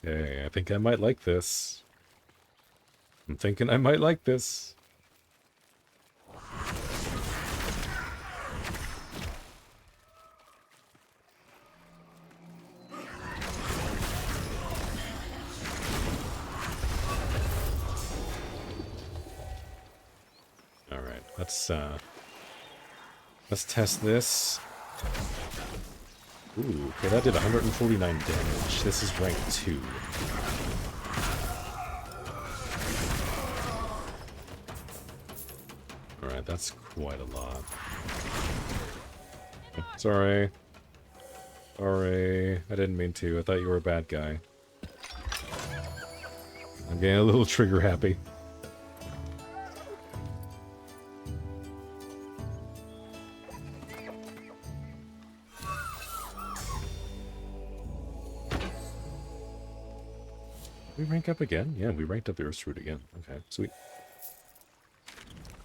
Okay, I think I might like this. I'm thinking I might like this. Alright, let's test this. Ooh, okay, that did 149 damage. This is rank 2. Alright, that's quite a lot. Sorry. Sorry. I didn't mean to. I thought you were a bad guy. I'm getting a little trigger happy. We rank up again? Yeah, we ranked up the Earth Root again. Okay, sweet.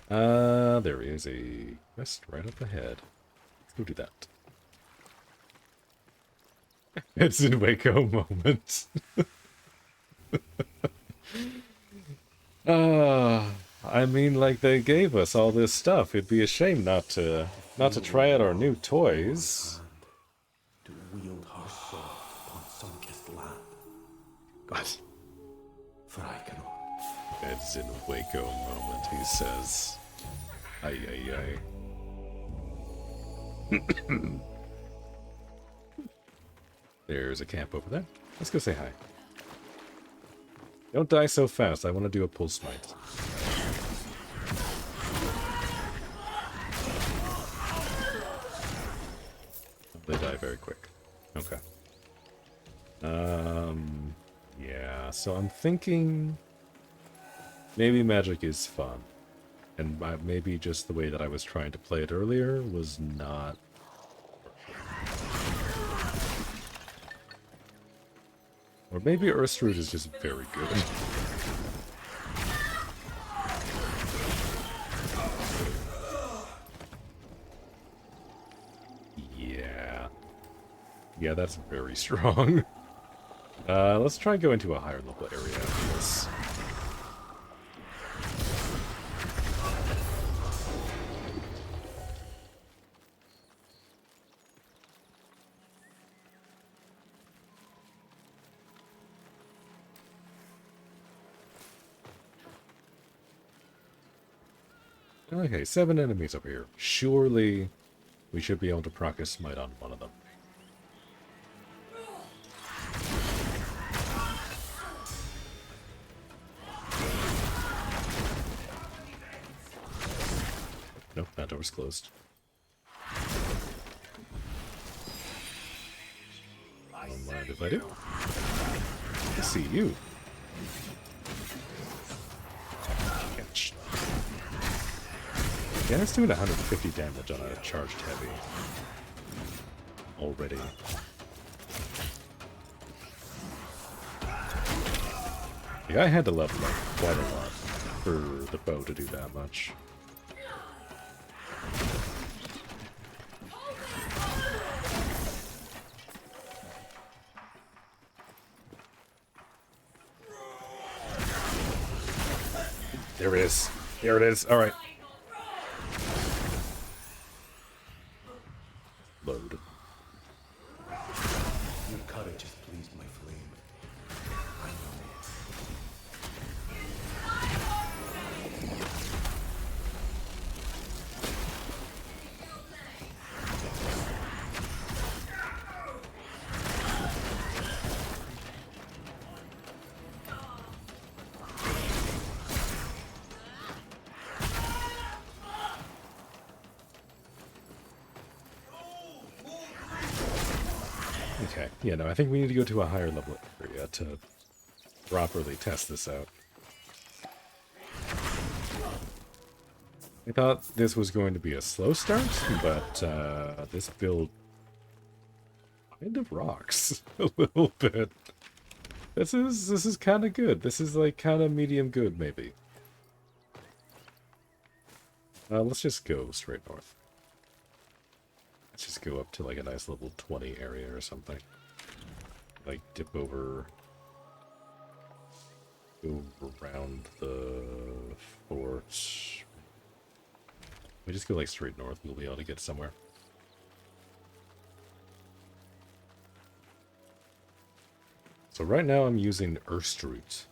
There is a quest right up ahead. Let's go do that. It's in Waco moment. I mean, like, they gave us all this stuff. It'd be a shame not to try out our new toys. To wield her sword upon sun-kissed land. What? For I cannot. It's in Waco moment, he says. Ay, ay, ay. There's a camp over there. Let's go say hi. Don't die so fast. I want to do a pull smite. They die very quick. Okay. Yeah, so I'm thinking maybe magic is fun. And maybe just the way that I was trying to play it earlier was not... Or maybe Earthroot is just very good. Yeah. Yeah, that's very strong. Let's try and go into a higher level area after this. Okay, 7 enemies over here. Surely we should be able to proc a smite on one of them. Nope, that door's closed. Don't mind if I do. I see you. Catch. Yeah, it's doing 150 damage on a charged heavy. Already. Yeah, I had to level up quite a lot for the bow to do that much. There it is. There it is. All right. Load. Your courage has pleased my flame. I know. Okay. Yeah, no, I think we need to go to a higher level area to properly test this out. I thought this was going to be a slow start, but this build kind of rocks a little bit. This is kind of good. This is like kind of medium good, maybe. Let's just go straight north. Let's just go up to like a nice level 20 area or something. Like dip over, go around the fort. We just go like straight north, we'll be able to get somewhere. So right now I'm using Earthroot.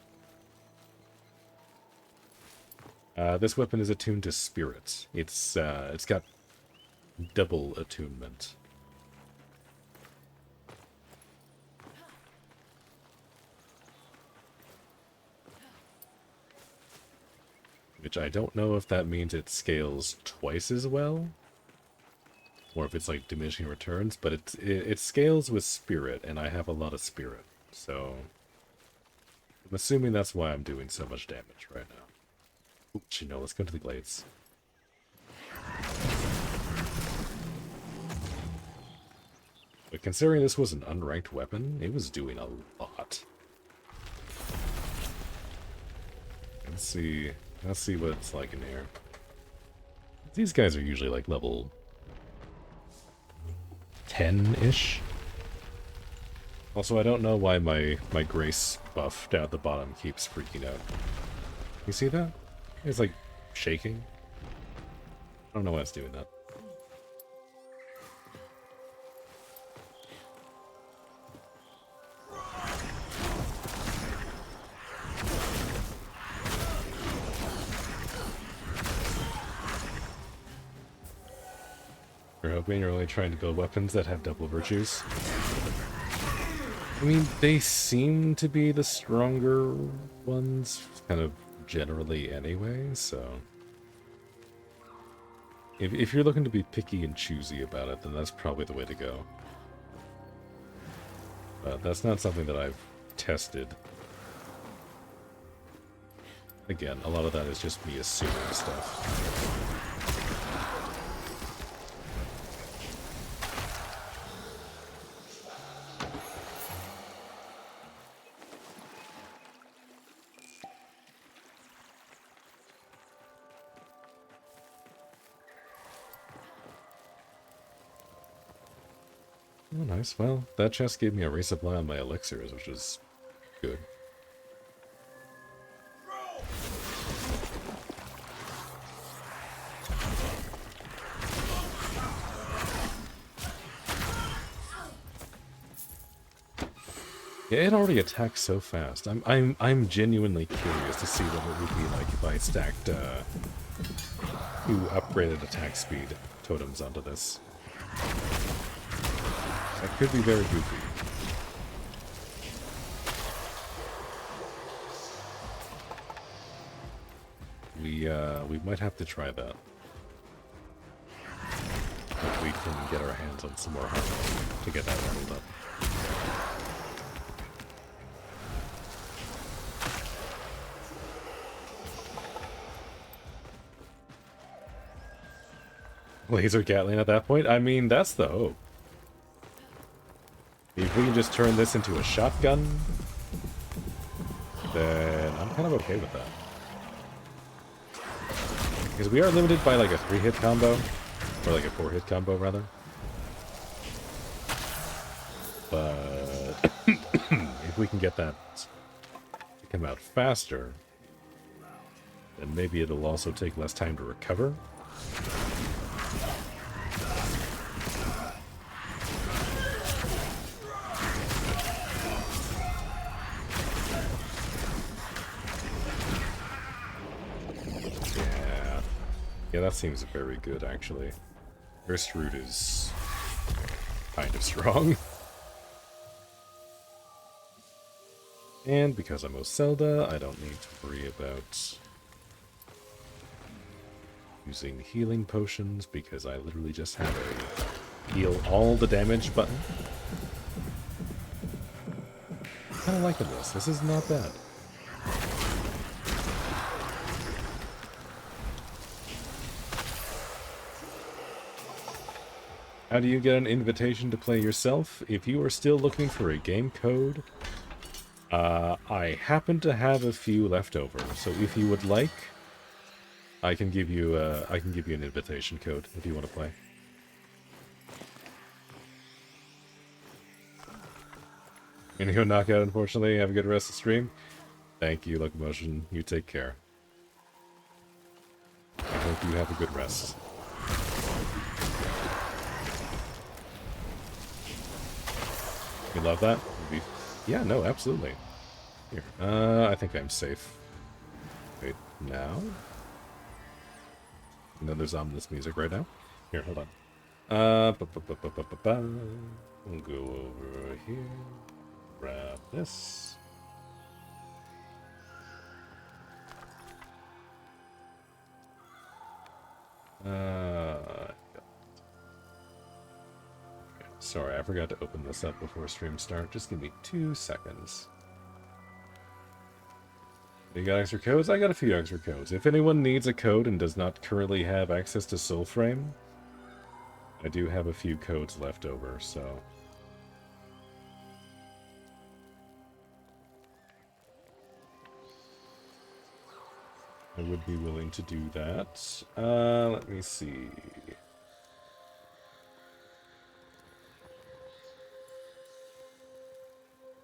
This weapon is attuned to spirits. It's got double attunement. which I don't know if that means it scales twice as well, or if it's like diminishing returns, but it scales with spirit, and I have a lot of spirit, so I'm assuming that's why I'm doing so much damage right now. Oops, you know, let's go to the glades. But considering this was an unranked weapon, it was doing a lot. Let's see what it's like in here. These guys are usually like level 10-ish. Also, I don't know why my grace buff down at the bottom keeps freaking out. You see that? It's like shaking. I don't know why it's doing that. You're hoping you're only trying to build weapons that have double virtues. I mean, they seem to be the stronger ones, kind of generally anyway, so... If you're looking to be picky and choosy about it, then that's probably the way to go. But that's not something that I've tested. Again, a lot of that is just me assuming stuff. Oh, nice. Well, that chest gave me a resupply on my elixirs, which is good. Yeah, it already attacks so fast. I'm genuinely curious to see what it would be like if I stacked 2 upgraded attack speed totems onto this. That could be very goofy. We might have to try that. If we can get our hands on some more hardware to get that leveled up. Laser Gatling at that point? I mean, that's the hope. If we can just turn this into a shotgun, then I'm kind of okay with that. Because we are limited by like a 3-hit combo, or like a 4-hit combo rather. But if we can get that to come out faster, then maybe it'll also take less time to recover. Yeah, that seems very good, actually. First root is kind of strong. And because I'm Zelda, I don't need to worry about using healing potions, because I literally just have a heal all the damage button. I'm kind of liking this. This is not bad. How do you get an invitation to play yourself? If you are still looking for a game code, I happen to have a few left over. So if you would like, I can give you an invitation code if you want to play. Gonna go knock out, unfortunately. Have a good rest of the stream. Thank you, Locomotion. You take care. I hope you have a good rest. You love that? Yeah, no, absolutely. Here, I think I'm safe. Wait, now? No, there's ominous music right now. Here, hold on. We'll go over here. Grab this. Uh, Sorry, I forgot to open this up before stream start. Just give me 2 seconds. You got extra codes? I got a few extra codes. If anyone needs a code and does not currently have access to Soulframe, I do have a few codes left over, so... I would be willing to do that. Let me see.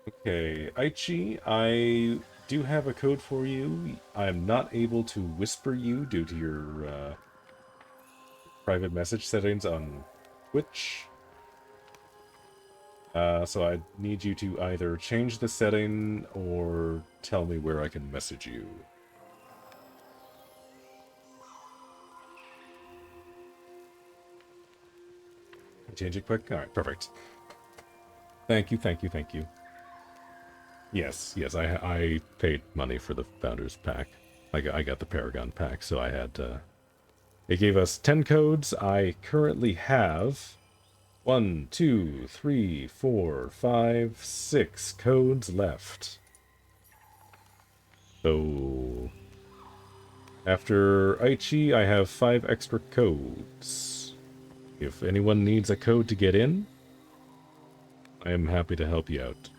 Okay, Aichi, I do have a code for you. I'm not able to whisper you due to your private message settings on Twitch. So I need you to either change the setting or tell me where I can message you. Change it quick? Alright, perfect. Thank you, thank you, thank you. Yes, I paid money for the Founders Pack. I got the Paragon Pack, so I had... It gave us 10 codes. I currently have 1, 2, 3, 4, 5, 6 codes left. So... After Aichi, I have 5 extra codes. If anyone needs a code to get in, I am happy to help you out.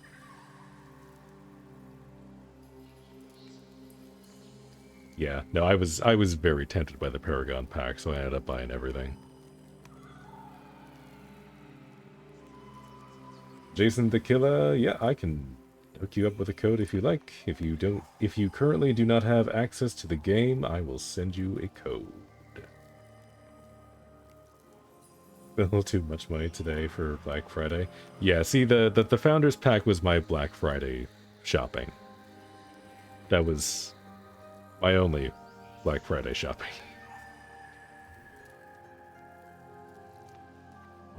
Yeah, no, I was very tempted by the Paragon Pack, so I ended up buying everything. Jason the Killer, yeah, I can hook you up with a code if you like. If you currently do not have access to the game, I will send you a code. A little too much money today for Black Friday. Yeah, see, the Founders Pack was my Black Friday shopping. That was my only Black Friday shopping.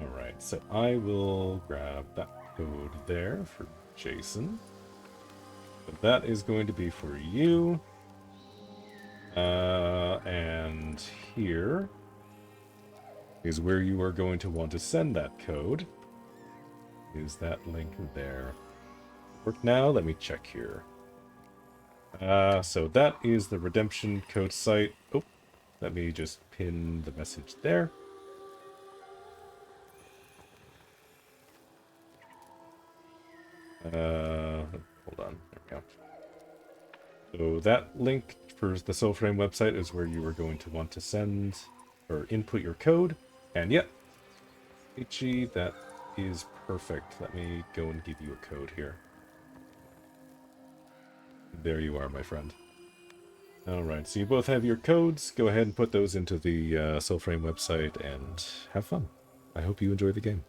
Alright, so I will grab that code there for Jason. But that is going to be for you. And here is where you are going to want to send that code. Is that link there? Work now? Let me check here. So that is the redemption code site. Oh, let me just pin the message there. Hold on. There we go. So that link for the Soulframe website is where you are going to want to send or input your code. And yep, Ichi, that is perfect. Let me go and give you a code here. There you are, my friend. Alright, so you both have your codes. Go ahead and put those into the Soulframe website and have fun. I hope you enjoy the game.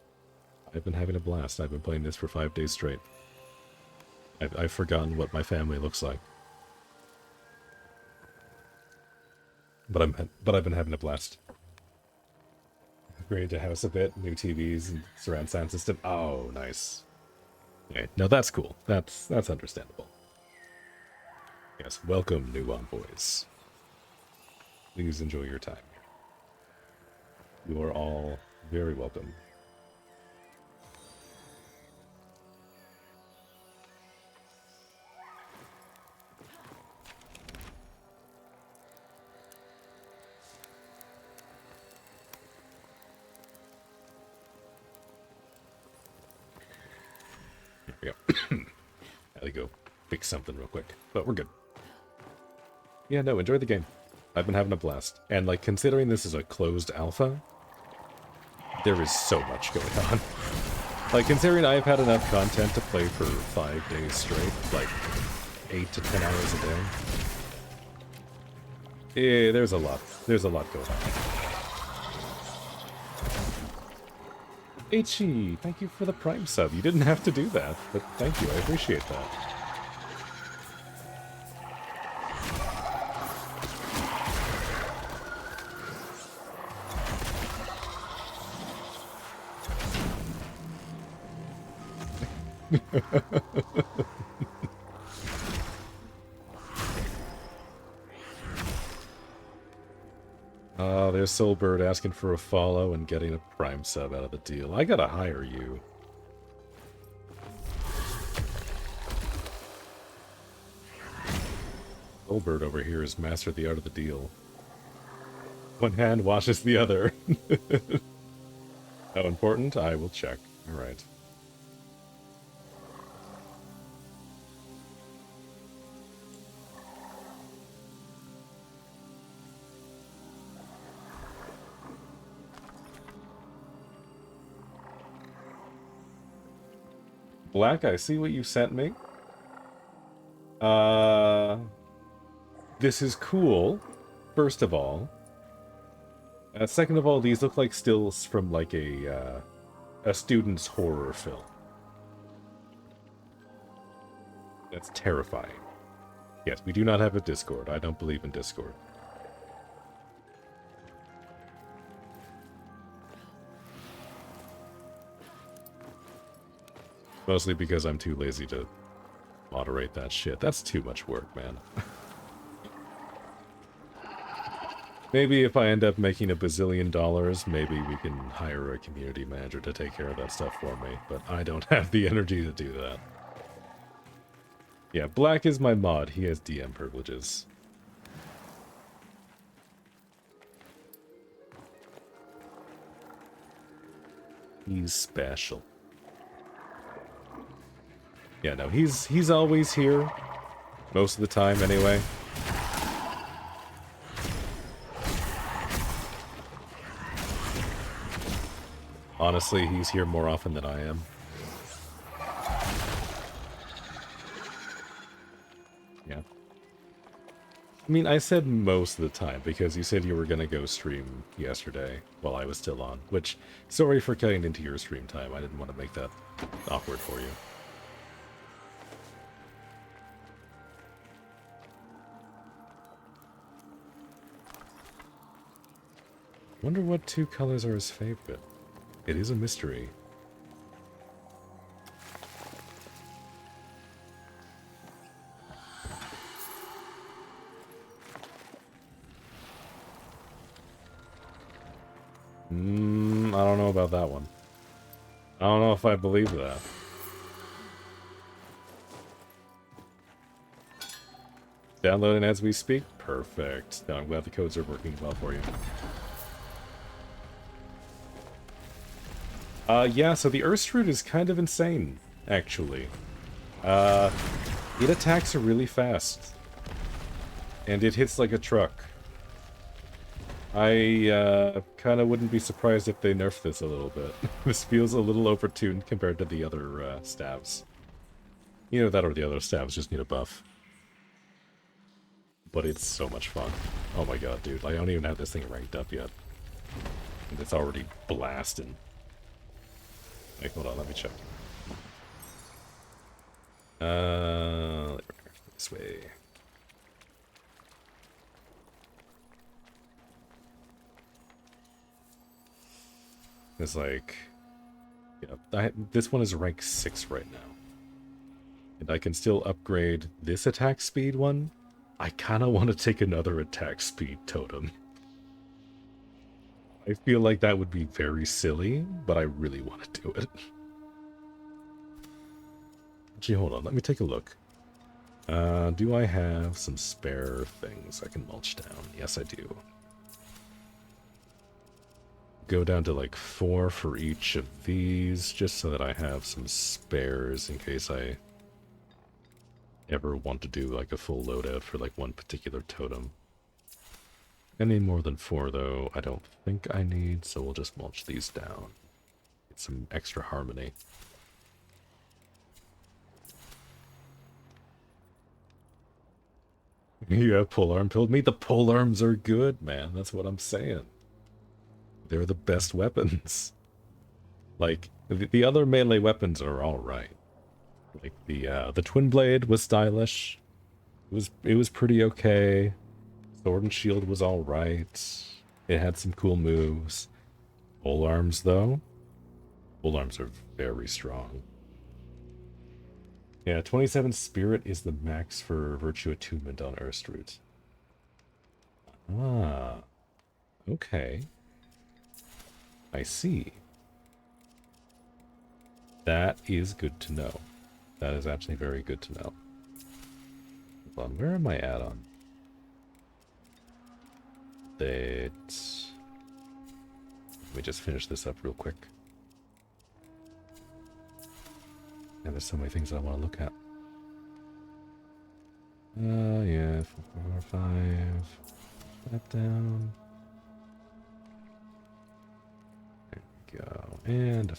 I've been having a blast. I've been playing this for 5 days straight. I've forgotten what my family looks like. But I've been having a blast. Upgraded the house a bit, new TVs and surround sound system. Oh, nice. Okay, no, that's cool. That's understandable. Yes, welcome, new envoys. Please enjoy your time here. You are all very welcome. Here we go. Had to go fix something real quick, but we're good. Yeah, no, enjoy the game. I've been having a blast. And, like, considering this is a closed alpha, there is so much going on. Like, considering I've had enough content to play for 5 days straight, like, 8 to 10 hours a day. Yeah, there's a lot going on. Ichi, thank you for the Prime sub. You didn't have to do that, but thank you, I appreciate that. there's Soulbird asking for a follow and getting a Prime sub out of the deal. I gotta hire you. Soulbird over here has mastered the art of the deal. One hand washes the other. How important? I will check. Alright. Black, I see what you sent me. This is cool, first of all. Second of all, these look like stills from like a student's horror film. That's terrifying. Yes, we do not have a Discord. I don't believe in Discord. Mostly because I'm too lazy to moderate that shit. That's too much work, man. Maybe if I end up making $1 bazillion, maybe we can hire a community manager to take care of that stuff for me, but I don't have the energy to do that. Yeah, Black is my mod. He has DM privileges. He's special. Yeah, no, he's always here. Most of the time, anyway. Honestly, he's here more often than I am. Yeah. I mean, I said most of the time, because you said you were gonna go stream yesterday while I was still on, which, sorry for cutting into your stream time. I didn't want to make that awkward for you. Wonder what two colors are his favorite. It is a mystery. I don't know about that one. I don't know if I believe that. Downloading as we speak? Perfect. No, I'm glad the codes are working well for you. Yeah, so the Earthstroot is kind of insane, actually. It attacks really fast. And it hits like a truck. I kind of wouldn't be surprised if they nerf this a little bit. This feels a little overtuned compared to the other stabs. You know, that or the other stabs just need a buff. But it's so much fun. Oh my god, dude. I don't even have this thing ranked up yet. And it's already blasting. Wait, hold on, let me check. This way. It's like, yeah, this one is rank 6 right now. And I can still upgrade this attack speed one. I kind of want to take another attack speed totem. I feel like that would be very silly, but I really want to do it. Actually, hold on, let me take a look. Do I have some spare things I can mulch down? Yes, I do. Go down to like 4 for each of these, just so that I have some spares in case I ever want to do like a full loadout for like one particular totem. Any more than 4 though, I don't think I need, so we'll just mulch these down. Get some extra harmony. You have polearm pilled me? The polearms are good, man. That's what I'm saying. They're the best weapons. Like, the other melee weapons are alright. Like, the twin blade was stylish. It was pretty okay. Sword and shield was alright. It had some cool moves. Polearms, though? Polearms are very strong. Yeah, 27 spirit is the max for virtue attunement on Earthstroot. Ah. Okay. I see. That is good to know. That is actually very good to know. Hold on, where am I at on that? Let me just finish this up real quick. And there's so many things I want to look at. Yeah, 4, 5. That down. There we go. And a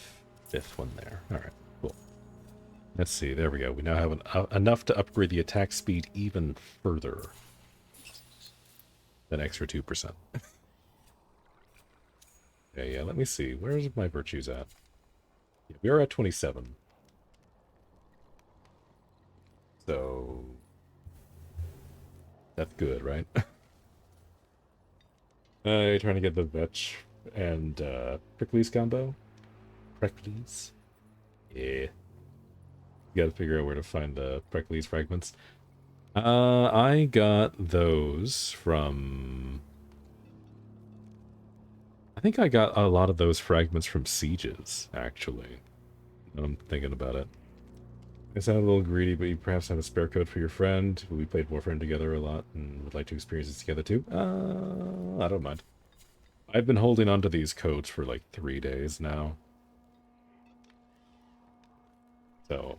fifth one there. Alright, cool. Let's see, there we go. We now have enough to upgrade the attack speed even further. That extra 2%. Yeah, let me see. Where's my virtues at? Yeah, we are at 27. So... that's good, right? You're trying to get the Vetch and Prickly's combo? Prickly's? Yeah. You gotta figure out where to find the Prickly's fragments. I got those from... I think I got a lot of those fragments from Sieges, actually. I'm thinking about it. I sound a little greedy, but you perhaps have a spare code for your friend. We played Warframe together a lot and would like to experience this together too. I don't mind. I've been holding on to these codes for like 3 days now. So,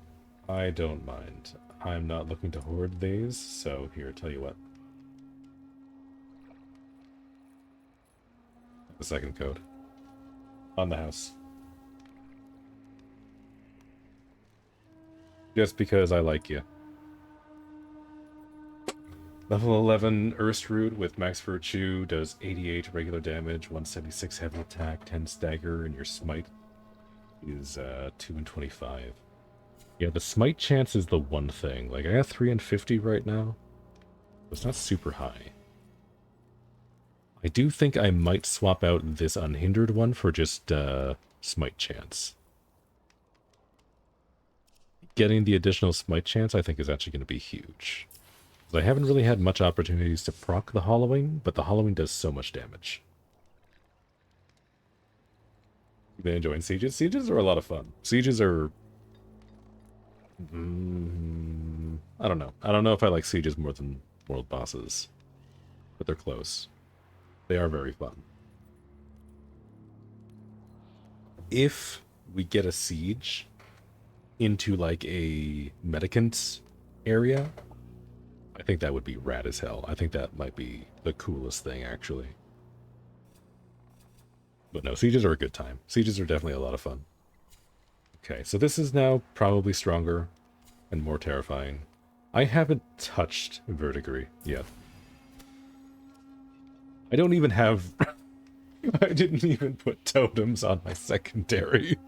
I don't mind. I'm not looking to hoard these, so here, tell you what. The second code. On the house. Just because I like you. Level 11 Earthroot with max virtue does 88 regular damage, 176 heavy attack, 10 stagger, and your smite is 2 and 25. Yeah, the smite chance is the one thing. Like, I got 3 and 50 right now. It's not super high. I do think I might swap out this unhindered one for just smite chance. Getting the additional smite chance I think is actually going to be huge. I haven't really had much opportunities to proc the hollowing, but the hollowing does so much damage. You've been enjoying sieges? Sieges are a lot of fun. Sieges are... I don't know. I don't know if I like sieges more than world bosses. But they're close. They are very fun. If we get a siege into like a medicant area, I think that would be rad as hell. I think that might be the coolest thing, actually. But no, sieges are a good time. Sieges are definitely a lot of fun. Okay, so this is now probably stronger and more terrifying. I haven't touched Verdigris yet. I don't even have... I didn't even put totems on my secondary.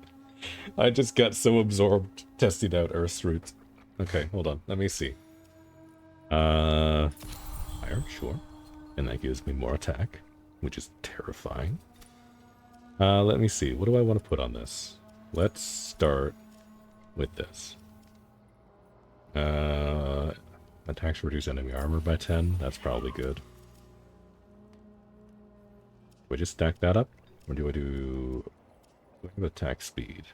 I just got so absorbed testing out Earthroot. Okay, hold on. Let me see. Fire, sure. And that gives me more attack, which is terrifying. Let me see. What do I want to put on this? Let's start with this. Attacks reduce enemy armor by 10. That's probably good. Do I just stack that up? Or do I have attack speed?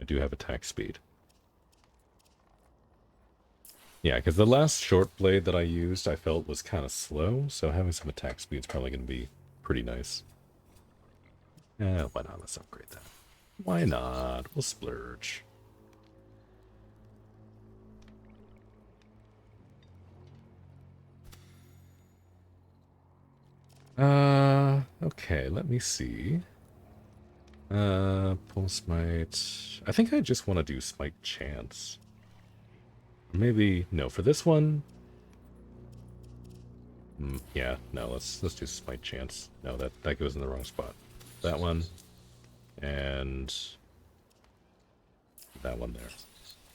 I do have attack speed. Yeah, because the last short blade that I used I felt was kind of slow, so having some attack speed is probably going to be pretty nice. Why not? Let's upgrade that. Why not? We'll splurge. Okay, let me see. Pull smite. I think I just want to do smite chance. Maybe, no, for this one. Yeah, no, let's do smite chance. No, that goes in the wrong spot. That one. And that one there.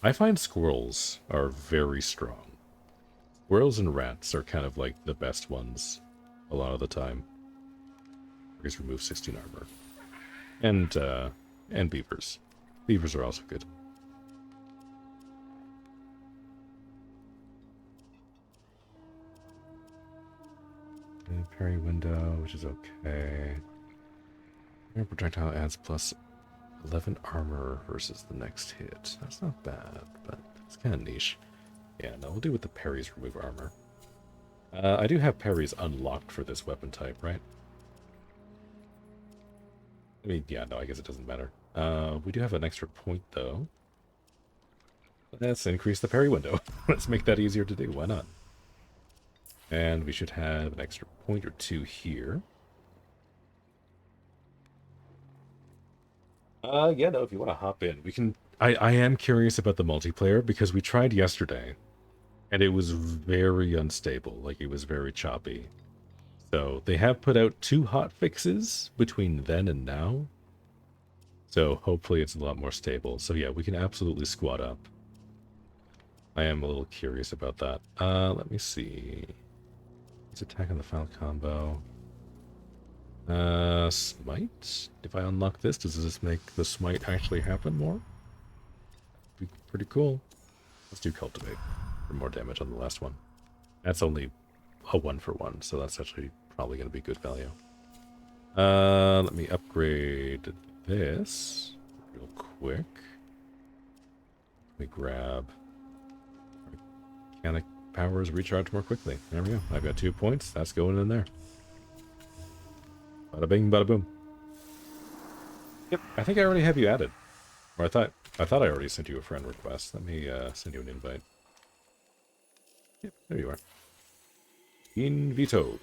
I find squirrels are very strong. Squirrels and rats are kind of like the best ones a lot of the time. Because remove 16 armor. And beavers. Beavers are also good. parry window, which is okay. Your projectile adds plus 11 armor versus the next hit. That's not bad, but it's kind of niche. Yeah, no, we'll do with the parries remove armor. I do have parries unlocked for this weapon type, right? I mean, yeah, no, I guess it doesn't matter. We do have an extra point, though. Let's increase the parry window. Let's make that easier to do. Why not? And we should have an extra point or two here. Yeah, no, if you want to hop in, we can... I am curious about the multiplayer, because we tried yesterday, and it was very unstable. Like, it was very choppy. So, they have put out 2 hot fixes between then and now. So, hopefully it's a lot more stable. So, yeah, we can absolutely squad up. I am a little curious about that. Let me see. Let's attack on the foul combo. Smite? If I unlock this, does this make the smite actually happen more? Be pretty cool. Let's do cultivate for more damage on the last one. That's only a 1-for-1, so that's actually probably going to be good value. Let me upgrade this real quick. Let me grab mechanic powers recharge more quickly. There we go. I've got 2 points. That's going in there. Bada bing, bada boom. Yep, I think I already have you added. Or I thought I already sent you a friend request. Let me send you an invite. Yep, there you are. Invito.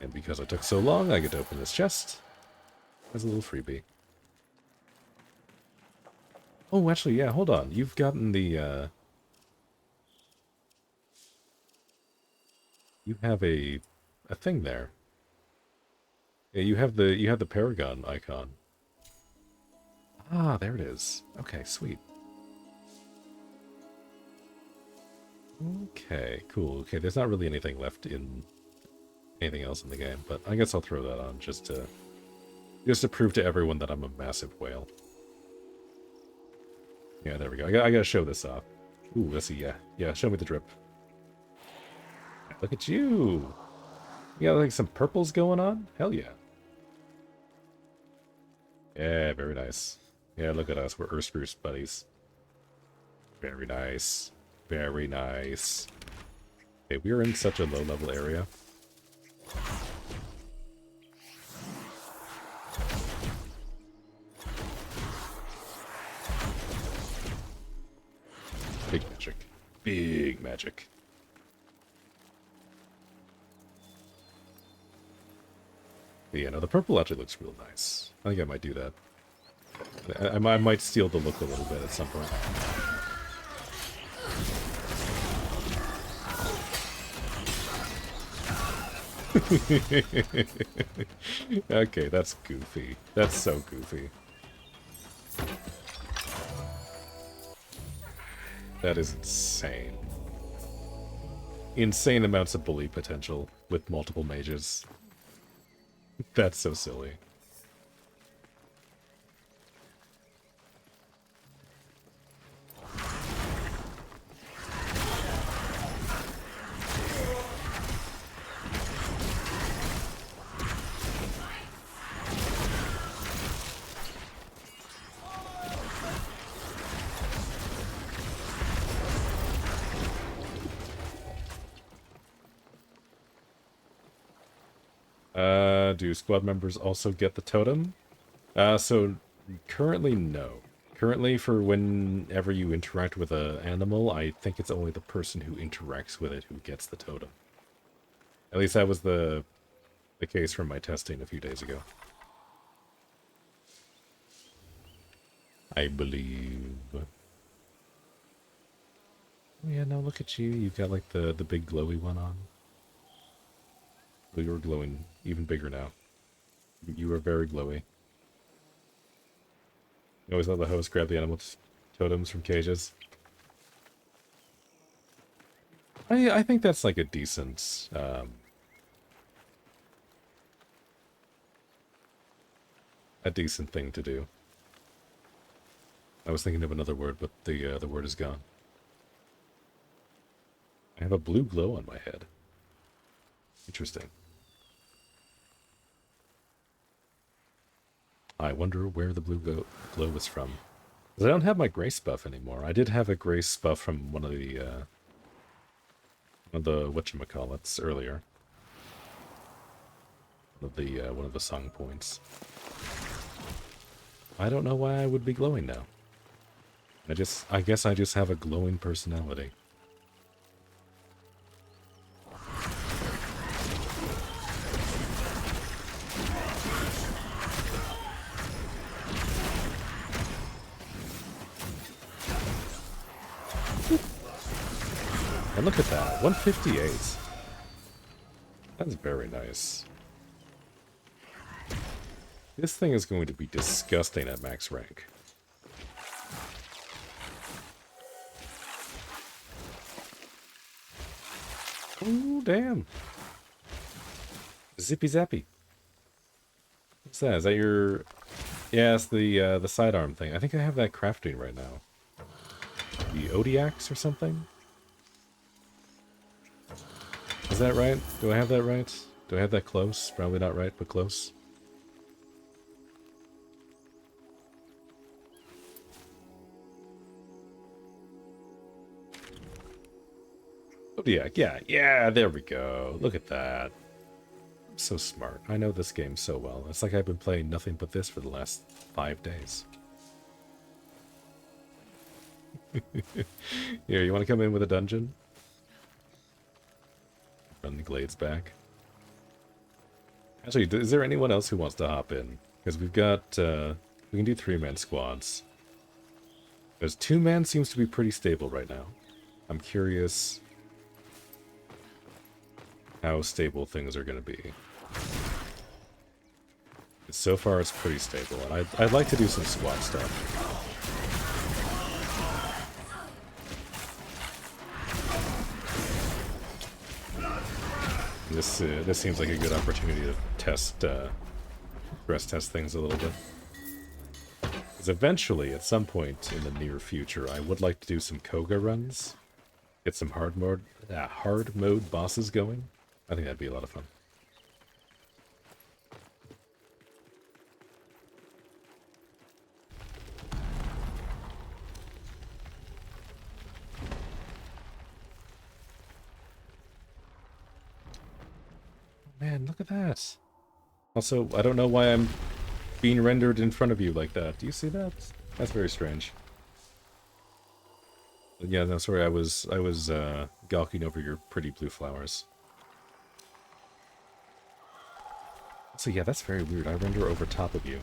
And because I took so long, I get to open this chest as a little freebie. Oh, actually, yeah, hold on. You've gotten the, you have a thing there. Yeah, you have the Paragon icon. Ah, there it is. Okay, sweet. Okay, cool. Okay, there's not really anything left in anything else in the game, but I guess I'll throw that on just to prove to everyone that I'm a massive whale. Yeah, there we go. I gotta show this off. Ooh, let's see. Yeah. Show me the drip. Look at you. You got like some purples going on. Hell yeah. Yeah, very nice. Yeah, look at us. We're Earth Spruce buddies. Very nice. Very nice. Okay, we are in such a low-level area. Big magic. Big magic. But yeah, no, the purple actually looks real nice. I think I might do that. I might steal the look a little bit at some point. Okay, that's goofy. That's so goofy. That is insane. Insane amounts of bully potential with multiple mages. That's so silly. Do squad members also get the totem? So currently no. Currently, for whenever you interact with an animal, I think it's only the person who interacts with it who gets the totem. At least that was the case from my testing a few days ago. I believe. Oh yeah, no, look at you. You've got like the big glowy one on. Well, you're glowing even bigger now. You are very glowy. You always let the host grab the animal totems from cages. I think that's like a decent thing to do. I was thinking of another word, but the word is gone. I have a blue glow on my head. Interesting. I wonder where the blue glow was from. Because I don't have my grace buff anymore. I did have a grace buff from one of the whatchamacallits earlier. One of the song points. I don't know why I would be glowing now. I guess I just have a glowing personality. And look at that, 158. That's very nice. This thing is going to be disgusting at max rank. Oh, damn. Zippy zappy. What's that? Is that your... Yeah, it's the sidearm thing. I think I have that crafting right now. The Odiax or something? Is that right? Do I have that right? Do I have that close? Probably not right, but close. Zodiac, yeah, there we go. Look at that. I'm so smart. I know this game so well. It's like I've been playing nothing but this for the last 5 days. Here, you want to come in with a dungeon? Run the glades back. Actually, is there anyone else who wants to hop in? Because we've got, we can do 3-man squads. Because 2-man seems to be pretty stable right now. I'm curious how stable things are going to be. So far, it's pretty stable, and I'd like to do some squad stuff. This seems like a good opportunity to test, stress test things a little bit. Because eventually, at some point in the near future, I would like to do some Koga runs, get some hard mode bosses going. I think that'd be a lot of fun. Man, look at that. Also, I don't know why I'm being rendered in front of you like that. Do you see that? That's very strange. But yeah, no, sorry, I was gawking over your pretty blue flowers. So yeah, that's very weird. I render over top of you.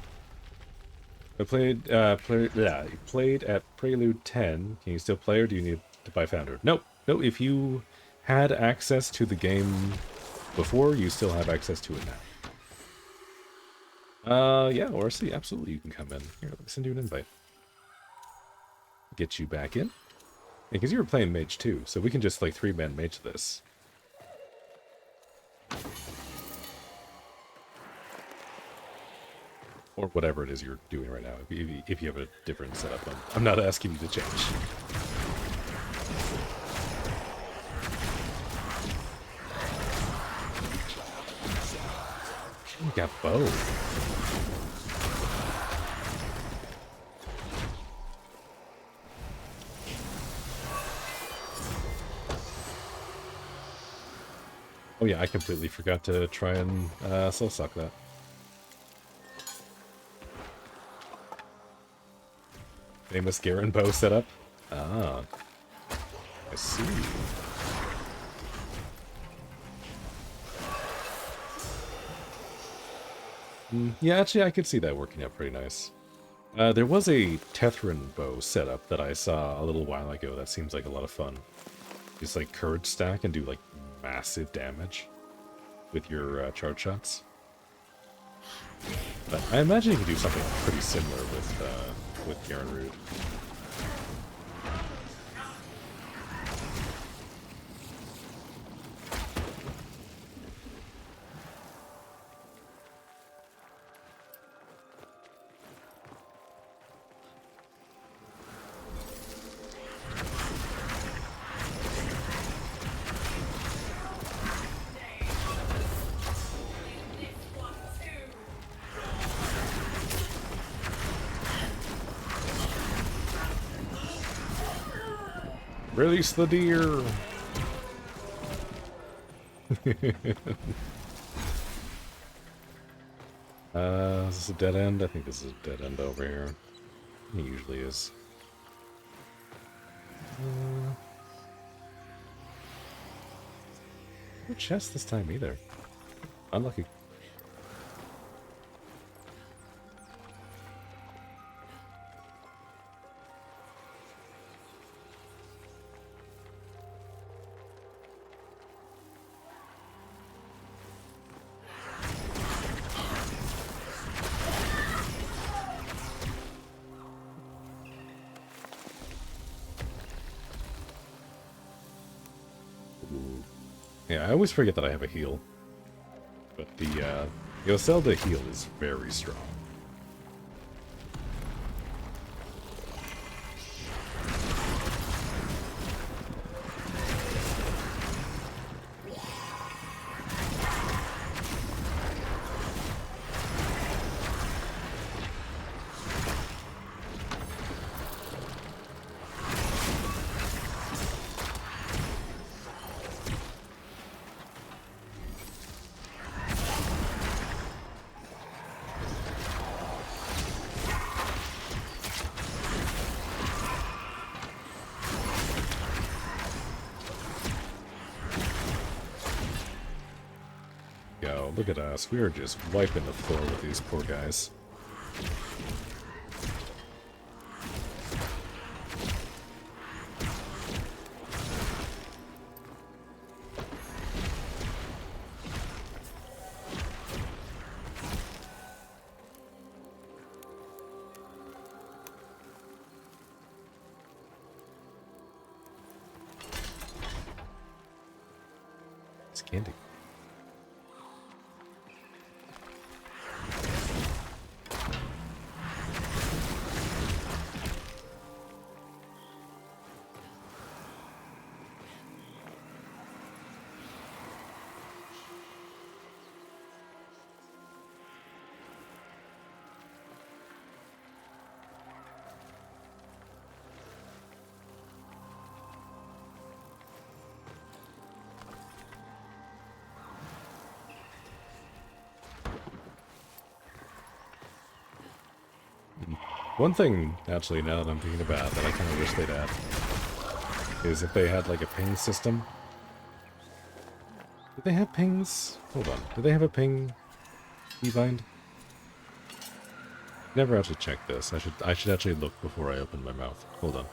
I played at Prelude 10. Can you still play, or do you need to buy Founder? Nope. No, if you had access to the game before, you still have access to it now. Yeah, ORC, absolutely, you can come in. Here, let me send you an invite. Get you back in. Because you were playing mage too, so we can just, like, 3-man mage this. Or whatever it is you're doing right now, if you have a different setup. I'm not asking you to change. We got bow. Oh yeah, I completely forgot to try and soul suck that. Famous Garen bow setup? Ah. I see. Yeah, actually, I could see that working out pretty nice. There was a Tethran bow setup that I saw a little while ago that seems like a lot of fun. Just like courage stack and do like massive damage with your charge shots. But I imagine you can do something pretty similar with Garen Rood. Release the deer! Is this a dead end? I think this is a dead end over here. It usually is. No chest this time either. Unlucky. Yeah, I always forget that I have a heal. But the Yoselda heal is very strong. Yo, look at us. We are just wiping the floor with these poor guys. It's candy. One thing, actually, now that I'm thinking about that I kind of wish they'd add, is if they had, like, a ping system. Did they have pings? Hold on. Did they have a ping keybind? Never actually checked this. I should actually look before I open my mouth. Hold on.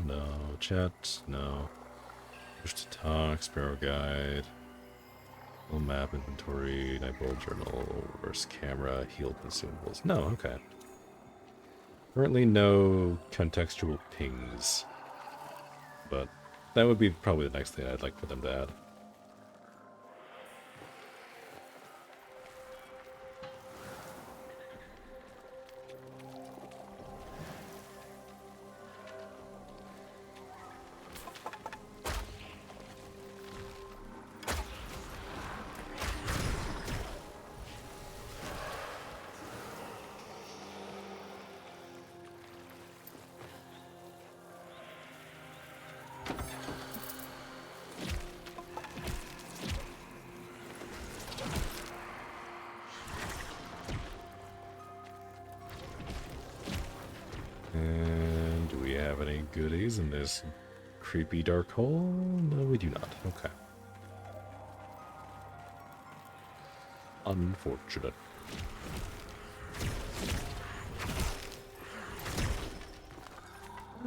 No, chat, no. Push to talk, Sparrow Guide. Map, inventory, night bullet journal, reverse camera, heal consumables. No, okay. Currently no contextual pings. But that would be probably the next thing I'd like for them to add. And do we have any goodies in this creepy dark hole? No, we do not. Okay. Unfortunate.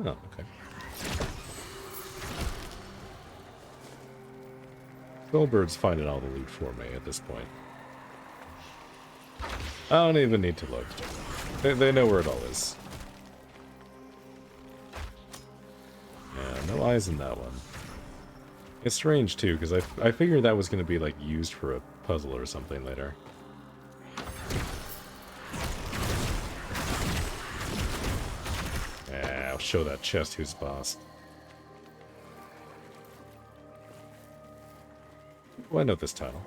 Oh, okay. Goldbird's finding all the loot for me at this point. I don't even need to look. They know where it all is. Yeah, no eyes in that one. It's strange, too, because I figured that was going to be, like, used for a puzzle or something later. Yeah, I'll show that chest who's boss. Oh, I know this title.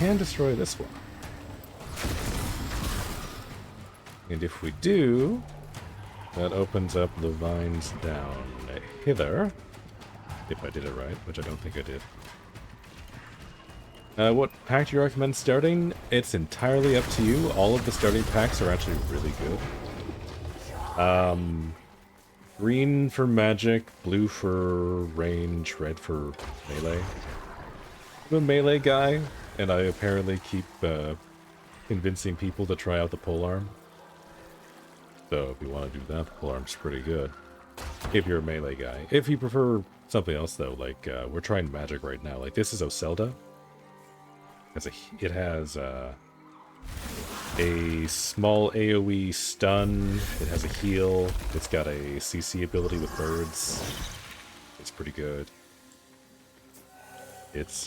can destroy this one. And if we do, that opens up the vines down hither. If I did it right, which I don't think I did. What pack do you recommend starting? It's entirely up to you. All of the starting packs are actually really good. Green for magic, blue for range, red for melee. I'm a melee guy, and I apparently keep convincing people to try out the polearm. So if you want to do that, the polearm's pretty good. If you're a melee guy. If you prefer something else, though, like we're trying magic right now. Like this is Oselda. It has a small AoE stun. It has a heal. It's got a CC ability with birds. It's pretty good. It's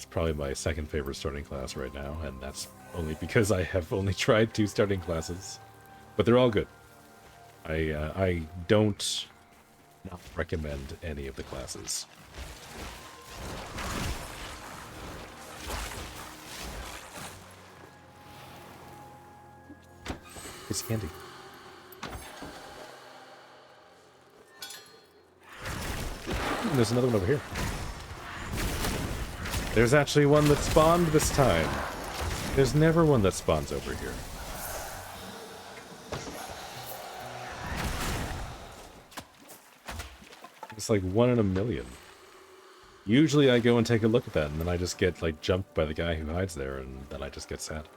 probably my second favorite starting class right now, and that's only because I have only tried 2 starting classes, but they're all good. I don't not recommend any of the classes. It's candy. There's another one over here. There's actually one that spawned this time. There's never one that spawns over here. It's like 1 in a million. Usually I go and take a look at that, and then I just get, like, jumped by the guy who hides there, and then I just get sad.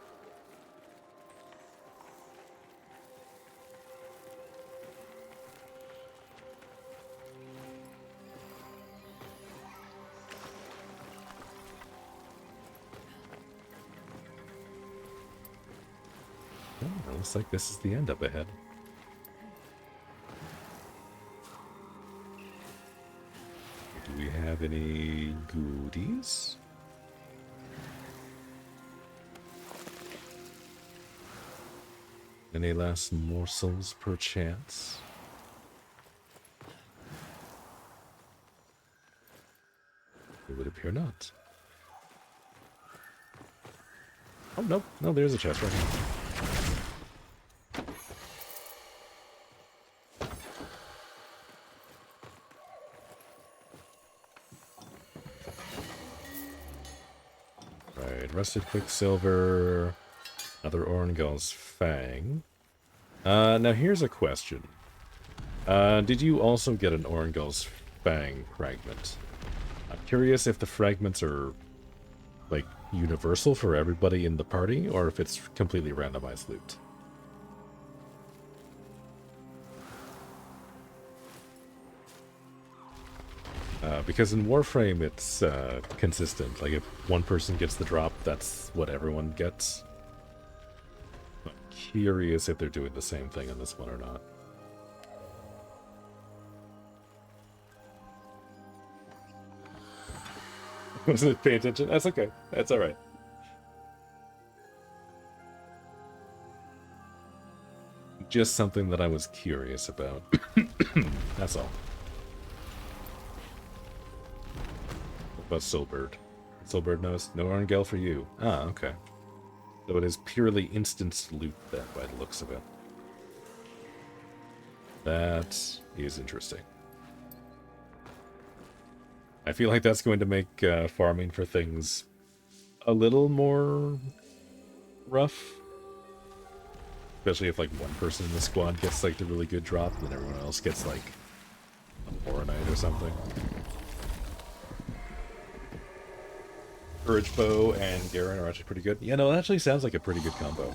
Oh, looks like this is the end up ahead. Do we have any goodies? Any last morsels, perchance? It would appear not. Oh, no. No, there's a chest right here. Right, rusted quicksilver, another Orengel's Fang. Now here's a question. Did you also get an Orengel's Fang fragment? I'm curious if the fragments are, like, universal for everybody in the party, or if it's completely randomized loot. Because in Warframe, it's consistent. Like, if one person gets the drop, that's what everyone gets. I'm curious if they're doing the same thing on this one or not. Wasn't paying attention? That's okay. That's alright. Just something that I was curious about. That's all. About Soulbird. Soulbird knows. No Orangel for you. Ah, okay. So it is purely instant loot then, by the looks of it. That is interesting. I feel like that's going to make farming for things a little more rough. Especially if, like, one person in the squad gets, like, the really good drop, and then everyone else gets, like, a Moronite or something. Courage Bow and Garen are actually pretty good. Yeah, no, it actually sounds like a pretty good combo.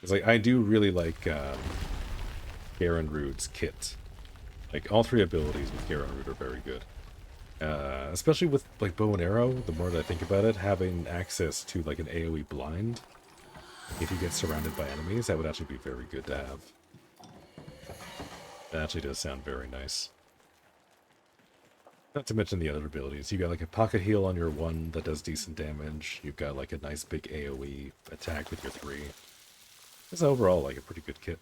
It's like, I do really like Garen Rude's kit. Like, all 3 abilities with Garen Rude are very good. Especially with, like, bow and arrow, the more that I think about it, having access to, like, an AoE blind, if you get surrounded by enemies, that would actually be very good to have. That actually does sound very nice. Not to mention the other abilities. You got, like, a pocket heal on your 1 that does decent damage. You've got, like, a nice big AoE attack with your 3. It's overall, like, a pretty good kit.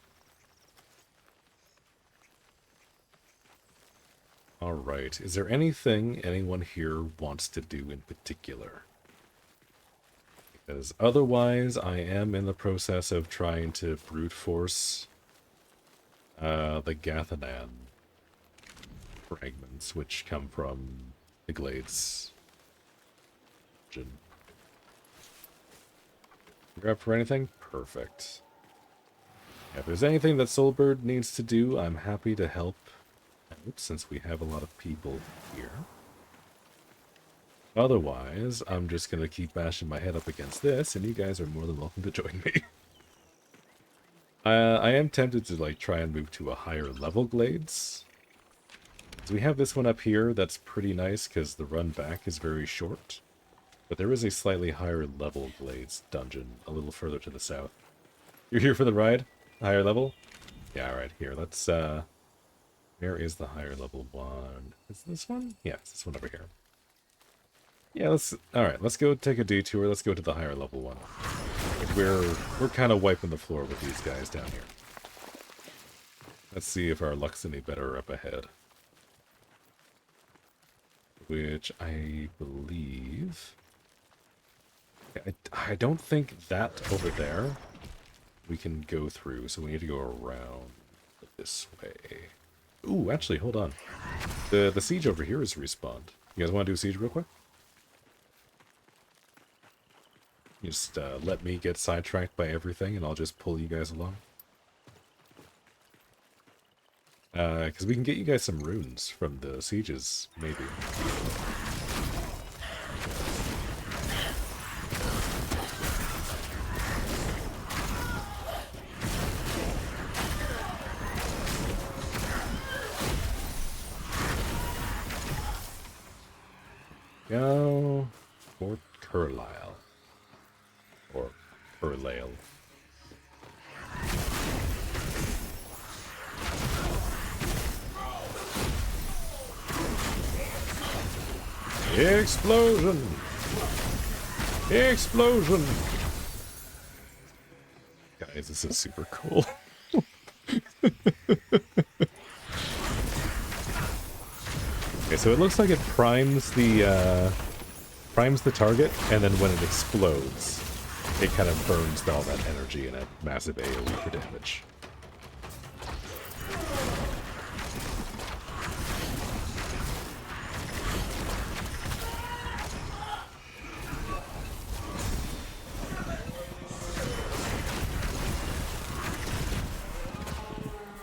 Alright. Alright, is there anything anyone here wants to do in particular? Because otherwise, I am in the process of trying to brute force the Gathanan fragments, which come from the Glades. Grab for anything? Perfect. Yeah, if there's anything that Soulbird needs to do, I'm happy to help out, since we have a lot of people here. Otherwise, I'm just going to keep bashing my head up against this, and you guys are more than welcome to join me. I am tempted to like try and move to a higher level Glades. So we have this one up here that's pretty nice because the run back is very short. But there is a slightly higher level Glades dungeon a little further to the south. You're here for the ride? Higher level? Yeah, alright, here. Let's, where is the higher level one? Is this one? Yeah, it's this one over here. Yeah, alright, let's go take a detour. Let's go to the higher level one. We're kind of wiping the floor with these guys down here. Let's see if our luck's any better up ahead. Which I believe... I don't think that over there we can go through, so we need to go around this way. Ooh, actually, hold on. The siege over here is respawned. You guys want to do a siege real quick? Just let me get sidetracked by everything, and I'll just pull you guys along. Because we can get you guys some runes from the sieges, maybe. Go Fort Carlisle. Or Carlisle. Explosion! Explosion! Guys, this is super cool. Okay, so it looks like it primes the target, and then when it explodes, it kind of burns all that energy in a massive AoE for damage.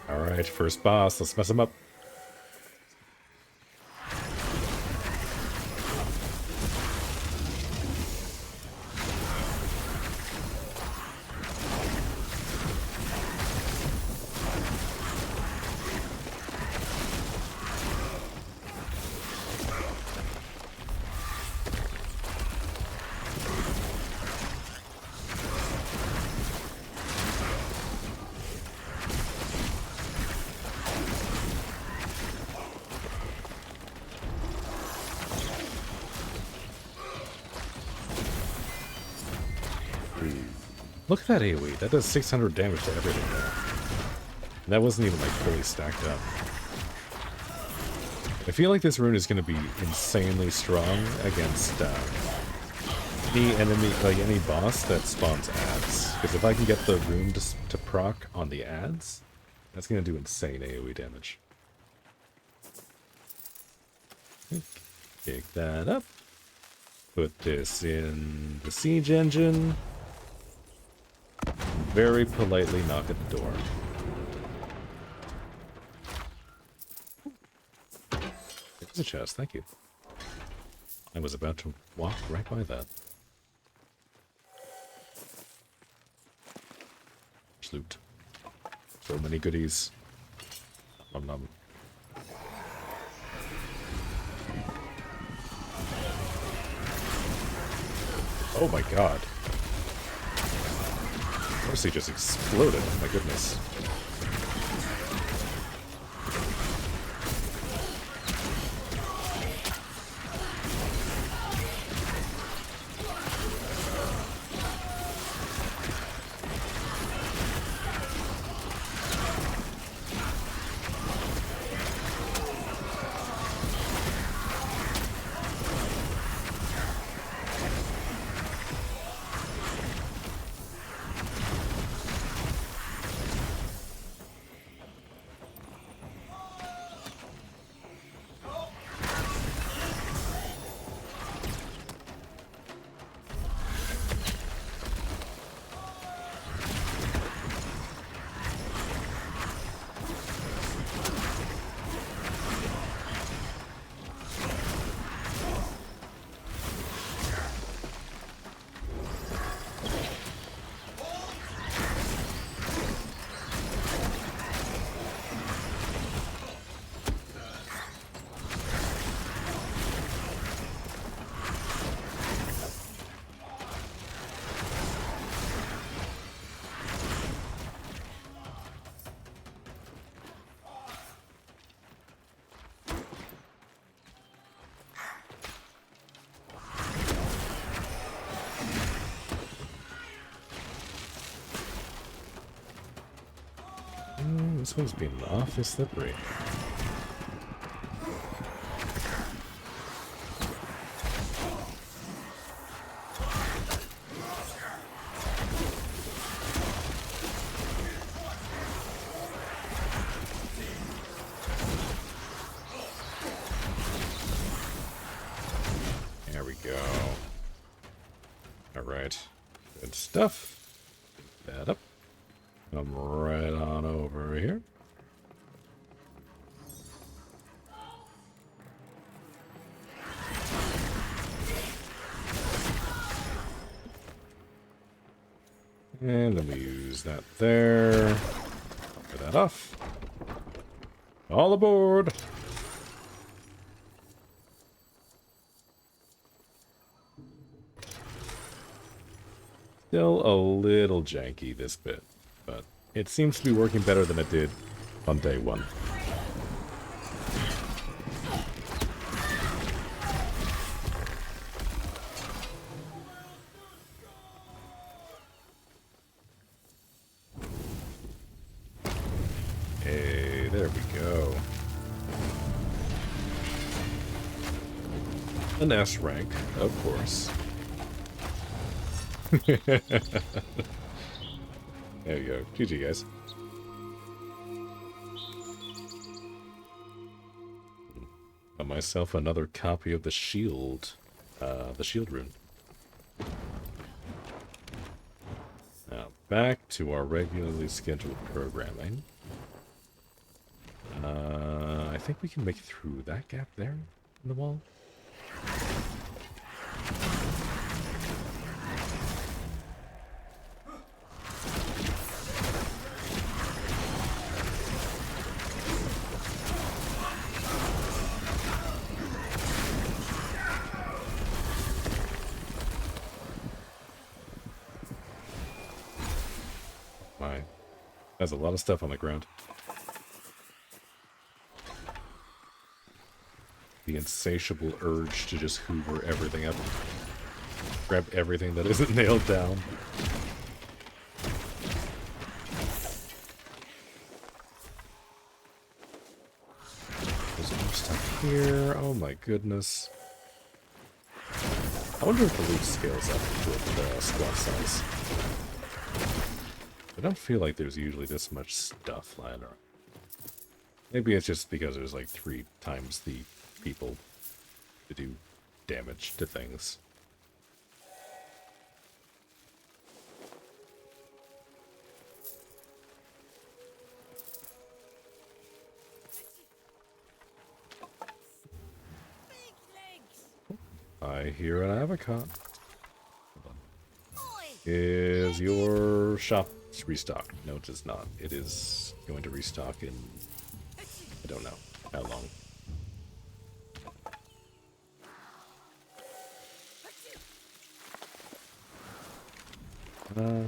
Alright, first boss, let's mess him up. Look at that AoE. That does 600 damage to everything there. And that wasn't even like fully stacked up. I feel like this rune is going to be insanely strong against any enemy, like any boss that spawns ads. Because if I can get the rune to proc on the ads, that's going to do insane AoE damage. Pick that up. Put this in the siege engine. Very politely knock at the door. There's a chest, thank you. I was about to walk right by that. Loot. So many goodies. Nom nom. Oh my god. Mercy just exploded, oh my goodness. This one's been awfully slippery. There we go. Alright. Good stuff. Pick that up. Come right on over here. And then we use that there. Get that off. All aboard! Still a little janky, this bit, but it seems to be working better than it did on day one. Hey, there we go. An S rank, of course. There you go. GG, guys. Got myself another copy of the shield rune. Now, back to our regularly scheduled programming. I think we can make it through that gap there in the wall. Has a lot of stuff on the ground. The insatiable urge to just hoover everything up. Grab everything that isn't nailed down. There's more stuff here. Oh my goodness. I wonder if the loot scales up with squad size. I don't feel like there's usually this much stuff lying around. Maybe it's just because there's like 3 times the people to do damage to things. I hear an avocado. Is your shop restocked? No, it is not. It is going to restock in, I don't know how long.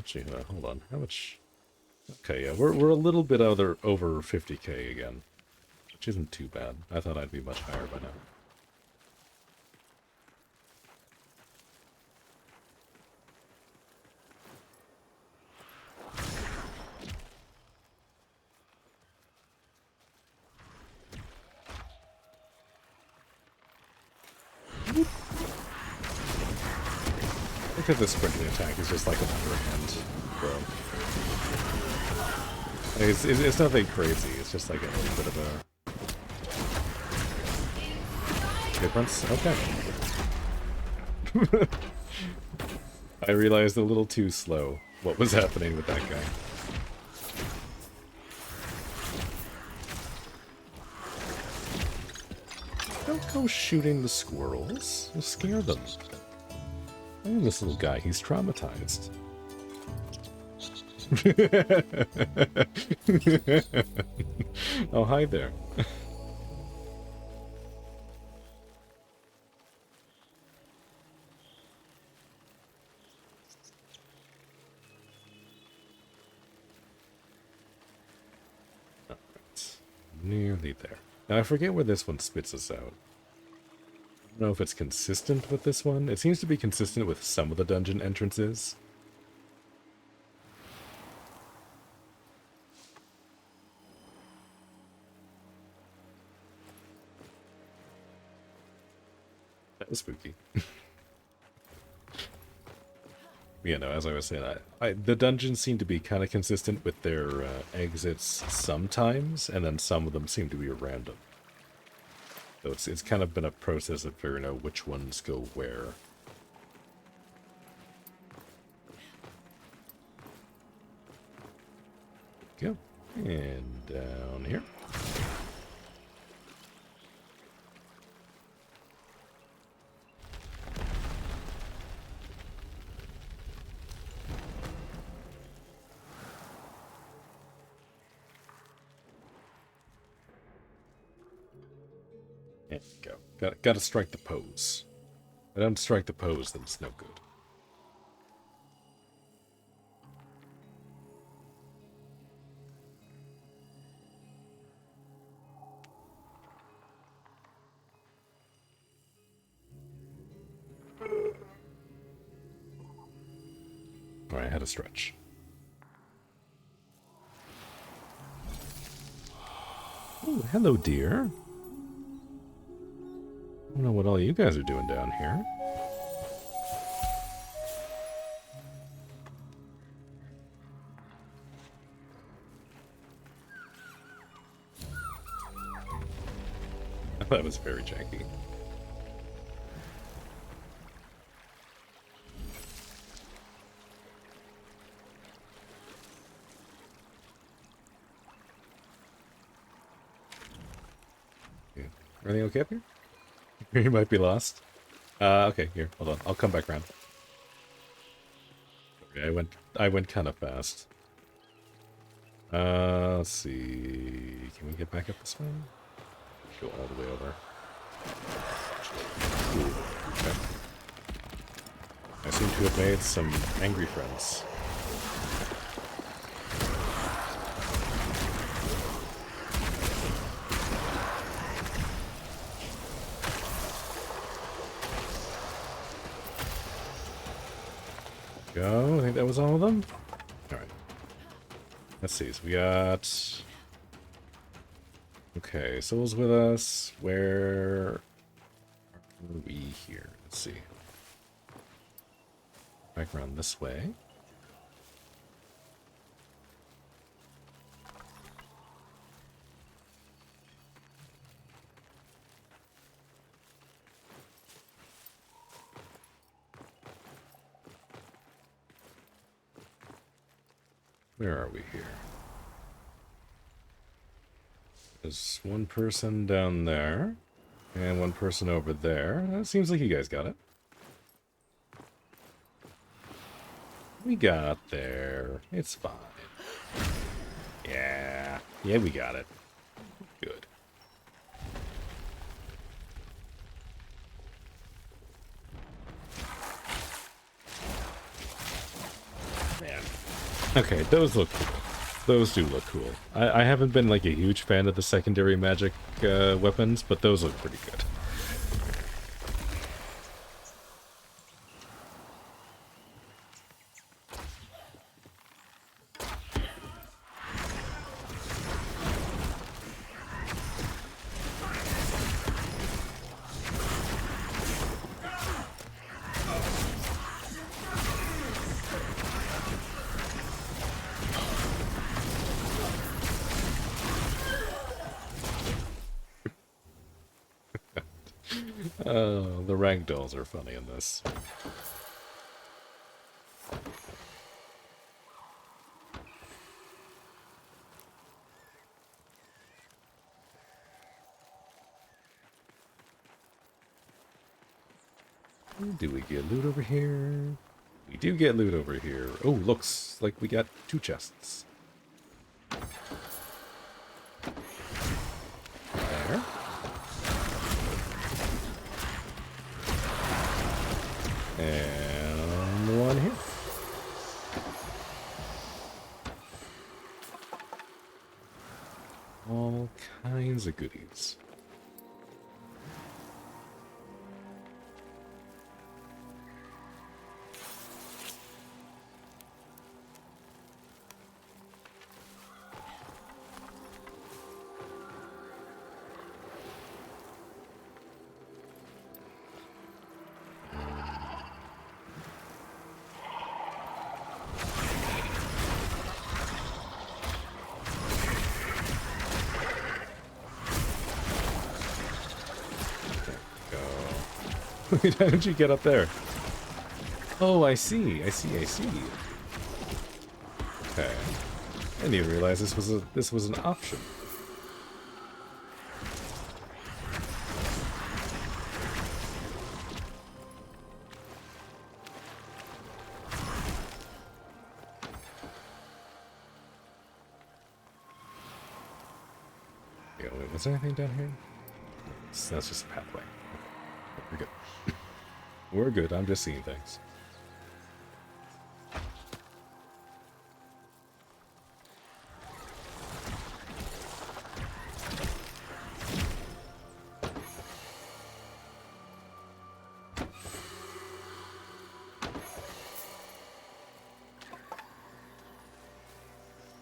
Gee, hold on. How much? Okay, yeah, we're a little bit over 50k again, which isn't too bad. I thought I'd be much higher by now. I think that the sprinting attack is just like an underhand throw. It's nothing crazy, it's just like a little bit of a difference. Okay. I realized a little too slow what was happening with that guy. Don't go shooting the squirrels. You'll scare them. Oh, this little guy, he's traumatized. Oh, hi there. Alright, nearly there. Now, I forget where this one spits us out. I don't know if it's consistent with this one. It seems to be consistent with some of the dungeon entrances. That was spooky. You know, as I was saying, the dungeons seem to be kind of consistent with their exits sometimes, and then some of them seem to be random. So it's kind of been a process of figuring out which ones go where. Go. And down here. There you go. Gotta strike the pose. If I don't strike the pose, then it's no good. Alright, I had a stretch. Oh, hello, dear. I don't know what all you guys are doing down here. That was very janky. Everything okay up here? You might be lost. Okay, here, hold on. I'll come back around. Okay, I went kind of fast. Let's see. Can we get back up this way? Go all the way over. Ooh, okay. I seem to have made some angry friends. Go. I think that was all of them. All right. Let's see. So we got. Okay, Soul's with us. Where are we here? Let's see. Back around this way. Where are we here? There's one person down there, and one person over there. It seems like you guys got it. We got there. It's fine. Yeah. Yeah, we got it. Good. Man. Okay, those look cool. Those do look cool. I haven't been like a huge fan of the secondary magic weapons, but those look pretty good. The ragdolls are funny in this. Do we get loot over here? We do get loot over here. Oh, looks like we got 2 chests. There. And one here. All kinds of goodies. How did you get up there? Oh, I see. I see. I see. Okay. I didn't even realize this was an option. Yeah, wait, was there anything down here? That's just a pathway. Okay, we're good. We're good. I'm just seeing things.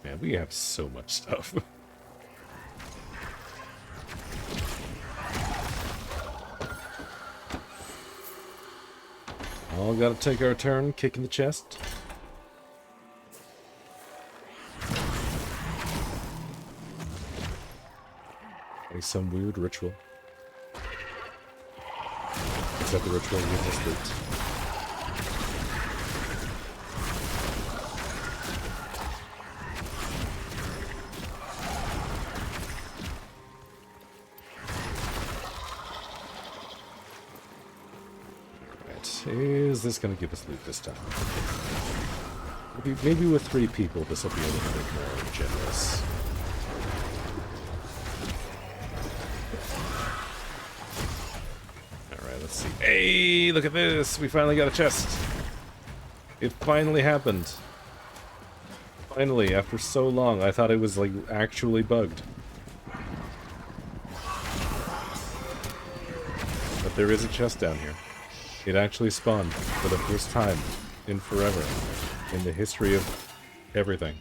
Man, we have so much stuff. All gotta take our turn kicking the chest. Like some weird ritual. Except the ritual gives us loot. Is this going to give us loot this time? Maybe with 3 people, this will be a little bit more generous. Alright, let's see. Hey, look at this! We finally got a chest! It finally happened. Finally, after so long, I thought it was, like, actually bugged. But there is a chest down here. It actually spawned for the first time in forever in the history of everything.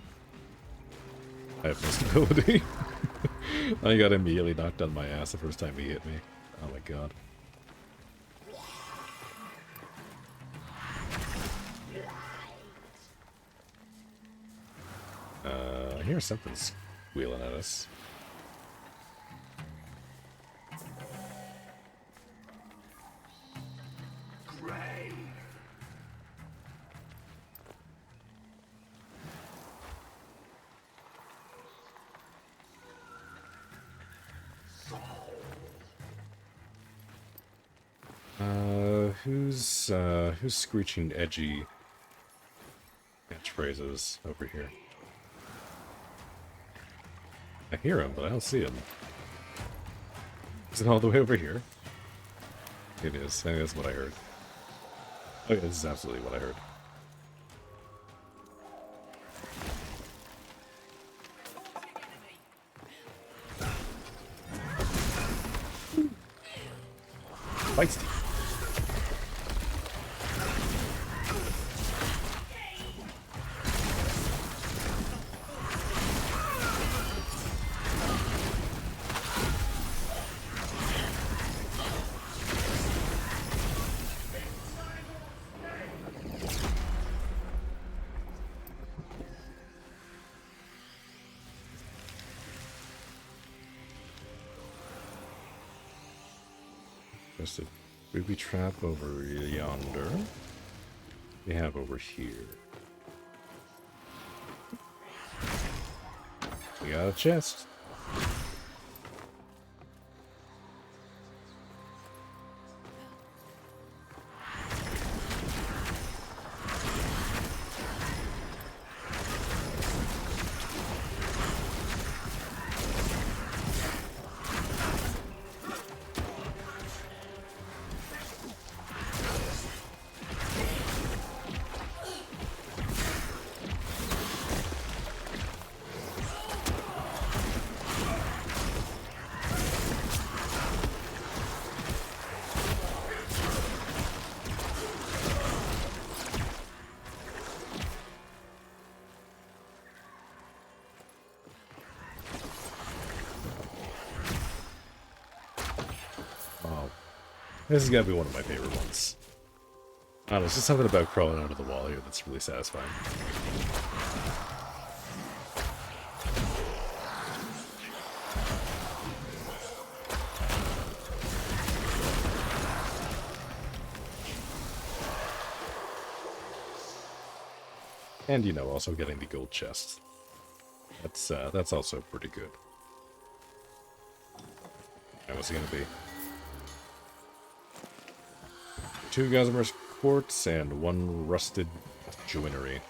I have no stability. I got immediately knocked on my ass the first time he hit me. Oh my god. I hear something's wheeling at us. Who's screeching edgy catchphrases over here? I hear him, but I don't see him. Is it all the way over here? It is. I think that's what I heard. Oh yeah, this is absolutely what I heard. Feisty. Just a booby trap over yonder. We have over here. We got a chest. This is gotta be one of my favorite ones. I don't know, there's just something about crawling out of the wall here that's really satisfying. And, you know, also getting the gold chests. That's also pretty good. And what's it gonna be? 2 Gossamer quartz and 1 rusted joinery.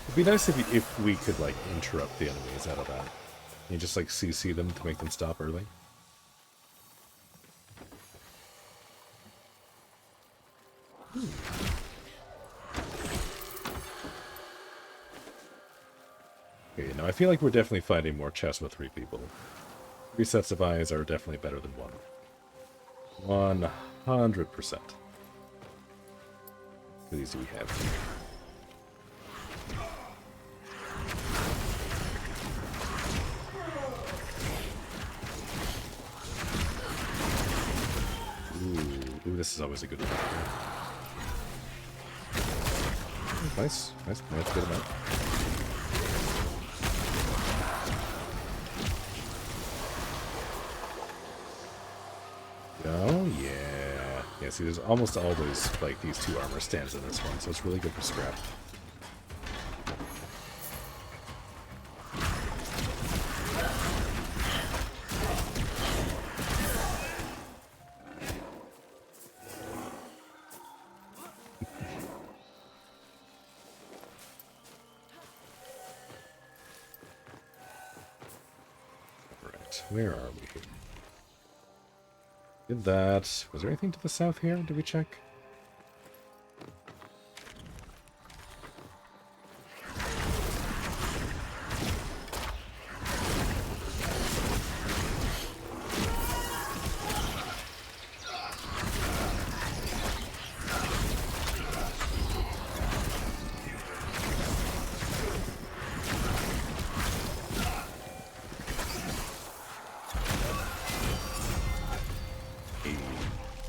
It'd be nice if we could, like, interrupt the enemies out of that. You just, like, CC them to make them stop early. Okay, now I feel like we're definitely finding more chests with 3 people. 3 sets of eyes are definitely better than 1. 100%. What these do we have here? Ooh, this is always a good one. Nice, nice, good amount. Oh, yeah. Yeah, see, there's almost always, like, these 2 armor stands in this one, so it's really good for scrap. Right, where are we? Did that. Was there anything to the south here? Did we check?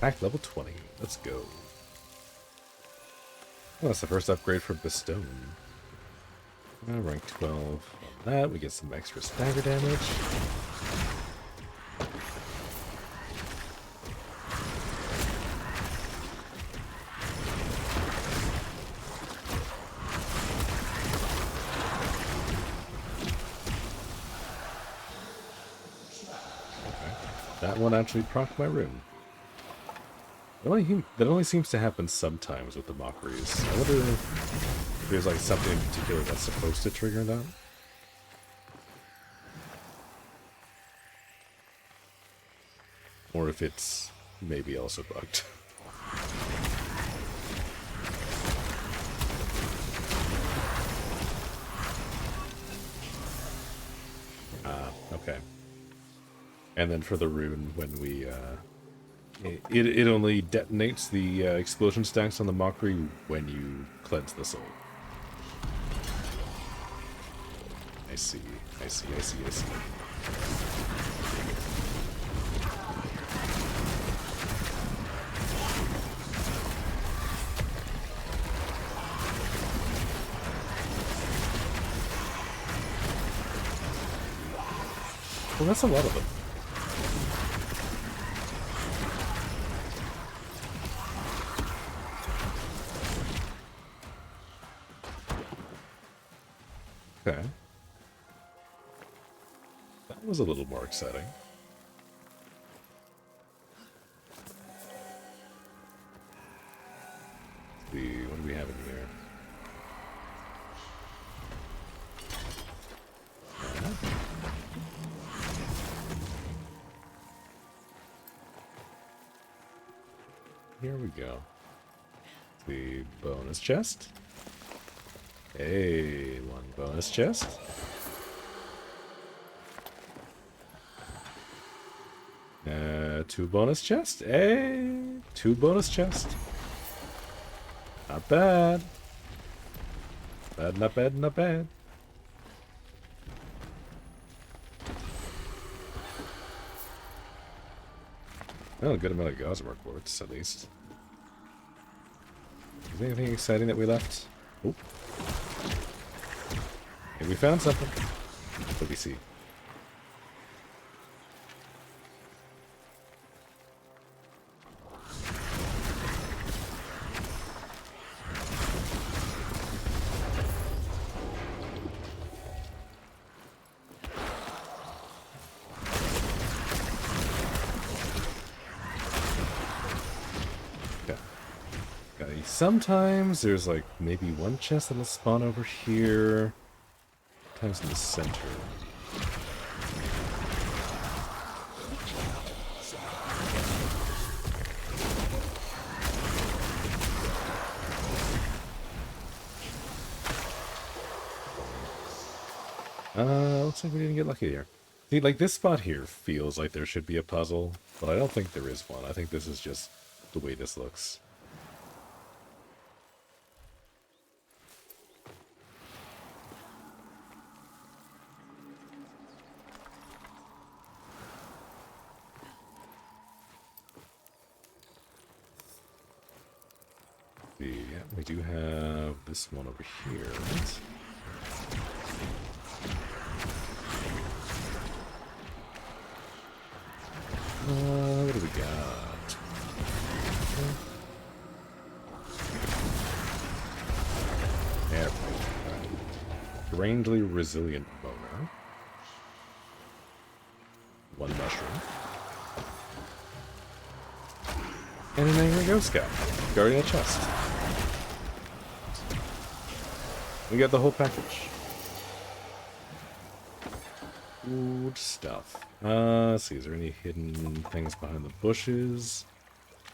Attack level 20. Let's go. Oh, that's the first upgrade for Bestone. Rank 12 on that. We get some extra stagger damage. Okay. That one actually procced my rune. That only seems to happen sometimes with the mockeries. I wonder if there's like something in particular that's supposed to trigger that. Or if it's maybe also bugged. Okay. And then for the rune, when we it only detonates the explosion stacks on the mockery when you cleanse the soul. I see. Well, that's a lot of them. Okay. That was a little more exciting. Let's see, what do we have in here? Here we go. The bonus chest. Hey, 1 bonus chest. Two bonus chest. Hey, 2 bonus chest. Not bad. bad, not bad, not bad. Well, a good amount of Gossamer quartz, at least. Is there anything exciting that we left? Oh. Hey, we found something. What do we see? Sometimes there's like maybe one chest that'll spawn over here. Sometimes in the center. Looks like we didn't get lucky here. See, like this spot here feels like there should be a puzzle, but I don't think there is one. I think this is just the way this looks. Yeah, we do have this one over here. What do we got? There we go. Strangely resilient boner. One mushroom. And an angry ghost guy. Guarding a chest. We got the whole package. Good stuff. Let's see, is there any hidden things behind the bushes?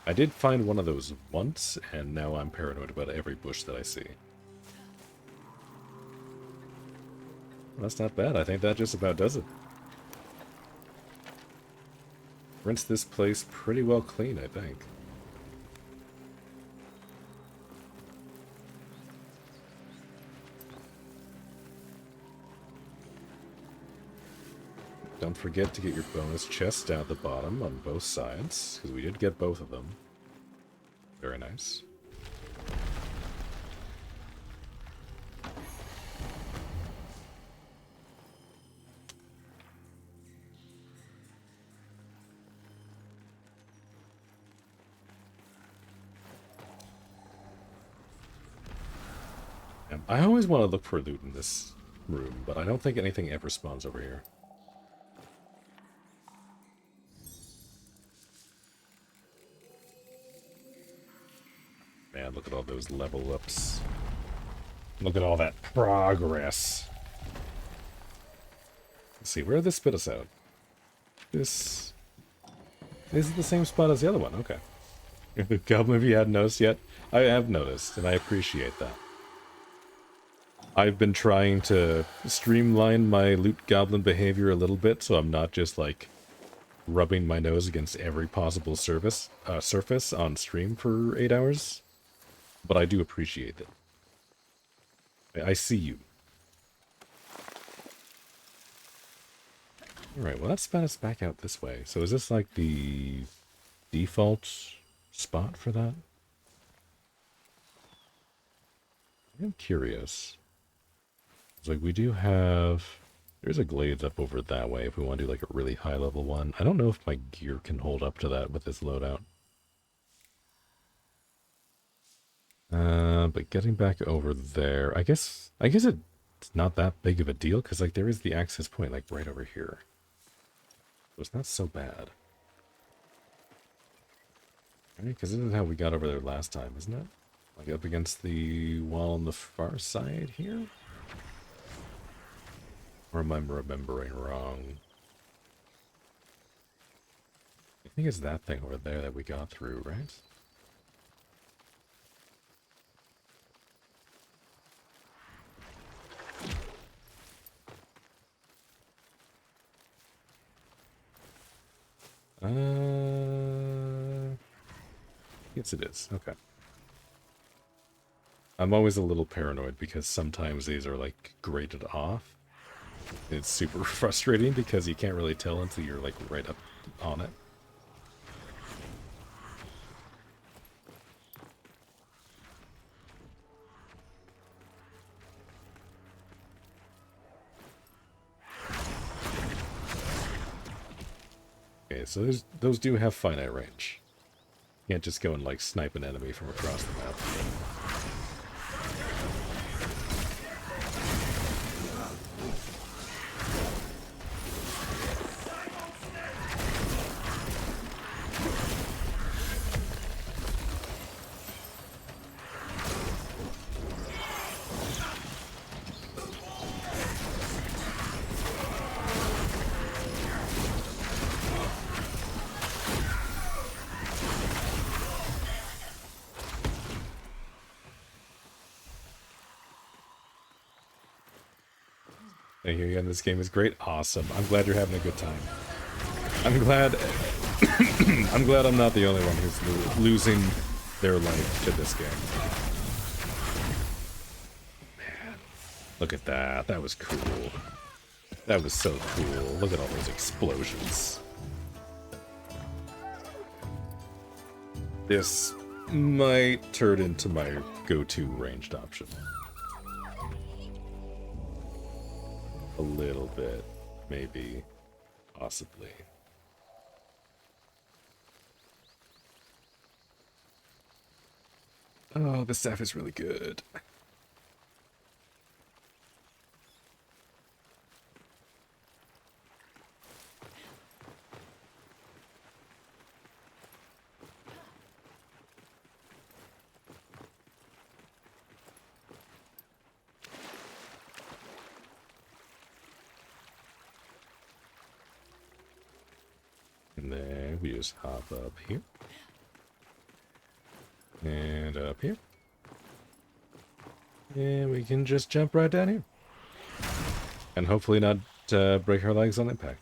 I did find one of those once, and now I'm paranoid about every bush that I see. Well, that's not bad. I think that just about does it. Rinse this place pretty well clean, I think. Don't forget to get your bonus chests down at the bottom on both sides, because we did get both of them. Very nice. I always want to look for loot in this room, but I don't think anything ever spawns over here. Man, look at all those level ups. Look at all that progress. Let's see, where did this spit us out? This is the same spot as the other one, okay. Goblin, if you hadn't noticed yet, I have noticed, and I appreciate that. I've been trying to streamline my loot goblin behavior a little bit, so I'm not just like rubbing my nose against every possible surface on stream for 8 hours. But I do appreciate it. I see you. Alright, well that spat us back out this way. So is this like the default spot for that? I'm curious. It's like we do have... There's a glades up over that way if we want to do like a really high level one. I don't know if my gear can hold up to that with this loadout. But getting back over there, I guess it's not that big of a deal, because like there is the access point like right over here. So it's not so bad. Right, because this is how we got over there last time, isn't it? Like up against the wall on the far side here? Or am I remembering wrong? I think it's that thing over there that we got through, right? Yes, it is. Okay. I'm always a little paranoid because sometimes these are like graded off. It's super frustrating because you can't really tell until you're like right up on it. Okay, so those do have finite range. You can't just go and like snipe an enemy from across the map. I hear you, and this game is great. Awesome. I'm glad you're having a good time. I'm glad I'm glad I'm not the only one who's losing their life to this game. Man, look at that. That was cool. That was so cool. Look at all those explosions. This might turn into my go-to ranged option. A little bit, maybe, possibly. Oh, the staff is really good. And then we just hop up here. And up here. And we can just jump right down here. And hopefully not break our legs on impact.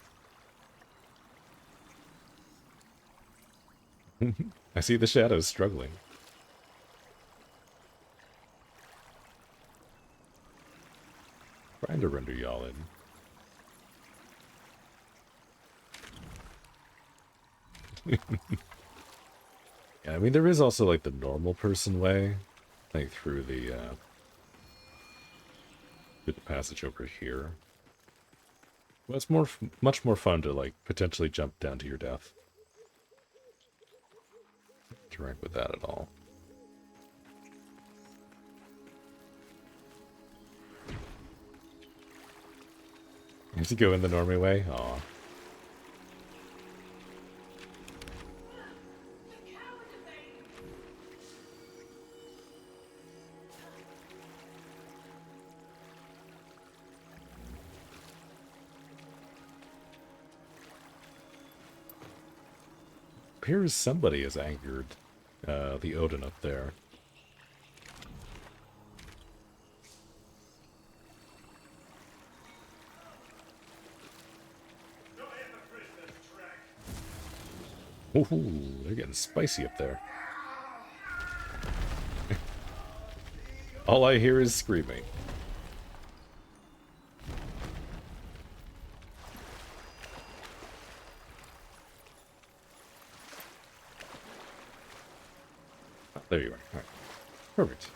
I see the shadows struggling. Trying to render y'all in. Yeah, I mean, there is also, like, the normal person way. Like, through the passage over here. Well, it's much more fun to, like, potentially jump down to your death. Interact with that at all. You have to go in the normie way? Aw. Appears somebody has angered the Odin up there. Ooh, they're getting spicy up there. All I hear is screaming. Oh, there you are. All right. Perfect.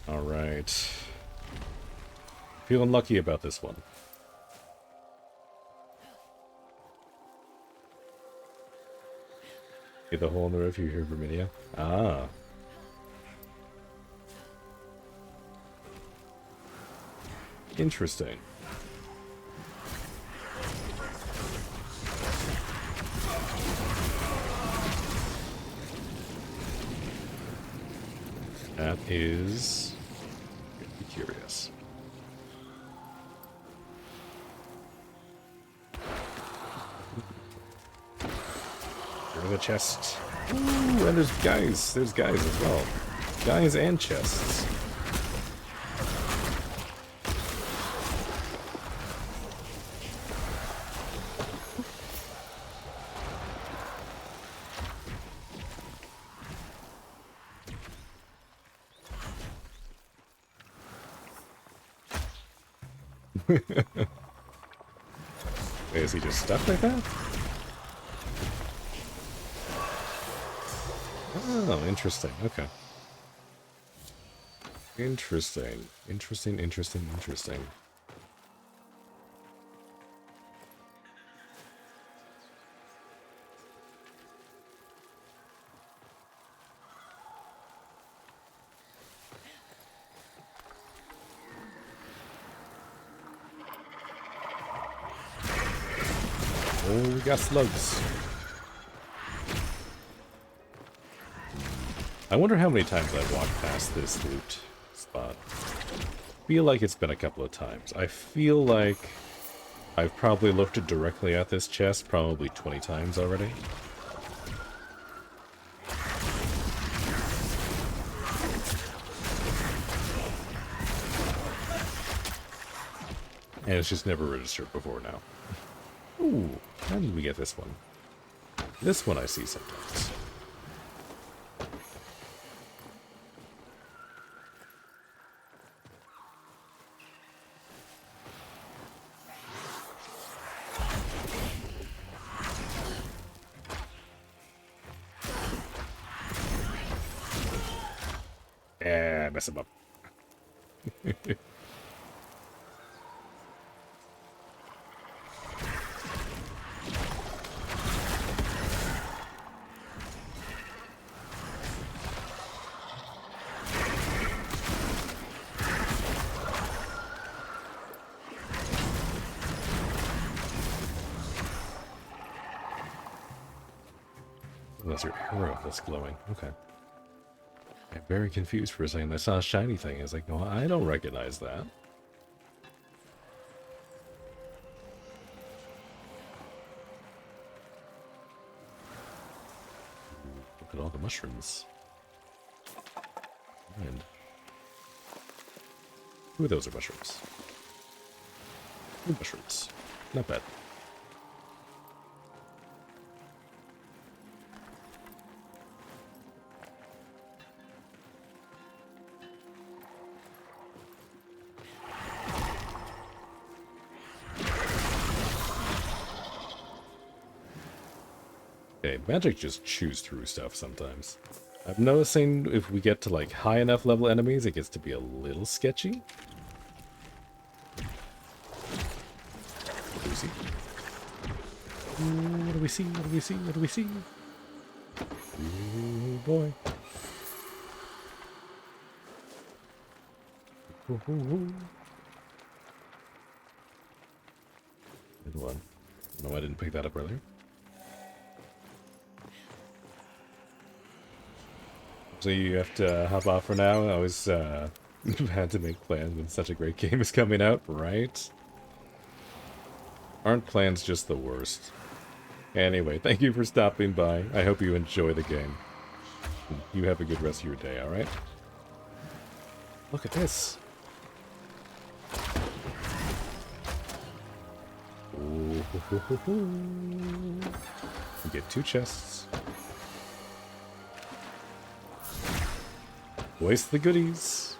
All right. Feeling lucky about this one. See the hole in the roof, you hear Verminia? Ah. Interesting. That is... I'd be curious. Through the chest. Ooh, and there's guys. There's guys as well. Guys and chests. Wait, is he just stuck like that? Oh, interesting. Okay. Interesting. Interesting. Oh, we got slugs. I wonder how many times I've walked past this loot spot. Feel like it's been a couple of times. I feel like I've probably looked directly at this chest probably 20 times already. And it's just never registered before now. Ooh, how did we get this one? This one I see sometimes. Yeah, mess him up. That's your arrow that's glowing. Okay. I'm very confused for a second. I saw a shiny thing. I was like, no, I don't recognize that. Look at all the mushrooms. And ooh, those are mushrooms. Ooh, mushrooms. Not bad. Okay, magic just chews through stuff sometimes. I'm noticing if we get to like high enough level enemies, it gets to be a little sketchy. What do we see? Ooh, what do we see? What do we see? What do we see? Ooh, boy. Ooh, ooh, ooh. Good one. No, I didn't pick that up earlier. So you have to hop off for now. I always had to make plans when such a great game is coming out, right? Aren't plans just the worst? Anyway, thank you for stopping by. I hope you enjoy the game. You have a good rest of your day, alright? Look at this. Ooh, hoo, hoo, hoo, hoo. We get 2 chests. Waste the goodies.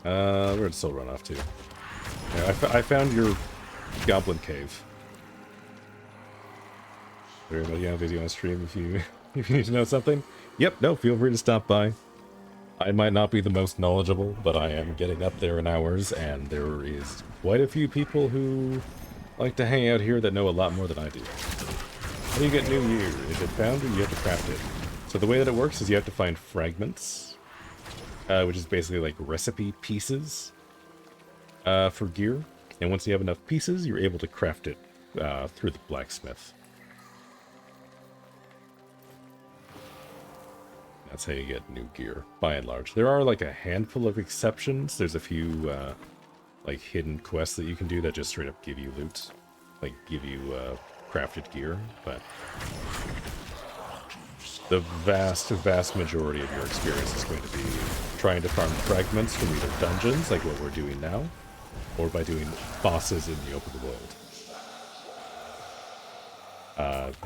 Where'd Soul run off to? Yeah, I found your goblin cave. Very much yeah, video on stream if you if you need to know something. Yep, no, feel free to stop by. I might not be the most knowledgeable, but I am getting up there in hours, and there is quite a few people who like to hang out here that know a lot more than I do. How do you get new gear? Is it found or you have to craft it? So the way that it works is you have to find fragments, which is basically like recipe pieces for gear. And once you have enough pieces, you're able to craft it through the blacksmith. That's how you get new gear, by and large. There are like a handful of exceptions. There's a few like hidden quests that you can do that just straight up give you loot. like give you crafted gear, but the vast majority of your experience is going to be trying to farm fragments from either dungeons, like what we're doing now, or by doing bosses in the open world.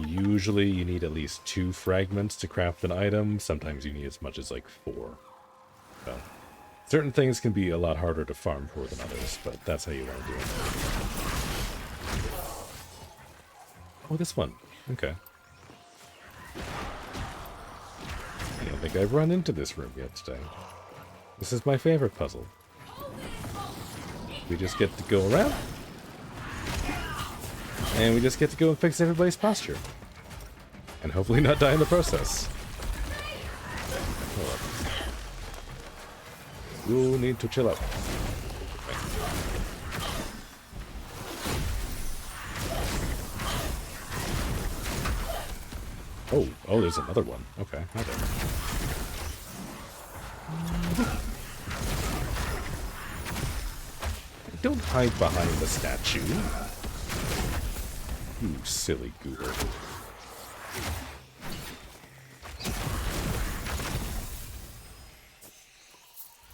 Usually you need at least 2 fragments to craft an item. Sometimes you need as much as like 4. So, certain things can be a lot harder to farm for than others, but that's how you want to do it. Oh, this one. Okay. I don't think I've run into this room yet today. This is my favorite puzzle. We just get to go around, and we just get to go and fix everybody's posture. And hopefully not die in the process. You'll need to chill out. Oh, there's another one. Okay, hi there. Don't hide behind the statue. You silly goober.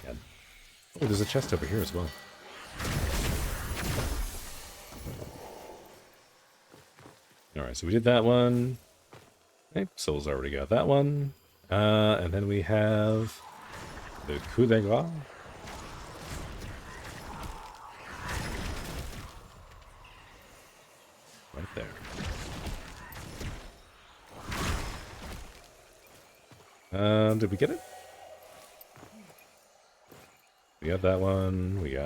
God. Oh, there's a chest over here as well. Alright, so we did that one. Okay, Soul's already got that one. And then we have the coup de grace. Right there. Did we get it? We got that one. We got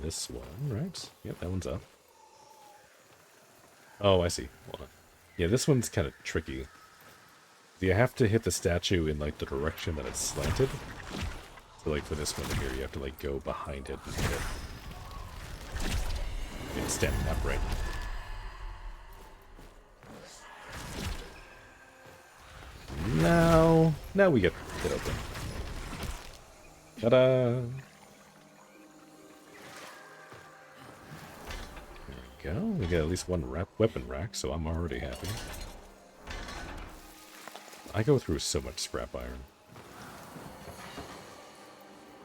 this one, right? Yep, that one's up. Oh, I see. Hold on. Yeah, this one's kind of tricky. You have to hit the statue in, like, the direction that it's slanted. So, like, for this one here, you have to, like, go behind it and hit it. It's standing upright. Now we get it open. Ta-da! There we go. We get at least one weapon rack, so I'm already happy. I go through so much scrap iron.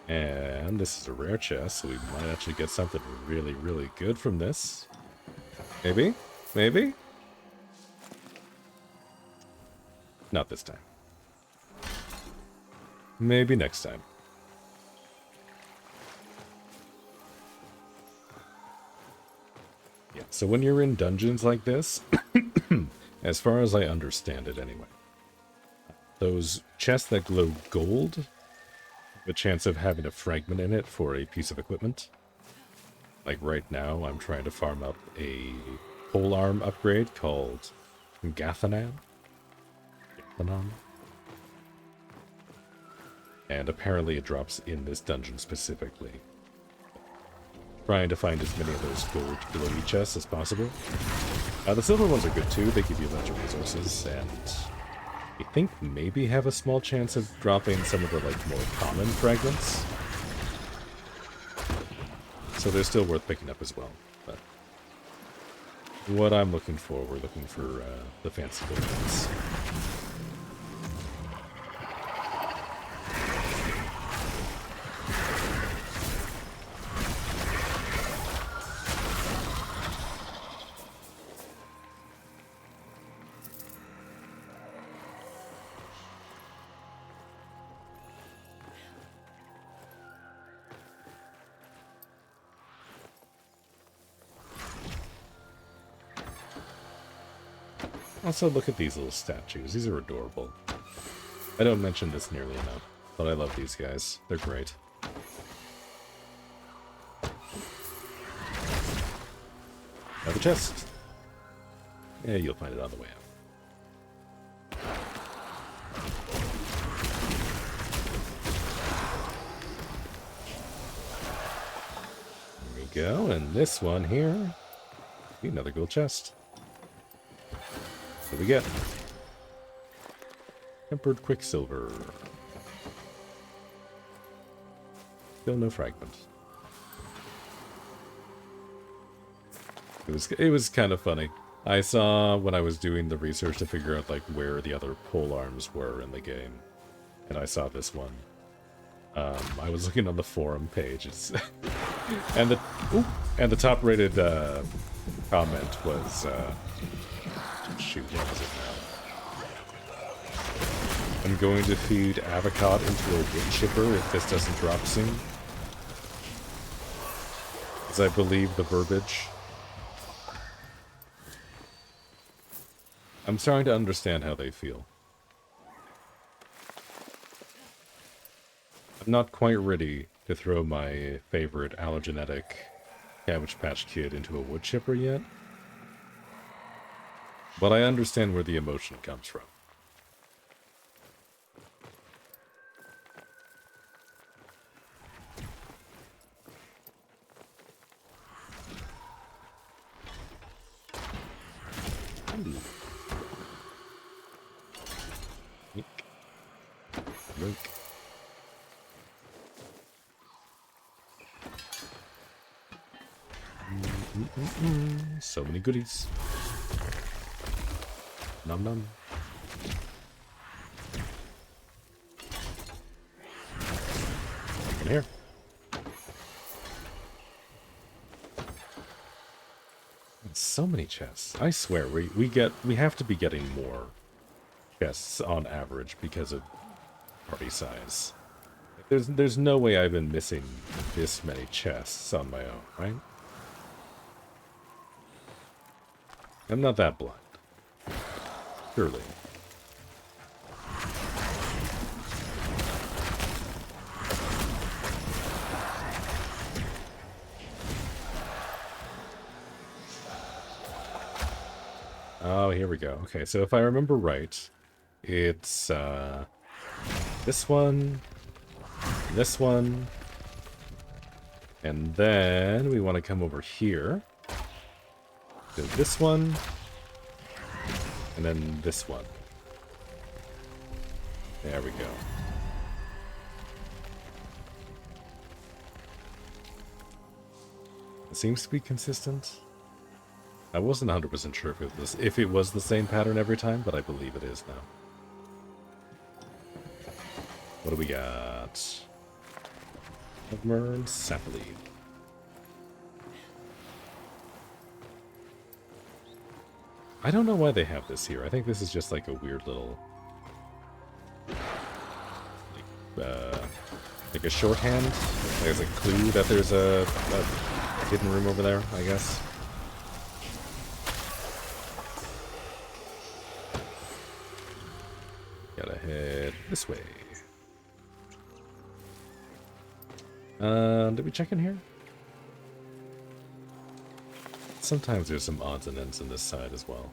And this is a rare chest, so we might actually get something really, really good from this. Maybe? Maybe? Not this time. Maybe next time. Yeah, so when you're in dungeons like this, as far as I understand it anyway, those chests that glow gold have a chance of having a fragment in it for a piece of equipment. Like right now, I'm trying to farm up a polearm upgrade called Gathanan. And apparently it drops in this dungeon specifically. Trying to find as many of those gold glowy chests as possible. The silver ones are good too, they give you a bunch of resources, and I think maybe have a small chance of dropping some of the like more common fragments. So they're still worth picking up as well. But what I'm looking for, we're looking for the fancy gold ones. Also, look at these little statues. These are adorable. I don't mention this nearly enough, but I love these guys. They're great. Another chest. Yeah, you'll find it on the way out. There we go, and this one here. Another gold chest. What do we get? Tempered quicksilver. Still no fragment. It was kind of funny. I saw when I was doing the research to figure out like where the other pole arms were in the game, and I saw this one. I was looking on the forum pages, and the top rated comment was shoot, what was it now? I'm going to feed avocado into a wood chipper if this doesn't drop soon. As I believe the verbiage. I'm starting to understand how they feel. I'm not quite ready to throw my favorite allergenetic Cabbage Patch Kid into a wood chipper yet. But I understand where the emotion comes from. Yoink. So many goodies. Nom nom. In here. And so many chests. I swear, we have to be getting more chests on average because of party size. There's no way I've been missing this many chests on my own, right? I'm not that blind. Surely. Oh, here we go. Okay, so if I remember right, it's this one, and then we want to come over here. Do this one, and then this one. There we go. It seems to be consistent. I wasn't 100% sure if it was the same pattern every time, but I believe it is now. What do we got? Murn Saplead. I don't know why they have this here. I think this is just like a weird little... like a shorthand. There's a clue that there's a hidden room over there, I guess. Gotta head this way. Did we check in here? Sometimes there's some odds and ends on this side as well.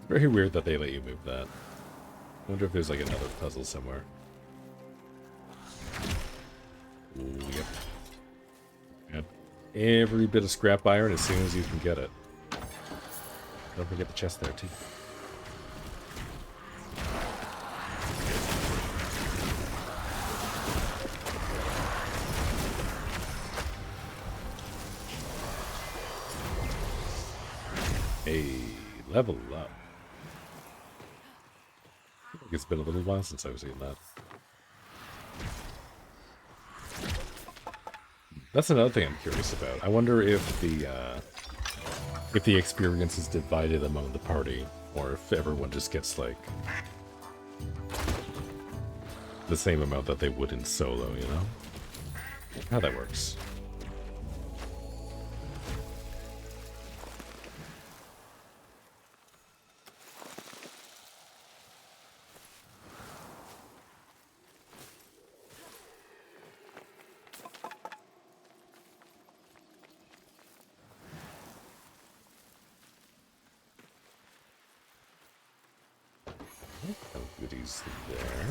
Very weird that they let you move that. I wonder if there's like another puzzle somewhere. Ooh, yep. Yep. Every bit of scrap iron as soon as you can get it. Don't forget the chest there, too. Hey, level up. I think it's been a little while since I was eating that. That's another thing I'm curious about. I wonder if the experience is divided among the party, or if everyone just gets like the same amount that they would in solo, you know? How that works. No goodies there.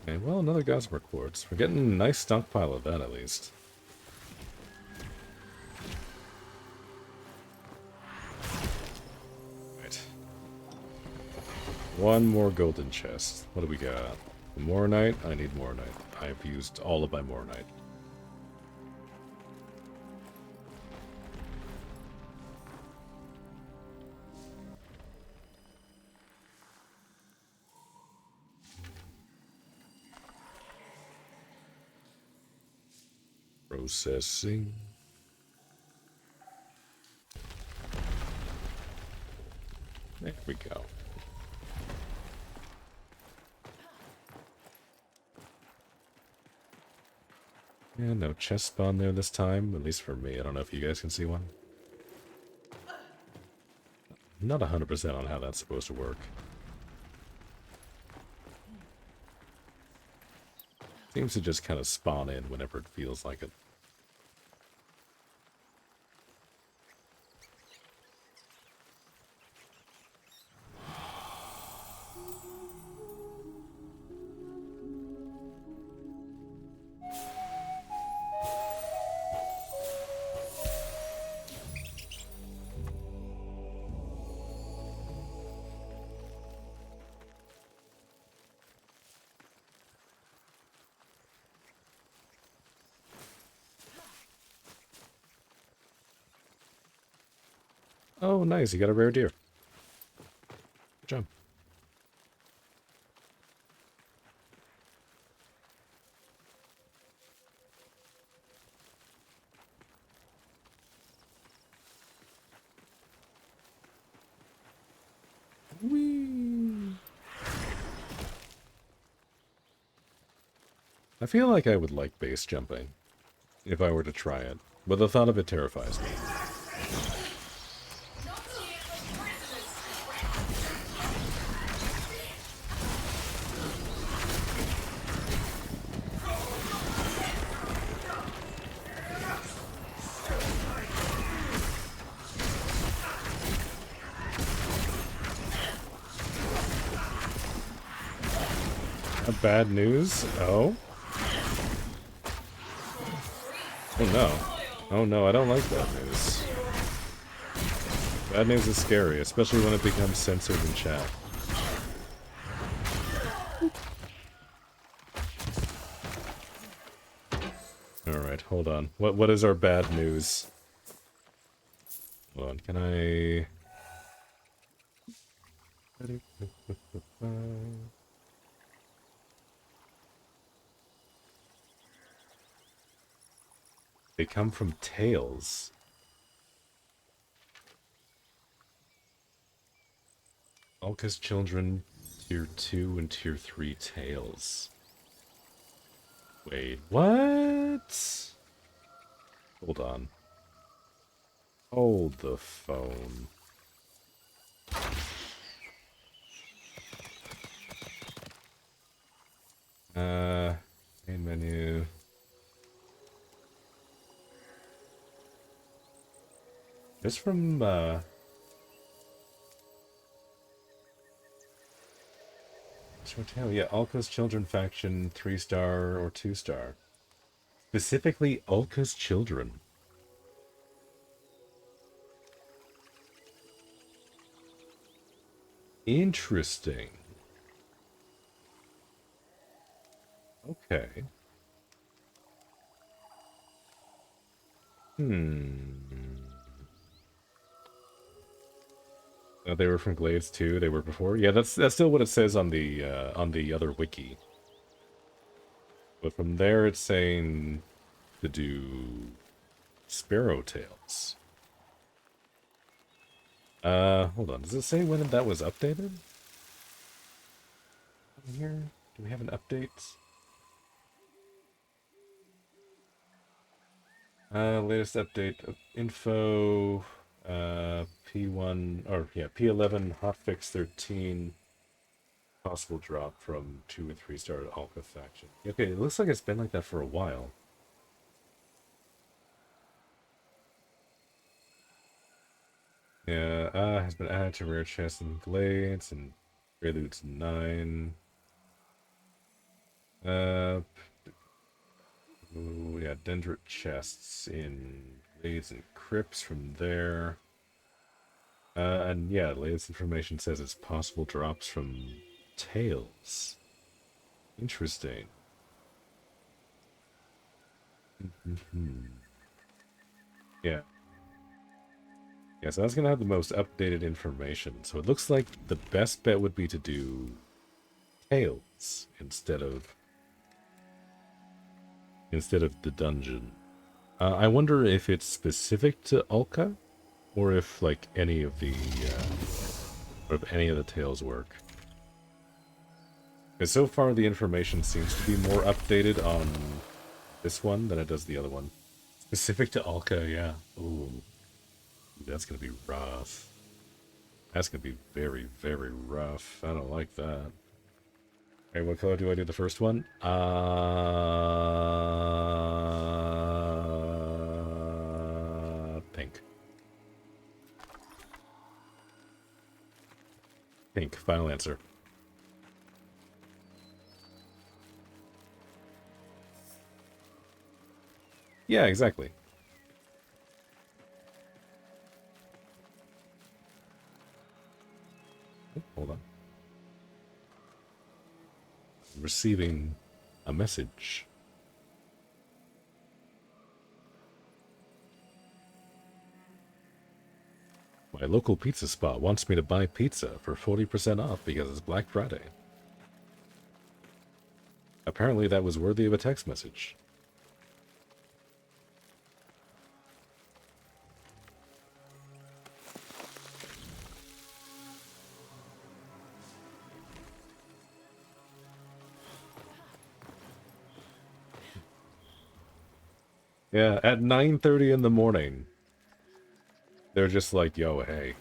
Okay, well, another Gossamer Quartz. We're getting a nice stockpile of that, at least. Right. One more golden chest. What do we got? Moronite? I need Moronite. I've used all of my Moronite. Processing. There we go. Yeah, no chest spawn there this time, at least for me. I don't know if you guys can see one. I'm not 100% on how that's supposed to work. Seems to just kind of spawn in whenever it feels like it. Oh, nice. You got a rare deer. Good job. Whee! I feel like I would like base jumping if I were to try it, but the thought of it terrifies me. Bad news? Oh? Oh no. Oh no, I don't like bad news. Bad news is scary, especially when it becomes censored in chat. Alright, hold on. What is our bad news? Hold on, can I... They come from tails. Alka's children, tier 2 and tier 3 tails. Wait, what? Hold on. Hold the phone. Main menu. This from, yeah, Alka's Children faction, 3-star or 2-star. Specifically, Alka's Children. Interesting. Okay. Oh, they were from Glades too. They were before. Yeah, that's still what it says on the other wiki. But from there, it's saying to do Sparrow Tails. Hold on. Does it say when that was updated? Here, do we have an update? Latest update of info. P1 or yeah, P11 hotfix 13. Possible drop from 2 and 3-star Alka faction. Okay, it looks like it's been like that for a while. Yeah, has been added to rare chests and glades and preludes 9. Uh, oh, yeah, dendrit chests in raids and crypts from there. And yeah, latest information says it's possible drops from tails. Interesting. Yeah. Yeah, so that's gonna have the most updated information. So it looks like the best bet would be to do tails instead of the dungeon. I wonder if it's specific to Ulka, or if like any of the tales work. Because so far the information seems to be more updated on this one than it does the other one. Specific to Ulka, yeah. Ooh, that's gonna be rough. That's gonna be very, very rough. I don't like that. Hey, what color do I do the first one? Pink. Pink, final answer. Yeah, exactly. Oh, hold on. Receiving a message. My local pizza spot wants me to buy pizza for 40% off because it's Black Friday. Apparently that was worthy of a text message. Yeah, at 9:30 in the morning, they're just like, yo, hey,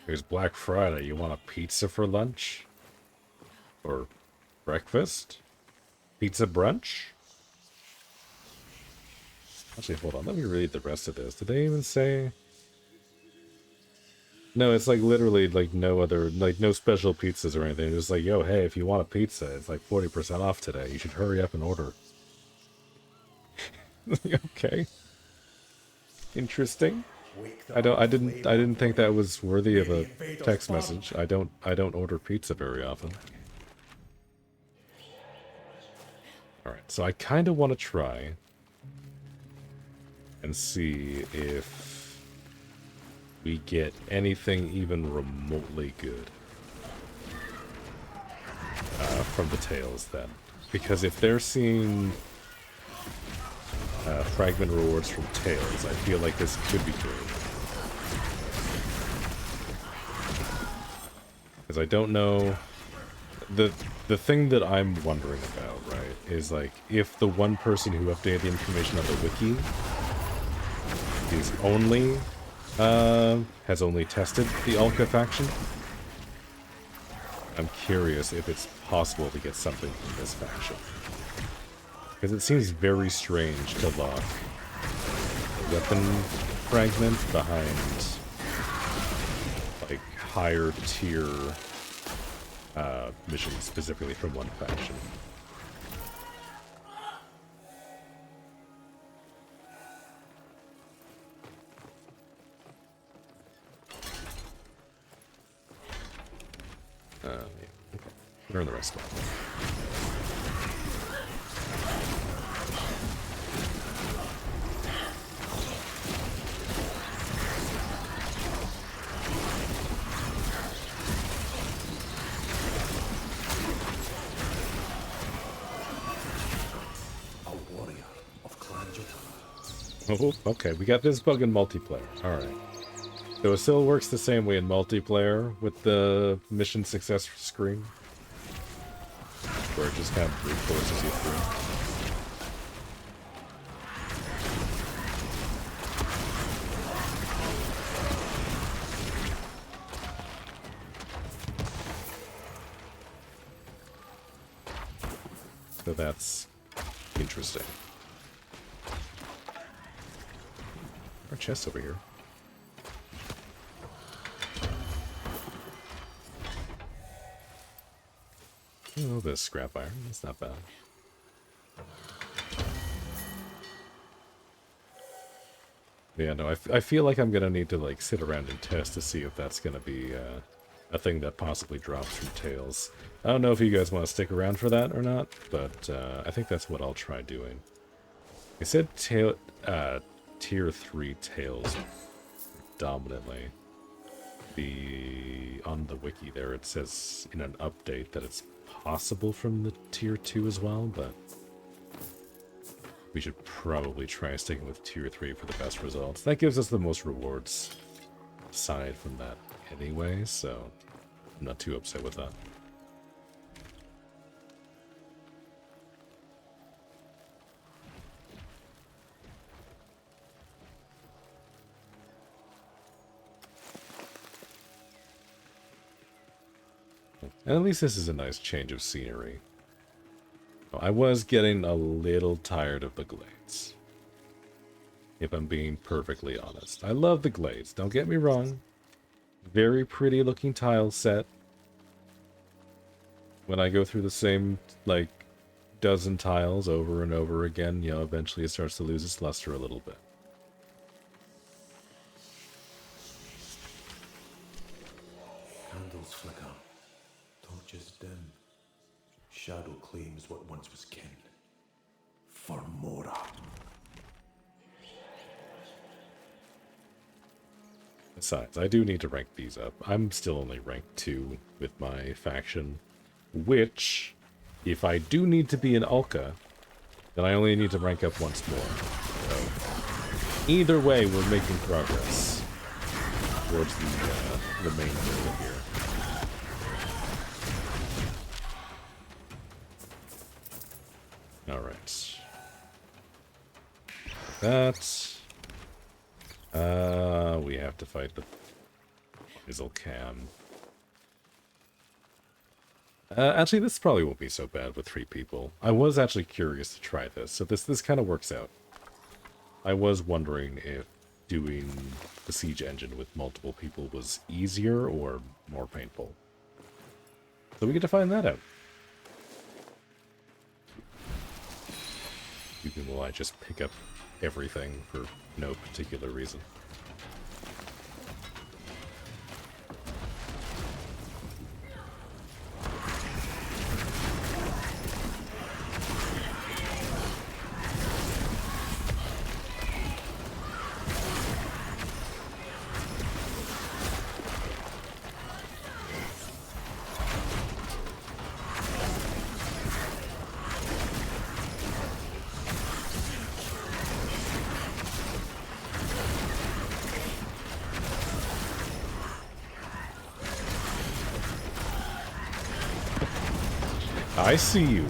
here's Black Friday. You want a pizza for lunch? Or breakfast? Pizza brunch? Actually, hold on. Let me read the rest of this. Did they even say... No, it's like literally like no other, like no special pizzas or anything. It's just like, yo, hey, if you want a pizza, it's like 40% off today. You should hurry up and order. Okay. Interesting. I didn't think that was worthy of a text message. I don't order pizza very often. Alright, so I kinda wanna try and see if we get anything even remotely good from the tails then. Because if they're seeing fragment rewards from tails, I feel like this could be good. Because I don't know... The thing that I'm wondering about, right, is like, if the one person who updated the information on the wiki is only... has only tested the Ulka faction, I'm curious if it's possible to get something from this faction. Because it seems very strange to lock a weapon fragment behind, like, higher tier missions specifically from one faction. Yeah. Okay. Learn the rest of it. Oh, okay, we got this bug in multiplayer. Alright. So it still works the same way in multiplayer with the mission success screen, where it just kind of brute forces you through. So that's interesting. Our chest over here. Oh, this scrap iron. That's not bad. Yeah, no, I feel like I'm gonna need to like sit around and test to see if that's gonna be a thing that possibly drops from Tails. I don't know if you guys want to stick around for that or not, but I think that's what I'll try doing. It said tier 3 Tails dominantly. On the wiki there it says in an update that it's possible from the tier 2 as well, but we should probably try sticking with tier 3 for the best results. That gives us the most rewards aside from that anyway, so I'm not too upset with that. And at least this is a nice change of scenery. I was getting a little tired of the glades, if I'm being perfectly honest. I love the glades, don't get me wrong. Very pretty looking tile set. When I go through the same, like, dozen tiles over and over again, you know, eventually it starts to lose its luster a little bit. Candles flicker, torches dim. Shadow claims what once was kin. For Mora. Besides, I do need to rank these up. I'm still only ranked 2 with my faction, which, if I do need to be an Ulka, then I only need to rank up once more. So, either way, we're making progress towards the main goal here. Alright. That. We have to fight the Izzle Cam. Actually, this probably won't be so bad with 3 people. I was actually curious to try this, so this kind of works out. I was wondering if doing the siege engine with multiple people was easier or more painful. So we get to find that out. Even will I just pick up everything for no particular reason. I see you.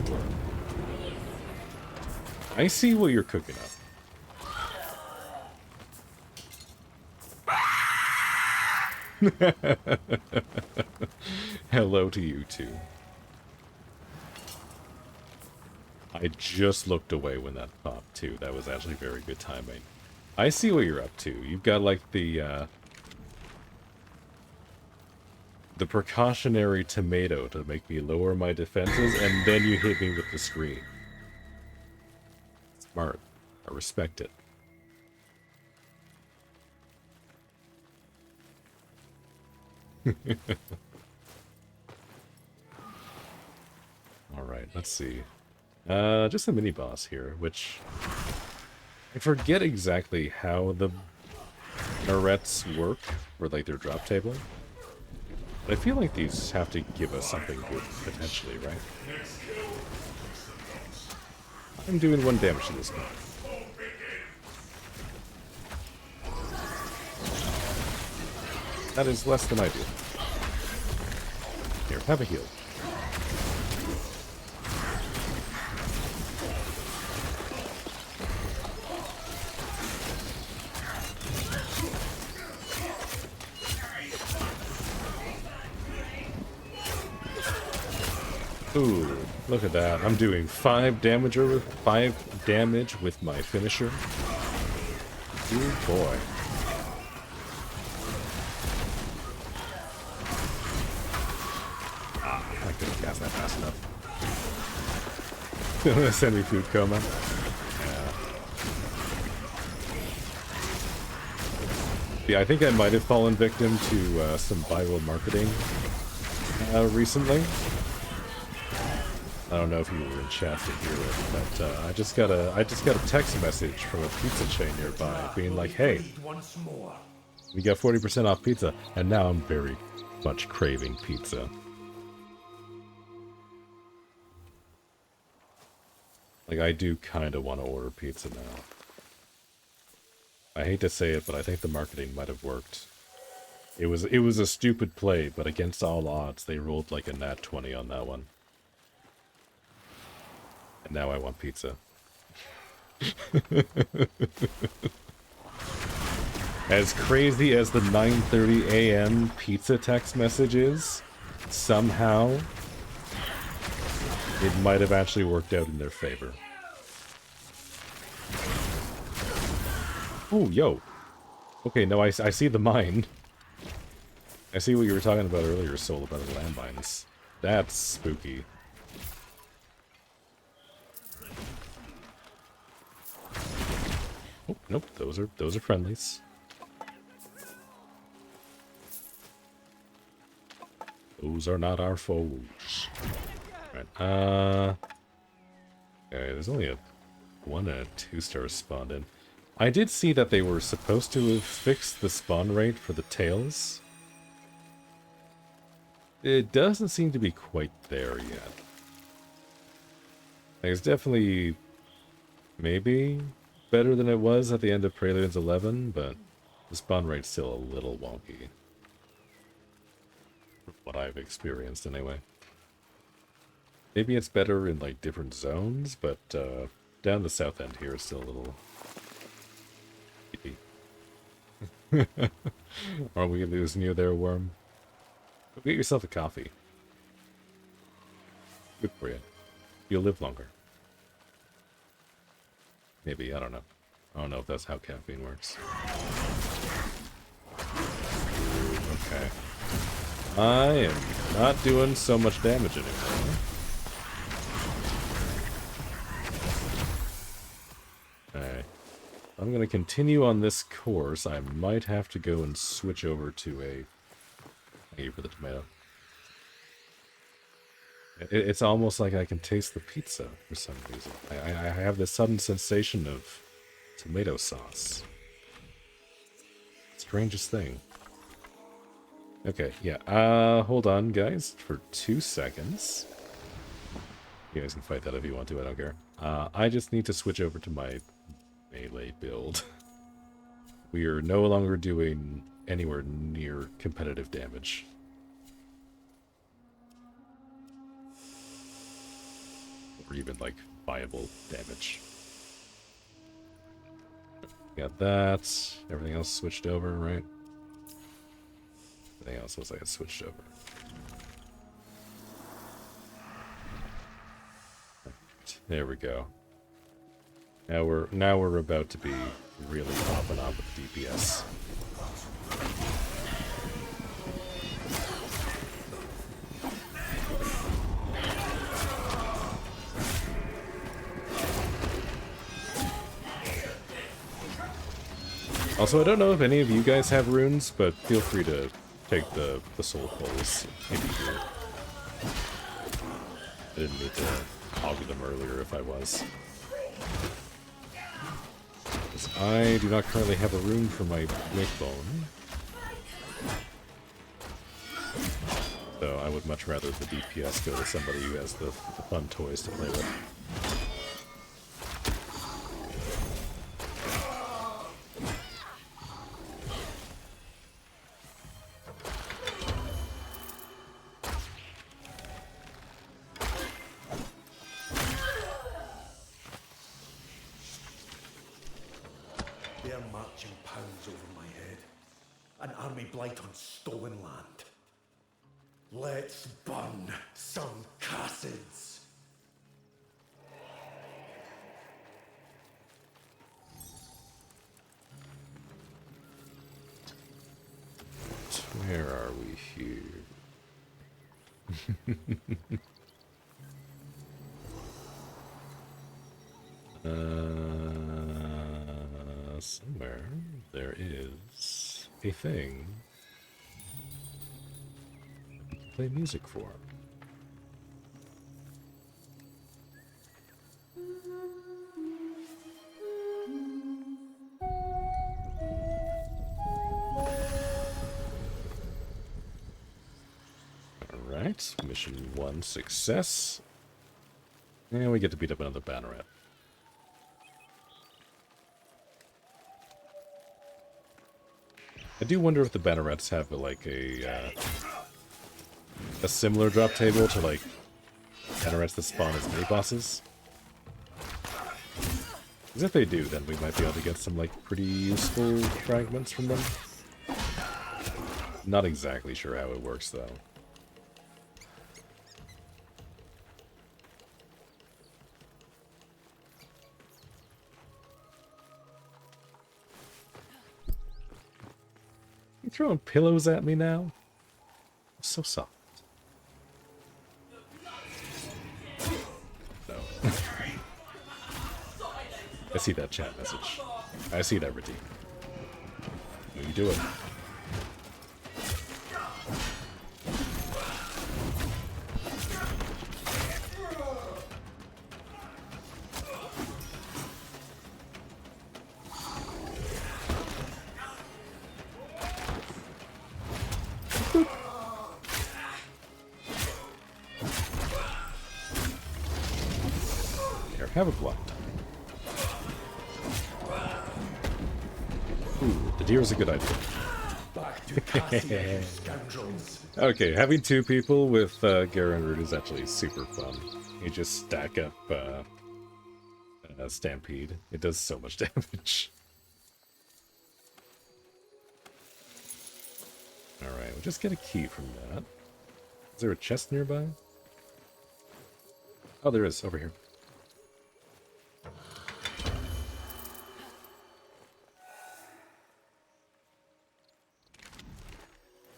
I see what you're cooking up. Hello to you too. I just looked away when that popped too. That was actually very good timing. I see what you're up to. You've got like the precautionary tomato to make me lower my defenses, and then you hit me with the screen. Smart. I respect it. Alright, let's see. Just a mini-boss here, which... I forget exactly how the Barrettes work, for like their drop table. But I feel like these have to give us something good, potentially, right? I'm doing 1 damage to this guy. That is less than I do. Here, have a heal. Ooh, look at that. I'm doing 5 damage with my finisher. Ooh, boy. I couldn't cast that fast enough. Don't send me food coma. Yeah, I think I might have fallen victim to some viral marketing recently. I don't know if you were in chat to hear it, but I just got a text message from a pizza chain nearby being like, "Hey, we got 40% off pizza," and now I'm very much craving pizza. Like, I do kind of want to order pizza now. I hate to say it, but I think the marketing might have worked. It was a stupid play, but against all odds, they rolled like a nat 20 on that one. And now I want pizza. As crazy as the 9:30 a.m. pizza text message is, somehow it might have actually worked out in their favor. Oh, yo. Okay, no, I see the mine. I see what you were talking about earlier, Soul, about the landmines. That's spooky. Oh, nope, those are friendlies. Those are not our foes. Right, okay, there's only a 1 and a 2-star spawned in. I did see that they were supposed to have fixed the spawn rate for the tails. It doesn't seem to be quite there yet. Like, it's definitely maybe better than it was at the end of Preludes 11, but the spawn rate's still a little wonky. From what I've experienced, anyway. Maybe it's better in, like, different zones, but down the south end here is still a little... Are we losing you there, Worm? Go get yourself a coffee. Good for you. You'll live longer. Maybe, I don't know. I don't know if that's how caffeine works. Okay. I am not doing so much damage anymore. Alright. I'm going to continue on this course. I might have to go and switch over to a... Thank you for the tomato. It's almost like I can taste the pizza for some reason. I have this sudden sensation of tomato sauce. Strangest thing. Okay, yeah. Hold on, guys, for 2 seconds. You guys can fight that if you want to, I don't care. I just need to switch over to my melee build. We are no longer doing anywhere near competitive damage. Or even, like, viable damage. Got that. Everything else switched over, right? Everything else looks like it's switched over. Right, there we go. Now we're about to be really popping off with DPS. Also, I don't know if any of you guys have runes, but feel free to take the soul pulls if you do. I didn't need to hog them earlier if I was. Because I do not currently have a rune for my Wakebone. So I would much rather the DPS go to somebody who has the fun toys to play with. They're marching pounds over my head. An army blight on stolen land. Let's burn some Cassids. Where are we here? Somewhere there is a thing we can play music for. Alright, mission 1 success. And we get to beat up another banneret. I do wonder if the bannerets have like a similar drop table to like bannerets that spawn as mini bosses. Because if they do, then we might be able to get some like pretty useful fragments from them. Not exactly sure how it works though. You throwing pillows at me now? I'm so soft. No. I see that chat message. I see that, Ritty. What are you doing? Here, have a blind. Ooh, the deer is a good idea. Back to Cassie, scoundrels. Okay, having two people with Garen Root is actually super fun. You just stack up Stampede. It does so much damage. Alright, we'll just get a key from that. Is there a chest nearby? Oh, there is, over here.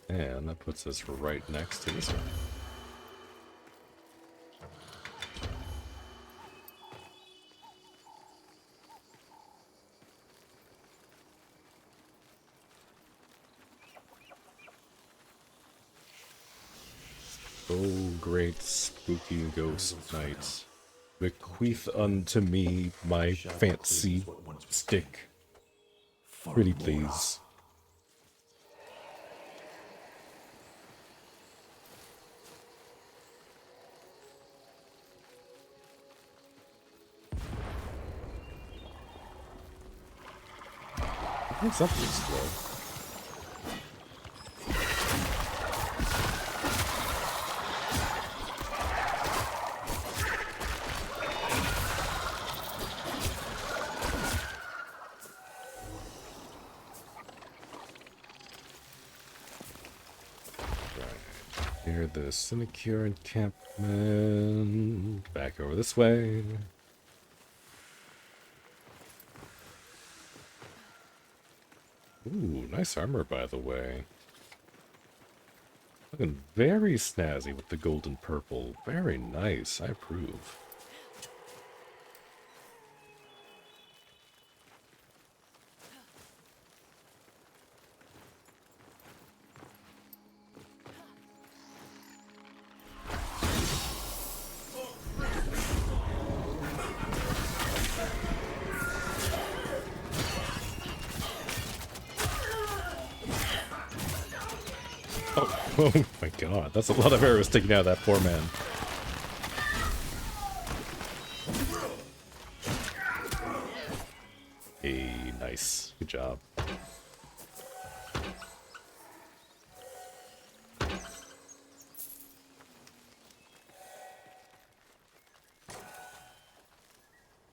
And that puts us right next to this one. O great spooky ghost knight, bequeath unto me my fancy stick. Pretty please. I think something's slow. Near the Sinecure encampment. Back over this way. Ooh, nice armor, by the way. Looking very snazzy with the golden purple. Very nice. I approve. Oh my god, that's a lot of arrows sticking out of that poor man. Hey, nice. Good job.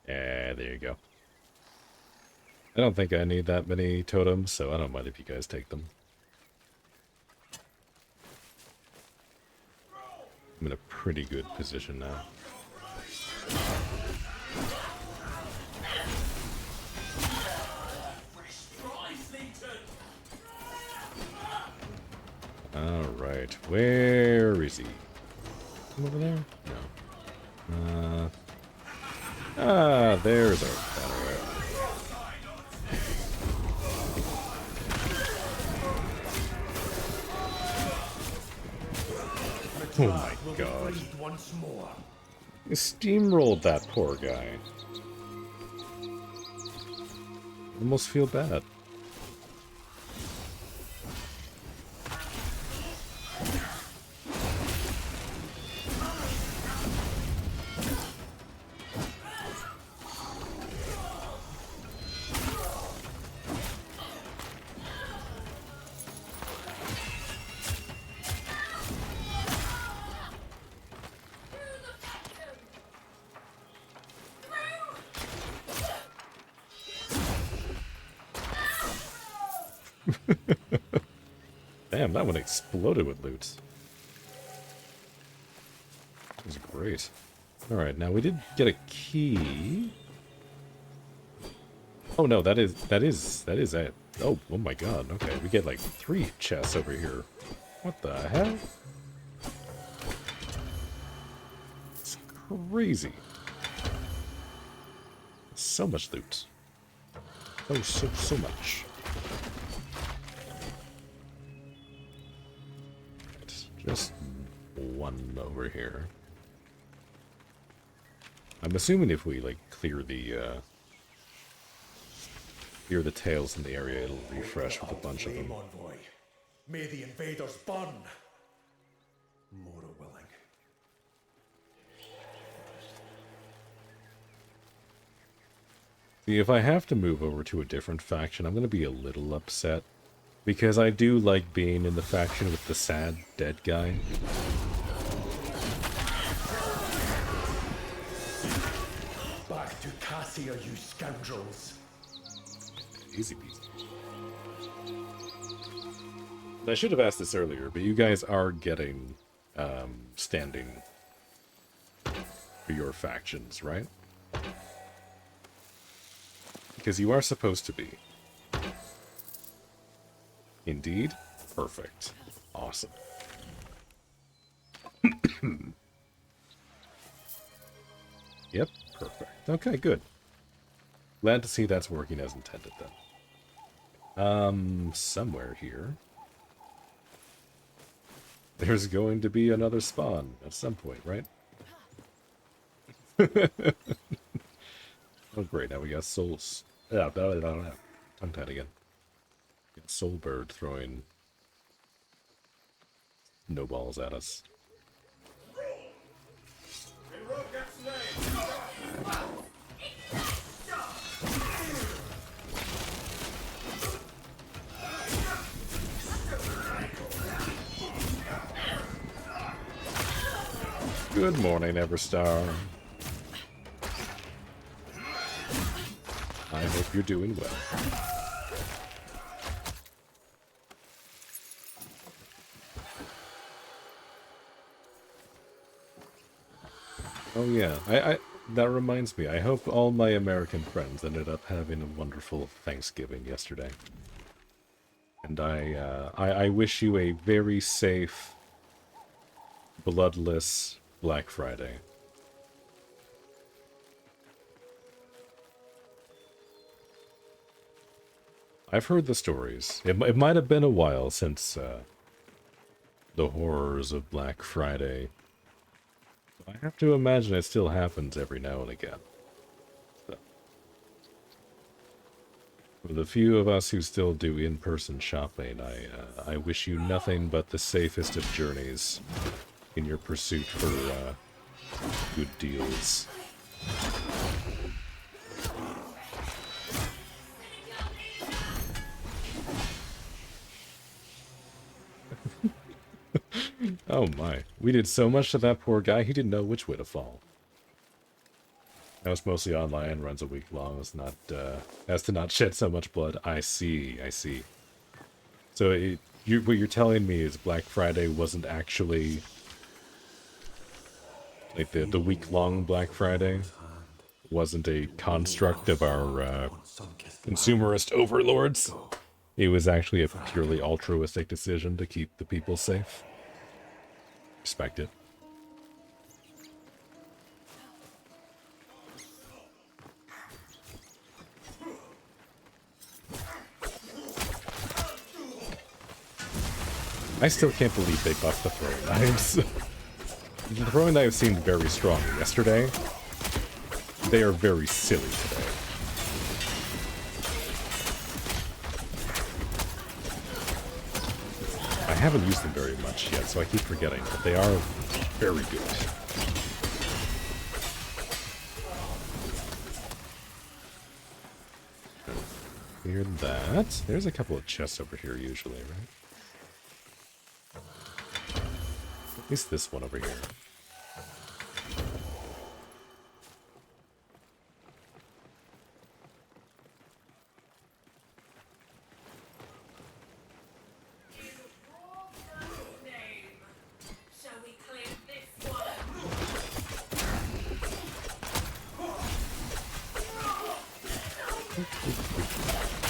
Yeah, there you go. I don't think I need that many totems, so I don't mind if you guys take them. I'm in a pretty good position now. Alright, where is he? Over there? No. Ah, there's our banner. Oh my god. Once more. You steamrolled that poor guy. Almost feel bad. Damn, that one exploded with loot. That was great. Alright, now we did get a key. Oh no, that is it. Oh my god, okay, we get like 3 chests over here. What the hell? It's crazy. So much loot. Oh, so much. Just one over here. I'm assuming if we like clear the tails in the area, it'll refresh with a bunch of them. Envoy. May the invaders burn. Mora willing. See, if I have to move over to a different faction, I'm gonna be a little upset. Because I do like being in the faction with the sad, dead guy. Back to Cassia, you scoundrels. Easy peasy. I should have asked this earlier, but you guys are getting standing for your factions, right? Because you are supposed to be. Indeed. Perfect. Awesome. Yep, perfect. Okay, good. Glad to see that's working as intended then. Somewhere here. There's going to be another spawn at some point, right? Oh great, now we got souls. Yeah, tongue-tied again. Soulbird throwing snowballs at us. Good morning, Everstar. I hope you're doing well. Oh yeah, I that reminds me, I hope all my American friends ended up having a wonderful Thanksgiving yesterday. And I wish you a very safe, bloodless Black Friday. I've heard the stories. It might have been a while since the horrors of Black Friday. I have to imagine it still happens every now and again. So, for the few of us who still do in-person shopping, I wish you nothing but the safest of journeys in your pursuit for good deals. Oh my. We did so much to that poor guy, he didn't know which way to fall. Now it's mostly online, runs a week long, it's not, has to not shed so much blood. I see, I see. So what you're telling me is Black Friday wasn't actually like the week-long Black Friday wasn't a construct of our consumerist overlords. It was actually a purely altruistic decision to keep the people safe. Respect it. I still can't believe they buffed the throwing knives. The throwing knives seemed very strong yesterday. They are very silly today. I haven't used them very much yet, so I keep forgetting, but they are very good. Clear that. There's a couple of chests over here usually, right? At least this one over here.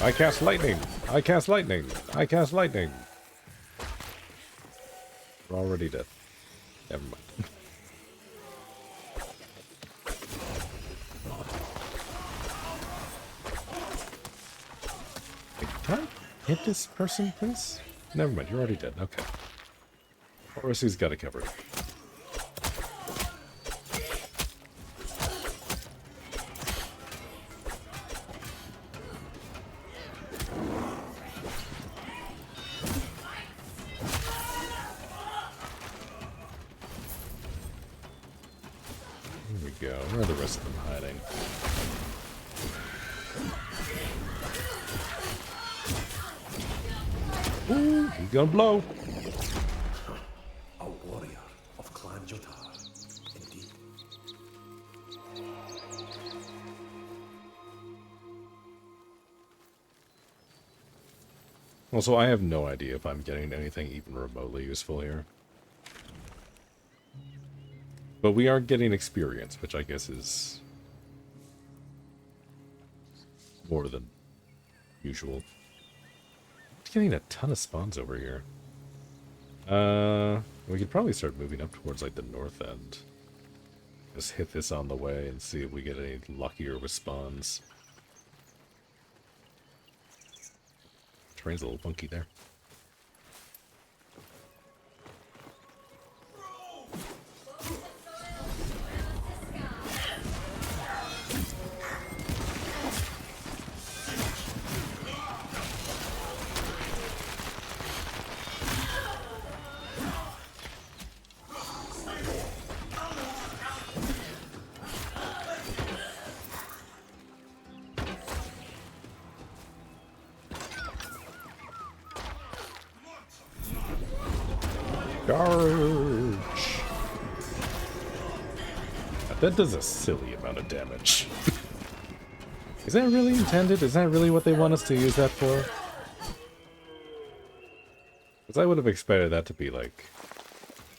I cast lightning! I cast lightning! I cast lightning! We're already dead. Never mind. Can I hit this person, please? Never mind, you're already dead. Okay. Orisi's got it covered. Where are the rest of them hiding? Ooh, he's gonna blow. A warrior of Clan Jotar, indeed. Also, I have no idea if I'm getting anything even remotely useful here. But we are getting experience, which I guess is more than usual. It's getting a ton of spawns over here. We could probably start moving up towards like the north end. Just hit this on the way and see if we get any luckier with spawns. Terrain's a little funky there. Charge! That does a silly amount of damage. Is that really intended? Is that really what they want us to use that for? Because I would have expected that to be like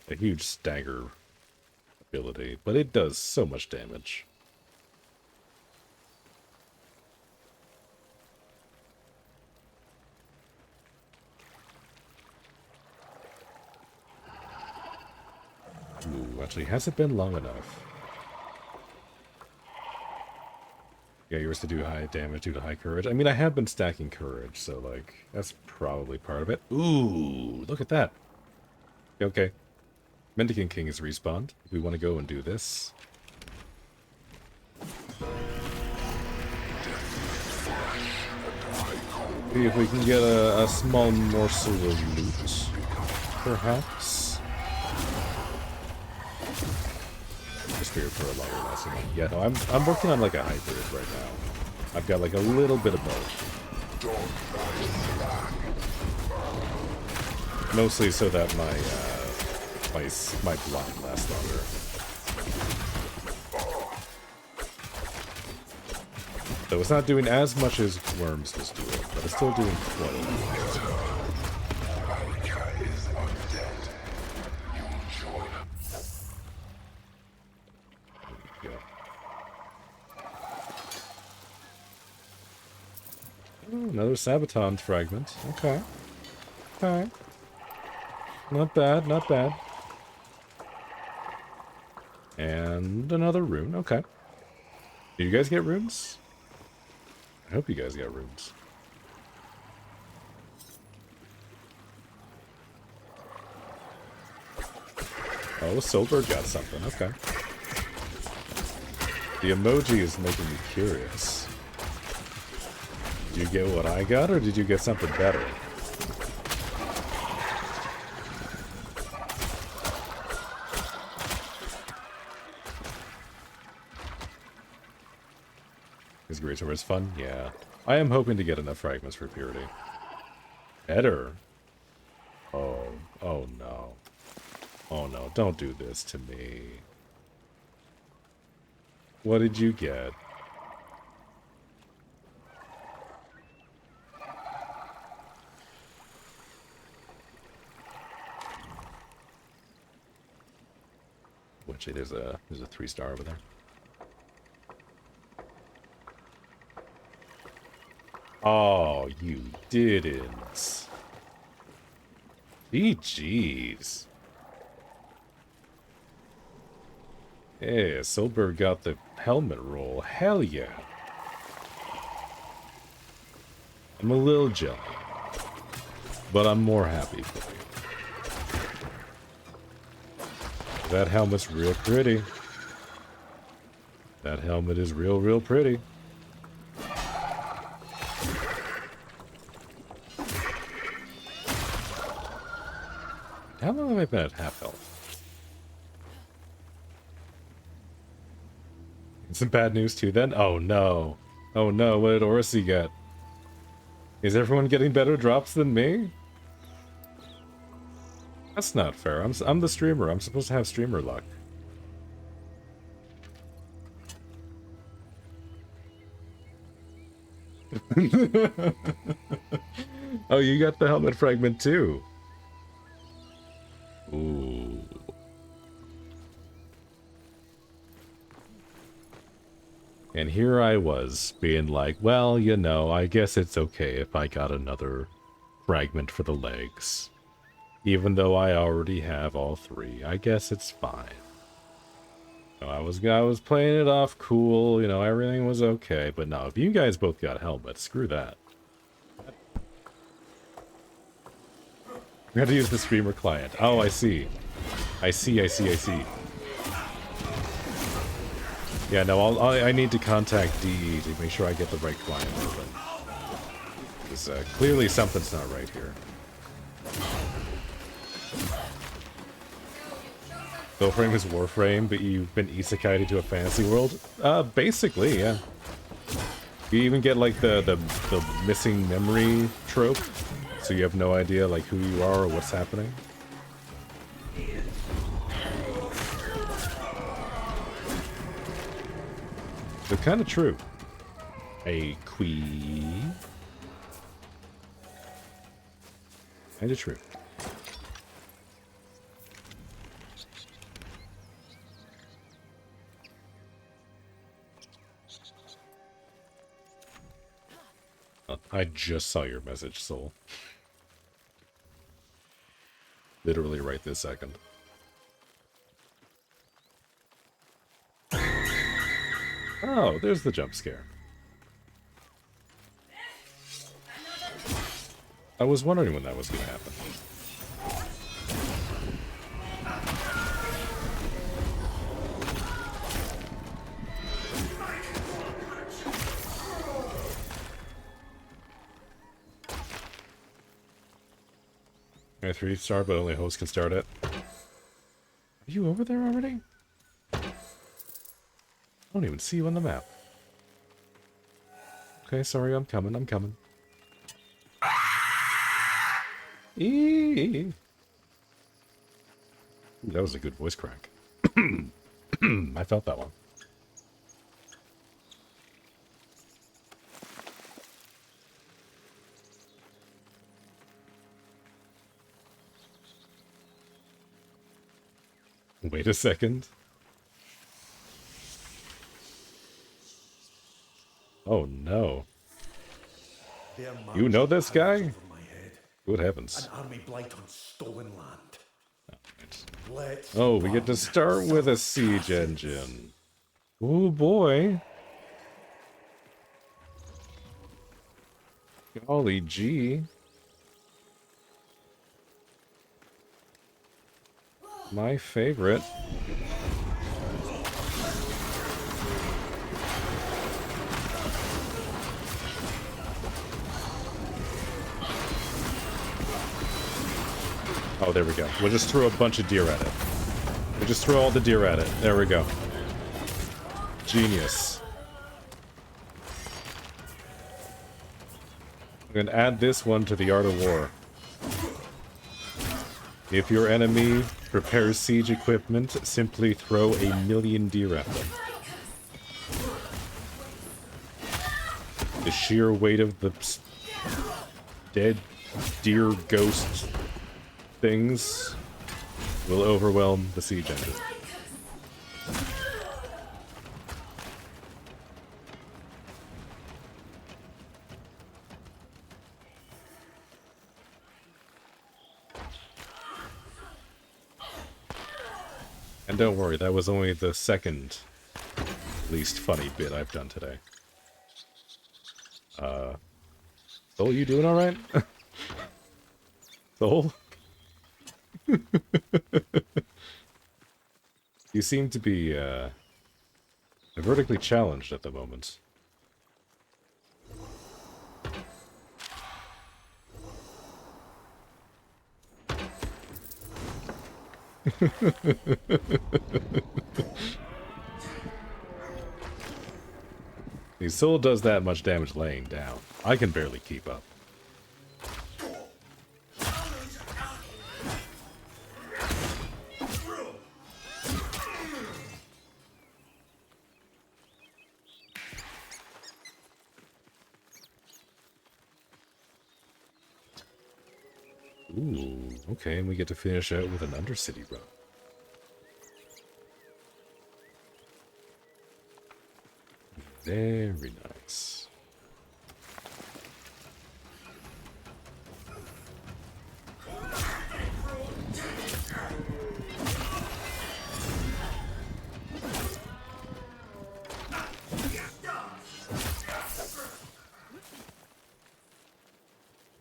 a huge stagger ability, but it does so much damage. Ooh, actually, has it been long enough? Yeah, yours to do high damage due to high courage. I mean, I have been stacking courage, so, like, that's probably part of it. Ooh, look at that. Okay. Mendicant King is respawned. If we want to go and do this. See if we can get a small morsel of loot, perhaps. Spirit for a longer lasting one. Yeah, no, I'm working on like a hybrid right now. I've got like a little bit of both. Mostly so that my my blind lasts longer. So it's not doing as much as Worms was doing, but it's still doing quite a lot. Another Sabaton fragment. Okay. Okay. Not bad, not bad. And another rune. Okay. Do you guys get runes? I hope you guys get runes. Oh, Soulframe got something. Okay. The emoji is making me curious. Did you get what I got, or did you get something better? Is Great Sword fun? Yeah. I am hoping to get enough fragments for purity. Better? Oh. Oh no. Oh no, don't do this to me. What did you get? Actually, there's a 3-star over there. Oh, you didn't. GG's. Yeah, Solberg got the helmet roll. Hell yeah. I'm a little jelly, but I'm more happy for you. That helmet's real pretty. That helmet is real pretty. How long have I been at half health? Some bad news too then? Oh no. Oh no, what did Orsi get? Is everyone getting better drops than me? That's not fair. I'm the streamer. I'm supposed to have streamer luck. Oh, you got the helmet fragment too. Ooh. And here I was, being like, well, you know, I guess it's okay if I got another fragment for the legs. Even though I already have all 3, I guess it's fine. So I was playing it off cool, you know, everything was okay. But no, if you guys both got helmets, screw that. We had to use the streamer client. Oh, I see. I see. Yeah, no, I need to contact DE to make sure I get the right client open. Because clearly something's not right here. Soulframe is Warframe, but you've been isekai'd to a fantasy world? Basically, yeah. You even get, like, the missing memory trope, so you have no idea, like, who you are or what's happening. They're kind of true. A queen. Kind of true. I just saw your message, Soul. Literally right this second. Oh, there's the jump scare. I was wondering when that was going to happen. A 3-star, but only host can start it. Are you over there already? I don't even see you on the map. Okay, sorry, I'm coming. Eee. Ooh, that was a good voice crack. I felt that one. Wait a second. Oh no. You know this guy? Good heavens. An army blight on stolen land. Oh, we get to start with a siege engine. Oh boy. Golly gee. My favorite. Oh, there we go. We'll just throw a bunch of deer at it. We'll just throw all the deer at it. There we go. Genius. I'm going to add this one to the Art of War. If your enemy prepares siege equipment, simply throw 1,000,000 deer at them. The sheer weight of the dead deer ghost things will overwhelm the siege engine. And don't worry, that was only the second least funny bit I've done today. Soul, you doing alright? Soul? You seem to be, vertically challenged at the moment. The soul does that much damage laying down. I can barely keep up. Ooh, okay, and we get to finish out with an Undercity run. Very nice.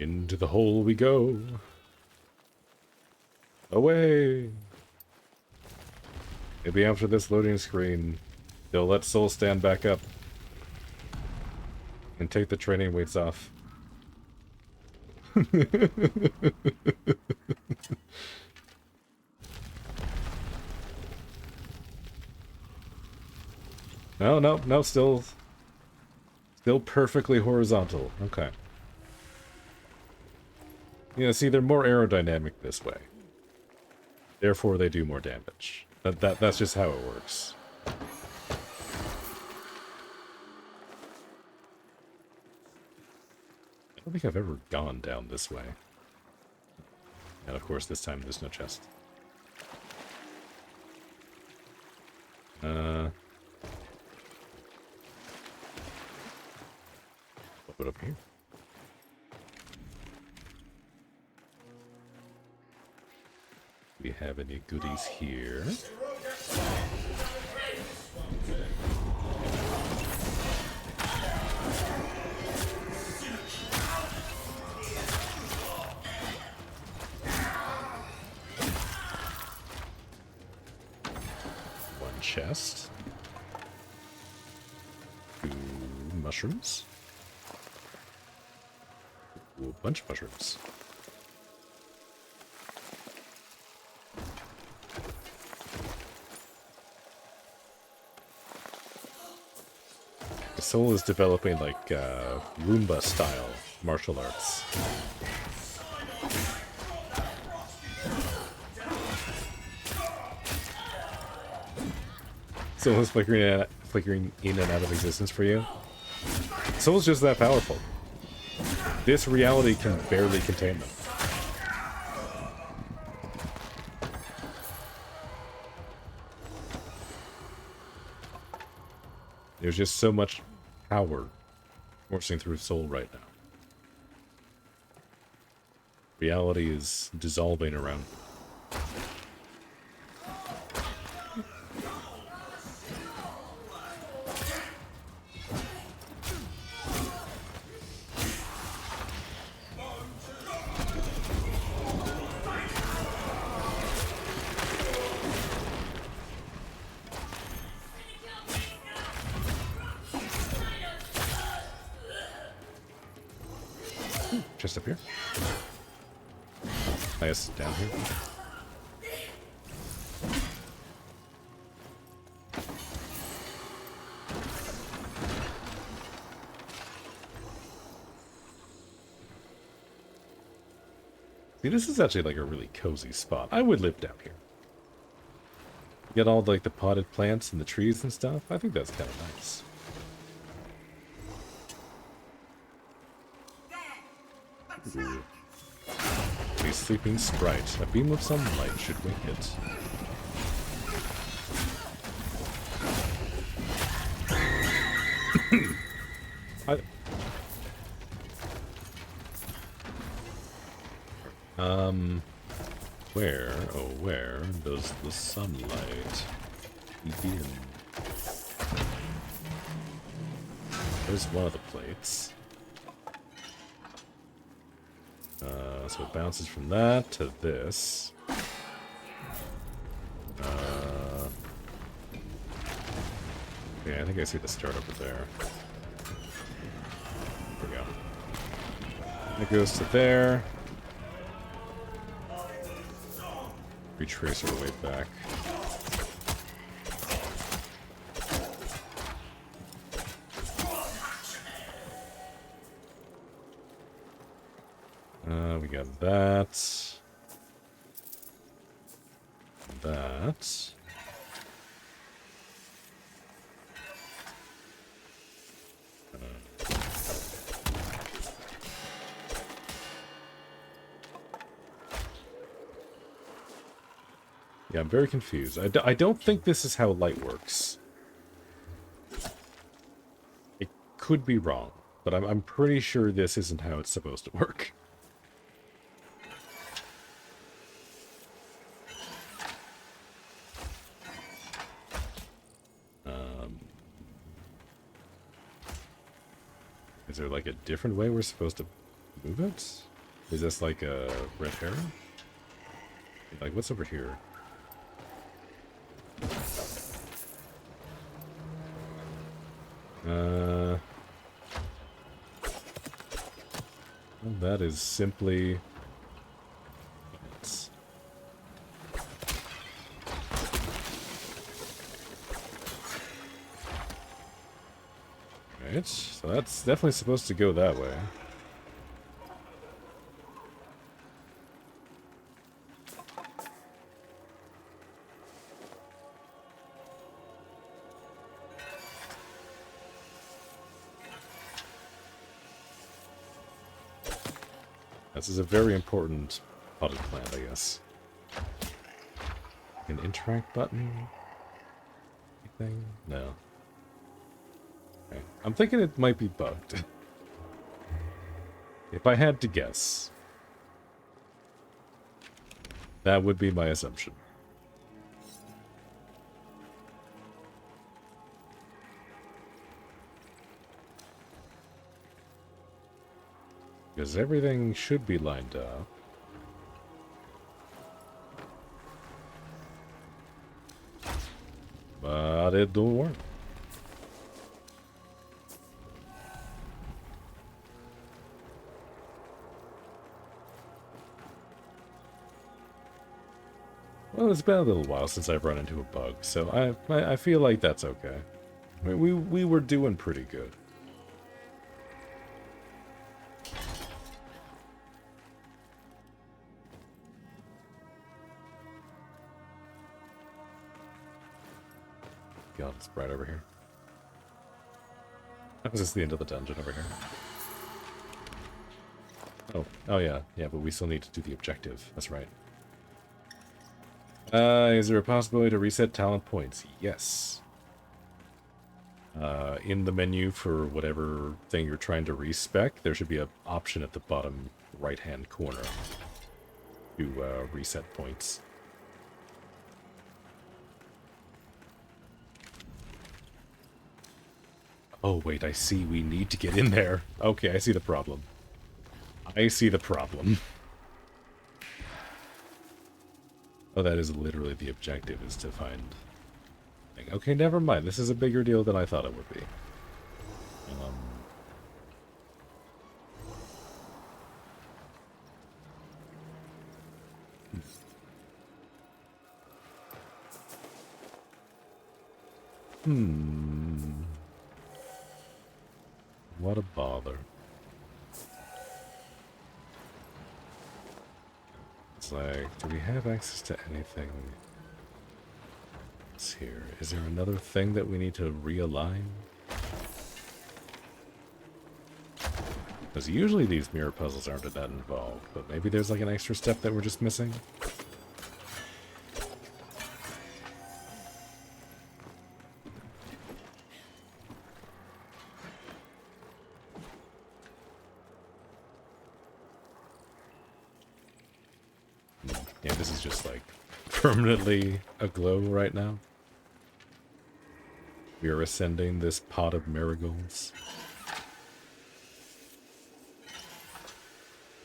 Into the hole we go. Away! Maybe after this loading screen, they'll let Soul stand back up and take the training weights off. No, still perfectly horizontal. Okay. You know, see, they're more aerodynamic this way. Therefore, they do more damage. That's just how it works. I don't think I've ever gone down this way. And of course, this time there's no chest. Put it up here. Do we have any goodies here? One chest. 2 mushrooms. Ooh, a bunch of mushrooms. Soul is developing like Roomba style martial arts. Soul is flickering in and out of existence for you. Soul's just that powerful. This reality can barely contain them. There's just so much power coursing through Soul right now. Reality is dissolving around you. chest up here. Nice, down here. See, this is actually like a really cozy spot. I would live down here. Get all like the potted plants and the trees and stuff. I think that's kind of nice. Ooh. A sleeping sprite. A beam of sunlight should wake it. Where does the sunlight begin? There's one of the plates. So it bounces from that to this. Yeah, I think I see the start over there. There we go. It goes to there. Retrace our way back. We got that. That. Yeah, I'm very confused. I don't think this is how light works. It could be wrong, but I'm pretty sure this isn't how it's supposed to work. Is there like a different way we're supposed to move it? Is this like a red herring? Like, what's over here? Well, that is simply... Right, so that's definitely supposed to go that way. This is a very important potted plant, I guess. An interact button? Anything? No. Okay. I'm thinking it might be bugged. If I had to guess, that would be my assumption. Because everything should be lined up. But it don't work. Well, it's been a little while since I've run into a bug, so I feel like that's okay. I mean, we were doing pretty good. God, it's bright over here. This is the end of the dungeon over here. Oh yeah, but we still need to do the objective. That's right. Is there a possibility to reset talent points? Yes. In the menu for whatever thing you're trying to respec, there should be an option at the bottom right-hand corner to reset points. Oh, wait, I see we need to get in there. Okay, I see the problem. I see the problem. Oh, that is literally the objective, is to find... Okay, never mind. This is a bigger deal than I thought it would be. What a bother. It's like, do we have access to anything else here? Is there another thing that we need to realign? Because usually these mirror puzzles aren't that involved, but maybe there's like an extra step that we're just missing? Yeah, this is just like permanently aglow right now. We are ascending this pot of marigolds.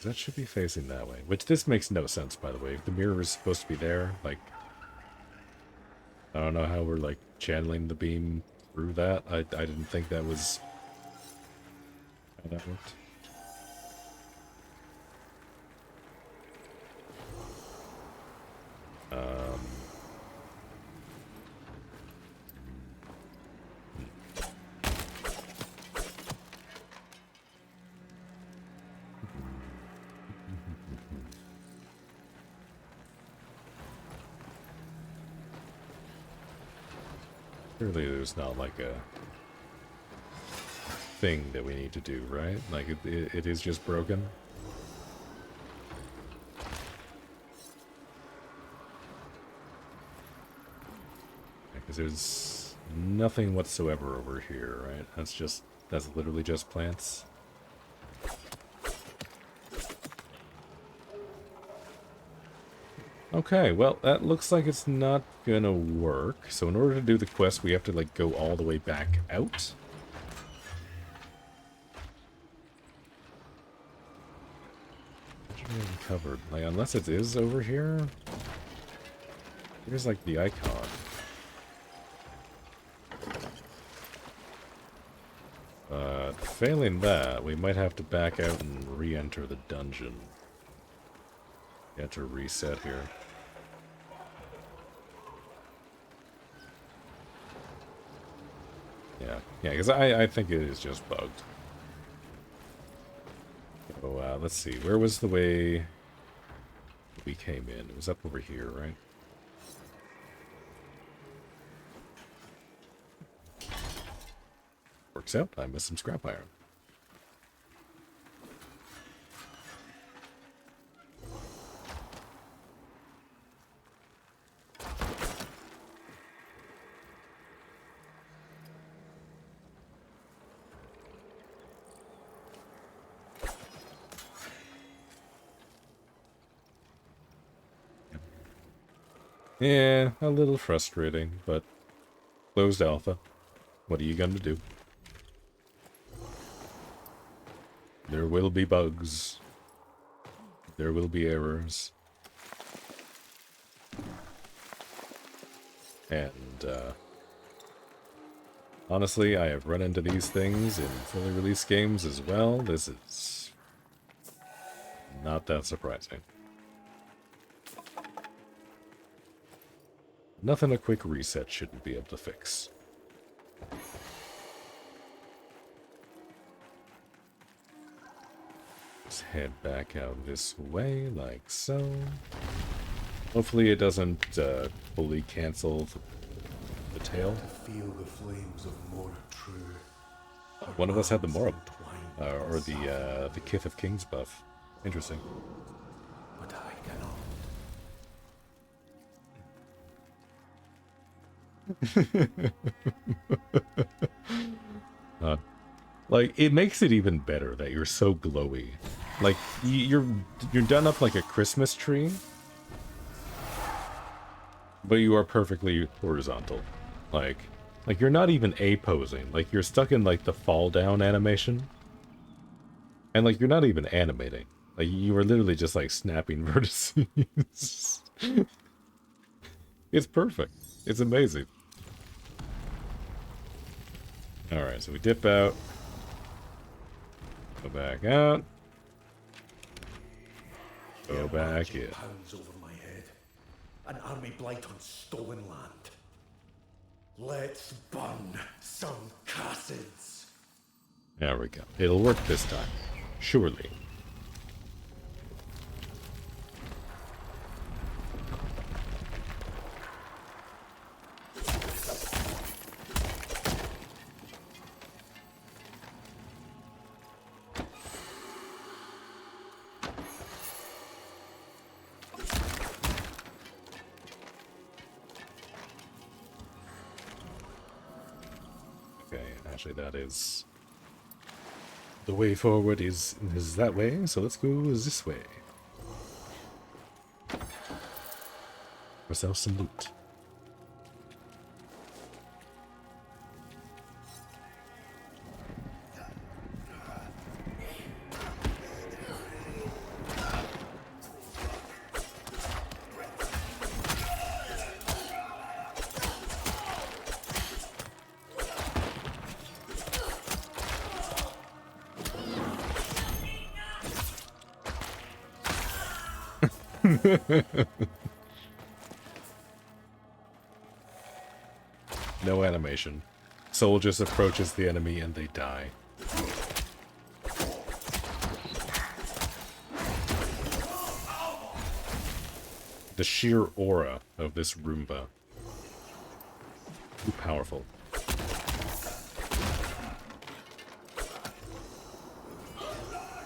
That should be facing that way. Which this makes no sense, by the way. If the mirror is supposed to be there, like... I don't know how we're, like, channeling the beam through that. I didn't think that was... how that worked. Surely there's not like a thing that we need to do, right? Like it is just broken. Because there's nothing whatsoever over here, right? That's literally just plants. Okay, well, that looks like it's not gonna work. So in order to do the quest, we have to, like, go all the way back out. Covered. Like, unless it is over here. Here's, like, the icon. Failing that, we might have to back out and re-enter the dungeon. You have to reset here. Yeah, because I think it is just bugged. So, let's see. Where was the way we came in? It was up over here, right? Works out. I missed some scrap iron. Yeah, a little frustrating, but closed alpha. What are you gonna do? There will be bugs. There will be errors. And, honestly, I have run into these things in fully released games as well. This is not that surprising. Nothing a quick reset shouldn't be able to fix. Let's head back out this way, like so. Hopefully it doesn't fully cancel the tail. Feel the flames of more true. One of us had the Morab, or the Kith of Kings buff. Interesting. But I cannot. Like, it makes it even better that you're so glowy. Like, you're done up like a Christmas tree, but you are perfectly horizontal. Like you're not even A-posing. Like, you're stuck in, like, the fall down animation. And, like, you're not even animating. Like, you are literally just, like, snapping vertices. It's perfect. It's amazing. Alright, so we dip out. Go back out. Go back in. Pounds over my head. An army blight on stolen land. Let's burn some cassids. There we go. It'll work this time. Surely. Okay, actually that is... The way forward is that way, so let's go this way. Ourselves some loot. No animation. Soul just approaches the enemy and they die. The sheer aura of this Roomba. Too powerful.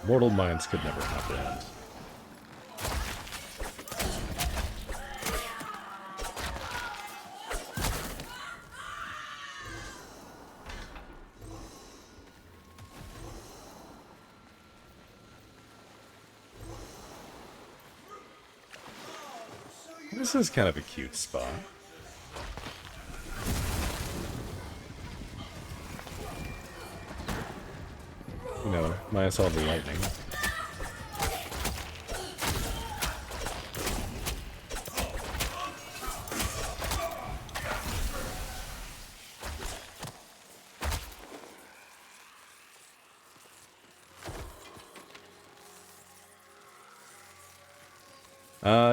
Mortal minds could never comprehend. This is kind of a cute spot. You know, minus all the lightning.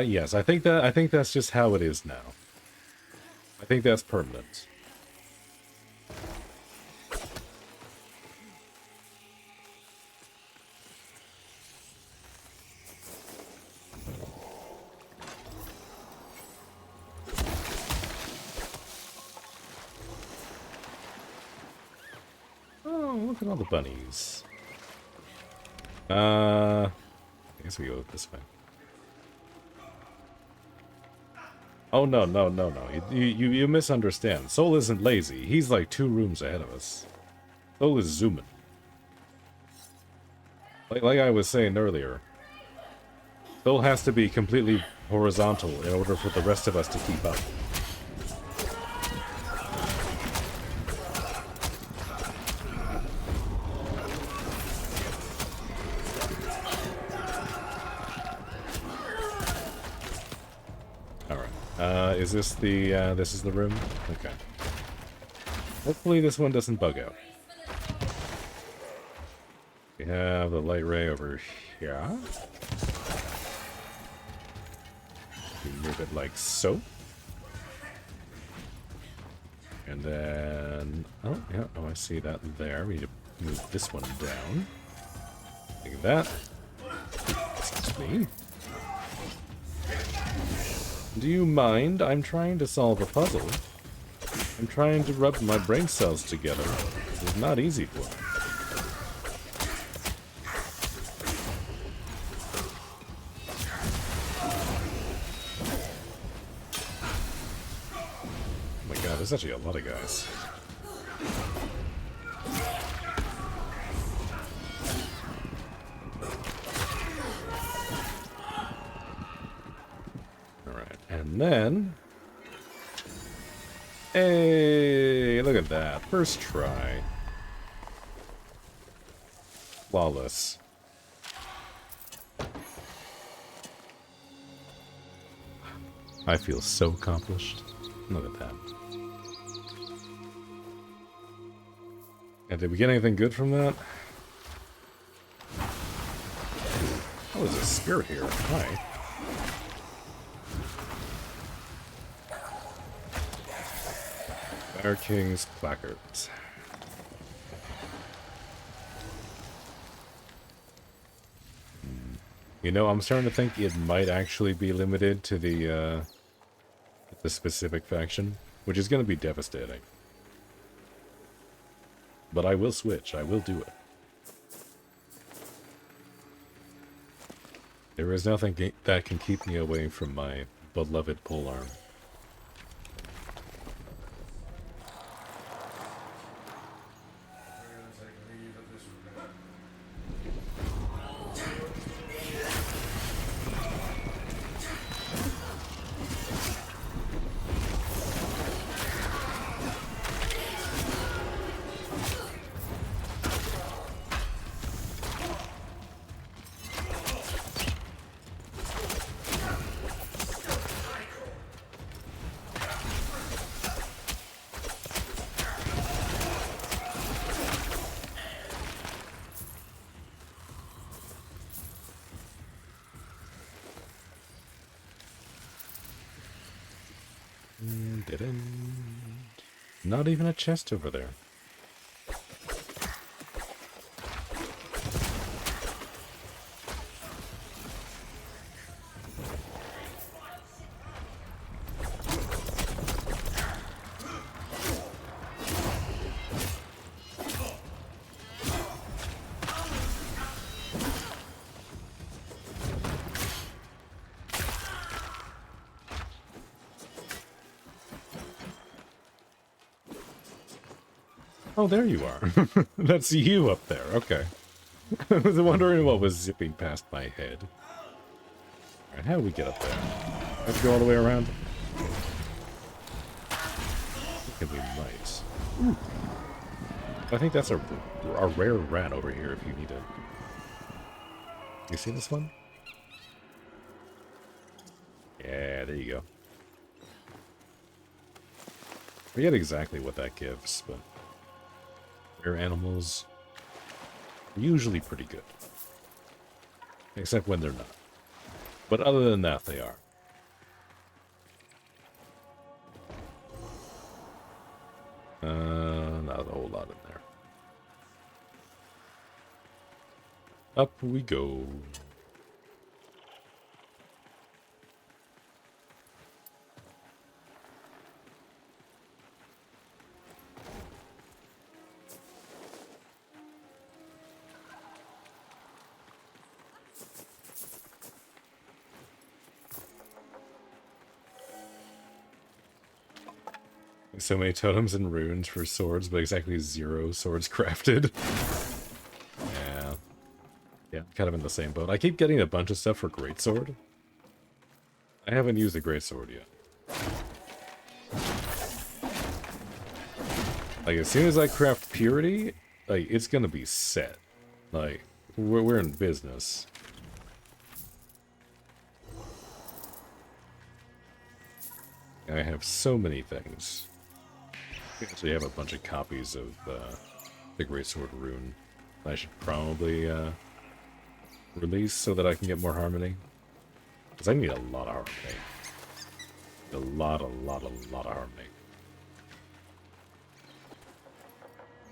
Yes, I think that's just how it is now. I think that's permanent. Oh, look at all the bunnies. I guess we go this way. Oh, no. You misunderstand. Soul isn't lazy. He's like 2 rooms ahead of us. Soul is zooming. Like I was saying earlier. Soul has to be completely horizontal in order for the rest of us to keep up. Is this this is the room? Okay. Hopefully this one doesn't bug out. We have the light ray over here. We move it like so. And then... Oh, yeah. Oh, I see that there. We need to move this one down. Like that. Excuse me. Do you mind? I'm trying to solve a puzzle. I'm trying to rub my brain cells together. It's not easy for me. Oh my god, there's actually a lot of guys. And then... Hey, look at that. First try. Flawless. I feel so accomplished. Look at that. And did we get anything good from that? Oh, there's a spirit here. Hi. Fire King's placards. You know, I'm starting to think it might actually be limited to the specific faction, which is going to be devastating. But I will switch. I will do it. There is nothing that can keep me away from my beloved polearm. Not even a chest over there. Oh, there you are. That's you up there. Okay. I was wondering what was zipping past my head. Alright, how do we get up there? Let's go all the way around. I think we might. Ooh. I think that's a rare rat over here if you need it. You see this one? Yeah, there you go. I forget exactly what that gives, but rare animals are usually pretty good. Except when they're not. But other than that, they are. Not a whole lot in there. Up we go. So many totems and runes for swords, but exactly 0 swords crafted. Yeah. Yeah, kind of in the same boat. I keep getting a bunch of stuff for greatsword. I haven't used the greatsword yet. Like, as soon as I craft purity, like, it's gonna be set. Like, we're in business. I have so many things. I actually have a bunch of copies of the Greatsword rune I should probably release so that I can get more harmony. Because I need a lot of harmony. A lot of harmony.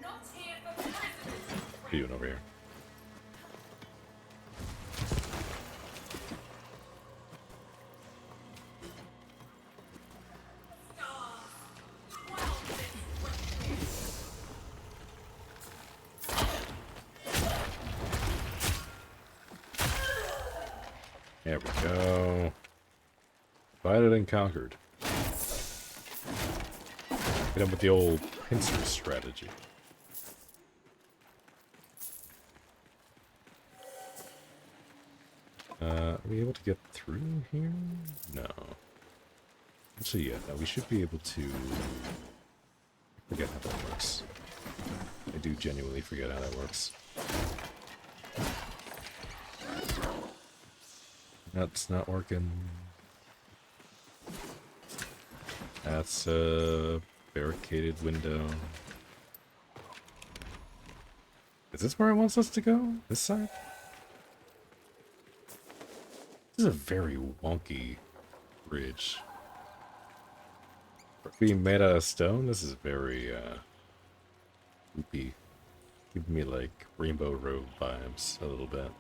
What are you doing over here? There we go. Divided and conquered. Hit him with the old pincer strategy. Are we able to get through here? No. Actually, yeah, no, we should be able to... I forget how that works. I do genuinely forget how that works. That's not working. That's a barricaded window. Is this where it wants us to go? This side? This is a very wonky bridge. being made out of stone. This is very goopy. Giving me like Rainbow Road vibes a little bit.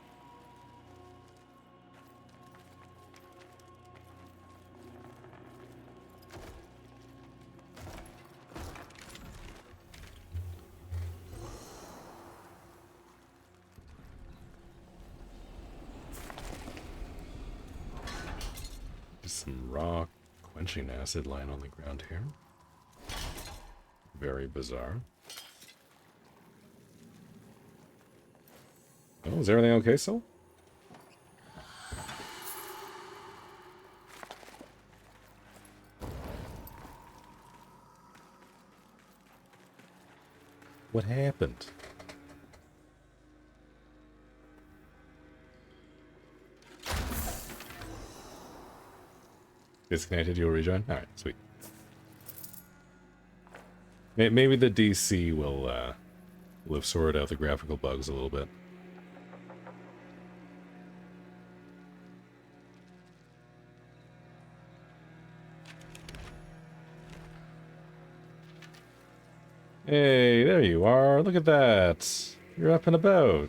Just some raw quenching acid lying on the ground here. Very bizarre. Oh, is everything okay, Soul? What happened? Disconnected, you'll rejoin? Alright, sweet. Maybe the DC will have sorted out the graphical bugs a little bit. Hey, there you are. Look at that. You're up and about.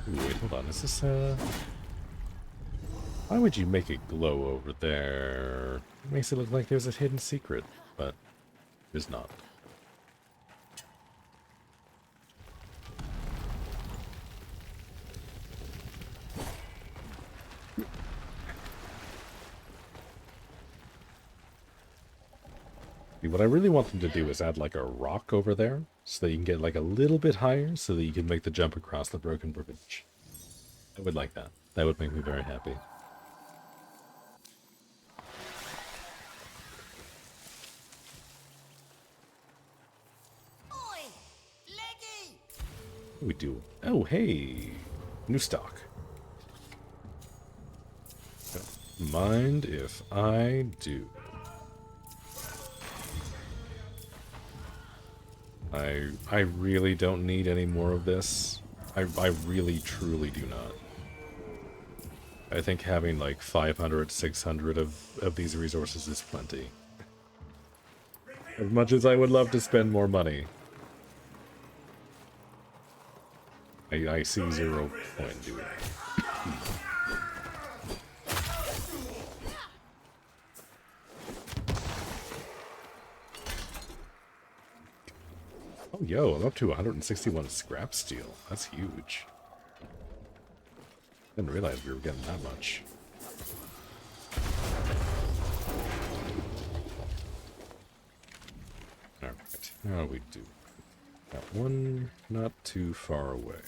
Wait, hold on. Is this Why would you make it glow over there? It makes it look like there's a hidden secret, but there's not. What I really want them to do is add like a rock over there, so that you can get like a little bit higher, so that you can make the jump across the broken bridge. I would like that. That would make me very happy. Oi! Leggy! We do. Oh, hey, new stock. Mind if I do? I really don't need any more of this. I really, truly do not. I think having like 500, 600 of these resources is plenty. As much as I would love to spend more money, I see zero point doing it. Oh, yo, I'm up to 161 scrap steel. That's huge. Didn't realize we were getting that much. Alright, how do we do? Got one not too far away.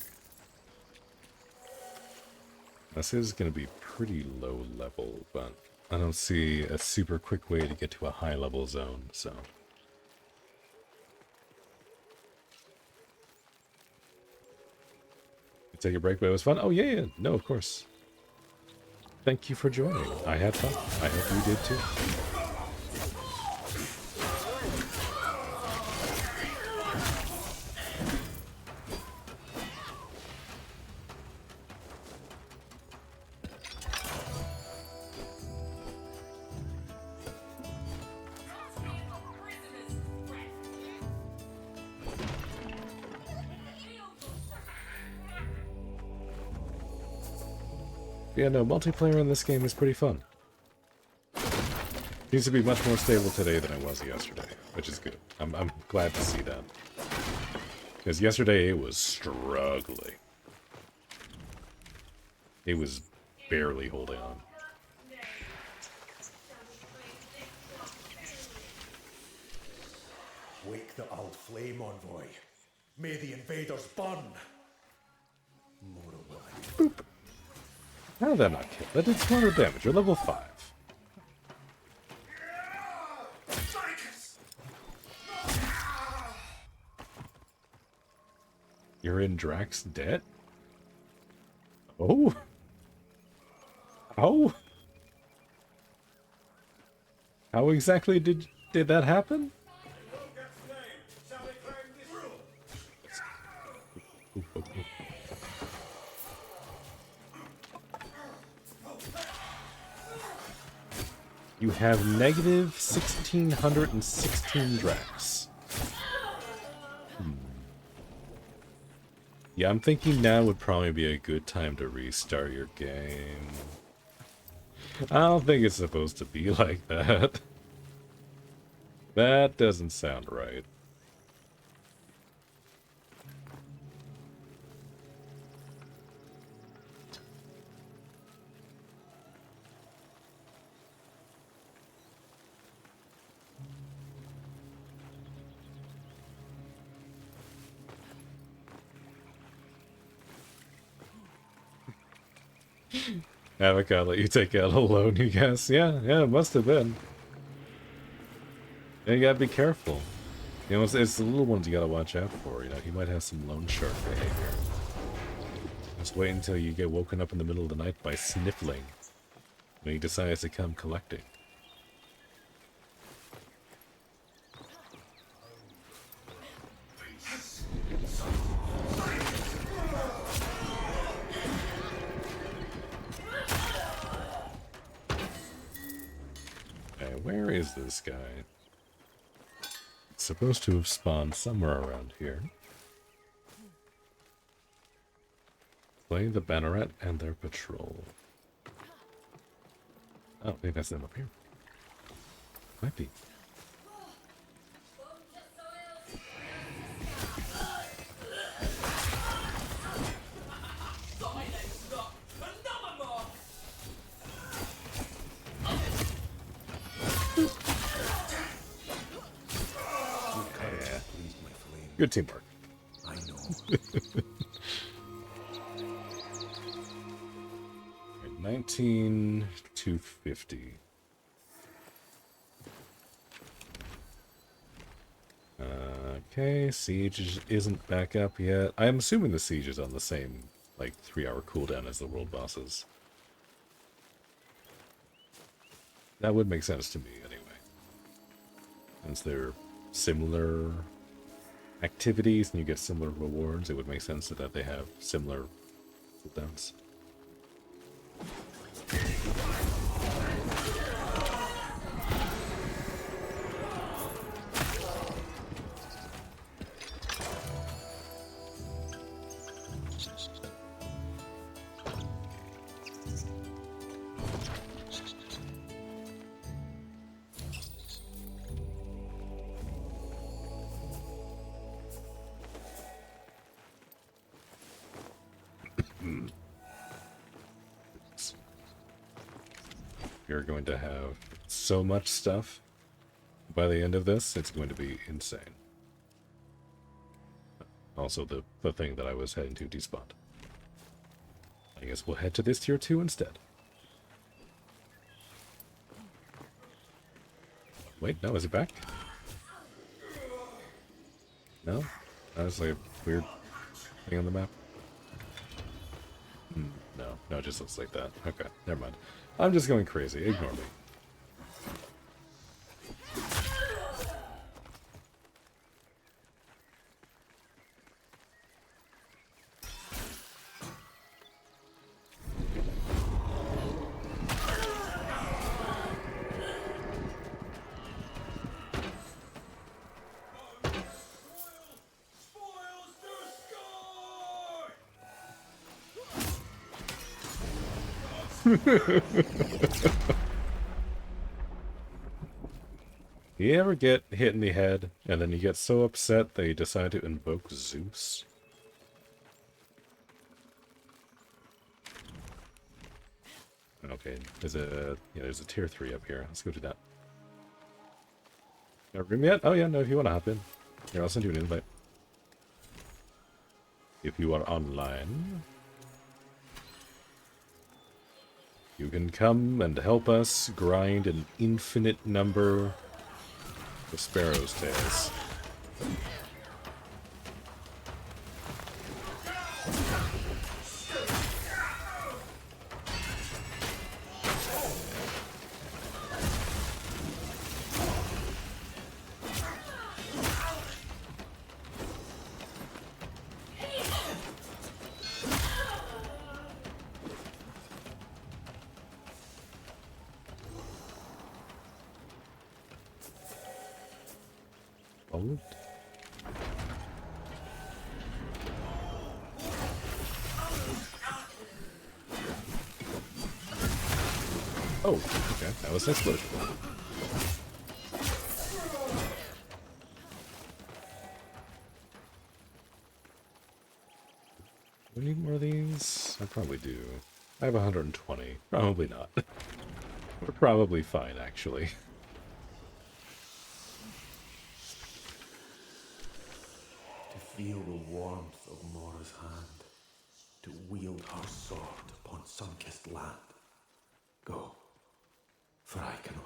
This is going to be pretty low level, but I don't see a super quick way to get to a high level zone, so... Take a break, but it was fun. Oh, yeah. No, of course. Thank you for joining. I had fun. I hope you did too. Yeah, no, multiplayer in this game is pretty fun. Seems to be much more stable today than it was yesterday, which is good. I'm glad to see that. Because yesterday it was struggling. It was barely holding on. Wake the old flame envoy. May the invaders burn. Boop. How did that not kill? That did 200 damage. You're level 5. You're in Drax's debt? Oh. Oh. How exactly did that happen? Ooh, ooh, ooh. You have negative 1,616 drax. Yeah, I'm thinking now would probably be a good time to restart your game. I don't think it's supposed to be like that. That doesn't sound right. Avocado let you take out a loan, you guess? Yeah, it must have been. Yeah, you gotta be careful. You know, it's the little ones you gotta watch out for. You know, he might have some loan shark behavior. Just wait until you get woken up in the middle of the night by sniffling when he decides to come collecting. Okay, where is this guy? It's supposed to have spawned somewhere around here. Play the banneret and their patrol. Oh, maybe that's them up here. Might be. Yeah. Good teamwork. I know. 19,250. Okay, siege isn't back up yet. I'm assuming the siege is on the same, like, 3-hour cooldown as the world bosses. That would make sense to me, anyway. Since they're similar activities and you get similar rewards, it would make sense that they have similar cooldowns. You're going to have so much stuff by the end of this, it's going to be insane. Also, the thing that I was heading to despawned. I guess we'll head to this tier 2 instead. Wait, no, is it back? No? That was like a weird thing on the map. No, it just looks like that. Okay, never mind. I'm just going crazy. Ignore me. You ever get hit in the head, and then you get so upset that you decide to invoke Zeus? Okay, there's a tier 3 up here. Let's go do that. No room yet? Oh yeah, no, if you want to hop in. Here, I'll send you an invite. If you are online, you can come and help us grind an infinite number of sparrow's tails. Oh. Oh, okay. That was an explosion. Do we need more of these? I probably do. I have 120. Probably not. We're probably fine, actually. To feel the warmth of Mora's hand, to wield her sword upon sun-kissed land. Go, for I cannot.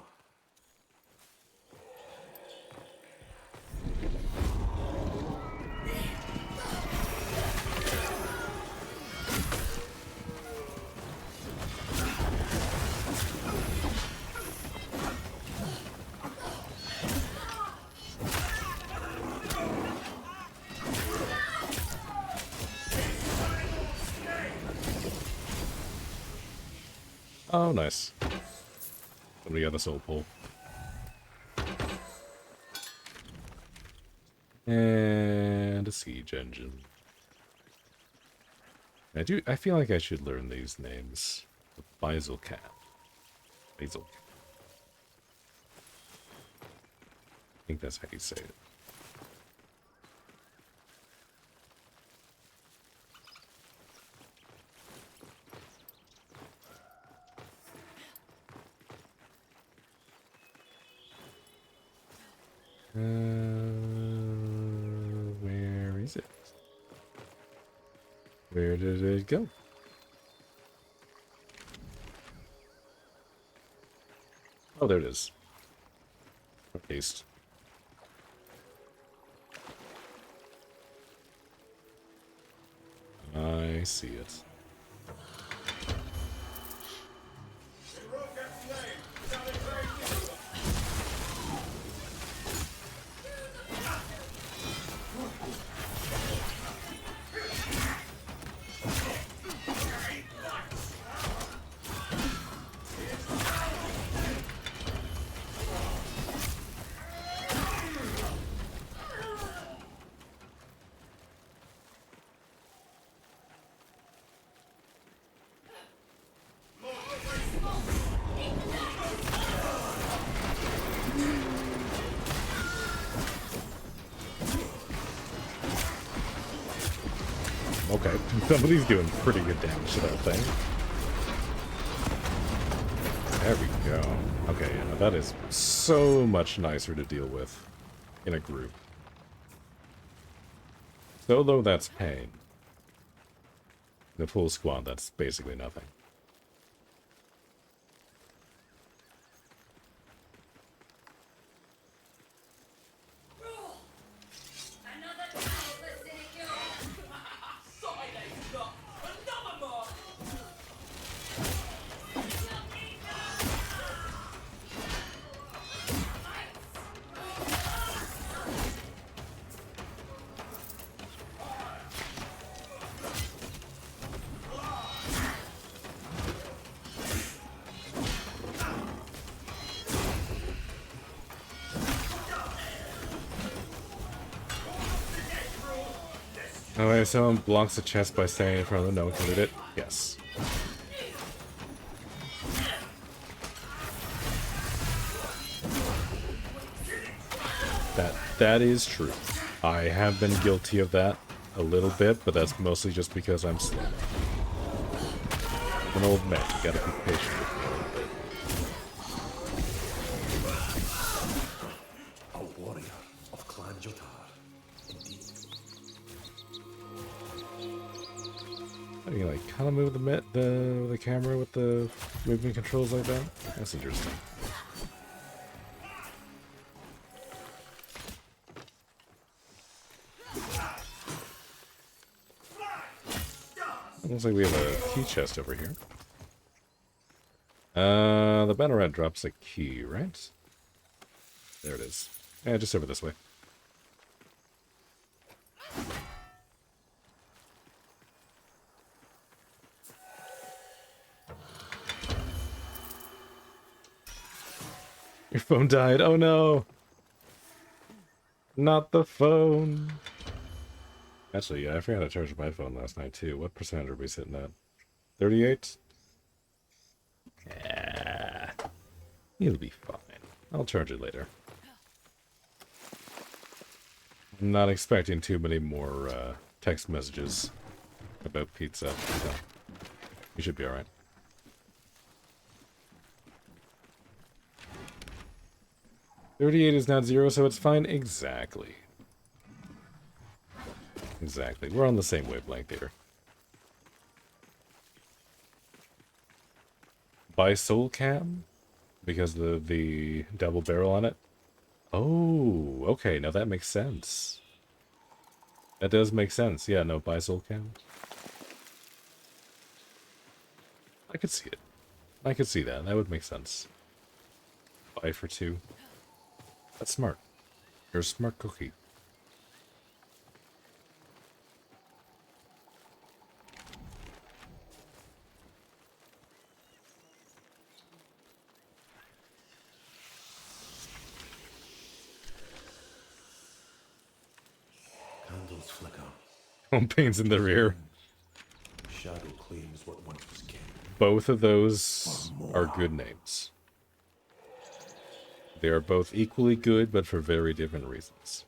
Oh, nice. Somebody got the soul pull. And a siege engine. I feel like I should learn these names. The Basil Cat. Basil Cat. I think that's how you say it. Where is it? Where did it go? Oh, there it is. Paste. I see it. Okay, somebody's doing pretty good damage to that thing. There we go. Okay, yeah, that is so much nicer to deal with in a group. Solo, that's pain. In a full squad, that's basically nothing. Oh, if someone blocks the chest by standing in front of them, no one can loot it? Yes. That is true. I have been guilty of that a little bit, but that's mostly just because I'm slow. I'm an old man, you gotta be patient with me a little bit. A warrior of Clan Jotar, indeed. You can like kind of move the camera with the movement controls like that. That's interesting. Looks like we have a key chest over here. The banner drops a key, right? There it is. Yeah, just over this way. Your phone died. Oh no. Not the phone. Actually, yeah, I forgot to charge my phone last night too. What percentage are we sitting at? 38? Yeah. It'll be fine. I'll charge it later. I'm not expecting too many more text messages about pizza. So you should be alright. 38 is not 0, so it's fine. Exactly. Exactly. We're on the same wavelength here. Buy Soul Cam? Because of the double barrel on it? Oh, okay. Now that makes sense. That does make sense. Yeah, no, buy Soul Cam. I could see it. I could see that. That would make sense. Buy for 2. That's smart. You're a smart cookie. Candles flicker. Pains in the rear. Shadow claims what once was king. Both of those are good names. They are both equally good, but for very different reasons.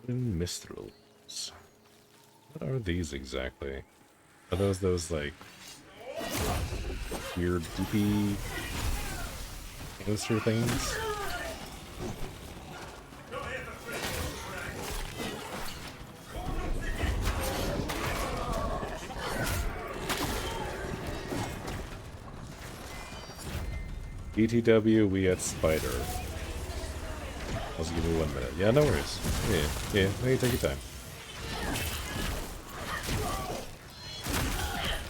Mistrals. What are these exactly? Are those like weird doopy canister things? ETW, we at Spider. Also, give me 1 minute. Yeah, no worries. Yeah, you take your time.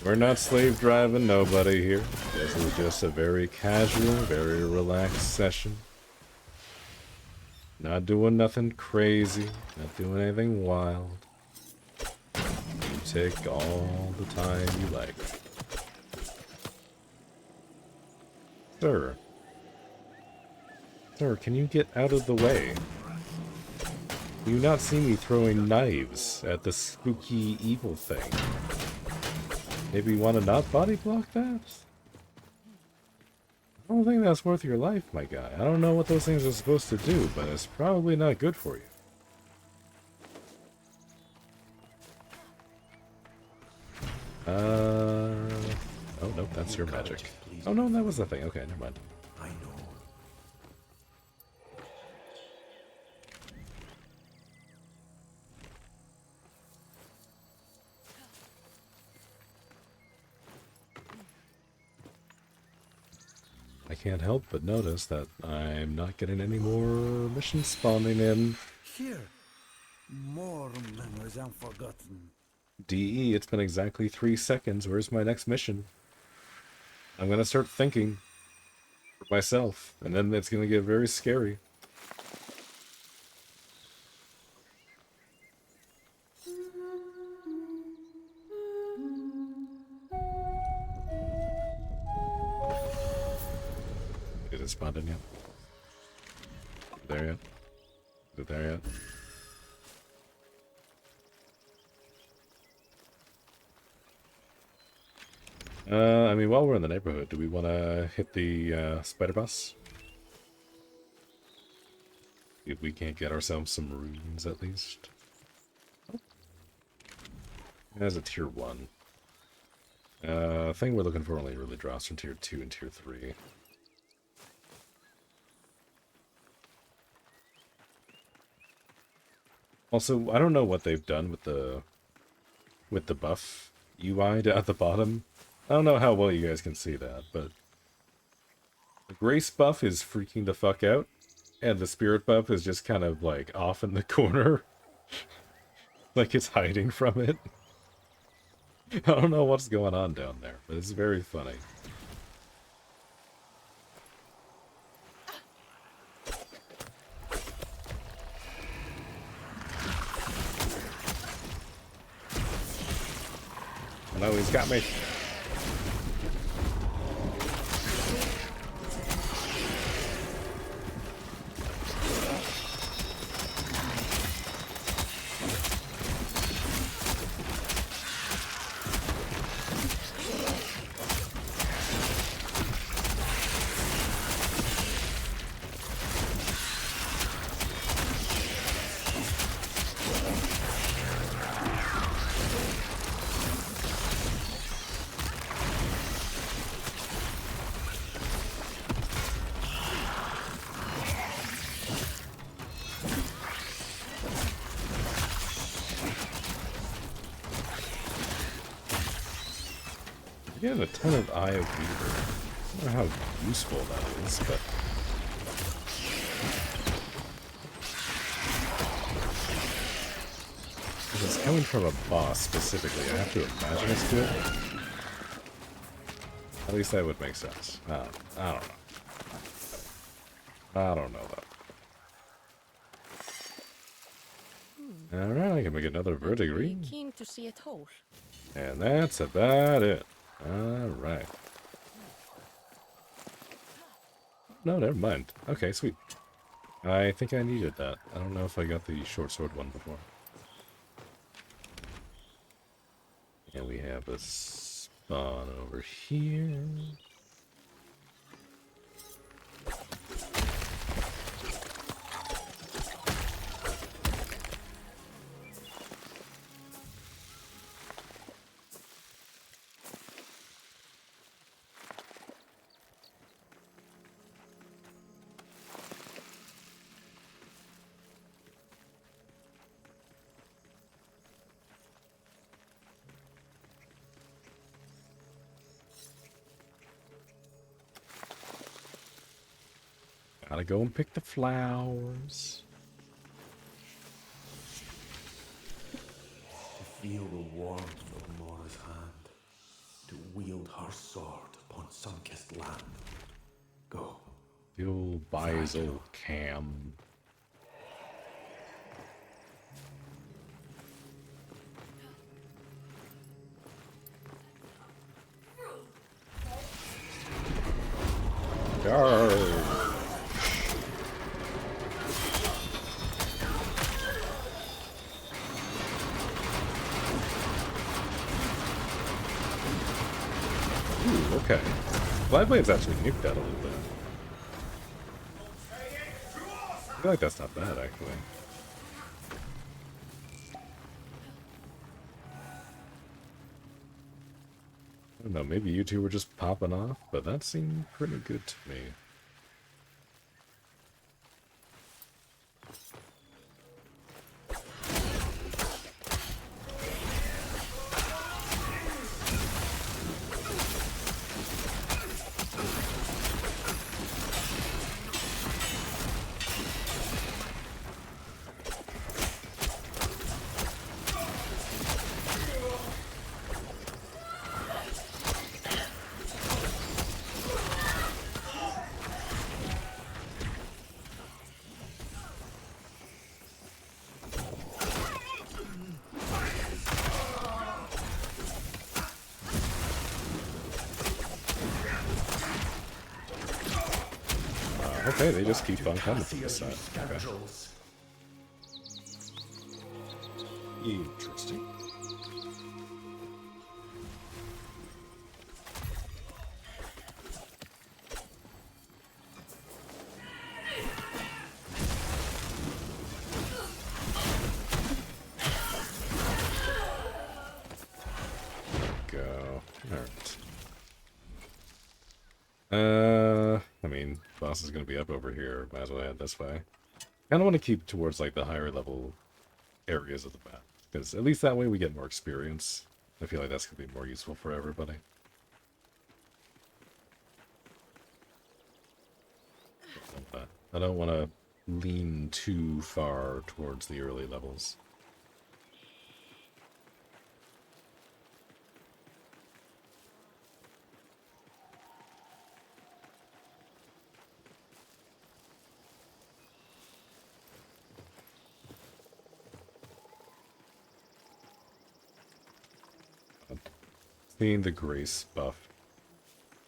We're not slave driving nobody here. This is just a very casual, very relaxed session. Not doing nothing crazy, not doing anything wild. You take all the time you like. Sir. Sir, can you get out of the way? Do you not see me throwing knives at the spooky evil thing? Maybe you want to not body block that? I don't think that's worth your life, my guy. I don't know what those things are supposed to do, but it's probably not good for you. Oh, nope, that's your magic. Oh, no, that was the thing. Okay, never mind. I know. I can't help but notice that I'm not getting any more missions spawning in. Here, more memories unforgotten. DE, it's been exactly 3 seconds. Where's my next mission? I'm gonna start thinking for myself, and then it's gonna get very scary. Is it spawned in yet? Is it there yet? Is it there yet? I mean, while we're in the neighborhood, do we want to hit the spider boss? If we can't get ourselves some runes, at least. As a tier 1. Thing we're looking for only really drops from tier 2 and tier 3. Also, I don't know what they've done with the buff UI at the bottom. I don't know how well you guys can see that, but The grace buff is freaking the fuck out, and the spirit buff is just kind of like off in the corner. Like it's hiding from it. I don't know what's going on down there, but it's very funny. No, he's got me. Getting a ton of Eye of Weaver. I don't know how useful that is, but if it's coming from a boss specifically, I have to imagine it's good. At least that would make sense. I don't know. I don't know though. Alright, I can make another verdigris. Keen to see it whole. And that's about it. Alright. No, never mind. Okay, sweet. I think I needed that. I don't know if I got the short sword one before. And we have a spawn over here. Gotta go and pick the flowers. To feel the warmth of Mora's hand, to wield her sword upon sun-kissed land. Go. The old Basil Cam. Yarr. Ooh, okay. Glideblade's actually nuked that a little bit. I feel like that's not bad, actually. I don't know, maybe you two were just popping off, but that seemed pretty good to me. Okay, they just keep on coming to this side. Okay. Interesting. Go. Alright. I mean, boss is gonna be up over here. Might as well head this way. Kinda want to keep towards like the higher level areas of the map. Because at least that way we get more experience. I feel like that's gonna be more useful for everybody. I don't want to lean too far towards the early levels. Seeing the grace buff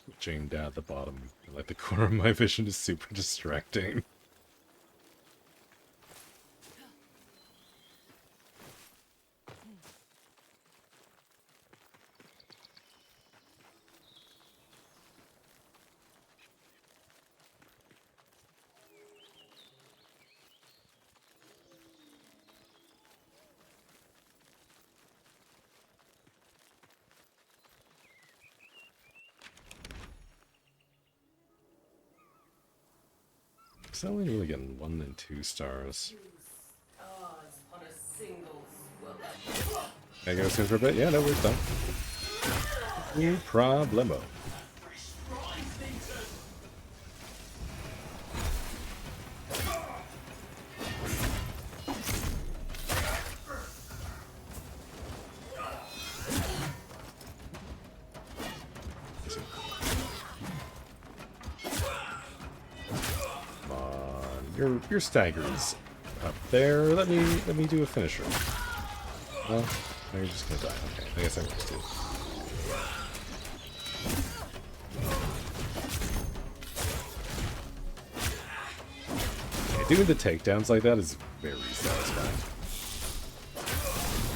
switching down at the bottom, like the corner of my vision, is super distracting. So only really getting 1 and 2 stars. I go soon for a bit. Yeah, no worries though. No problemo. Your stagger's up there. Let me do a finisher. Well, no, you're just gonna die. Okay, I guess I'm just do. Yeah, doing the takedowns like that is very satisfying.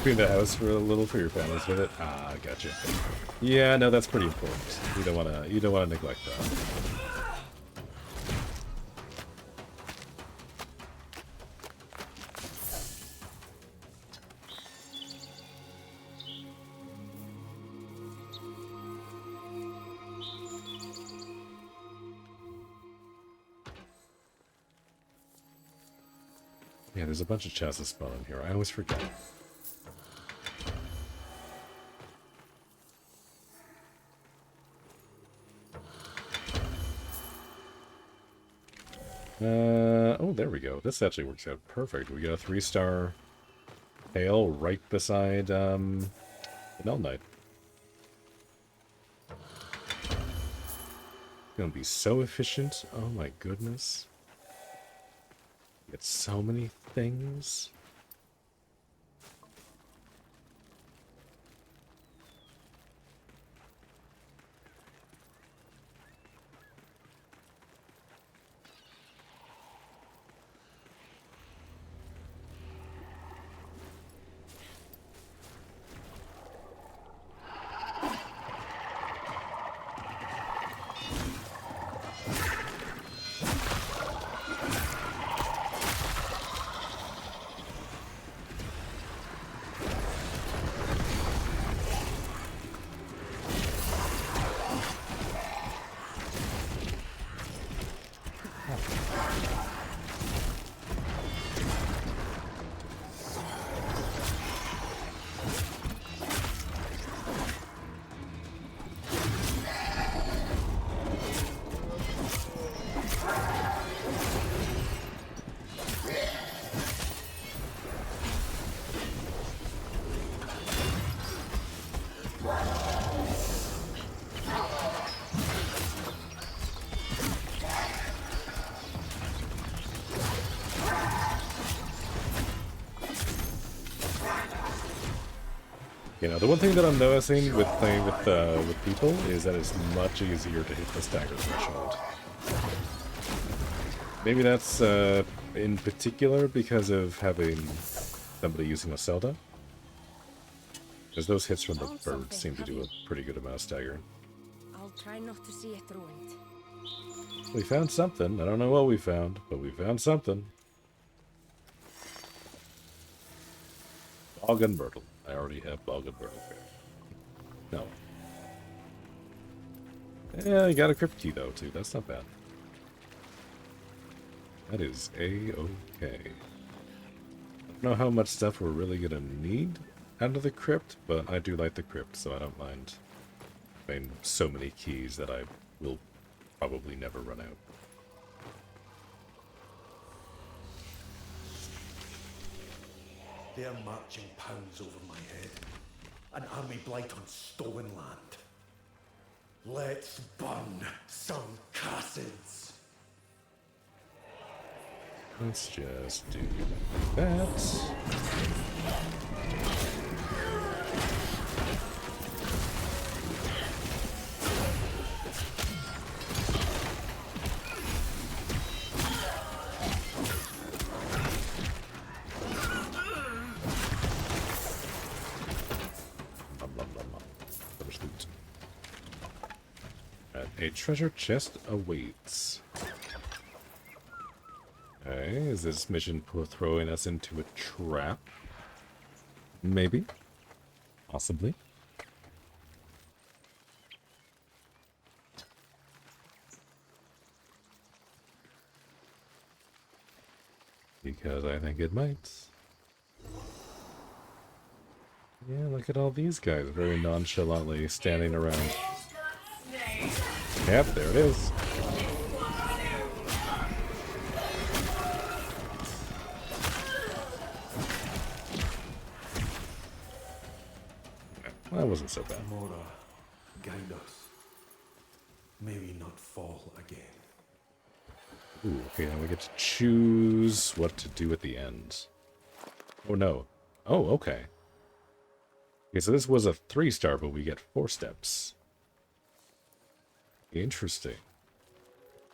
Clean the house for a little for your families with it. Ah, gotcha. Yeah, no, that's pretty important. You don't wanna neglect that. Yeah, there's a bunch of chests spawning here. I always forget. Oh, there we go. This actually works out perfect. We got a 3-star hail right beside, the Null Knight. Gonna be so efficient. Oh my goodness. Get so many things. You know, the one thing that I'm noticing with playing with people is that it's much easier to hit the stagger threshold. Maybe that's in particular because of having somebody using a Zelda. Because those hits from the bird seem to do a pretty good amount of stagger. I'll try not to see it ruined. We found something. I don't know what we found, but we found something. Bog and Myrtle. I already have Bog and Myrtle. No. Yeah, I got a crypt key though too. That's not bad. That is a-okay. I don't know how much stuff we're really gonna need out of the crypt, but I do like the crypt, so I don't mind having so many keys that I will probably never run out. They're marching pounds over my head. An army blight on stolen land. Let's burn some castles. Let's just do that. A treasure chest awaits. Okay, is this mission throwing us into a trap? Maybe. Possibly. Because I think it might. Yeah, look at all these guys very nonchalantly standing around. Yep, there it is. That wasn't so bad. Mora, guide us. May we not fall again. Ooh, okay, now we get to choose what to do at the end. Oh no. Oh, okay. Okay, so this was a 3-star, but we get 4 steps. Interesting.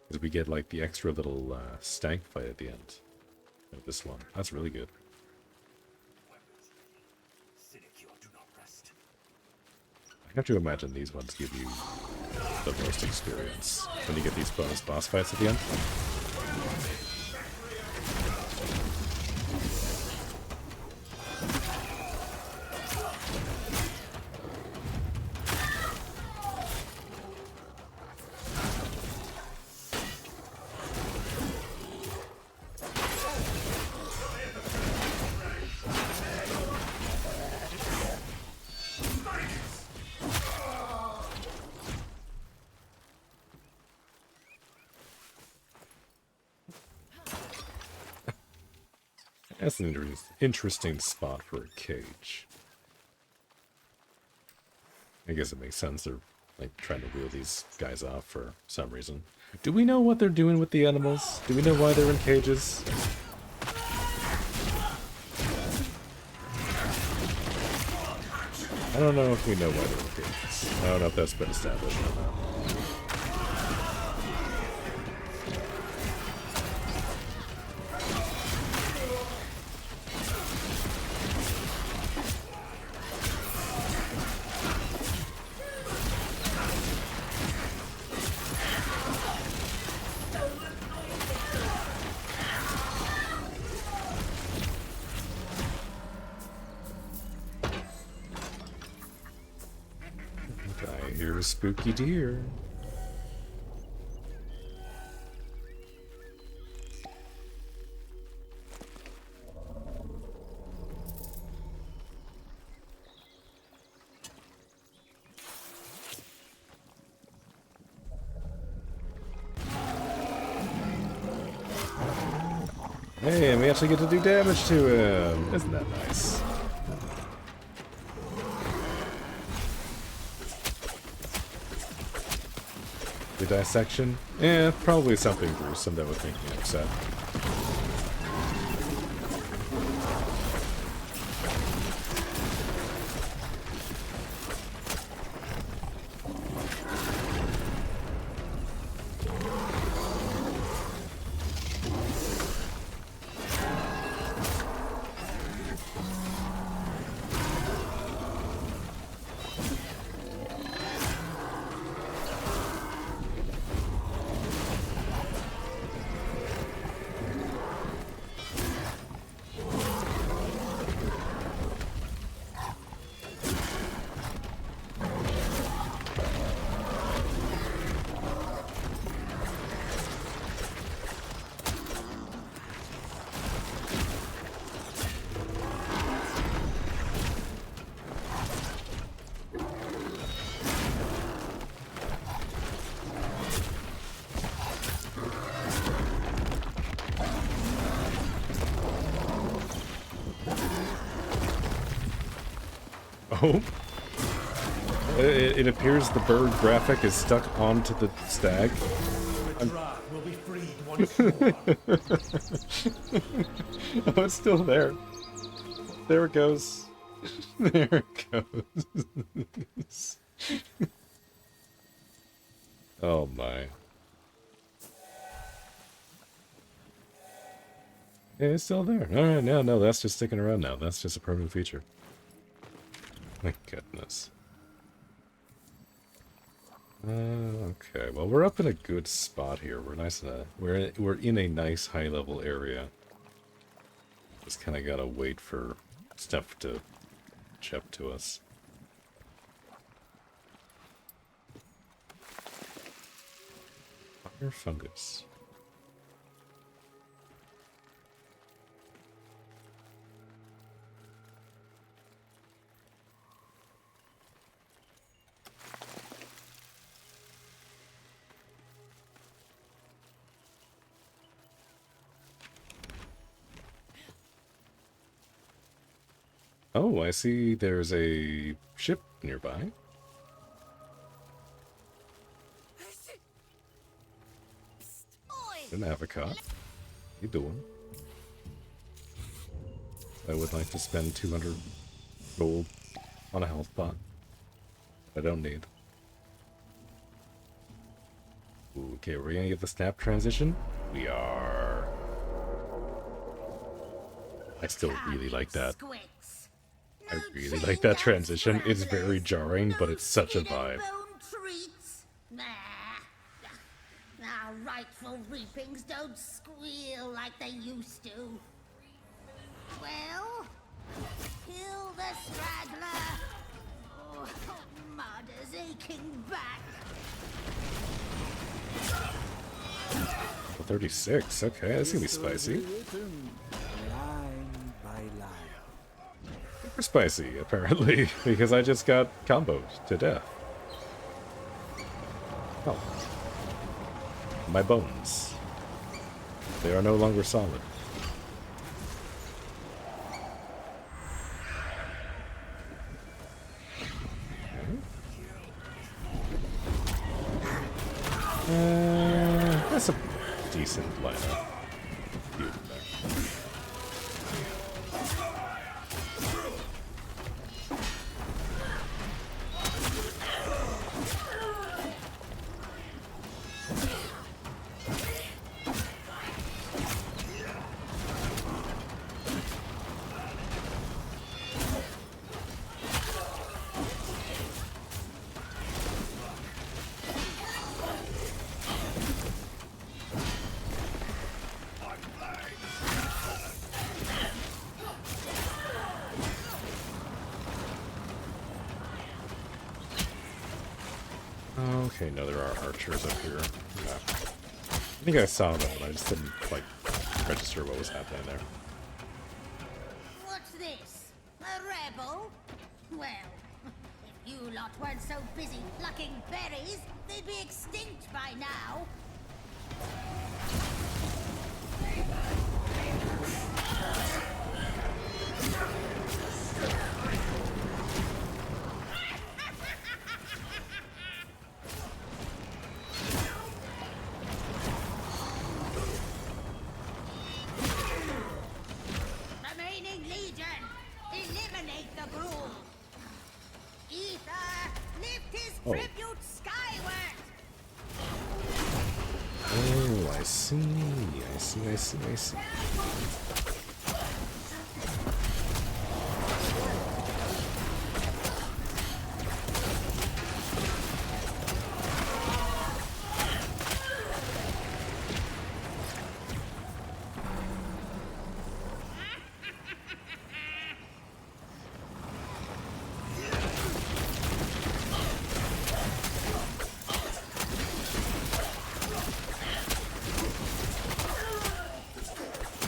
Because we get like the extra little stank fight at the end of this one. That's really good. I have to imagine these ones give you the most experience when you get these bonus boss fights at the end. That's an interesting spot for a cage. I guess it makes sense. They're like trying to wheel these guys off for some reason. Do we know what they're doing with the animals? Do we know why they're in cages? I don't know if we know why they're in cages. I don't know if that's been established or not. I hear a spooky deer. Hey, and we actually get to do damage to him. Isn't that nice? The dissection? Eh, probably something gruesome that would make me upset. Oh. It appears the bird graphic is stuck onto the stag. The draft will be freed once more. Oh, it's still there. There it goes. There it goes. Oh my. Yeah, it's still there. Alright, no, that's just sticking around now. That's just a permanent feature. My goodness. Okay, well we're up in a good spot here. We're nice in a we're in a nice high level area. Just kind of gotta wait for stuff to catch up to us. Fire fungus. Oh, I see there's a ship nearby. An avocado. You doing? I would like to spend 200 gold on a health pot. I don't need. Ooh, okay, we're gonna get the snap transition. We are. I still really like that. I really like that transition. It's very jarring, but it's such a vibe. Our rightful reapings don't squeal like they used to. Well, kill the straggler. Oh, mud is aching back. 36, okay, that's gonna be spicy. Line by line. Super spicy, apparently, because I just got comboed to death. Oh. My bones. They are no longer solid. That's a decent lineup. Okay, no, there are archers up here. Yeah. I think I saw them, but I just didn't, like, register what was happening there. What's this? A rebel? Well, if you lot weren't so busy plucking berries, they'd be extinct by now. Remaining legion, eliminate the ghoul. Ether, lift his tribute skyward. Oh, I see.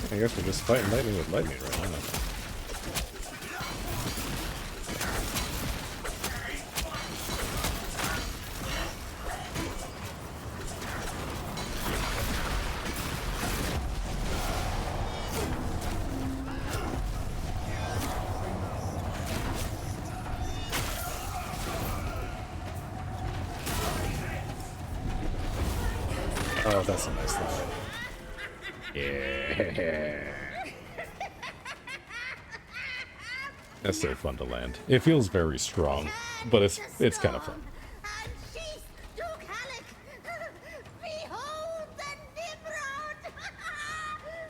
I guess we're just fighting lightning with lightning right now. Oh, that's a nice line. Yeah. That's so fun to land. It feels very strong, but it's kind of fun. Behold the Nimrod!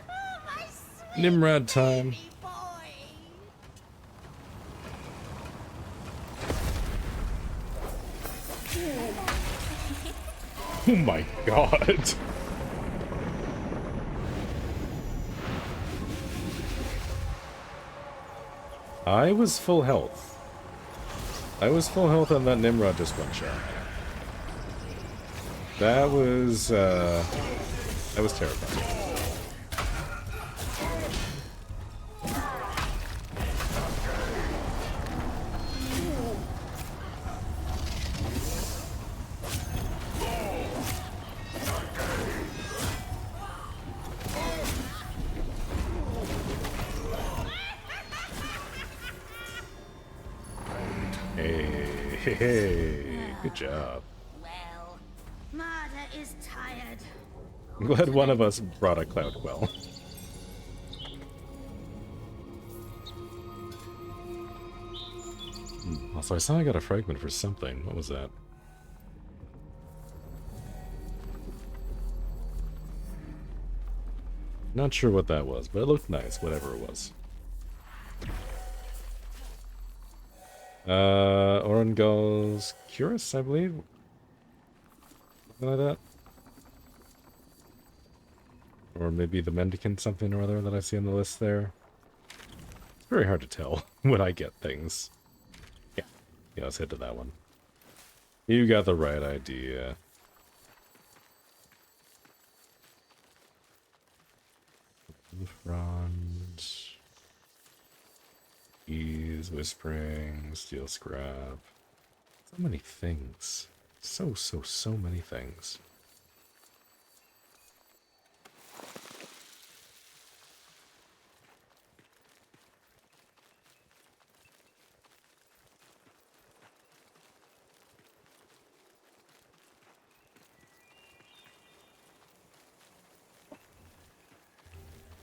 Oh, my sweet Nimrod time. baby boy! Oh my god. I was full health. I was full health and that Nimrod just one shot. That was terrifying. Hey, good job. Well, Marta is tired. I'm glad one of us brought a cloud well. Also, I saw I got a fragment for something. What was that? Not sure what that was, but it looked nice, whatever it was. Orengal's Curus, I believe? Something like that? Or maybe the Mendicant something or other that I see on the list there. It's very hard to tell when I get things. Yeah, let's head to that one. You got the right idea. Front. Ease, whispering, steel scrap. So many things. So many things.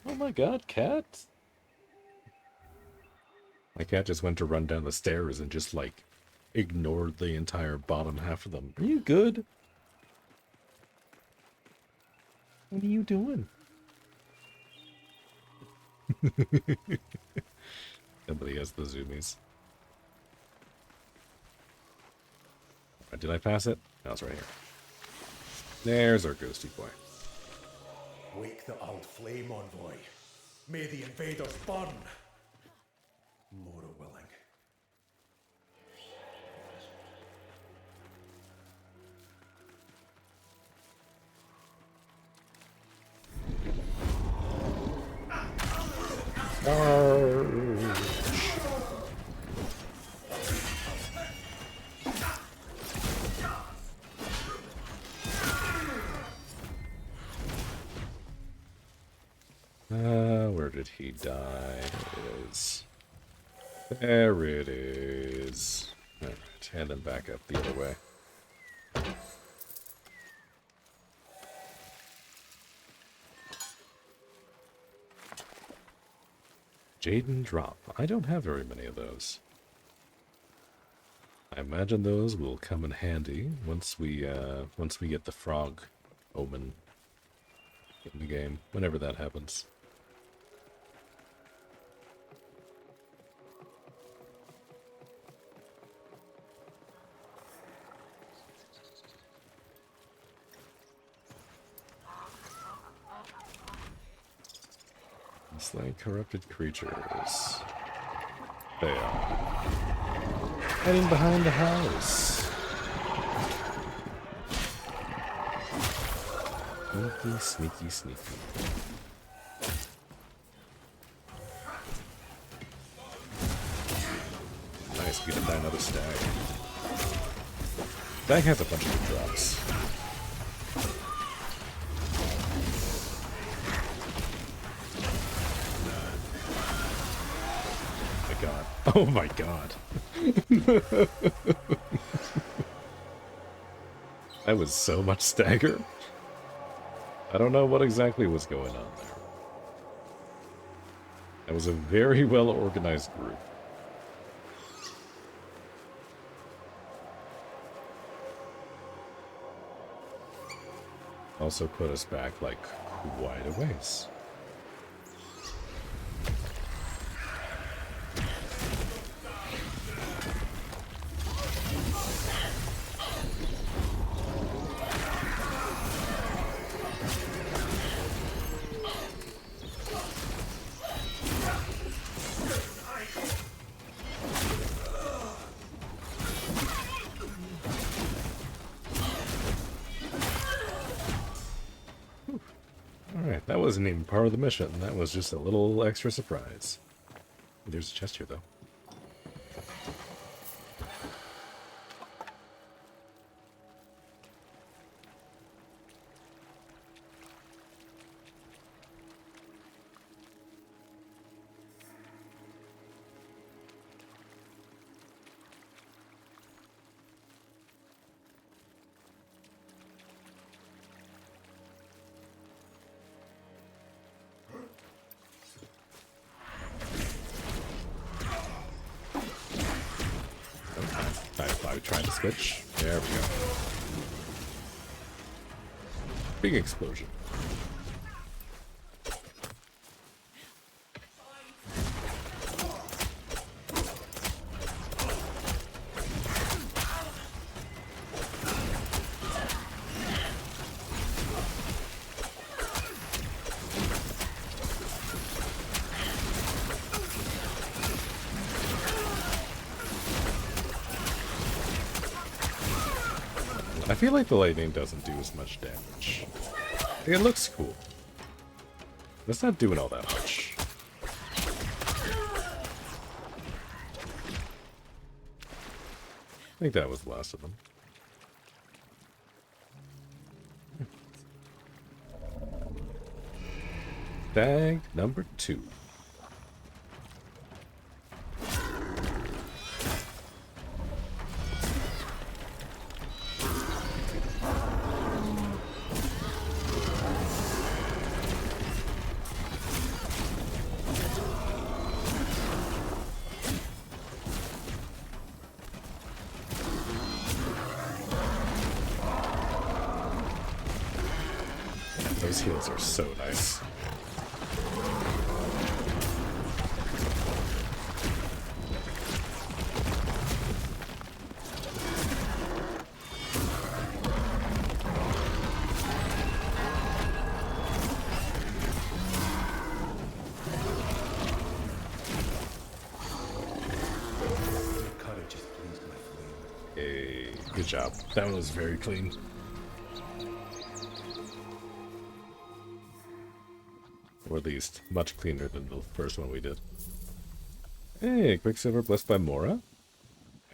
Oh my god, cat! My cat just went to run down the stairs and just, like, ignored the entire bottom half of them. Are you good? What are you doing? Somebody has the zoomies. Right, did I pass it? No, it's right here. There's our ghosty boy. Wake the old flame envoy. May the invaders burn. More willing. Where did he die? There it is. There it is. Alright, and then back up the other way. Jaden Drop. I don't have very many of those. I imagine those will come in handy once we get the frog omen in the game, whenever that happens. Slay corrupted creatures. They are heading behind the house. Sneaky, sneaky, sneaky. Nice, we get another stag. Stag has a bunch of good drops. Oh my god. That was so much stagger. I don't know what exactly was going on there. It was a very well organized group. Also put us back like quite a ways. Alright, that wasn't even part of the mission. That was just a little extra surprise. There's a chest here, though. I tried to switch. There we go. Big explosion. I feel like the lightning doesn't do as much damage. It looks cool. It's not doing all that much. I think that was the last of them. Bag number 2. Those heals are so nice. Hey, good job. That one was very clean. Or at least much cleaner than the first one we did. Hey, Quicksilver blessed by Mora.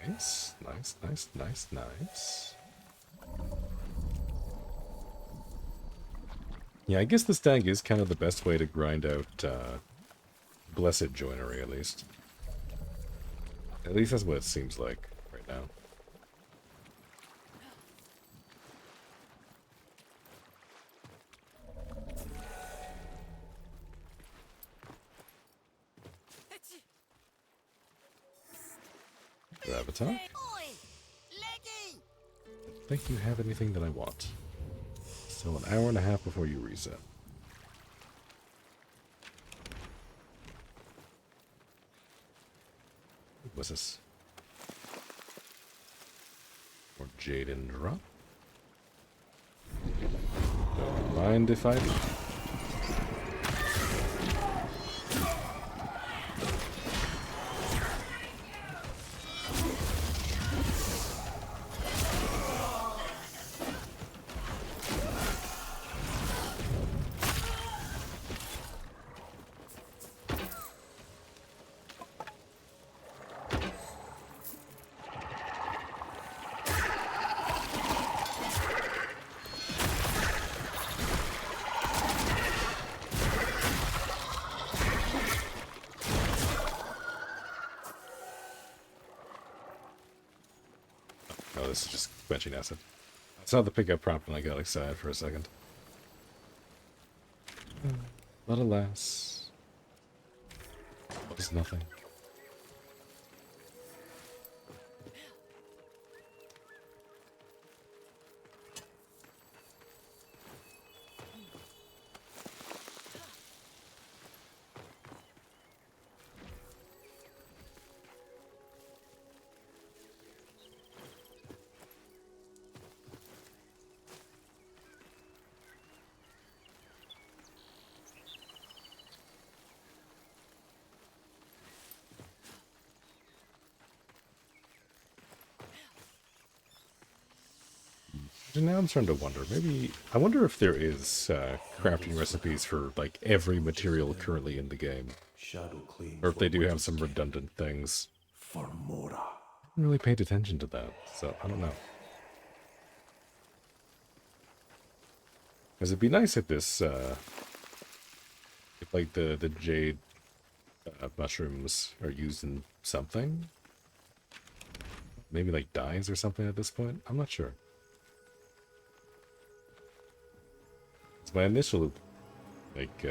Nice, nice, nice, nice, nice. Yeah, I guess the stag is kind of the best way to grind out blessed joinery, at least. At least that's what it seems like right now. Graviton? I don't think you have anything that I want. Still an hour and a half before you reset. What's this? More Jaden drop. Don't mind if I do. Oh, this is just quenching acid. I saw the pickup prompt and I got excited for a second. But alas, it was nothing. And now I'm starting to wonder, maybe, I wonder if there is crafting recipes for, like, every material currently in the game. Shadow claims Or if they what do was have some escaped. redundant things. For Mora. I haven't really paid attention to that, so I don't know. Because it'd be nice if this, if, like, the jade mushrooms are used in something. Maybe, like, dyes or something at this point? I'm not sure. It's my initial, like,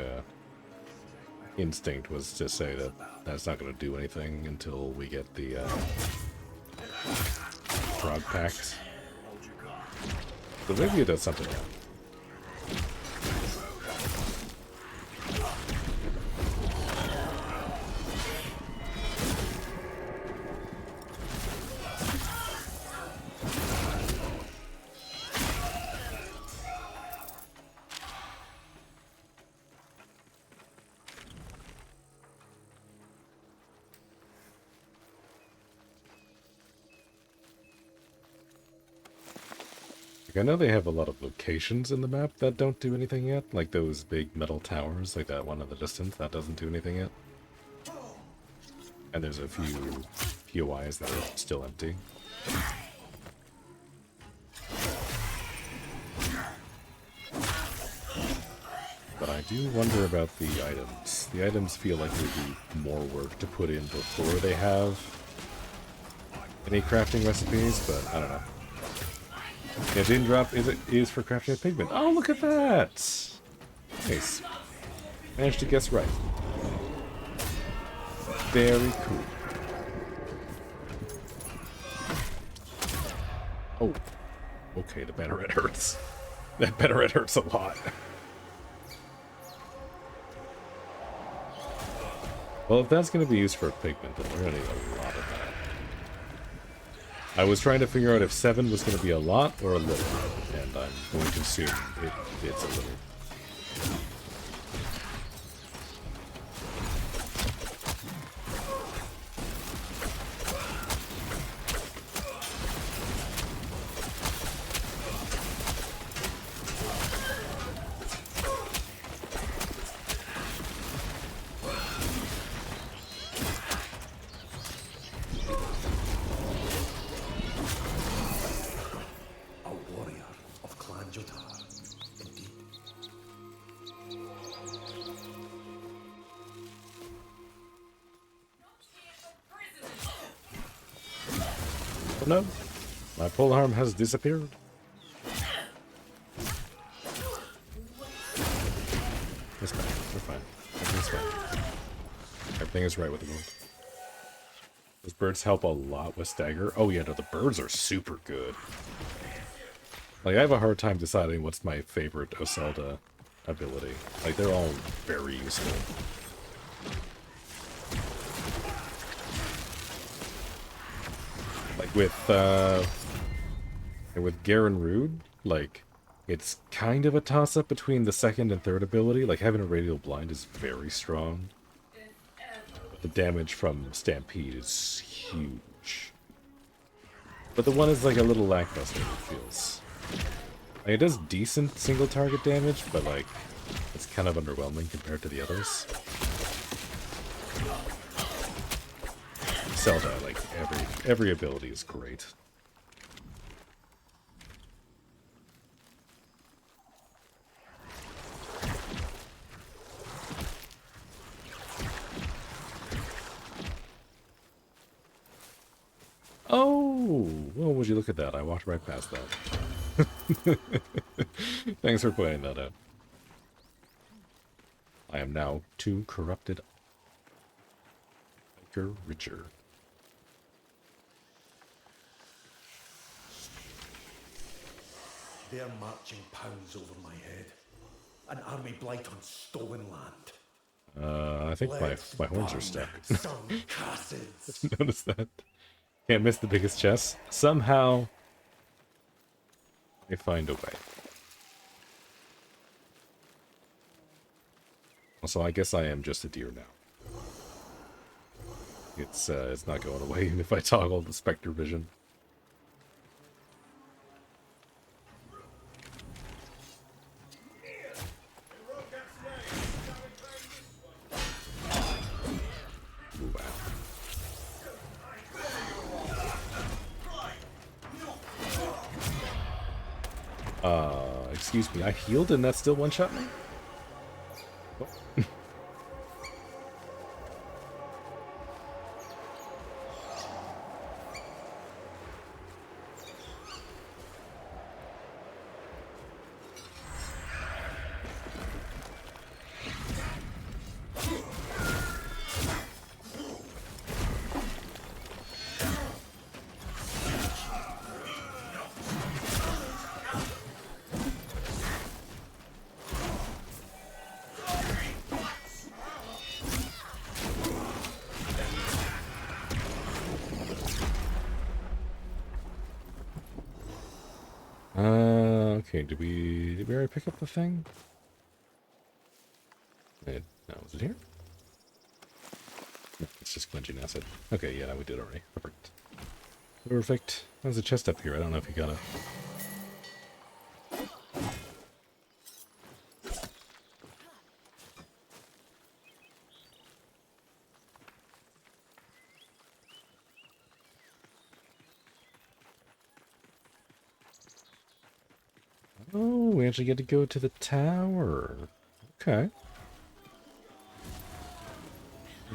instinct was to say that that's not going to do anything until we get the frog packs. But maybe it does something else. I know they have a lot of locations in the map that don't do anything yet, like those big metal towers, like that one in the distance, that doesn't do anything yet. And there's a few POIs that are still empty. But I do wonder about the items. The items feel like there'd be more work to put in before they have any crafting recipes, but I don't know. Yeah, Gin Drop is for crafting a pigment. Oh, look at that! Nice. Managed to guess right. Very cool. Oh. Okay, the banneret hurts. That banneret hurts a lot. Well, if that's going to be used for a pigment, then we're going to need a lot of that. I was trying to figure out if 7 was going to be a lot or a little, and I'm going to assume it's a little. No, my polearm has disappeared. It's fine. We're fine. Everything's fine. Everything is right with the world. Those birds help a lot with stagger. Oh yeah, no, the birds are super good. Like, I have a hard time deciding what's my favorite Oselda ability. Like, they're all very useful. Like with Garen Rude, like, it's kind of a toss-up between the second and third ability. Like, having a radial blind is very strong. But the damage from Stampede is huge. But the one is like a little lackluster, it feels. Like, it does decent single target damage, but like, it's kind of underwhelming compared to the others. Zelda, like, every ability is great. Oh, well, would you look at that? I walked right past that. Thanks for pointing that out. I am now too corrupted. Biker Richer. They're marching pounds over my head. An army blight on stolen land. I think my Let's horns are burn stuck. some castles. Notice that. Can't miss the biggest chest. Somehow, they find a way. Also, I guess I am just a deer now. It's not going away even if I toggle the Spectre vision. Excuse me, I healed and that still one-shot me? Oh. Okay, did we already pick up the thing? No, was it here? No, it's just clenching acid. Okay, yeah, we did already. Perfect. Perfect. There's a chest up here. I don't know if you got it. Oh, we actually get to go to the tower. Okay.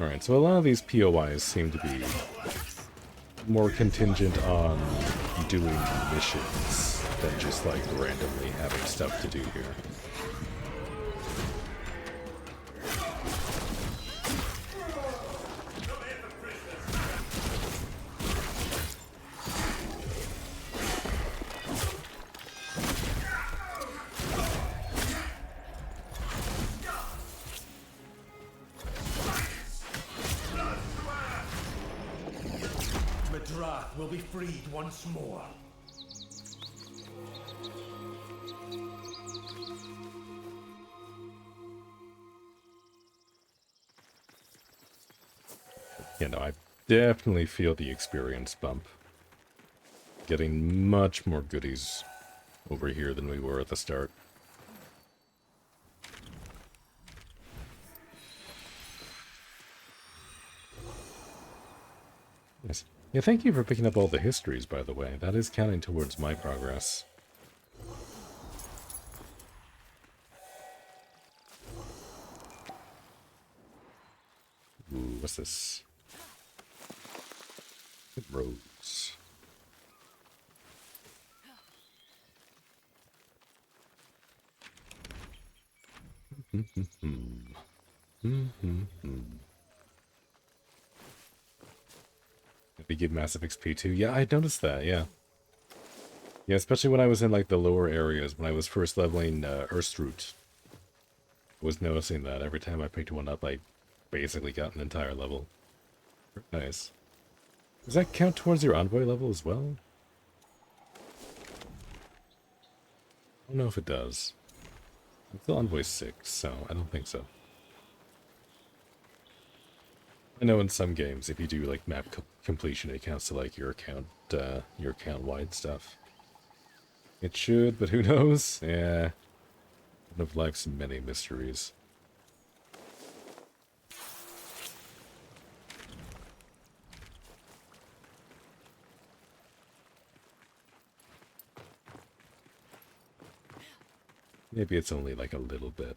Alright, so a lot of these POIs seem to be more contingent on doing missions than just like randomly having stuff to do here. Will be freed once more. You know, I definitely feel the experience bump. Getting much more goodies over here than we were at the start. Yes. Yeah, thank you for picking up all the histories, by the way. That is counting towards my progress. Ooh, what's this? Good rose. They give massive XP too. Yeah, I noticed that, yeah. Yeah, especially when I was in like the lower areas, when I was first leveling Erstrude. I was noticing that every time I picked one up, I basically got an entire level. Nice. Does that count towards your envoy level as well? I don't know if it does. I'm still envoy 6, so I don't think so. I know in some games, if you do like map completion, it counts to like your account-wide stuff. It should, but who knows? Yeah. One of life's many mysteries. Maybe it's only like a little bit.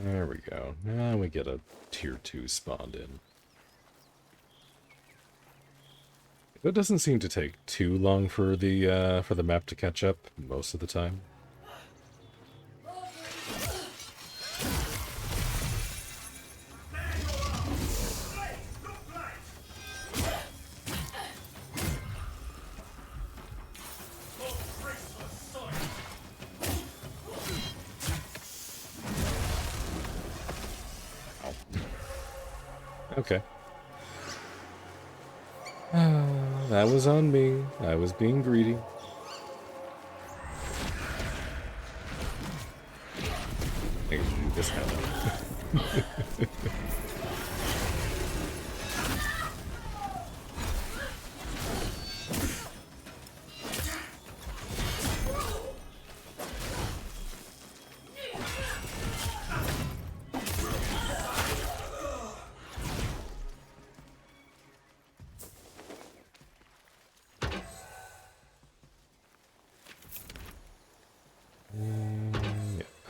There we go. Now we get a tier 2 spawned in. It doesn't seem to take too long for the map to catch up most of the time. Okay. That was on me. I was being greedy. I can do this kind of.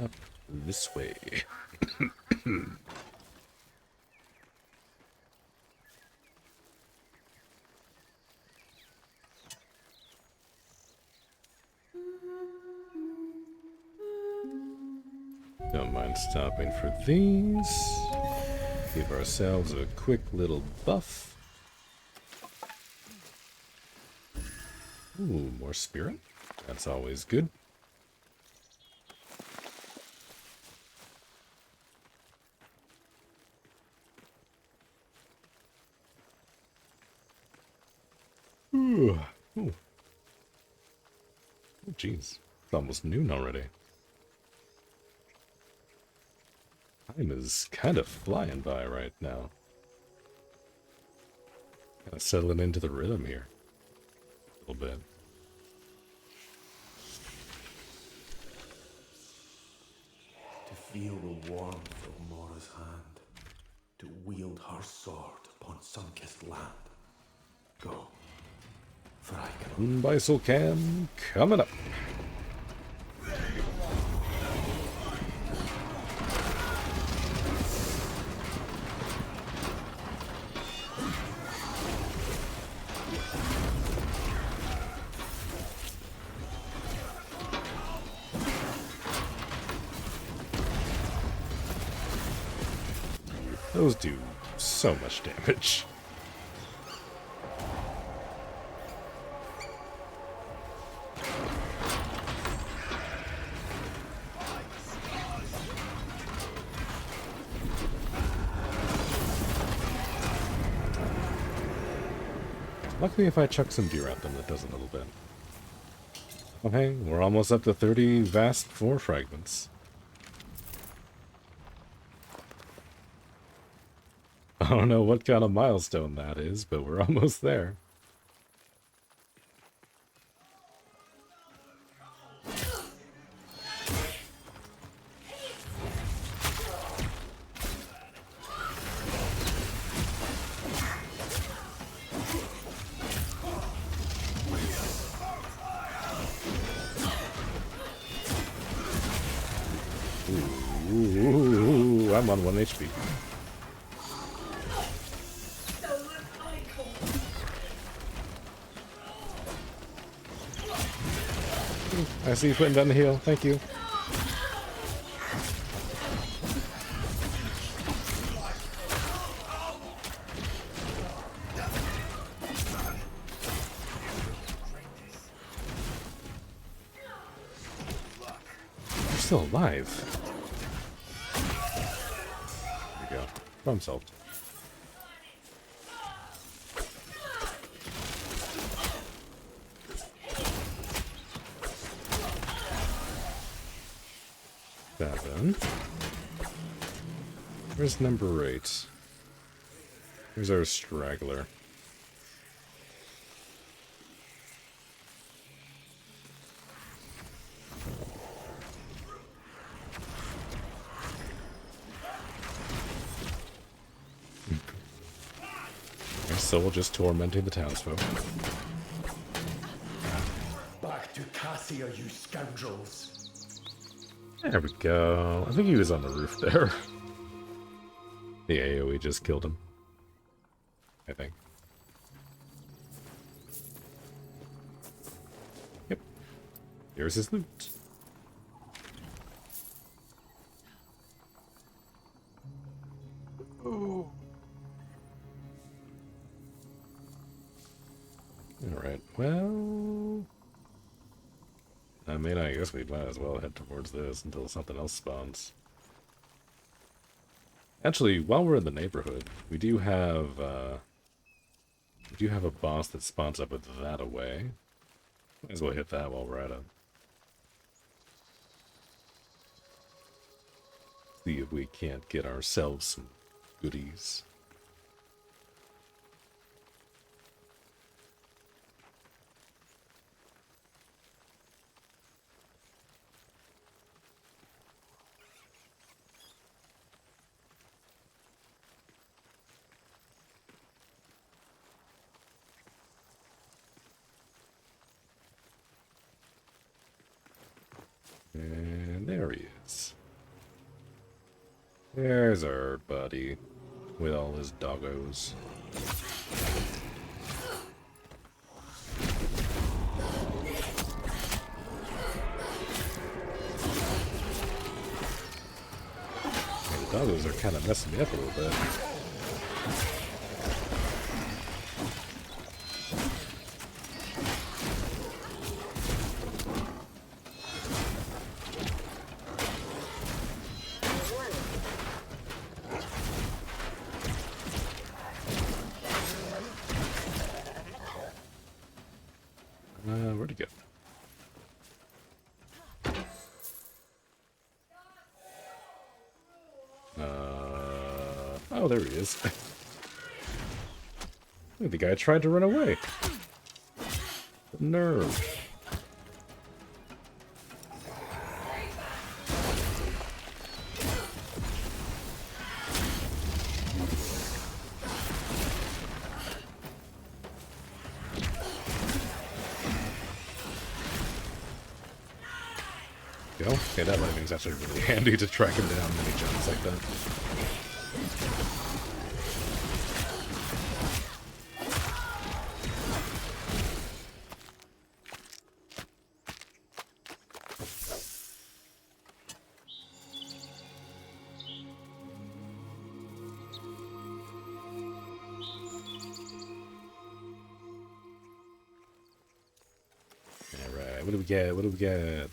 Up this way. Don't mind stopping for these. Give ourselves a quick little buff. Ooh, more spirit. That's always good. Ooh. Ooh. Oh, jeez. It's almost noon already. Time is kind of flying by right now. Kind of settling into the rhythm here. A little bit. To feel the warmth of Mora's hand, to wield her sword upon sun-kissed land. Go, for I can. Bisel Cam coming up. Those do so much damage. Luckily, if I chuck some deer at them, it does a little bit. Okay, we're almost up to 30 vast 4 fragments. I don't know what kind of milestone that is, but we're almost there. Ooh, I'm on 1 HP. I see you putting down the heal. Thank you. You're still alive. There we go. Problem solved. Where's number 8? Here's our straggler. Our soul just tormenting the townsfolk. Back to Cassia, you scoundrels! There we go. I think he was on the roof there. The AoE just killed him. I think. Yep. Here's his loot. Oh. Alright, well... I mean, I guess we might as well head towards this until something else spawns. Actually, while we're in the neighborhood, we do have a boss that spawns up with that away. Might as well hit that while we're at it. See if we can't get ourselves some goodies. And there he is. There's our buddy with all his doggos. And the doggos are kind of messing me up a little bit. Where'd he go? Oh, there he is. The guy tried to run away. The nerve. Go. Okay, that lightning's actually really handy to track him down when he jumps like that. Alright, what do we get? What do we get?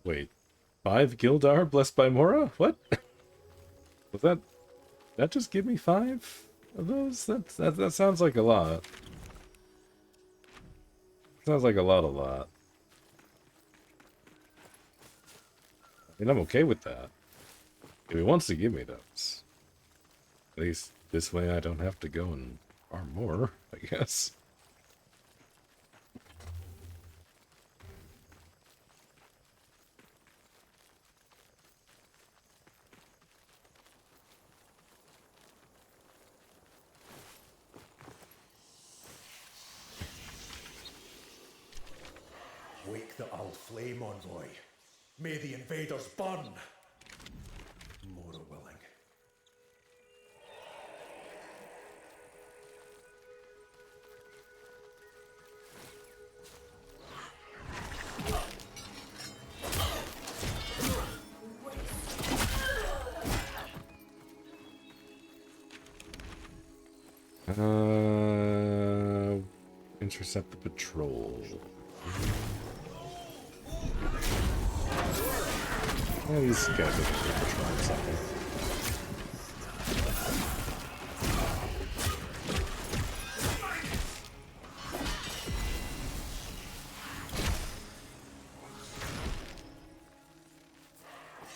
Wait, 5 Gildar blessed by Mora? What? Was that just give me 5 of those? That sounds like a lot. Sounds like a lot. I mean, I'm okay with that. If he wants to give me those. At least this way I don't have to go and farm more, I guess. Wake the old flame envoy. May the invaders burn. More willing. Intercept the patrol. Yeah, these guys are patrolling something.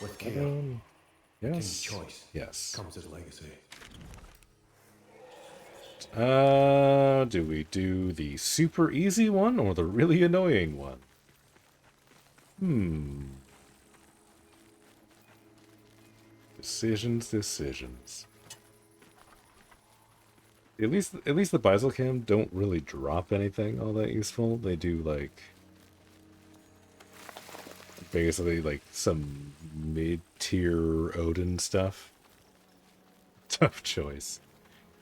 With care, Yes. King's choice Yes. comes his legacy. Do we do the super easy one or the really annoying one? Decisions. At least the Biselcam don't really drop anything all that useful. They do like basically like some mid-tier Odin stuff. Tough choice.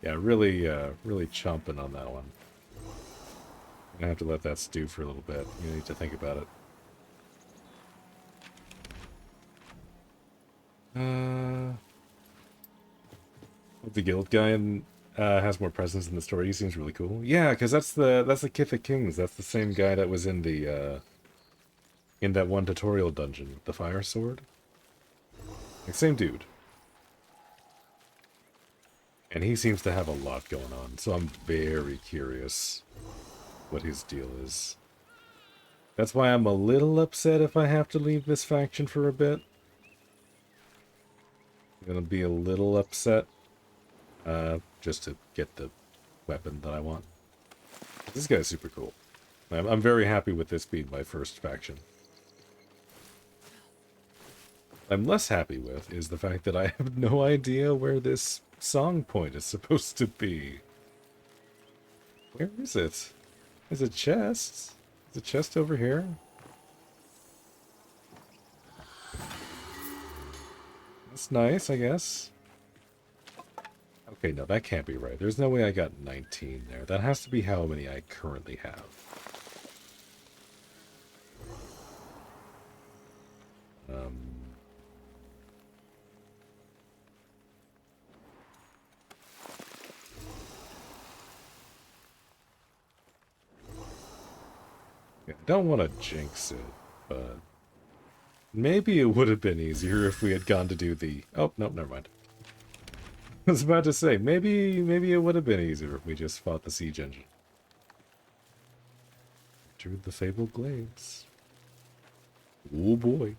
Yeah, really chomping on that one. I'm gonna have to let that stew for a little bit. You need to think about it. The guild guy has more presence in the story. He seems really cool. Yeah, because that's the Kith of Kings. That's the same guy that was in that one tutorial dungeon with the fire sword. Like, same dude. And he seems to have a lot going on, so I'm very curious what his deal is. That's why I'm a little upset if I have to leave this faction for a bit. I'm gonna be a little upset. Just to get the weapon that I want. This guy's super cool. I'm very happy with this being my first faction. I'm less happy with is the fact that I have no idea where this song point is supposed to be. Where is it? There's a chest. There's a chest over here. That's nice, I guess. Okay, no, that can't be right. There's no way I got 19 there. That has to be how many I currently have. Yeah, I don't want to jinx it, but maybe it would have been easier if we had gone to do the... Oh, no, never mind. I was about to say, maybe it would have been easier if we just fought the siege engine. Through the fabled glades. Oh boy.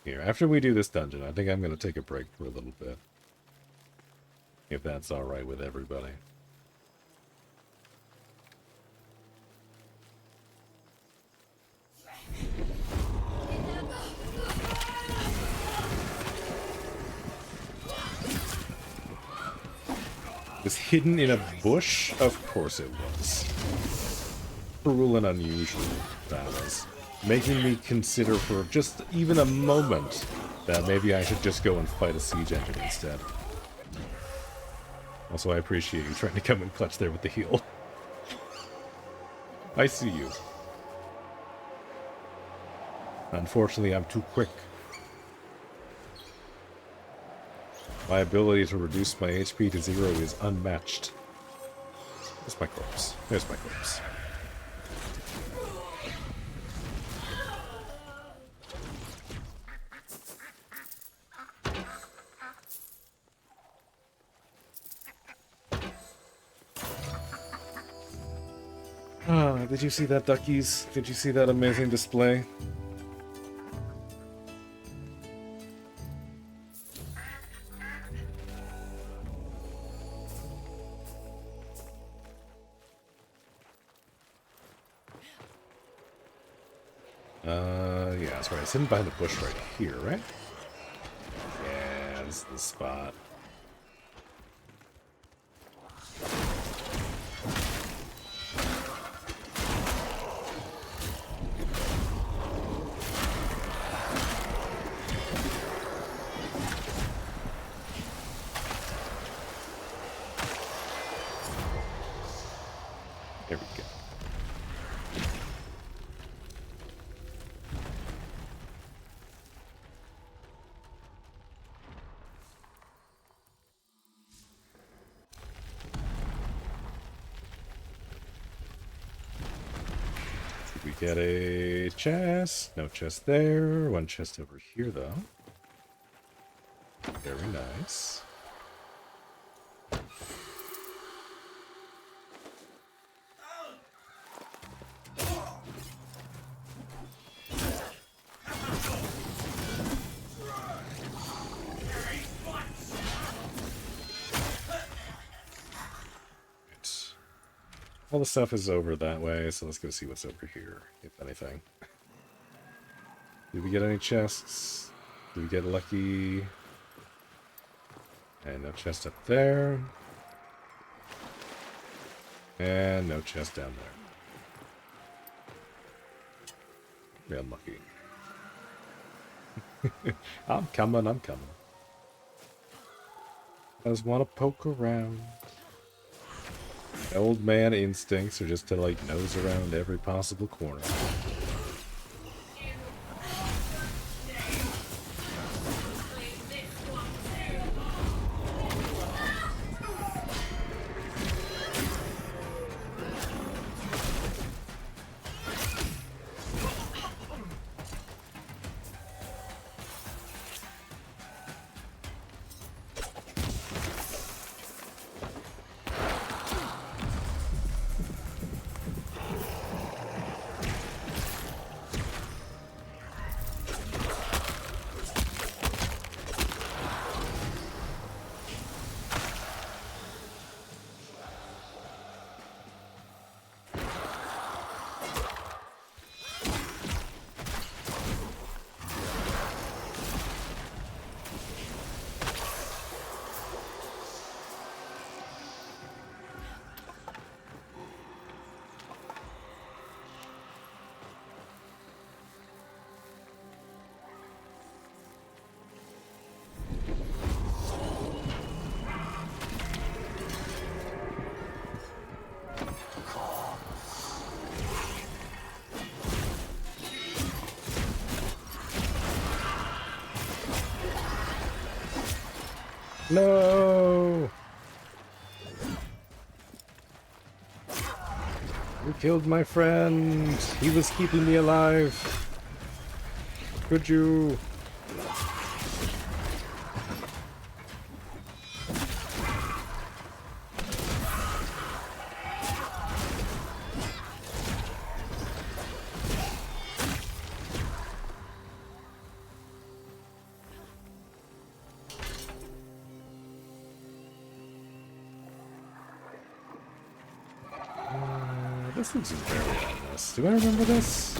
Here, after we do this dungeon, I think I'm going to take a break for a little bit. If that's alright with everybody. Was hidden in a bush? Of course it was. Cruel and unusual, that was. Making me consider for just even a moment that maybe I should just go and fight a siege engine instead. Also, I appreciate you trying to come and clutch there with the heal. I see you. Unfortunately, I'm too quick. My ability to reduce my HP to 0 is unmatched. There's my corpse. There's my corpse. Ah, did you see that, duckies? Did you see that amazing display? Yeah, that's right. It's hidden behind the bush right here, right? Yeah, this is the spot. There we go. Did we get a chest? No chest there. One chest over here, though. Very nice. All the stuff is over that way, so let's go see what's over here, if anything. Did we get any chests? Did we get lucky? And no chest up there. And no chest down there. Real unlucky. I'm coming, I'm coming. I just want to poke around. Old man instincts are just to, like, nose around every possible corner. No! You killed my friend! He was keeping me alive! Could you? This looks very ominous. Do I remember this?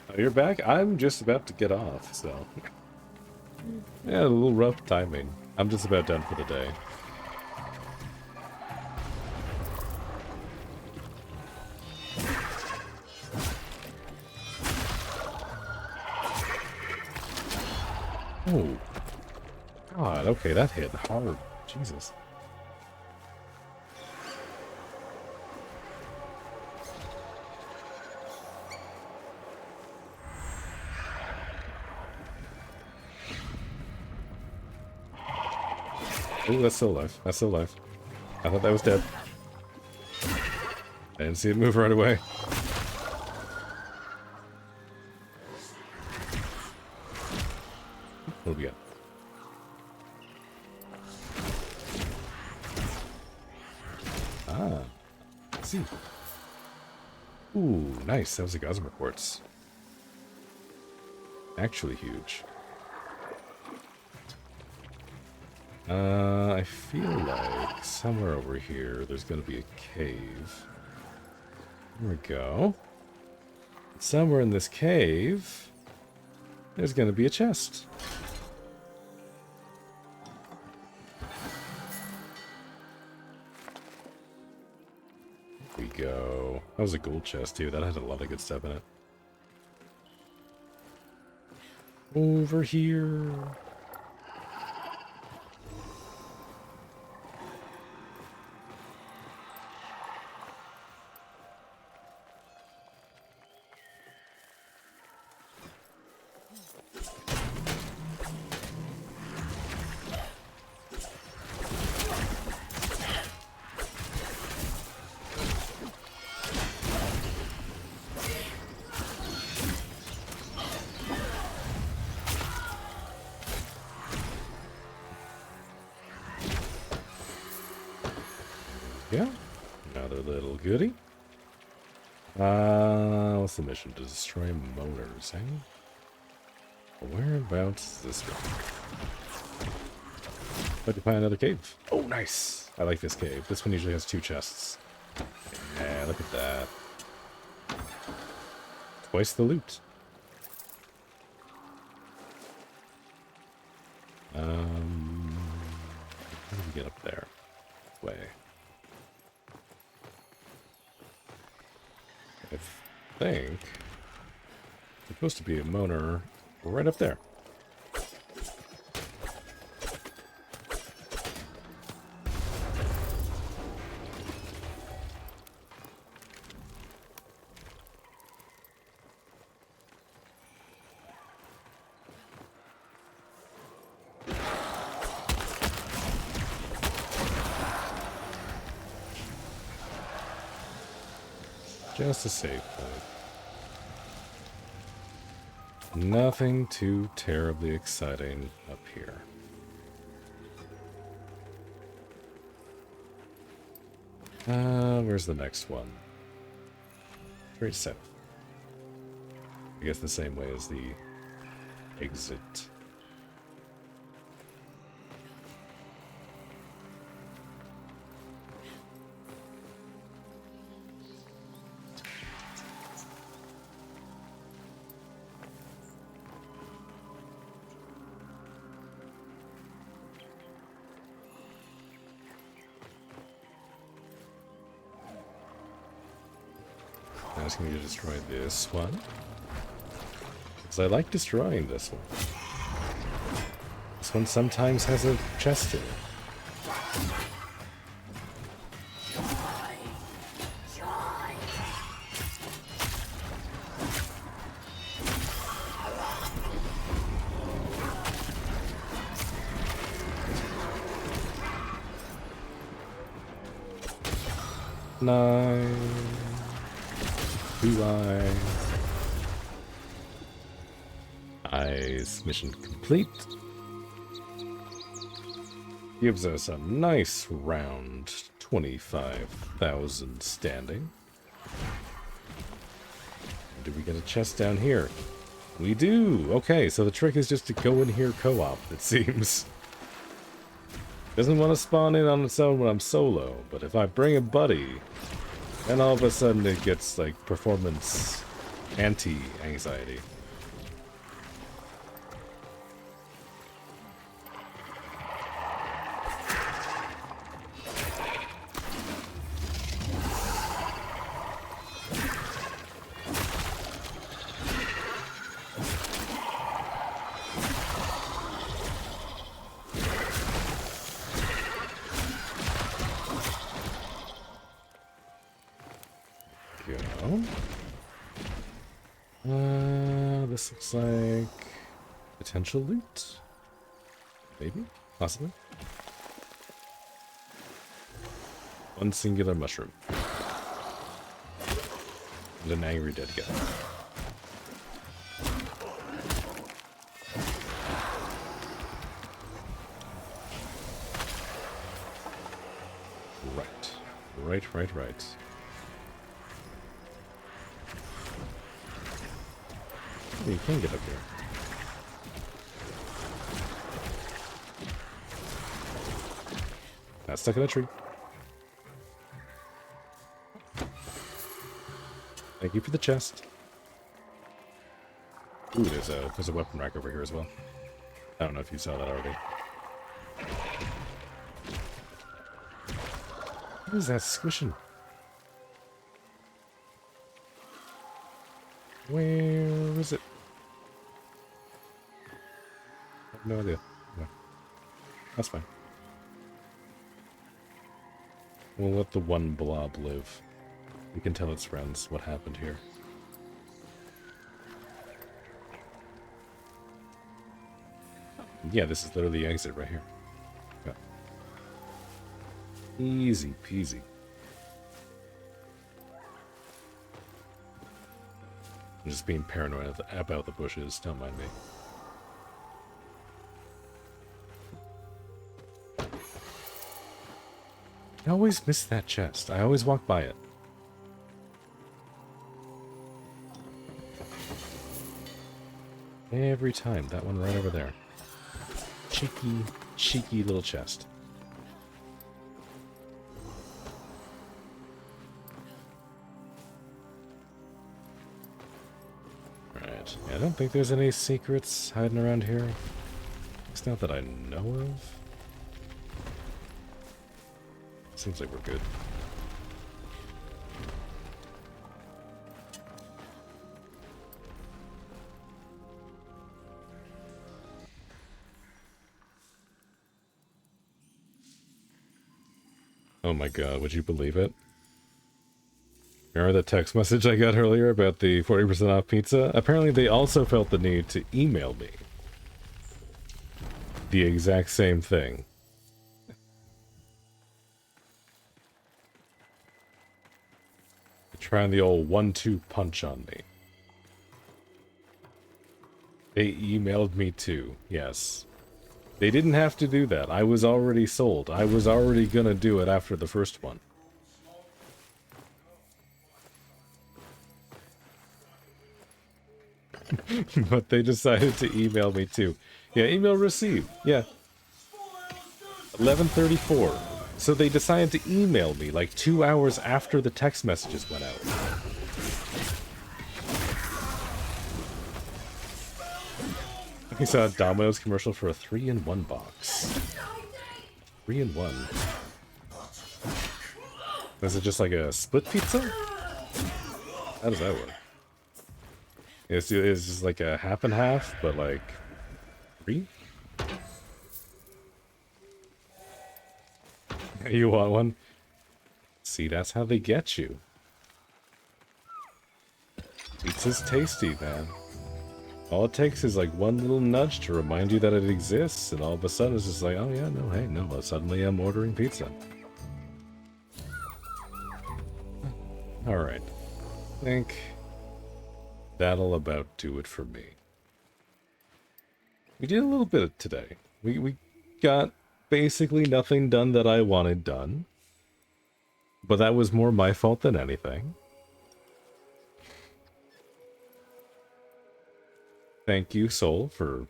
Oh, you're back? I'm just about to get off, so... Yeah, a little rough timing. I'm just about done for the day. Oh. God, okay, that hit hard. Jesus. Oh, that's still alive. That's still alive. I thought that was dead. I didn't see it move right away. What do we got? Ah. Let's see. Ooh, nice. That was a Gossamer Quartz. Actually huge. I feel like somewhere over here there's going to be a cave. There we go. Somewhere in this cave there's going to be a chest. There we go. That was a gold chest too. That had a lot of good stuff in it. Over here. Yeah, another little goodie. What's the mission? To destroy motors, eh? Whereabouts is this one? Let me find another cave. Oh, nice! I like this cave. This one usually has 2 chests. Yeah, look at that. Twice the loot. get up there? Way. I think it's supposed to be a moaner right up there. Just a save point. Nothing too terribly exciting up here. Where's the next one? Straight south. I guess the same way as the exit. Asking me to destroy this one. Because I like destroying this one. This one sometimes has a chest in it. Nine. 2 eyes. Eyes. Mission complete. Gives us a nice round 25,000 standing. Do we get a chest down here? We do! Okay, so the trick is just to go in here co-op, it seems. Doesn't want to spawn in on its own when I'm solo, but if I bring a buddy, then all of a sudden it gets, like, performance anti-anxiety. This looks like potential loot. Maybe? Possibly? One singular mushroom. And an angry dead guy. Right. Oh, you can get up here. Not stuck in a tree. Thank you for the chest. Ooh, there's a weapon rack over here as well. I don't know if you saw that already. What is that squishing? Where is it? I have no idea. No. That's fine. We'll let the one blob live. We can tell its friends what happened here. Yeah, this is literally the exit right here. Yeah. Easy peasy. I'm just being paranoid about the bushes, don't mind me. I always miss that chest. I always walk by it. Every time. That one right over there. Cheeky little chest. Right. Yeah, I don't think there's any secrets hiding around here. It's not that I know of. Seems like we're good. Oh my god, would you believe it? Remember the text message I got earlier about the 40% off pizza? Apparently they also felt the need to email me the exact same thing. Trying the old 1-2 punch on me. They emailed me too, yes. They didn't have to do that. I was already sold. I was already gonna do it after the first one. But they decided to email me too. Yeah, email received. Yeah. 11:34. So they decided to email me like 2 hours after the text messages went out. I saw a Domino's commercial for a 3-in-1 box. 3-in-1. Is it just like a split pizza? How does that work? It's just like a half and half, but like 3? You want one? See, that's how they get you. Pizza's tasty, man. All it takes is like one little nudge to remind you that it exists, and all of a sudden it's just like, oh yeah, no, hey, no, suddenly I'm ordering pizza. Alright. I think that'll about do it for me. We did a little bit today. We got basically nothing done that I wanted done. But that was more my fault than anything. Thank you, Soul, for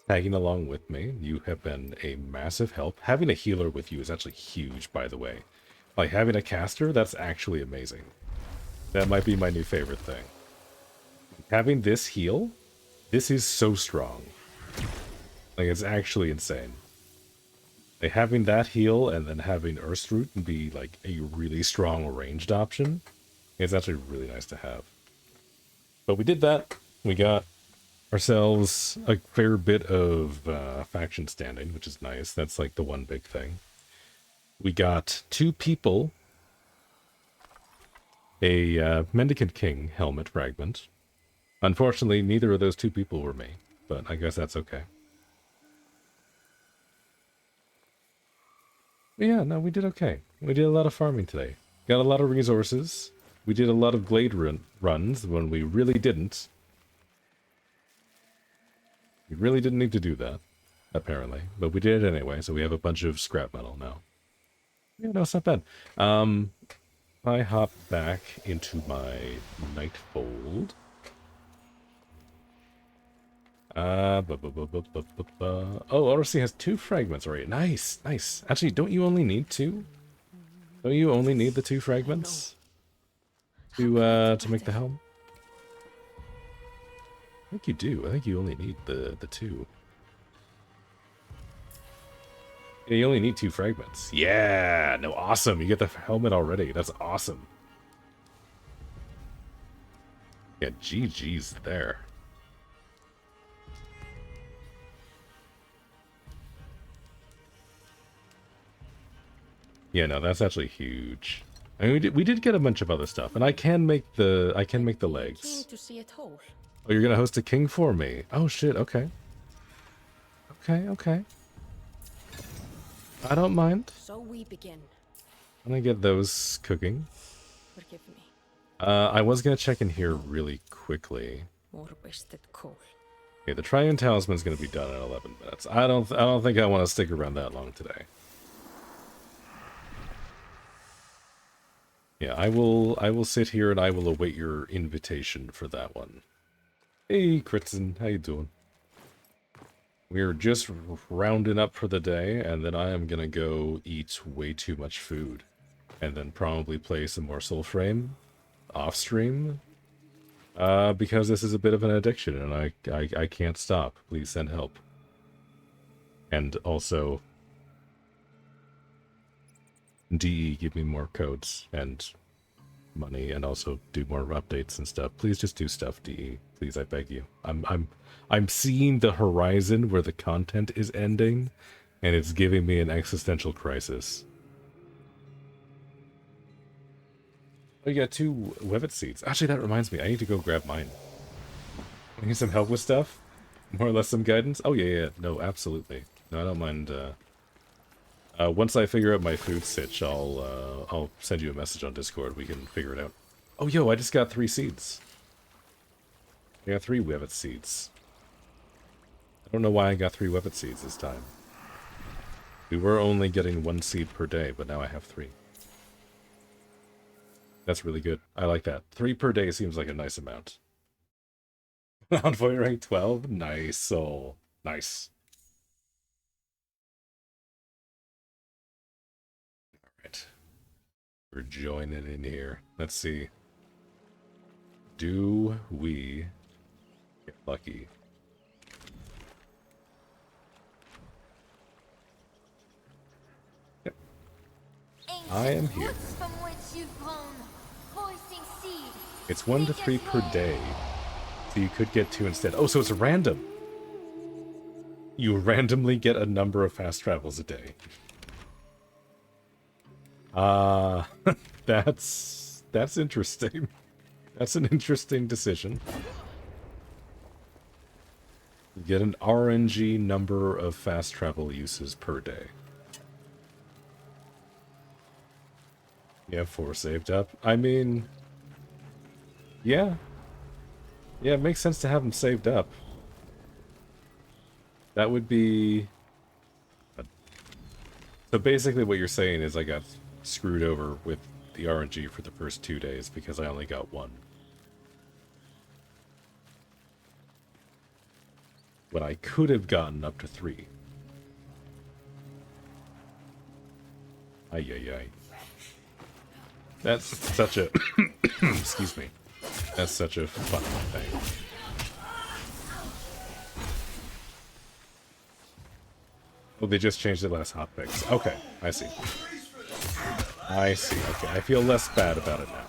tagging along with me. You have been a massive help. Having a healer with you is actually huge, by the way. Like, having a caster, that's actually amazing. That might be my new favorite thing. Having this heal, this is so strong. Like, it's actually insane. Like, having that heal and then having Earth's Root be, like, a really strong ranged option, it's actually really nice to have. But we did that. We got ourselves a fair bit of faction standing, which is nice. That's like the one big thing. We got 2 people a Mendicant King helmet fragment. Unfortunately, neither of those 2 people were me, but I guess that's okay. But yeah, no, we did okay. We did a lot of farming today. Got a lot of resources. We did a lot of glade runs when we really didn't. We really didn't need to do that, apparently. But we did it anyway, so we have a bunch of scrap metal now. Yeah, no, it's not bad. I hop back into my Nightfold. Oh, RC has 2 fragments already. Nice, nice. Actually, don't you only need 2? Don't you only need the 2 fragments to make the helm? I think you do. I think you only need the 2. Yeah, you only need 2 fragments. Yeah, no, awesome. You get the helmet already. That's awesome. Yeah, GG's there. Yeah, no, that's actually huge. I mean, we did get a bunch of other stuff, and I can make the legs. To see it whole. Oh, you're gonna host a king for me? Oh shit. Okay. Okay. I don't mind. So we begin. I'm gonna get those cooking. Forgive me. I was gonna check in here really quickly. More wasted coal. Okay, the Triune Talisman's gonna be done in 11 minutes. I don't think I want to stick around that long today. Yeah, I will sit here and I will await your invitation for that one. Hey, Kritzen, how you doing? We're just rounding up for the day, and then I am gonna go eat way too much food. And then probably play some more Soulframe off-stream. Because this is a bit of an addiction, and I can't stop. Please send help. And also, DE, give me more codes and money, and also do more updates and stuff. Please just do stuff, DE. Please, I beg you. I'm seeing the horizon where the content is ending, and it's giving me an existential crisis. Oh, you got 2 Webbit seeds. Actually, that reminds me. I need to go grab mine. I need some help with stuff? More or less some guidance? Oh, yeah. No, absolutely. No, I don't mind. Once I figure out my food sitch, I'll send you a message on Discord. We can figure it out. Oh, yo, I just got 3 seeds. I got 3 Webbit seeds. I don't know why I got 3 Webbit seeds this time. We were only getting 1 seed per day, but now I have 3. That's really good. I like that. 3 per day seems like a nice amount. Envoy rank 12? Nice, soul. Nice. Alright. We're joining in here. Let's see. Do we get lucky? Yep. I am here. It's 1 to 3 per day. So you could get 2 instead. Oh, so it's random. You randomly get a number of fast travels a day. That's interesting. That's an interesting decision. You get an RNG number of fast travel uses per day. You have 4 saved up. I mean, yeah. Yeah, it makes sense to have them saved up. That would be... So basically what you're saying is I got screwed over with the RNG for the first 2 days because I only got 1. When I could have gotten up to 3. Ay. That's such a... Excuse me. That's such a fun thing. Oh, they just changed the last hotfix. Okay, I see. I see. Okay, I feel less bad about it now.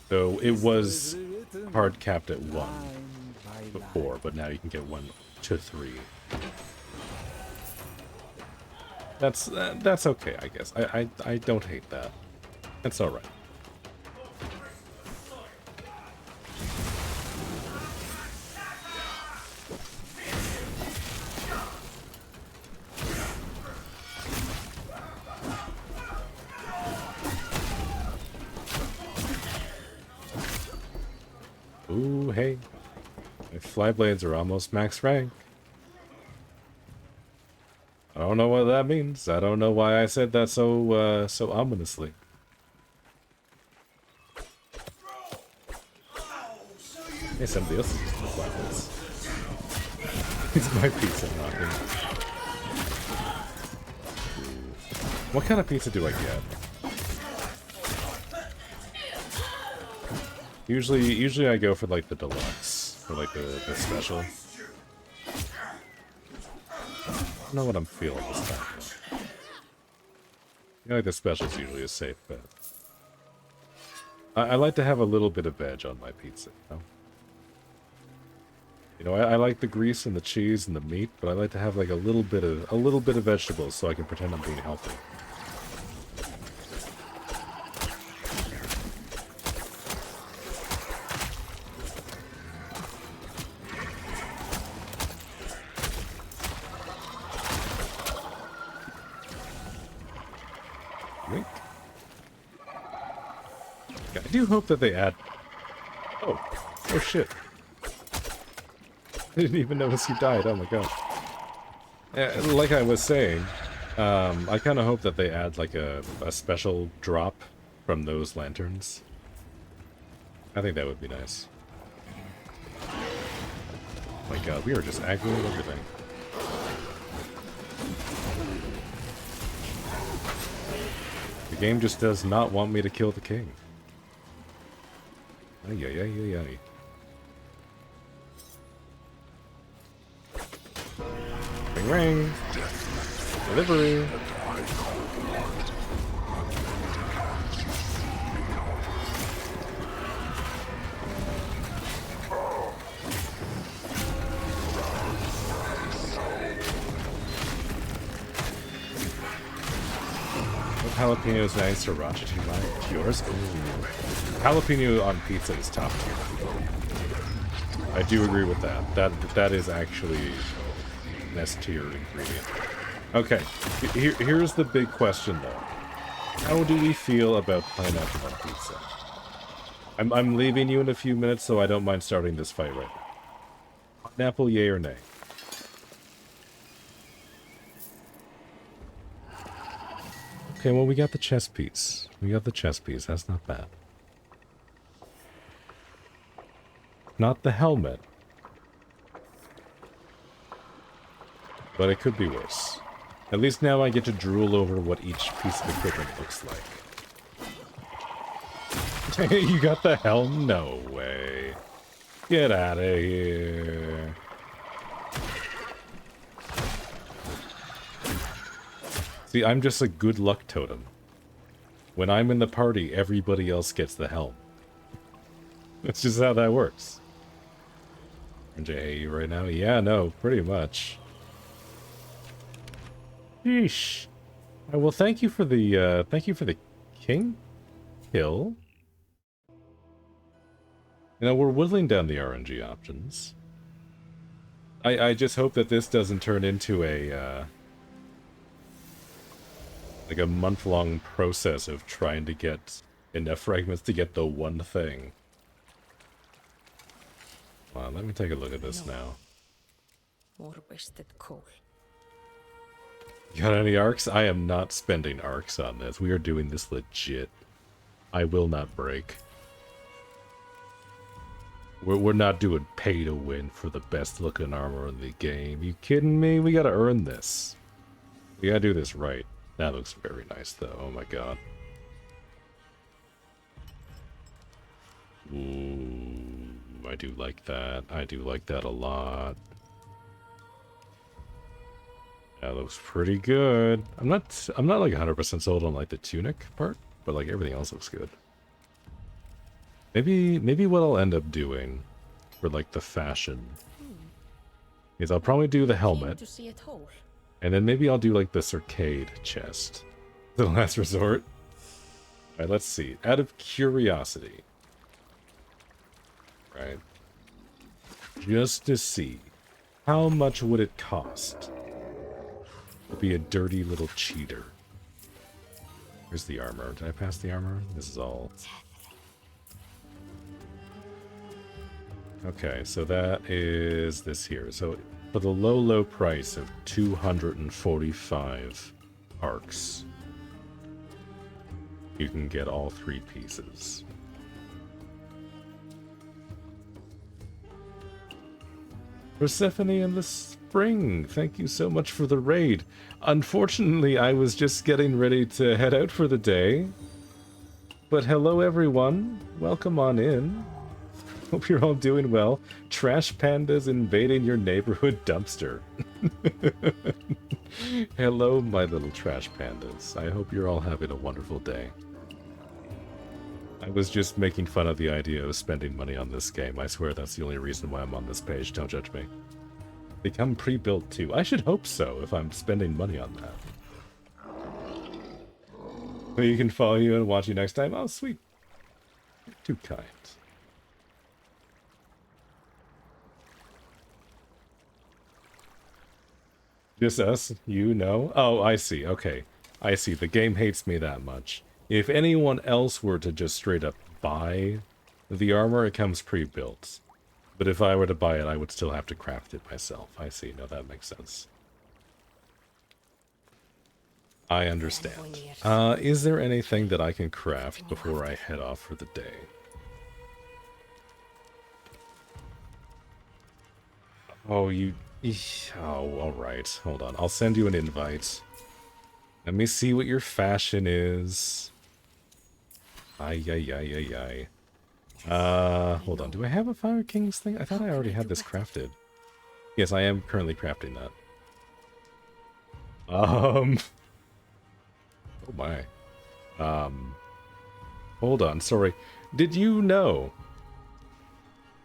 So it was hard capped at 1 before, but now you can get 1 to 3. That's okay, I guess. I don't hate that. That's all right. Ooh, hey. My flyblades are almost max rank. I don't know what that means. I don't know why I said that so ominously. Hey, somebody else is using the flyblades. It's my pizza knocking. What kind of pizza do I get? Usually I go for like the deluxe, or like the special. I don't know what I'm feeling this time. Though. I feel like the special's usually a safe bet. I like to have a little bit of veg on my pizza. You know, I like the grease and the cheese and the meat, but I like to have like a little bit of vegetables so I can pretend I'm being healthy. I do hope that they add... Oh shit. I didn't even notice you died, oh my god. Like I was saying, I kind of hope that they add like a special drop from those lanterns. I think that would be nice. Oh my god, we are just aggroing everything. The game just does not want me to kill the king. Ay. Ring ring. Delivery. jalapenos and sriracha to my yours. Ooh. Jalapeno on pizza is top tier. I do agree with that. That is actually an S tier ingredient. Okay, here's the big question though. How do we feel about pineapple on pizza? I'm leaving you in a few minutes, so I don't mind starting this fight right now. Pineapple, yay or nay? Okay, well, we got the chess piece. We got the chess piece. That's not bad. Not the helmet. But it could be worse. At least now I get to drool over what each piece of equipment looks like. You got the helm? No way. Get out of here. See, I'm just a good luck totem. When I'm in the party, everybody else gets the helm. That's just how that works. RJ, right now? Yeah, no, pretty much. Sheesh. Well, thank you for the king kill. You know, we're whittling down the RNG options. I just hope that this doesn't turn into a like a month-long process of trying to get enough fragments to get the one thing. Well, let me take a look at this now. More wasted coal. You got any arcs? I am not spending arcs on this. We are doing this legit. I will not break. We're not doing pay to win for the best looking armor in the game. You kidding me? We gotta earn this. We gotta do this right. That looks very nice though. Oh my god. Ooh, I do like that. I do like that a lot. That looks pretty good. I'm not like 100% sold on like the tunic part, but like everything else looks good. Maybe what I'll end up doing for like the fashion is I'll probably do the helmet, and then maybe I'll do like the circade chest. The last resort. All right, let's see. Out of curiosity, right? Just to see how much would it cost to be a dirty little cheater. Where's the armor? Did I pass the armor? This is all. Okay, so that is this here. So for the low price of 245 arcs, you can get all 3 pieces. Persephone in the Spring, thank you so much for the raid. Unfortunately, I was just getting ready to head out for the day. But hello everyone, welcome on in. Hope you're all doing well. Trash pandas invading your neighborhood dumpster. Hello, my little trash pandas. I hope you're all having a wonderful day. I was just making fun of the idea of spending money on this game. I swear that's the only reason why I'm on this page. Don't judge me. They come pre-built too. I should hope so if I'm spending money on that. So you can follow you and watch you next time. Oh, sweet. You're too kind. Just us? You know? Oh, I see. Okay. I see. The game hates me that much. If anyone else were to just straight up buy the armor, it comes pre-built. But if I were to buy it, I would still have to craft it myself. I see. No, that makes sense. I understand. Is there anything that I can craft before I head off for the day? Oh, you... Oh, alright. Hold on. I'll send you an invite. Let me see what your fashion is. Ay. Hold on. Do I have a Fire Kings thing? I thought I already had this crafted. Yes, I am currently crafting that. Oh my. Hold on. Sorry. Did you know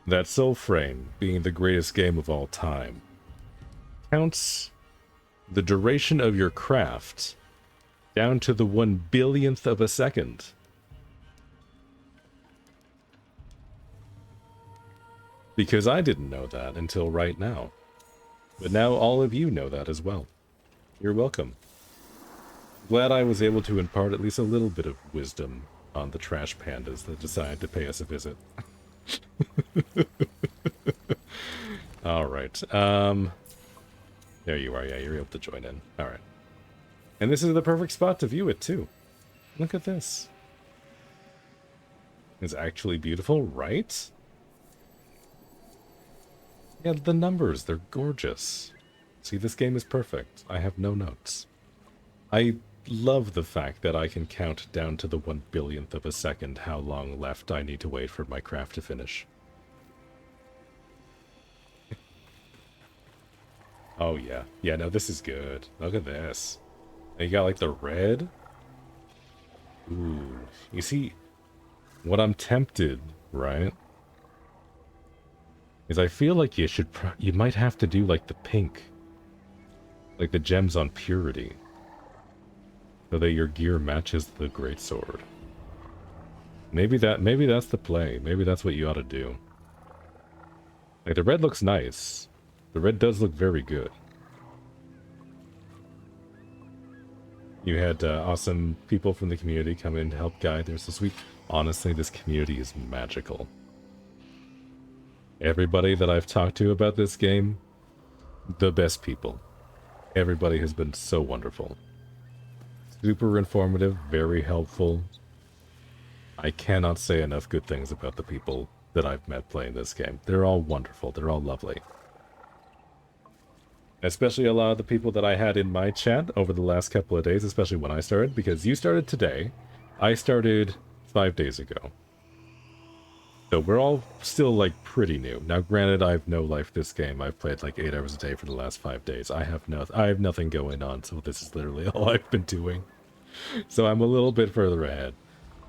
that Soulframe, being the greatest game of all time, counts the duration of your craft Down to the 1/1000th of a second. Because I didn't know that until right now. But now all of you know that as well. You're welcome. Glad I was able to impart at least a little bit of wisdom on the trash pandas that decided to pay us a visit. Alright, there you are, yeah, you're able to join in. Alright. And this is the perfect spot to view it, too. Look at this. It's actually beautiful, right? Yeah, the numbers, they're gorgeous. See, this game is perfect. I have no notes. I love the fact that I can count down to the 1/1000th of a second how long left I need to wait for my craft to finish. Oh yeah. Yeah, no, this is good. Look at this. And you got like the red. Ooh. You see, what I'm tempted, right? Is I feel like you might have to do like the pink. Like the gems on purity. So that your gear matches the greatsword. Maybe that's the play. Maybe that's what you ought to do. Like the red looks nice. The red does look very good. You had awesome people from the community come in to help guide. They're so sweet. Honestly, this community is magical. Everybody that I've talked to about this game, the best people. Everybody has been so wonderful. Super informative, very helpful. I cannot say enough good things about the people that I've met playing this game. They're all wonderful. They're all lovely. Especially a lot of the people that I had in my chat over the last couple of days, especially when I started, because you started today. I started 5 days ago. So we're all still, like, pretty new. Now, granted, I have no life this game. I've played, like, 8 hours a day for the last 5 days. I have nothing going on, so this is literally all I've been doing. So I'm a little bit further ahead.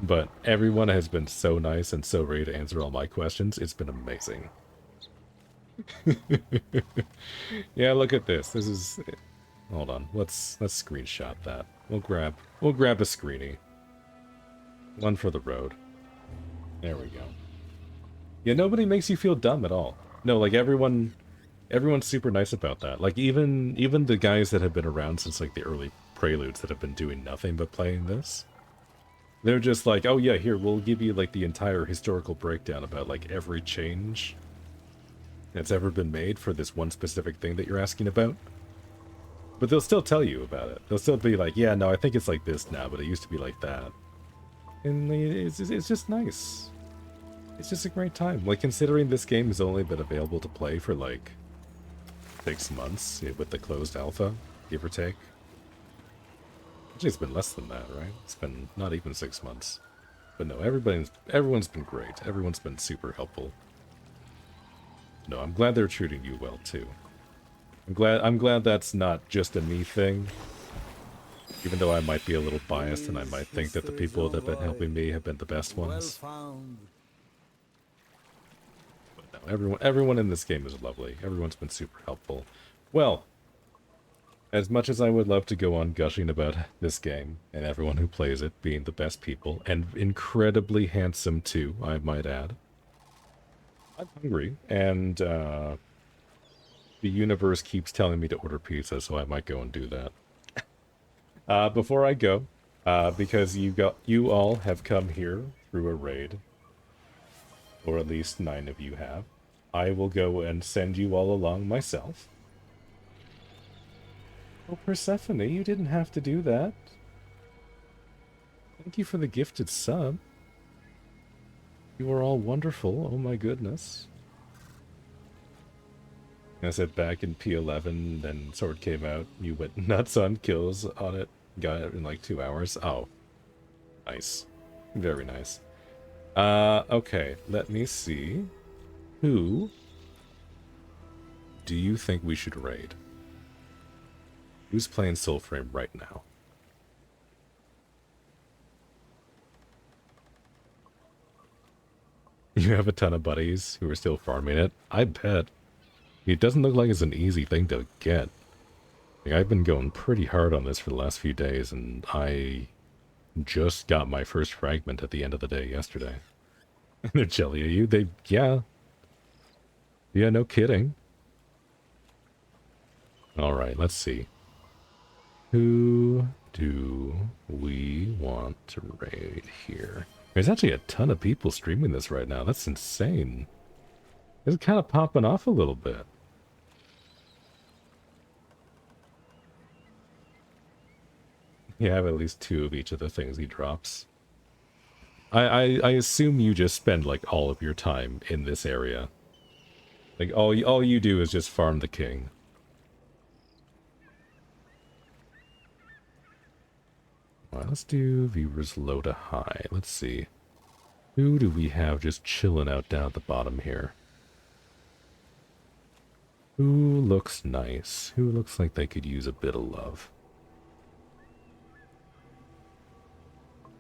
But everyone has been so nice and so ready to answer all my questions. It's been amazing. Yeah, look at this. This is... Hold on. Let's screenshot that. We'll grab a screenie. One for the road. There we go. Yeah, nobody makes you feel dumb at all. No, like everyone's super nice about that. Like even the guys that have been around since like the early preludes that have been doing nothing but playing this. They're just like, oh yeah, here, we'll give you like the entire historical breakdown about like every change that's ever been made for this one specific thing that you're asking about. But they'll still tell you about it. They'll still be like, yeah, no, I think it's like this now, but it used to be like that. And it's just nice. It's just a great time. Like, considering this game has only been available to play for like 6 months with the closed alpha, give or take. Actually, it's been less than that, right? It's been not even 6 months. But no, everyone's been great. Everyone's been super helpful. No, I'm glad they're treating you well too. I'm glad that's not just a me thing. Even though I might be a little biased and I might think that the people that have been helping me have been the best ones. But no, everyone in this game is lovely. Everyone's been super helpful. Well, as much as I would love to go on gushing about this game, and everyone who plays it being the best people, and incredibly handsome too, I might add, I'm hungry, and the universe keeps telling me to order pizza, so I might go and do that. Before I go, because you all have come here through a raid, or at least 9 of you have, I will go and send you all along myself. Oh, Persephone, you didn't have to do that. Thank you for the gifted sub. You are all wonderful, oh my goodness. I said back in P11, then Sword came out, you went nuts on kills on it, got it in like 2 hours. Oh, nice. Very nice. Okay, let me see. Who do you think we should raid? Who's playing Soulframe right now? You have a ton of buddies who are still farming it? I bet. It doesn't look like it's an easy thing to get. Like, I've been going pretty hard on this for the last few days, and I just got my first fragment at the end of the day yesterday. And they're jelly at you? Yeah. Yeah, no kidding. Alright, let's see. Who do we want to raid here? There's actually a ton of people streaming this right now. That's insane. It's kind of popping off a little bit. You have at least 2 of each of the things he drops. I assume you just spend like all of your time in this area. Like all you do is just farm the king. Alright, let's do viewers low to high. Let's see. Who do we have just chilling out down at the bottom here? Who looks nice? Who looks like they could use a bit of love?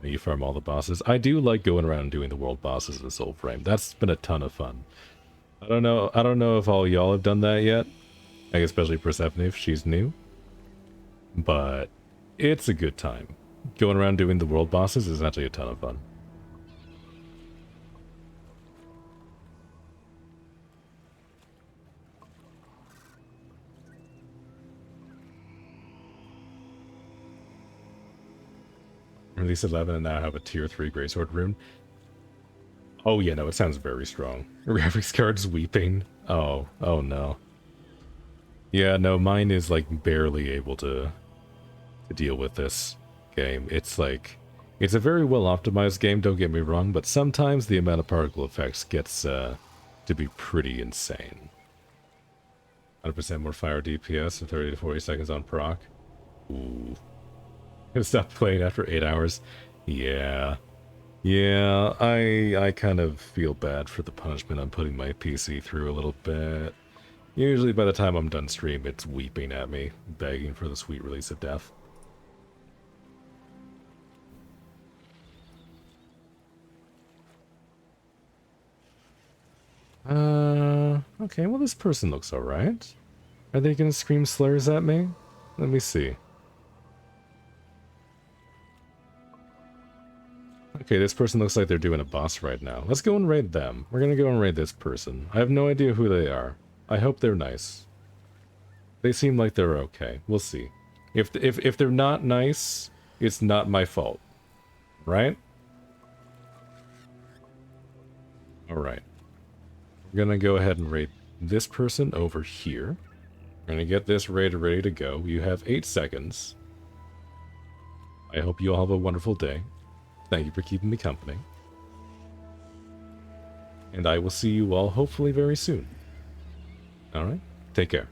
You farm all the bosses. I do like going around and doing the world bosses in Soulframe. That's been a ton of fun. I don't know if all y'all have done that yet. Like especially Persephone if she's new. But it's a good time. Going around doing the world bosses is actually a ton of fun. Release 11 and now have a tier 3 Greysword rune. Oh yeah, no, it sounds very strong. Graphics card's weeping. Oh no. Yeah, no, mine is like barely able to deal with this game. It's like, it's a very well optimized game, don't get me wrong, but sometimes the amount of particle effects gets to be pretty insane. 100% more fire DPS and 30 to 40 seconds on proc. Ooh. Gonna stop playing after 8 hours. Yeah. Yeah, I kind of feel bad for the punishment I'm putting my PC through a little bit. Usually by the time I'm done stream, it's weeping at me, begging for the sweet release of death. Okay, well this person looks alright. Are they gonna scream slurs at me? Let me see. Okay, this person looks like they're doing a boss right now. Let's go and raid them. We're gonna go and raid this person. I have no idea who they are. I hope they're nice. They seem like they're okay. We'll see. If they're not nice, it's not my fault. Right? Alright. We're gonna go ahead and raid this person over here. We're gonna get this raid ready to go. You have 8 seconds. I hope you all have a wonderful day. Thank you for keeping me company. And I will see you all hopefully very soon. Alright? Take care.